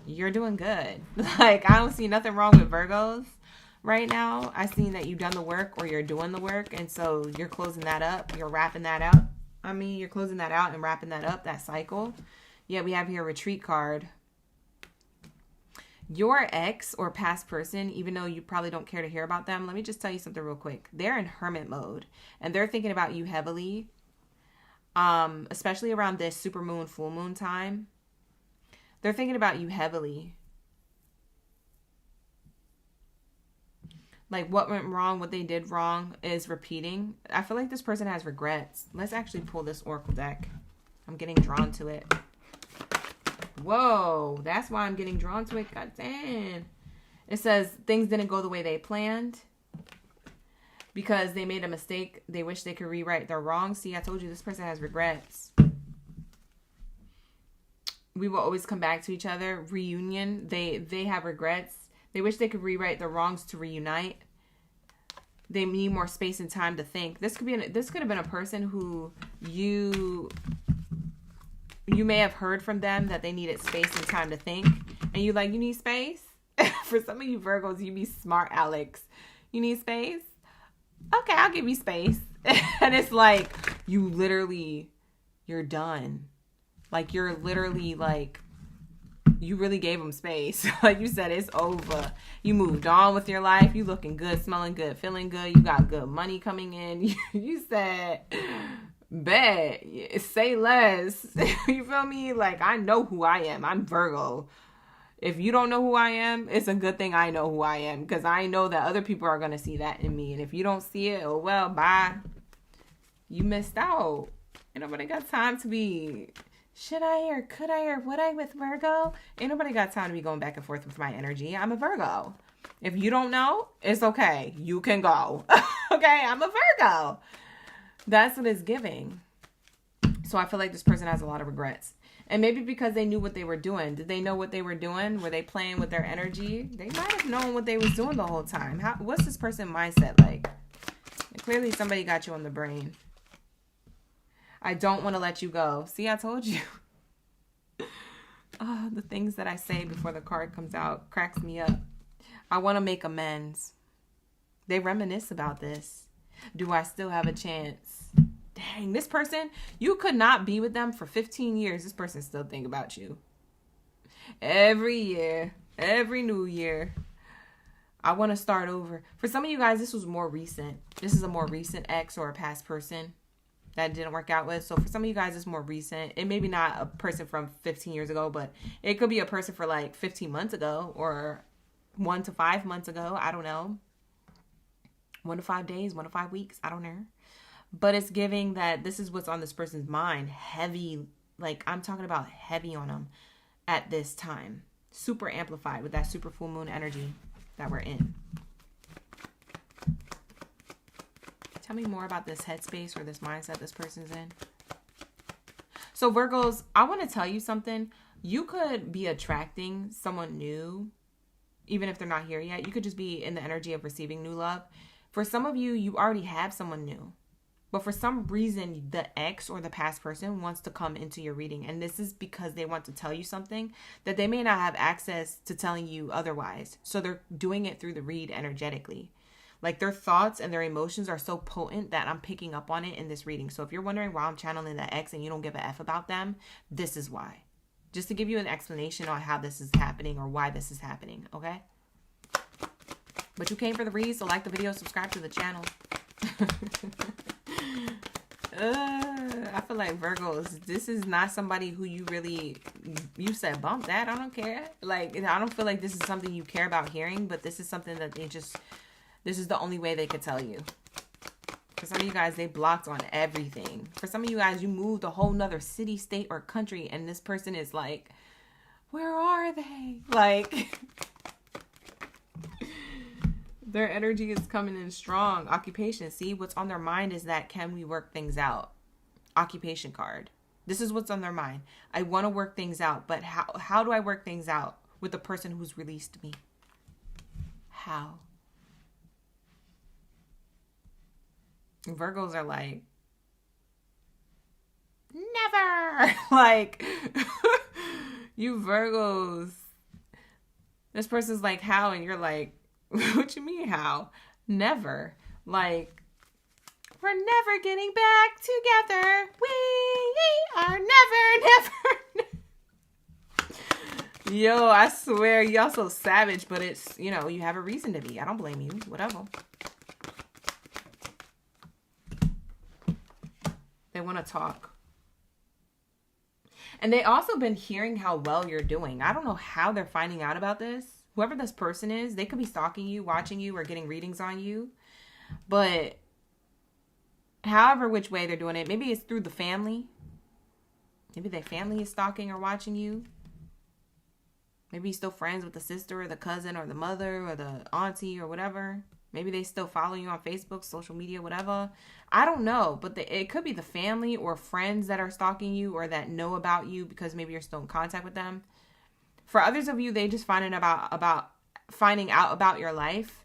doing good. Like, I don't see nothing wrong with Virgos. Right now, I seen that you've done the work or you're doing the work. And so you're closing that up. You're wrapping that out. You're closing that out and wrapping that up, that cycle. Yeah, we have here a retreat card. Your ex or past person, even though you probably don't care to hear about them, let me just tell you something real quick. They're in hermit mode and they're thinking about you heavily, especially around this super moon, full moon time. They're thinking about you heavily. Like, what went wrong, what they did wrong is repeating. I feel like this person has regrets. Let's actually pull this oracle deck. I'm getting drawn to it. Whoa, that's why I'm getting drawn to it. God damn. It says things didn't go the way they planned because they made a mistake. They wish they could rewrite their wrongs. See, I told you this person has regrets. We will always come back to each other. Reunion. They have regrets. They wish they could rewrite their wrongs to reunite. They need more space and time to think. This could have been a person who you may have heard from them that they needed space and time to think. And you need space? For some of you Virgos, you be smart, Alex. You need space? Okay, I'll give you space. And it's like, you're done. Like, you're literally like, you really gave them space. Like you said, it's over. You moved on with your life. You looking good, smelling good, feeling good. You got good money coming in. You said, bet, say less. You feel me? Like, I know who I am. I'm Virgo. If you don't know who I am, it's a good thing I know who I am, because I know that other people are going to see that in me. And if you don't see it, oh well, bye. You missed out. Ain't nobody got time to be... Should I or could I or would I with Virgo? Ain't nobody got time to be going back and forth with my energy. I'm a Virgo. If you don't know, it's okay. You can go. Okay, I'm a Virgo. That's what it's giving. So I feel like this person has a lot of regrets. And maybe because they knew what they were doing. Did they know what they were doing? Were they playing with their energy? They might have known what they was doing the whole time. What's this person's mindset like? And clearly somebody got you on the brain. I don't want to let you go. See, I told you. Oh, the things that I say before the card comes out cracks me up. I want to make amends. They reminisce about this. Do I still have a chance? Dang, this person, you could not be with them for 15 years. This person still think about you. Every year, every new year. I want to start over. For some of you guys, this was more recent. This is a more recent ex or a past person that didn't work out with. So for some of you guys, it's more recent. It may be not a person from 15 years ago, but it could be a person for like 15 months ago or 1 to 5 months ago. I don't know. 1 to 5 days, 1 to 5 weeks. I don't know. But it's giving that this is what's on this person's mind. Heavy. Like I'm talking about heavy on them at this time. Super amplified with that super full moon energy that we're in. Tell me more about this headspace or this mindset this person's in. So Virgos, I want to tell you something. You could be attracting someone new, even if they're not here yet. You could just be in the energy of receiving new love. For some of you, you already have someone new. But for some reason, the ex or the past person wants to come into your reading. And this is because they want to tell you something that they may not have access to telling you otherwise. So they're doing it through the read energetically. Like their thoughts and their emotions are so potent that I'm picking up on it in this reading. So if you're wondering why I'm channeling the ex and you don't give a F about them, this is why. Just to give you an explanation on how this is happening or why this is happening, okay? But you came for the read, so like the video, subscribe to the channel. I feel like Virgos, this is not somebody who you said bump that, I don't care. Like, I don't feel like this is something you care about hearing, but this is something that this is the only way they could tell you. For some of you guys, they blocked on everything. For some of you guys, you moved a whole nother city, state, or country, and this person is like, where are they? Like, their energy is coming in strong. Occupation. See, what's on their mind is that, can we work things out? Occupation card. This is what's on their mind. I want to work things out, but how do I work things out with the person who's released me? How? Virgos are like, never. Like, you Virgos. This person's like, how? And you're like, what you mean how? Never. Like, we're never getting back together. We are never. Yo, I swear, y'all so savage, but it's, you know, you have a reason to be. I don't blame you. Whatever. They want to talk. And they also been hearing how well you're doing. I don't know how they're finding out about this. Whoever this person is, they could be stalking you, watching you, or getting readings on you. But however which way they're doing it, maybe it's through the family. Maybe their family is stalking or watching you. Maybe you're still friends with the sister or the cousin or the mother or the auntie or whatever. Maybe they still follow you on Facebook, social media, whatever. I don't know, but it could be the family or friends that are stalking you or that know about you because maybe you're still in contact with them. For others of you, they just finding out about your life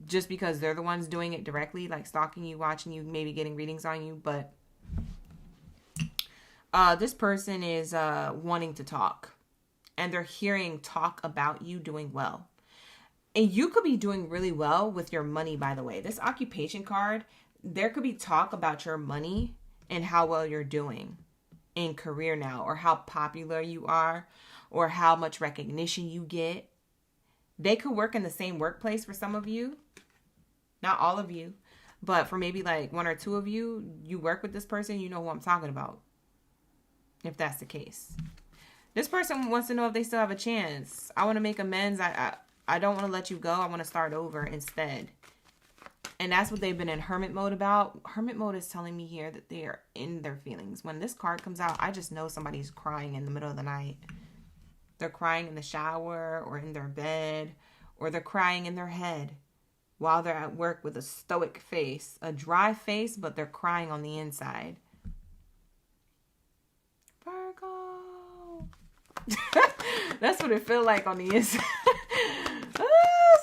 just because they're the ones doing it directly, like stalking you, watching you, maybe getting readings on you. But this person is wanting to talk, and they're hearing talk about you doing well. And you could be doing really well with your money, by the way. This occupation card, there could be talk about your money and how well you're doing in career now, or how popular you are, or how much recognition you get. They could work in the same workplace for some of you. Not all of you, but for maybe like 1 or 2 of you, you work with this person, you know who I'm talking about. If that's the case. This person wants to know if they still have a chance. I want to make amends. I don't want to let you go. I want to start over instead. And that's what they've been in hermit mode about. Hermit mode is telling me here that they are in their feelings. When this card comes out, I just know somebody's crying in the middle of the night. They're crying in the shower or in their bed, or they're crying in their head while they're at work with a stoic face, a dry face, but they're crying on the inside. Virgo. That's what it feels like on the inside. Oh,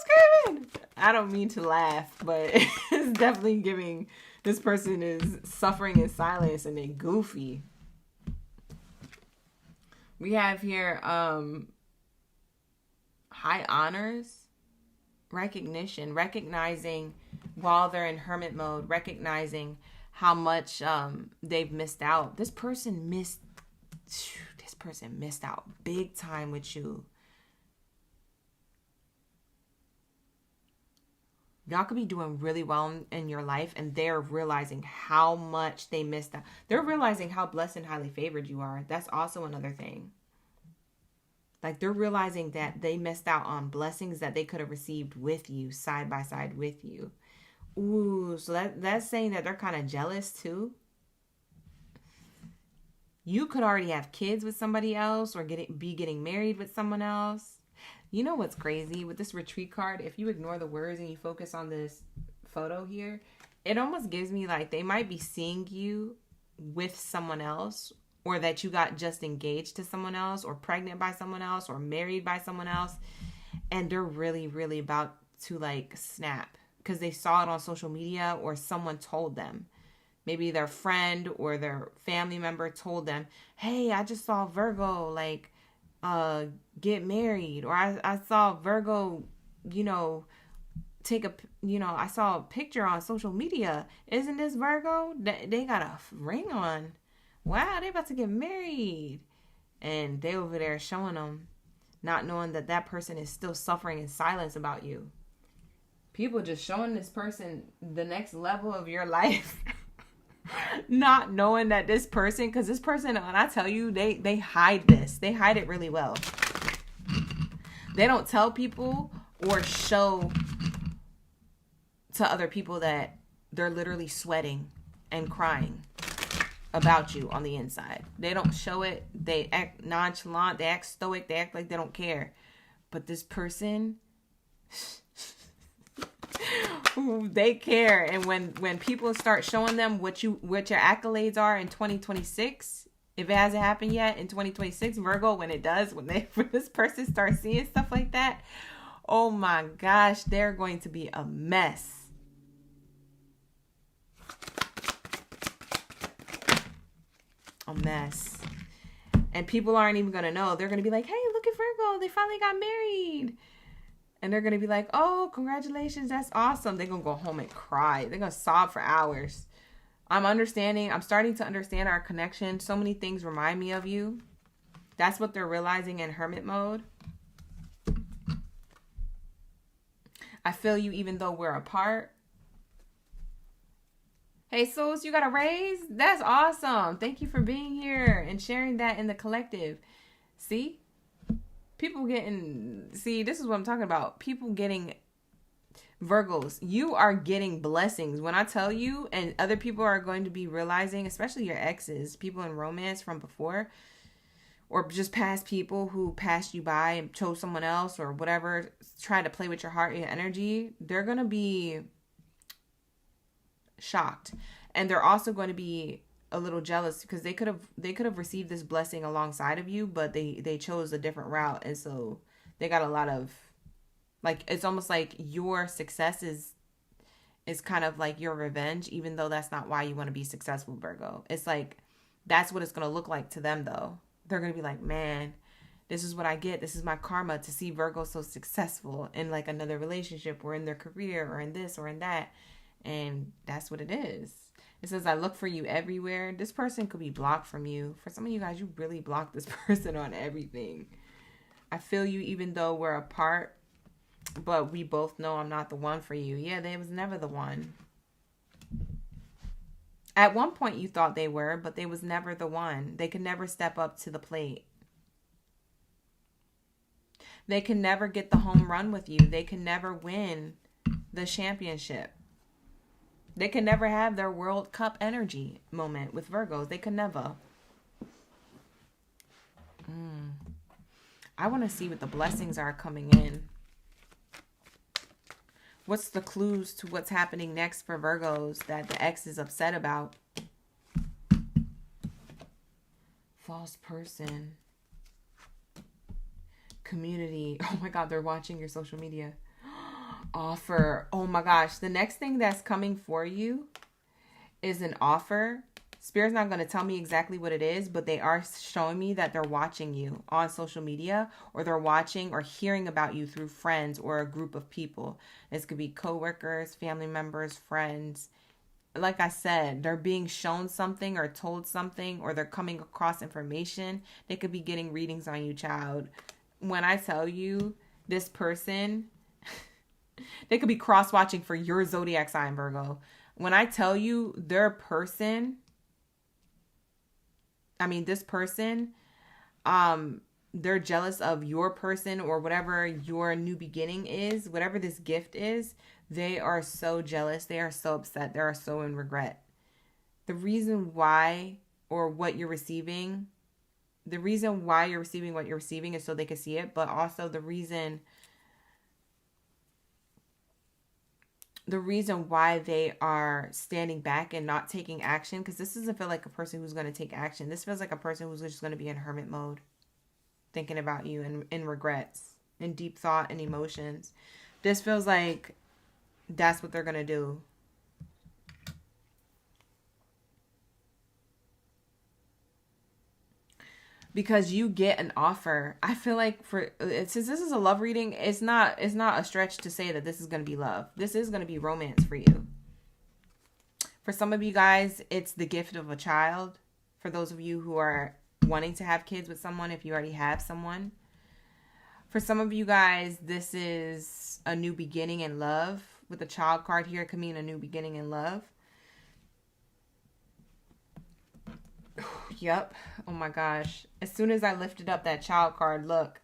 screaming. I don't mean to laugh, but it's definitely giving. This person is suffering in silence and they goofy. We have here high honors, recognition, recognizing while they're in hermit mode, recognizing how much they've missed out. This person missed out big time with you. Y'all could be doing really well in your life, and they're realizing how much they missed out. They're realizing how blessed and highly favored you are. That's also another thing. Like, they're realizing that they missed out on blessings that they could have received with you, side by side with you. Ooh, so that's saying that they're kind of jealous too. You could already have kids with somebody else or be getting married with someone else. You know what's crazy with this retreat card? If you ignore the words and you focus on this photo here, it almost gives me like they might be seeing you with someone else, or that you got just engaged to someone else, or pregnant by someone else, or married by someone else. And they're really, really about to like snap because they saw it on social media or someone told them. Maybe their friend or their family member told them, hey, I just saw Virgo, like, get married. Or I saw Virgo, I saw a picture on social media. Isn't this Virgo? They got a ring on. Wow, they about to get married. And they over there showing them, not knowing that that person is still suffering in silence about you. People just showing this person the next level of your life. Not knowing that this person, because this person, when I tell you, they hide this. They hide it really well. They don't tell people or show to other people that they're literally sweating and crying about you on the inside. They don't show it. They act nonchalant. They act stoic. They act like they don't care. But this person, they care. And when people start showing them what your accolades are in 2026, if it hasn't happened yet in 2026, Virgo, when this person starts seeing stuff like that, oh my gosh, they're going to be a mess. A mess. And people aren't even going to know. They're going to be like, hey, look at Virgo. They finally got married. And they're going to be like, oh, congratulations. That's awesome. They're going to go home and cry. They're going to sob for hours. I'm starting to understand our connection. So many things remind me of you. That's what they're realizing in hermit mode. I feel you even though we're apart. Hey, Sos, you got a raise? That's awesome. Thank you for being here and sharing that in the collective. See? This is what I'm talking about. People getting Virgos. You are getting blessings. When I tell you, and other people are going to be realizing, especially your exes, people in romance from before, or just past people who passed you by and chose someone else or whatever, trying to play with your heart and your energy, they're going to be shocked. And they're also going to be a little jealous because they could have received this blessing alongside of you, but they chose a different route. And so they got a lot of, like, it's almost like your success is kind of like your revenge, even though that's not why you want to be successful, Virgo. It's like, that's what it's going to look like to them, though. They're going to be like, man, this is what I get. This is my karma to see Virgo so successful in like another relationship or in their career or in this or in that. And that's what it is. It says, I look for you everywhere. This person could be blocked from you. For some of you guys, you really block this person on everything. I feel you even though we're apart, but we both know I'm not the one for you. Yeah, they was never the one. At one point you thought they were, but they was never the one. They could never step up to the plate. They can never get the home run with you. They can never win the championship. They can never have their World Cup energy moment with Virgos. They can never. I want to see what the blessings are coming in. What's the clues to what's happening next for Virgos that the ex is upset about? False person. Community. Oh my God, they're watching your social media. Offer. Oh my gosh. The next thing that's coming for you is an offer. Spirit's not going to tell me exactly what it is, but they are showing me that they're watching you on social media, or they're watching or hearing about you through friends or a group of people. This could be coworkers, family members, friends. Like I said, they're being shown something or told something, or they're coming across information. They could be getting readings on you, child. When I tell you this person, they could be cross-watching for your zodiac sign, Virgo. When I tell you this person, they're jealous of your person or whatever your new beginning is, whatever this gift is. They are so jealous. They are so upset. They are so in regret. The reason why, or what you're receiving, the reason why you're receiving what you're receiving is so they can see it, but also the reason why they are standing back and not taking action, because this doesn't feel like a person who's going to take action. This feels like a person who's just going to be in hermit mode, thinking about you and in regrets, in deep thought and emotions. This feels like that's what they're going to do. Because you get an offer. I feel like since this is a love reading, it's not a stretch to say that this is going to be love. This is going to be romance for you. For some of you guys, it's the gift of a child. For those of you who are wanting to have kids with someone, if you already have someone. For some of you guys, this is a new beginning in love. With the child card here, it could mean a new beginning in love. Yep. Oh my gosh. As soon as I lifted up that child card, look.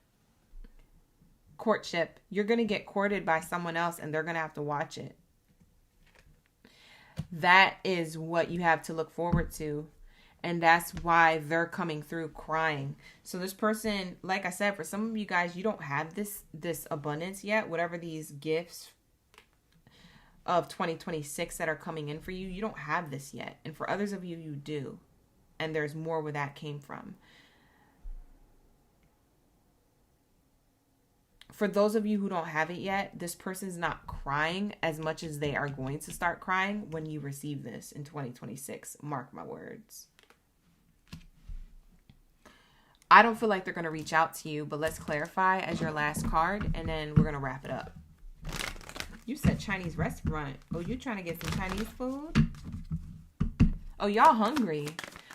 Courtship. You're going to get courted by someone else and they're going to have to watch it. That is what you have to look forward to. And that's why they're coming through crying. So this person, like I said, for some of you guys, you don't have this abundance yet. Whatever these gifts of 2026 that are coming in for you, you don't have this yet. And for others of you, you do. And there's more where that came from. For those of you who don't have it yet, this person's not crying as much as they are going to start crying when you receive this in 2026. Mark my words. I don't feel like they're going to reach out to you, but let's clarify as your last card, and then we're going to wrap it up. You said Chinese restaurant. Oh, you trying to get some Chinese food? Oh, y'all hungry.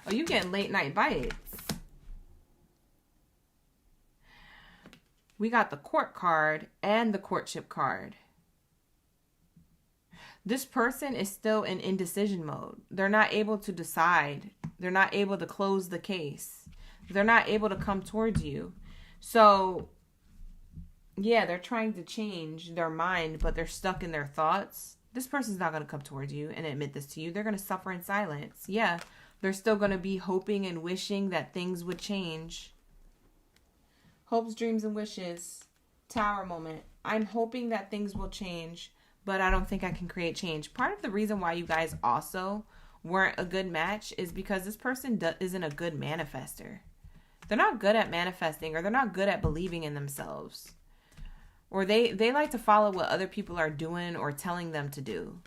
Oh, you getting late night bites. We got the court card and the courtship card. This person is still in indecision mode. They're not able to decide. They're not able to close the case. They're not able to come towards you. So, yeah, they're trying to change their mind, but they're stuck in their thoughts. This person's not going to come towards you and admit this to you. They're going to suffer in silence. Yeah, they're still going to be hoping and wishing that things would change. Hopes, dreams, and wishes. Tower moment. I'm hoping that things will change, but I don't think I can create change. Part of the reason why you guys also weren't a good match is because this person isn't a good manifester. They're not good at manifesting, or they're not good at believing in themselves. Or they like to follow what other people are doing or telling them to do.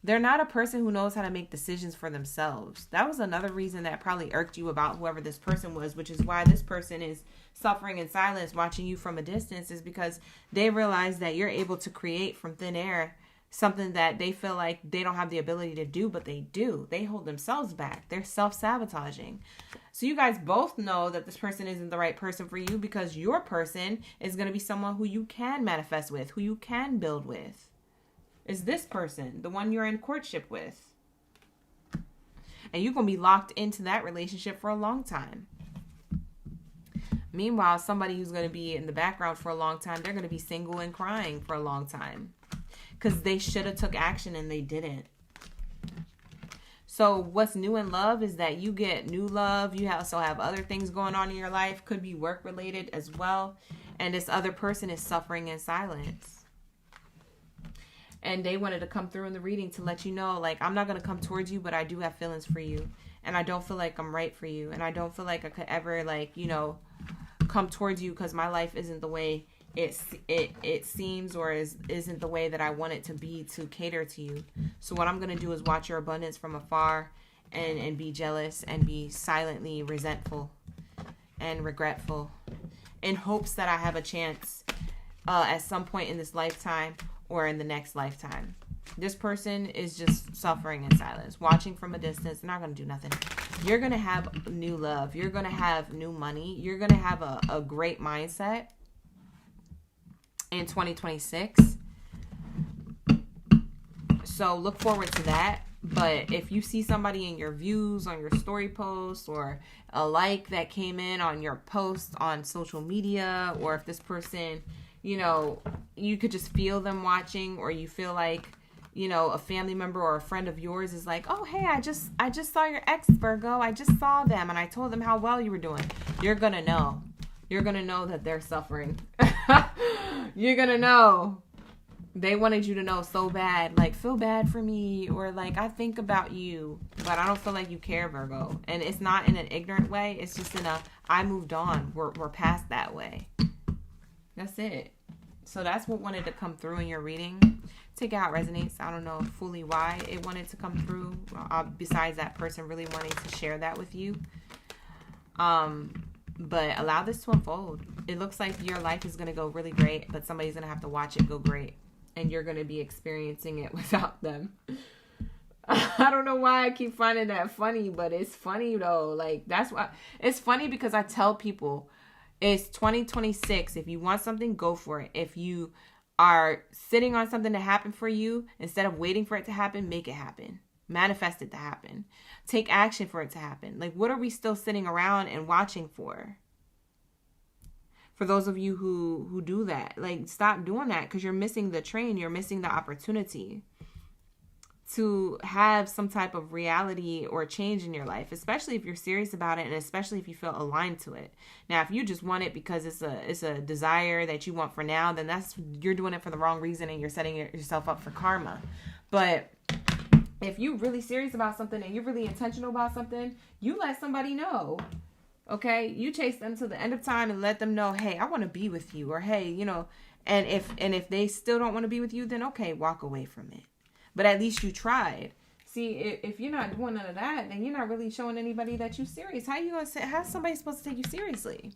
They're not a person who knows how to make decisions for themselves. That was another reason that probably irked you about whoever this person was, which is why this person is suffering in silence, watching you from a distance, is because they realize that you're able to create from thin air something that they feel like they don't have the ability to do, but they do. They hold themselves back. They're self-sabotaging. So you guys both know that this person isn't the right person for you, because your person is going to be someone who you can manifest with, who you can build with. Is this person, the one you're in courtship with. And you're going to be locked into that relationship for a long time. Meanwhile, somebody who's going to be in the background for a long time, they're going to be single and crying for a long time. Because they should have took action and they didn't. So what's new in love is that you get new love. You also have other things going on in your life. Could be work related as well. And this other person is suffering in silence. And they wanted to come through in the reading to let you know, like, I'm not going to come towards you, but I do have feelings for you. And I don't feel like I'm right for you. And I don't feel like I could ever, like, you know, come towards you because my life isn't the way it seems, or isn't the way that I want it to be to cater to you. So what I'm going to do is watch your abundance from afar and be jealous and be silently resentful and regretful in hopes that I have a chance at some point in this lifetime or in the next lifetime. This person is just suffering in silence, watching from a distance. They're not going to do nothing. You're going to have new love. You're going to have new money. You're going to have a great mindset in 2026. So look forward to that. But if you see somebody in your views on your story posts, or a like that came in on your post on social media, or if this person, you know, you could just feel them watching, or you feel like, you know, a family member or a friend of yours is like, oh, hey, I just saw your ex, Virgo. I just saw them and I told them how well you were doing. You're going to know. You're going to know that they're suffering. You're going to know. They wanted you to know so bad. Like, feel bad for me. Or like, I think about you, but I don't feel like you care, Virgo. And it's not in an ignorant way. It's just in a, I moved on. We're past that way. That's it. So that's what wanted to come through in your reading. Take it how it resonates. I don't know fully why it wanted to come through. Besides that person really wanting to share that with you. But allow this to unfold. It looks like your life is going to go really great, but somebody's going to have to watch it go great. And you're going to be experiencing it without them. I don't know why I keep finding that funny, but it's funny though. Like, that's why it's funny, because I tell people it's 2026. If you want something, go for it. If you are sitting on something to happen for you, instead of waiting for it to happen, make it happen. Manifest it to happen. Take action for it to happen. Like, what are we still sitting around and watching for? For those of you who do that, like, stop doing that, because you're missing the train. You're missing the opportunity to have some type of reality or change in your life, especially if you're serious about it, and especially if you feel aligned to it. Now, if you just want it because it's a desire that you want for now, then you're doing it for the wrong reason, and you're setting yourself up for karma. But if you're really serious about something and you're really intentional about something, you let somebody know. Okay, you chase them to the end of time and let them know, hey, I want to be with you, or hey, you know, and if they still don't want to be with you, then okay, walk away from it. But at least you tried. See, if you're not doing none of that, then you're not really showing anybody that you're serious. How's somebody supposed to take you seriously?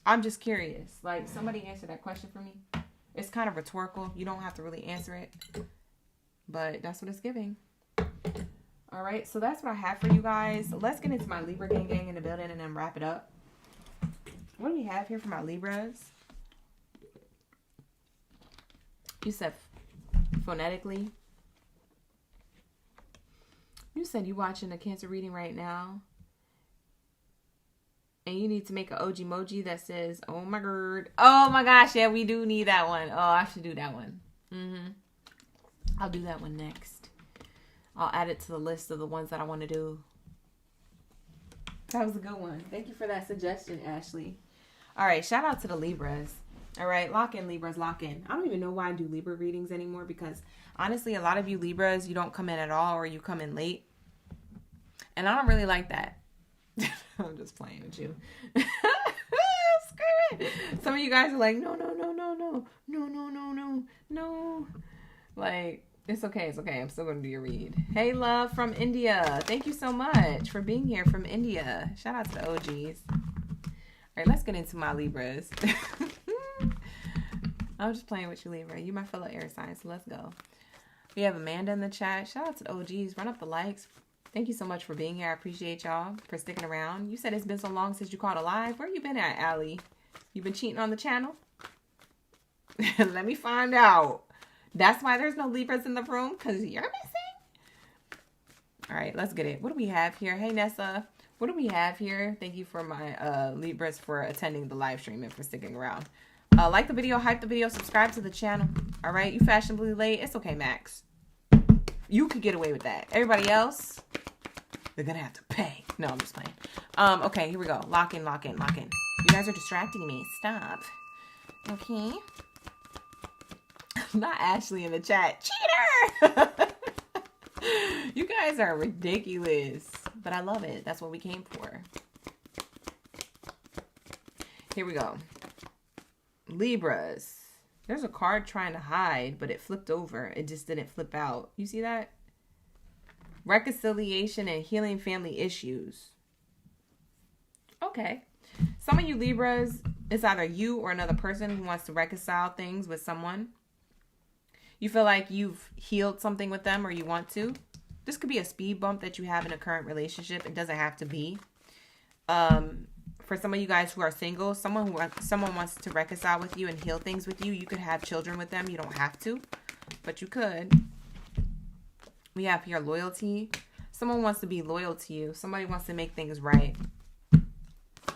I'm just curious. Like, somebody answer that question for me. It's kind of rhetorical. You don't have to really answer it, but that's what it's giving. All right, so that's what I have for you guys. Let's get into my Libra gang in the building and then wrap it up. What do we have here for my Libras? You said phonetically. You said you watching a Cancer reading right now. And you need to make an emoji that says, oh my god. Oh my gosh, yeah, we do need that one. Oh, I should do that one. I'll do that one next. I'll add it to the list of the ones that I want to do. That was a good one. Thank you for that suggestion, Ashley. All right, shout out to the Libras. All right, lock in, Libras, lock in. I don't even know why I do Libra readings anymore, because honestly, a lot of you Libras, you don't come in at all, or you come in late. And I don't really like that. I'm just playing with you. Screw it. Some of you guys are like, no. Like, it's okay. I'm still going to do your read. Hey, love from India. Thank you so much for being here from India. Shout out to the OGs. All right, let's get into my Libras. I'm just playing with you, Libra. You my fellow air sign, so let's go. We have Amanda in the chat. Shout out to the OGs. Run up the likes. Thank you so much for being here. I appreciate y'all for sticking around. You said it's been so long since you caught a live. Where you been at, Allie? You been cheating on the channel? Let me find out. That's why there's no Libras in the room, because you're missing. All right, let's get it. What do we have here? Hey, Nessa. What do we have here? Thank you for my Libras for attending the live stream and for sticking around. Like the video, hype the video, subscribe to the channel. All right, you fashionably late. It's okay, Max. You could get away with that. Everybody else, they're going to have to pay. No, I'm just playing. Okay, here we go. Lock in. You guys are distracting me. Stop. Okay. Not Ashley in the chat. Cheater! You guys are ridiculous. But I love it. That's what we came for. Here we go. Libras. There's a card trying to hide, but it flipped over. It just didn't flip out. You see that? Reconciliation and healing family issues. Okay. Some of you Libras, it's either you or another person who wants to reconcile things with someone. You feel like you've healed something with them or you want to. This could be a speed bump that you have in a current relationship. It doesn't have to be. For some of you guys who are single, someone wants to reconcile with you and heal things with you. You could have children with them. You don't have to, but you could. We have here loyalty. Someone wants to be loyal to you. Somebody wants to make things right.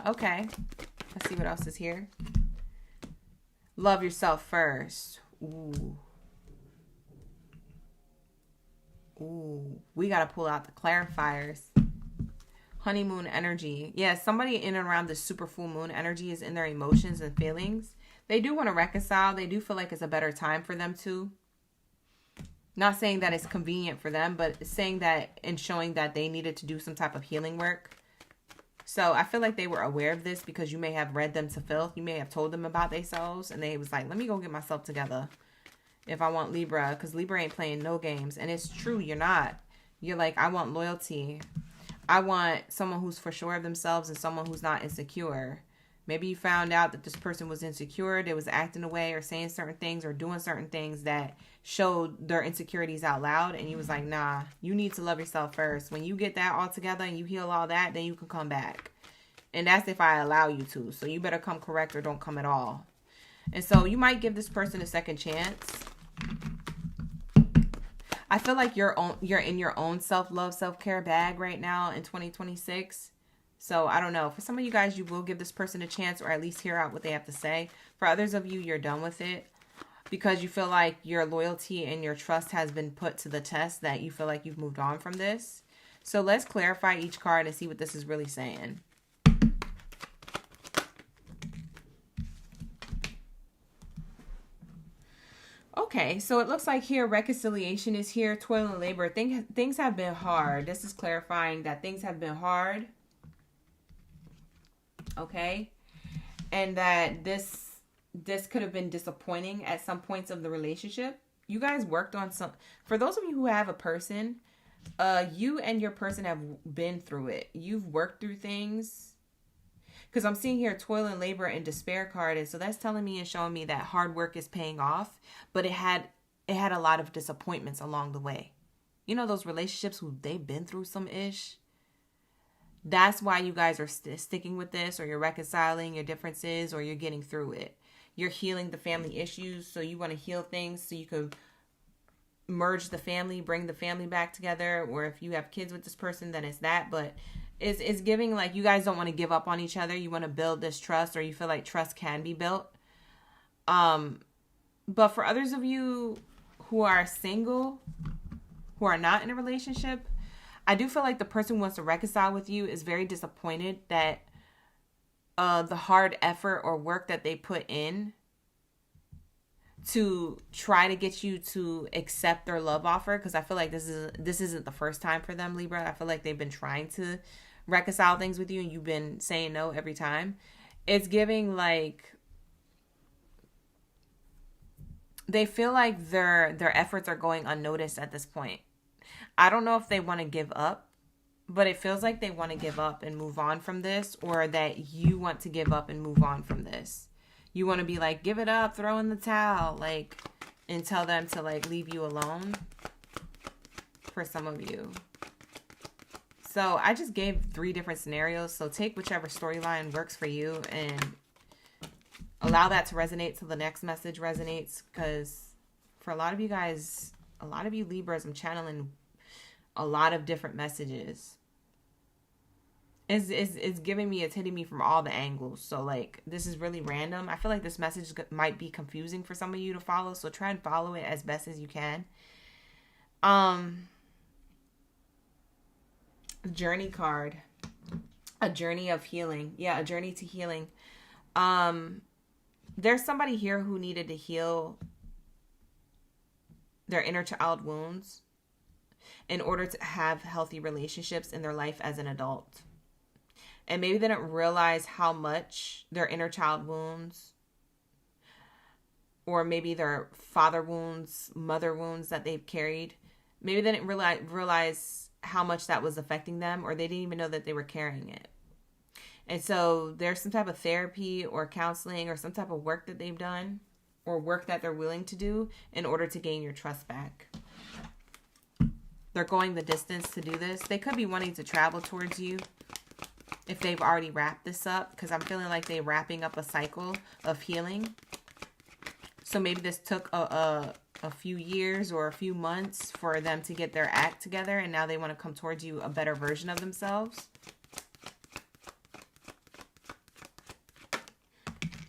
Okay. Let's see what else is here. Love yourself first. Ooh. Ooh. We got to pull out the clarifiers. Honeymoon energy. Yeah, somebody in and around the super full moon energy is in their emotions and feelings. They do want to reconcile. They do feel like it's a better time for them to. Not saying that it's convenient for them, but saying that and showing that they needed to do some type of healing work. So I feel like they were aware of this because you may have read them to filth. You may have told them about themselves and they was like, let me go get myself together if I want Libra, because Libra ain't playing no games. And it's true, you're not. You're like, I want loyalty. I want someone who's for sure of themselves and someone who's not insecure. Maybe you found out that this person was insecure. They was acting away or saying certain things or doing certain things that showed their insecurities out loud. And you was like, nah, you need to love yourself first. When you get that all together and you heal all that, then you can come back. And that's if I allow you to. So you better come correct or don't come at all. And so you might give this person a second chance. I feel like you're in your own self-love, self-care bag right now in 2026. So I don't know. For some of you guys, you will give this person a chance or at least hear out what they have to say. For others of you, you're done with it because you feel like your loyalty and your trust has been put to the test, that you feel like you've moved on from this. So let's clarify each card and see what this is really saying. Okay, so it looks like here reconciliation is here, toil and labor. Things have been hard. This is clarifying that things have been hard. Okay, and that this could have been disappointing at some points of the relationship. You guys worked on some. For those of you who have a person, you and your person have been through it. You've worked through things. Because I'm seeing here toil and labor and despair card. And so that's telling me and showing me that hard work is paying off. But it had a lot of disappointments along the way. You know, those relationships who they've been through some ish. That's why you guys are sticking with this, or you're reconciling your differences, or you're getting through it. You're healing the family issues. So you want to heal things so you can merge the family, bring the family back together. Or if you have kids with this person, then it's that. But it's giving like you guys don't want to give up on each other. You want to build this trust, or you feel like trust can be built. But for others of you who are single, who are not in a relationship, I do feel like the person who wants to reconcile with you is very disappointed that the hard effort or work that they put in to try to get you to accept their love offer, because I feel like this isn't the first time for them, Libra. I feel like they've been trying to reconcile things with you and you've been saying no every time. It's giving like they feel like their efforts are going unnoticed at this point. I don't know if they want to give up, but it feels like they want to give up and move on from this, or that you want to give up and move on from this. You want to be like, give it up, throw in the towel, like, and tell them to like leave you alone. For some of you. So I just gave 3 different scenarios. So take whichever storyline works for you and allow that to resonate till the next message resonates. Because for a lot of you guys, a lot of you Libras, I'm channeling a lot of different messages. It's giving me, it's hitting me from all the angles. So like, this is really random. I feel like this message might be confusing for some of you to follow. So try and follow it as best as you can. Journey card. A journey of healing. Yeah, a journey to healing. There's somebody here who needed to heal their inner child wounds in order to have healthy relationships in their life as an adult. And maybe they didn't realize how much their inner child wounds, or maybe their father wounds, mother wounds that they've carried, maybe they didn't realize how much that was affecting them, or they didn't even know that they were carrying it. And so there's some type of therapy or counseling or some type of work that they've done, or work that they're willing to do in order to gain your trust back. They're going the distance to do this. They could be wanting to travel towards you if they've already wrapped this up, because I'm feeling like they're wrapping up a cycle of healing. So maybe this took a few years or a few months for them to get their act together, and now they want to come towards you a better version of themselves.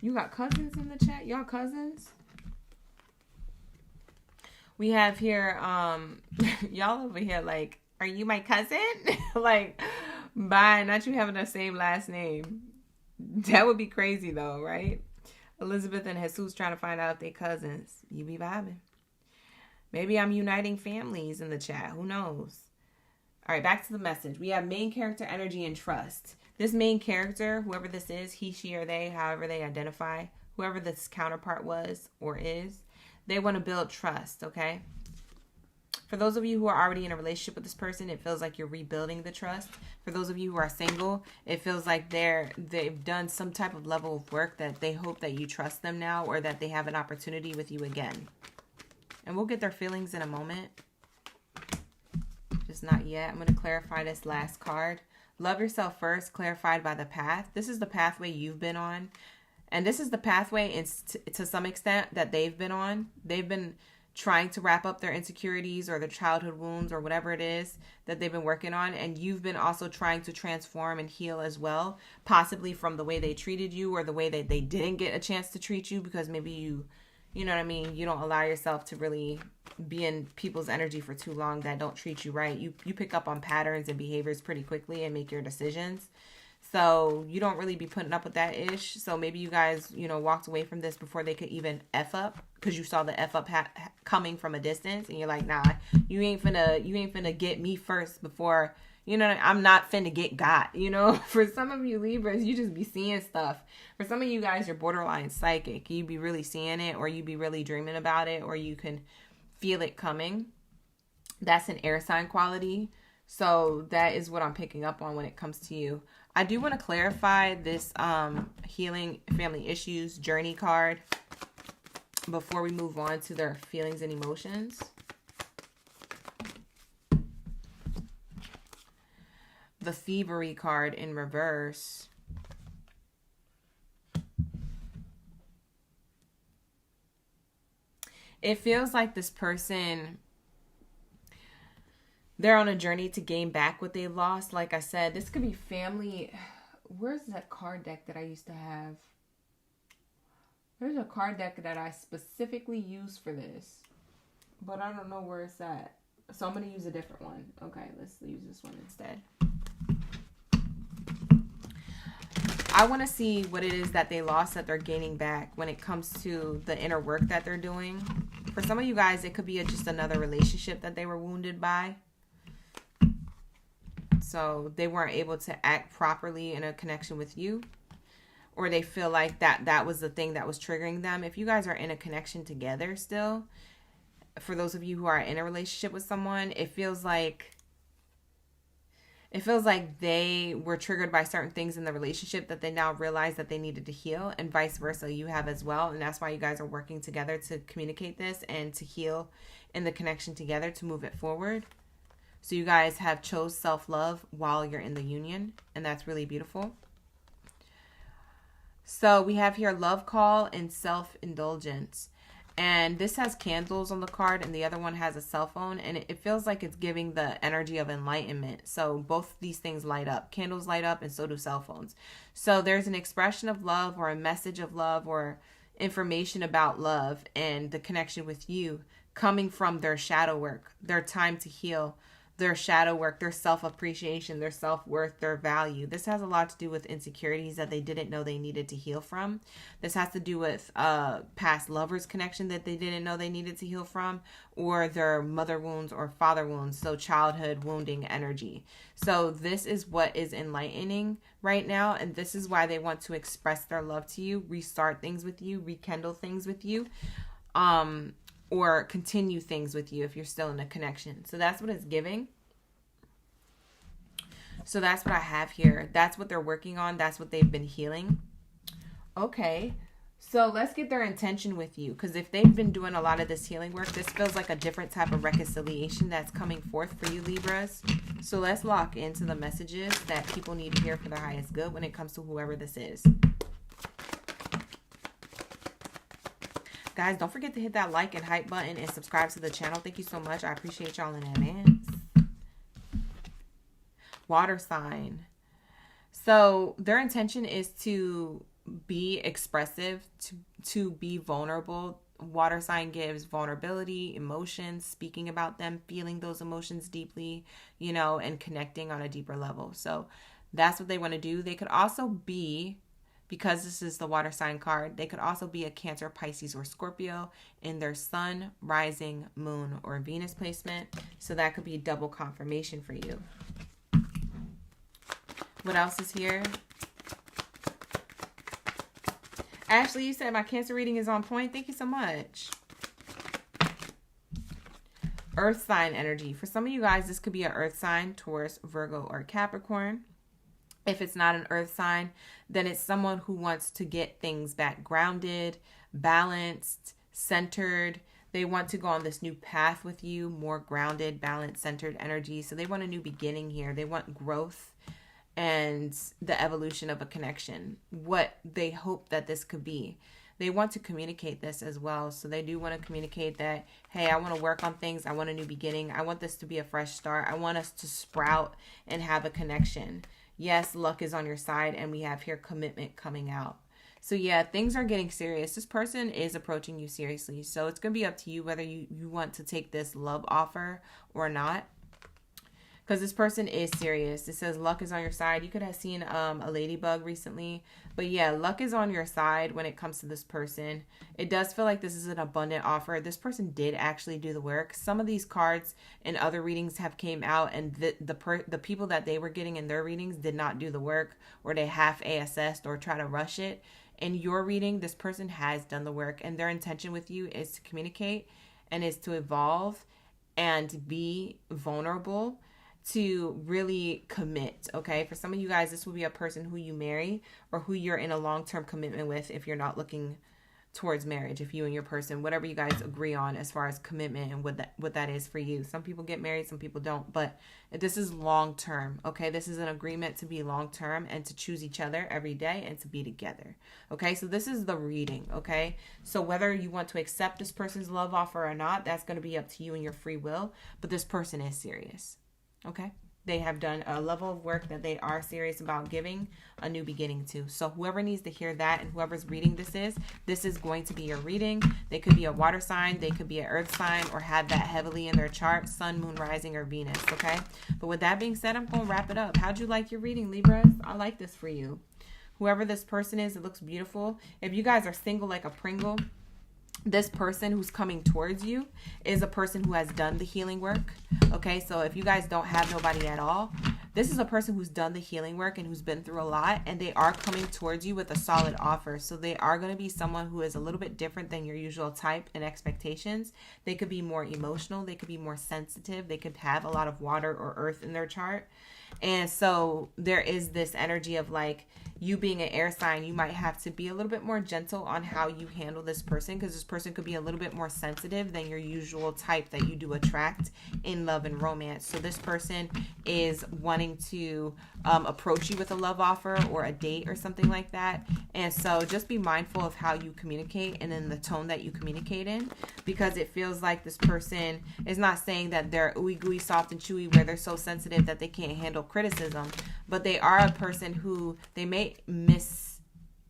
You got cousins in the chat? Y'all cousins? We have here, y'all over here like, are you my cousin? Like, bye, not you having the same last name. That would be crazy though, right? Elizabeth and Jesus trying to find out if they cousins. You be vibing. Maybe I'm uniting families in the chat. Who knows? All right, back to the message. We have main character energy and trust. This main character, whoever this is, he, she, or they, however they identify, whoever this counterpart was or is, they want to build trust, okay? For those of you who are already in a relationship with this person, it feels like you're rebuilding the trust. For those of you who are single, it feels like they've done some type of level of work that they hope that you trust them now, or that they have an opportunity with you again. And we'll get their feelings in a moment. Just not yet. I'm going to clarify this last card. Love yourself first, clarified by the path. This is the pathway you've been on. And this is the pathway, to some extent, that they've been on. They've been trying to wrap up their insecurities or their childhood wounds or whatever it is that they've been working on. And you've been also trying to transform and heal as well, possibly from the way they treated you or the way that they didn't get a chance to treat you, because maybe you know what I mean? You don't allow yourself to really be in people's energy for too long that don't treat you right. You pick up on patterns and behaviors pretty quickly and make your decisions. So you don't really be putting up with that ish. So maybe you guys, walked away from this before they could even F up, because you saw the F up coming from a distance, and you're like, nah, you ain't finna get me first before, I'm not finna get got, For some of you Libras, you just be seeing stuff. For some of you guys, you're borderline psychic. You be really seeing it, or you be really dreaming about it, or you can feel it coming. That's an air sign quality. So that is what I'm picking up on when it comes to you. I do want to clarify this healing family issues journey card before we move on to their feelings and emotions. The thievery card in reverse. It feels like this person, they're on a journey to gain back what they lost. Like I said, this could be family. Where's that card deck that I used to have? There's a card deck that I specifically use for this, but I don't know where it's at. So I'm going to use a different one. Okay, let's use this one instead. I want to see what it is that they lost that they're gaining back when it comes to the inner work that they're doing. For some of you guys, it could be just another relationship that they were wounded by. So they weren't able to act properly in a connection with you. Or they feel like that was the thing that was triggering them. If you guys are in a connection together still, for those of you who are in a relationship with someone, it feels like they were triggered by certain things in the relationship that they now realize that they needed to heal, and vice versa, you have as well. And that's why you guys are working together to communicate this and to heal in the connection together to move it forward. So you guys have chose self-love while you're in the union, and that's really beautiful. So we have here love call and self-indulgence. And this has candles on the card, and the other one has a cell phone, and it feels like it's giving the energy of enlightenment. So both these things light up. Candles light up, and so do cell phones. So there's an expression of love or a message of love or information about love and the connection with you coming from their shadow work, their time to heal, their shadow work, their self-appreciation, their self-worth, their value. This has a lot to do with insecurities that they didn't know they needed to heal from. This has to do with past lovers connection that they didn't know they needed to heal from, or their mother wounds or father wounds, so childhood wounding energy. So this is what is enlightening right now, and this is why they want to express their love to you, restart things with you, rekindle things with you, or continue things with you if you're still in a connection. So that's what it's giving. So that's what I have here. That's what they're working on. That's what they've been healing. Okay. So let's get their intention with you. Because if they've been doing a lot of this healing work, this feels like a different type of reconciliation that's coming forth for you, Libras. So let's lock into the messages that people need to hear for their highest good when it comes to whoever this is. Guys, don't forget to hit that like and hype button and subscribe to the channel. Thank you so much. I appreciate y'all in advance. Water sign. So their intention is to be expressive, to be vulnerable. Water sign gives vulnerability, emotions, speaking about them, feeling those emotions deeply, you know, and connecting on a deeper level. So that's what they want to do. They could also be, because this is the water sign card, they could also be a Cancer, Pisces, or Scorpio in their sun, rising, moon, or Venus placement. So that could be double confirmation for you. What else is here? Ashley, you said my Cancer reading is on point. Thank you so much. Earth sign energy. For some of you guys, this could be an earth sign, Taurus, Virgo, or Capricorn. If it's not an earth sign, then it's someone who wants to get things back grounded, balanced, centered. They want to go on this new path with you, more grounded, balanced, centered energy. So they want a new beginning here. They want growth and the evolution of a connection, what they hope that this could be. They want to communicate this as well. So they do want to communicate that, hey, I want to work on things. I want a new beginning. I want this to be a fresh start. I want us to sprout and have a connection. Yes, luck is on your side, and we have here commitment coming out. So yeah, things are getting serious. This person is approaching you seriously. So it's going to be up to you whether you want to take this love offer or not. Because this person is serious. It says luck is on your side. You could have seen a ladybug recently. But yeah, luck is on your side when it comes to this person. It does feel like this is an abundant offer. This person did actually do the work. Some of these cards in other readings have came out, and the people that they were getting in their readings did not do the work, or they half-assessed or try to rush it. In your reading, this person has done the work, and their intention with you is to communicate and is to evolve and be vulnerable, to really commit. Okay, for some of you guys, this will be a person who you marry or who you're in a long-term commitment with if you're not looking towards marriage. If you and your person, whatever you guys agree on as far as commitment and what that is for you. Some people get married, some people don't, but this is long-term. Okay, this is an agreement to be long-term and to choose each other every day and to be together. Okay, so this is the reading. Okay, so whether you want to accept this person's love offer or not, that's going to be up to you and your free will, but this person is serious. Okay, they have done a level of work that they are serious about giving a new beginning to. So whoever needs to hear that, and whoever's reading this is going to be your reading. They could be a water sign, they could be an earth sign, or have that heavily in their chart, sun, moon, rising, or Venus. Okay, but with that being said, I'm going to wrap it up. How'd you like your reading, Libras? I like this for you. Whoever this person is, it looks beautiful. If you guys are single like a Pringle, this person who's coming towards you is a person who has done the healing work. Okay, so if you guys don't have nobody at all, this is a person who's done the healing work and who's been through a lot, and they are coming towards you with a solid offer. So they are going to be someone who is a little bit different than your usual type and expectations. They could be more emotional. They could be more sensitive. They could have a lot of water or earth in their chart. And so there is this energy of like, you being an air sign, you might have to be a little bit more gentle on how you handle this person, because this person could be a little bit more sensitive than your usual type that you do attract in love and romance. So this person is wanting to approach you with a love offer or a date or something like that. And so just be mindful of how you communicate and in the tone that you communicate in, because it feels like this person is not saying that they're ooey gooey, soft and chewy, where they're so sensitive that they can't handle criticism, but they are a person who they may misinterpret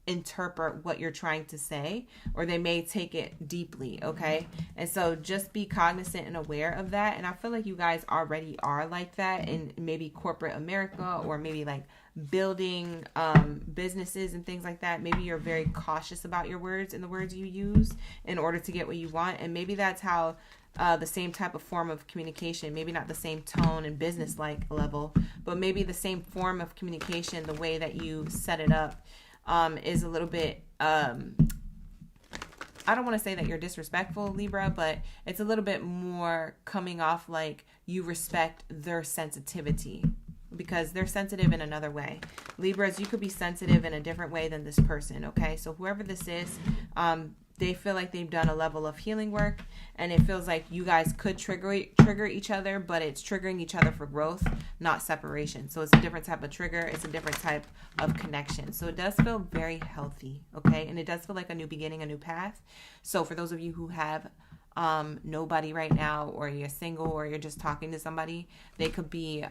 interpret what you're trying to say, or they may take it deeply, okay? And so just be cognizant and aware of that. And I feel like you guys already are like that in maybe corporate America, or maybe like building businesses and things like that. Maybe you're very cautious about your words and the words you use in order to get what you want. And maybe that's how the same type of form of communication, maybe not the same tone and business like level, but maybe the same form of communication, the way that you set it up is a little bit, I don't want to say that you're disrespectful, Libra, but it's a little bit more coming off like you respect their sensitivity, because they're sensitive in another way. Libras, you could be sensitive in a different way than this person, okay? So whoever this is, they feel like they've done a level of healing work, and it feels like you guys could trigger each other, but it's triggering each other for growth, not separation. So it's a different type of trigger. It's a different type of connection. So it does feel very healthy, okay? And it does feel like a new beginning, a new path. So for those of you who have nobody right now, or you're single, or you're just talking to somebody, they could be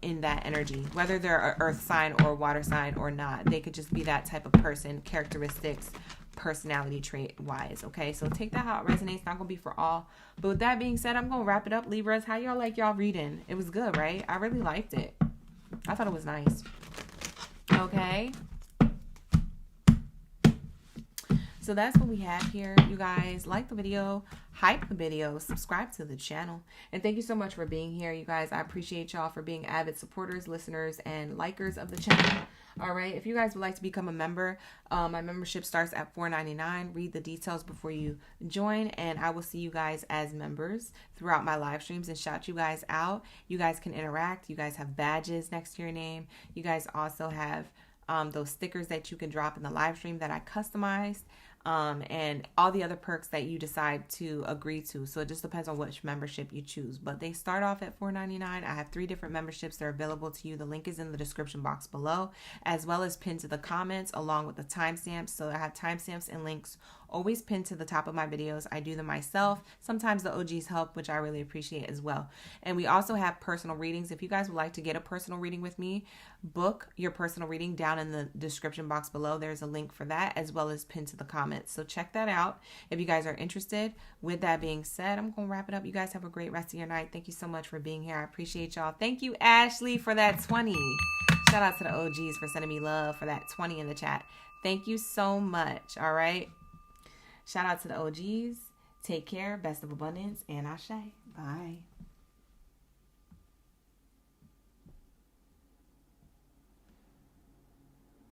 in that energy, whether they're an earth sign or water sign or not. They could just be that type of person, characteristics, personality trait wise, okay? So take that how it resonates. Not gonna be for all, but with that being said, I'm gonna wrap it up. Libras, how y'all like y'all reading? It was good, right? I really liked it. I thought it was nice. Okay, so that's what we have here. You guys, like the video, hype the video, subscribe to the channel, and thank you so much for being here, you guys. I appreciate y'all for being avid supporters, listeners, and likers of the channel. All right, if you guys would like to become a member, my membership starts at $4.99. Read the details before you join, and I will see you guys as members throughout my live streams and shout you guys out. You guys can interact. You guys have badges next to your name. You guys also have those stickers that you can drop in the live stream that I customized. And all the other perks that you decide to agree to. So it just depends on which membership you choose. But they start off at $4.99. I have 3 different memberships that are available to you. The link is in the description box below, as well as pinned to the comments, along with the timestamps. So I have timestamps and links always pinned to the top of my videos. I do them myself. Sometimes the OGs help, which I really appreciate as well. And we also have personal readings. If you guys would like to get a personal reading with me, book your personal reading down in the description box below. There's a link for that, as well as pinned to the comments. So check that out if you guys are interested. With that being said, I'm going to wrap it up. You guys have a great rest of your night. Thank you so much for being here. I appreciate y'all. Thank you, Ashley, for that 20. Shout out to the OGs for sending me love for that 20 in the chat. Thank you so much. All right. Shout out to the OGs. Take care. Best of abundance. And Ashe. Bye.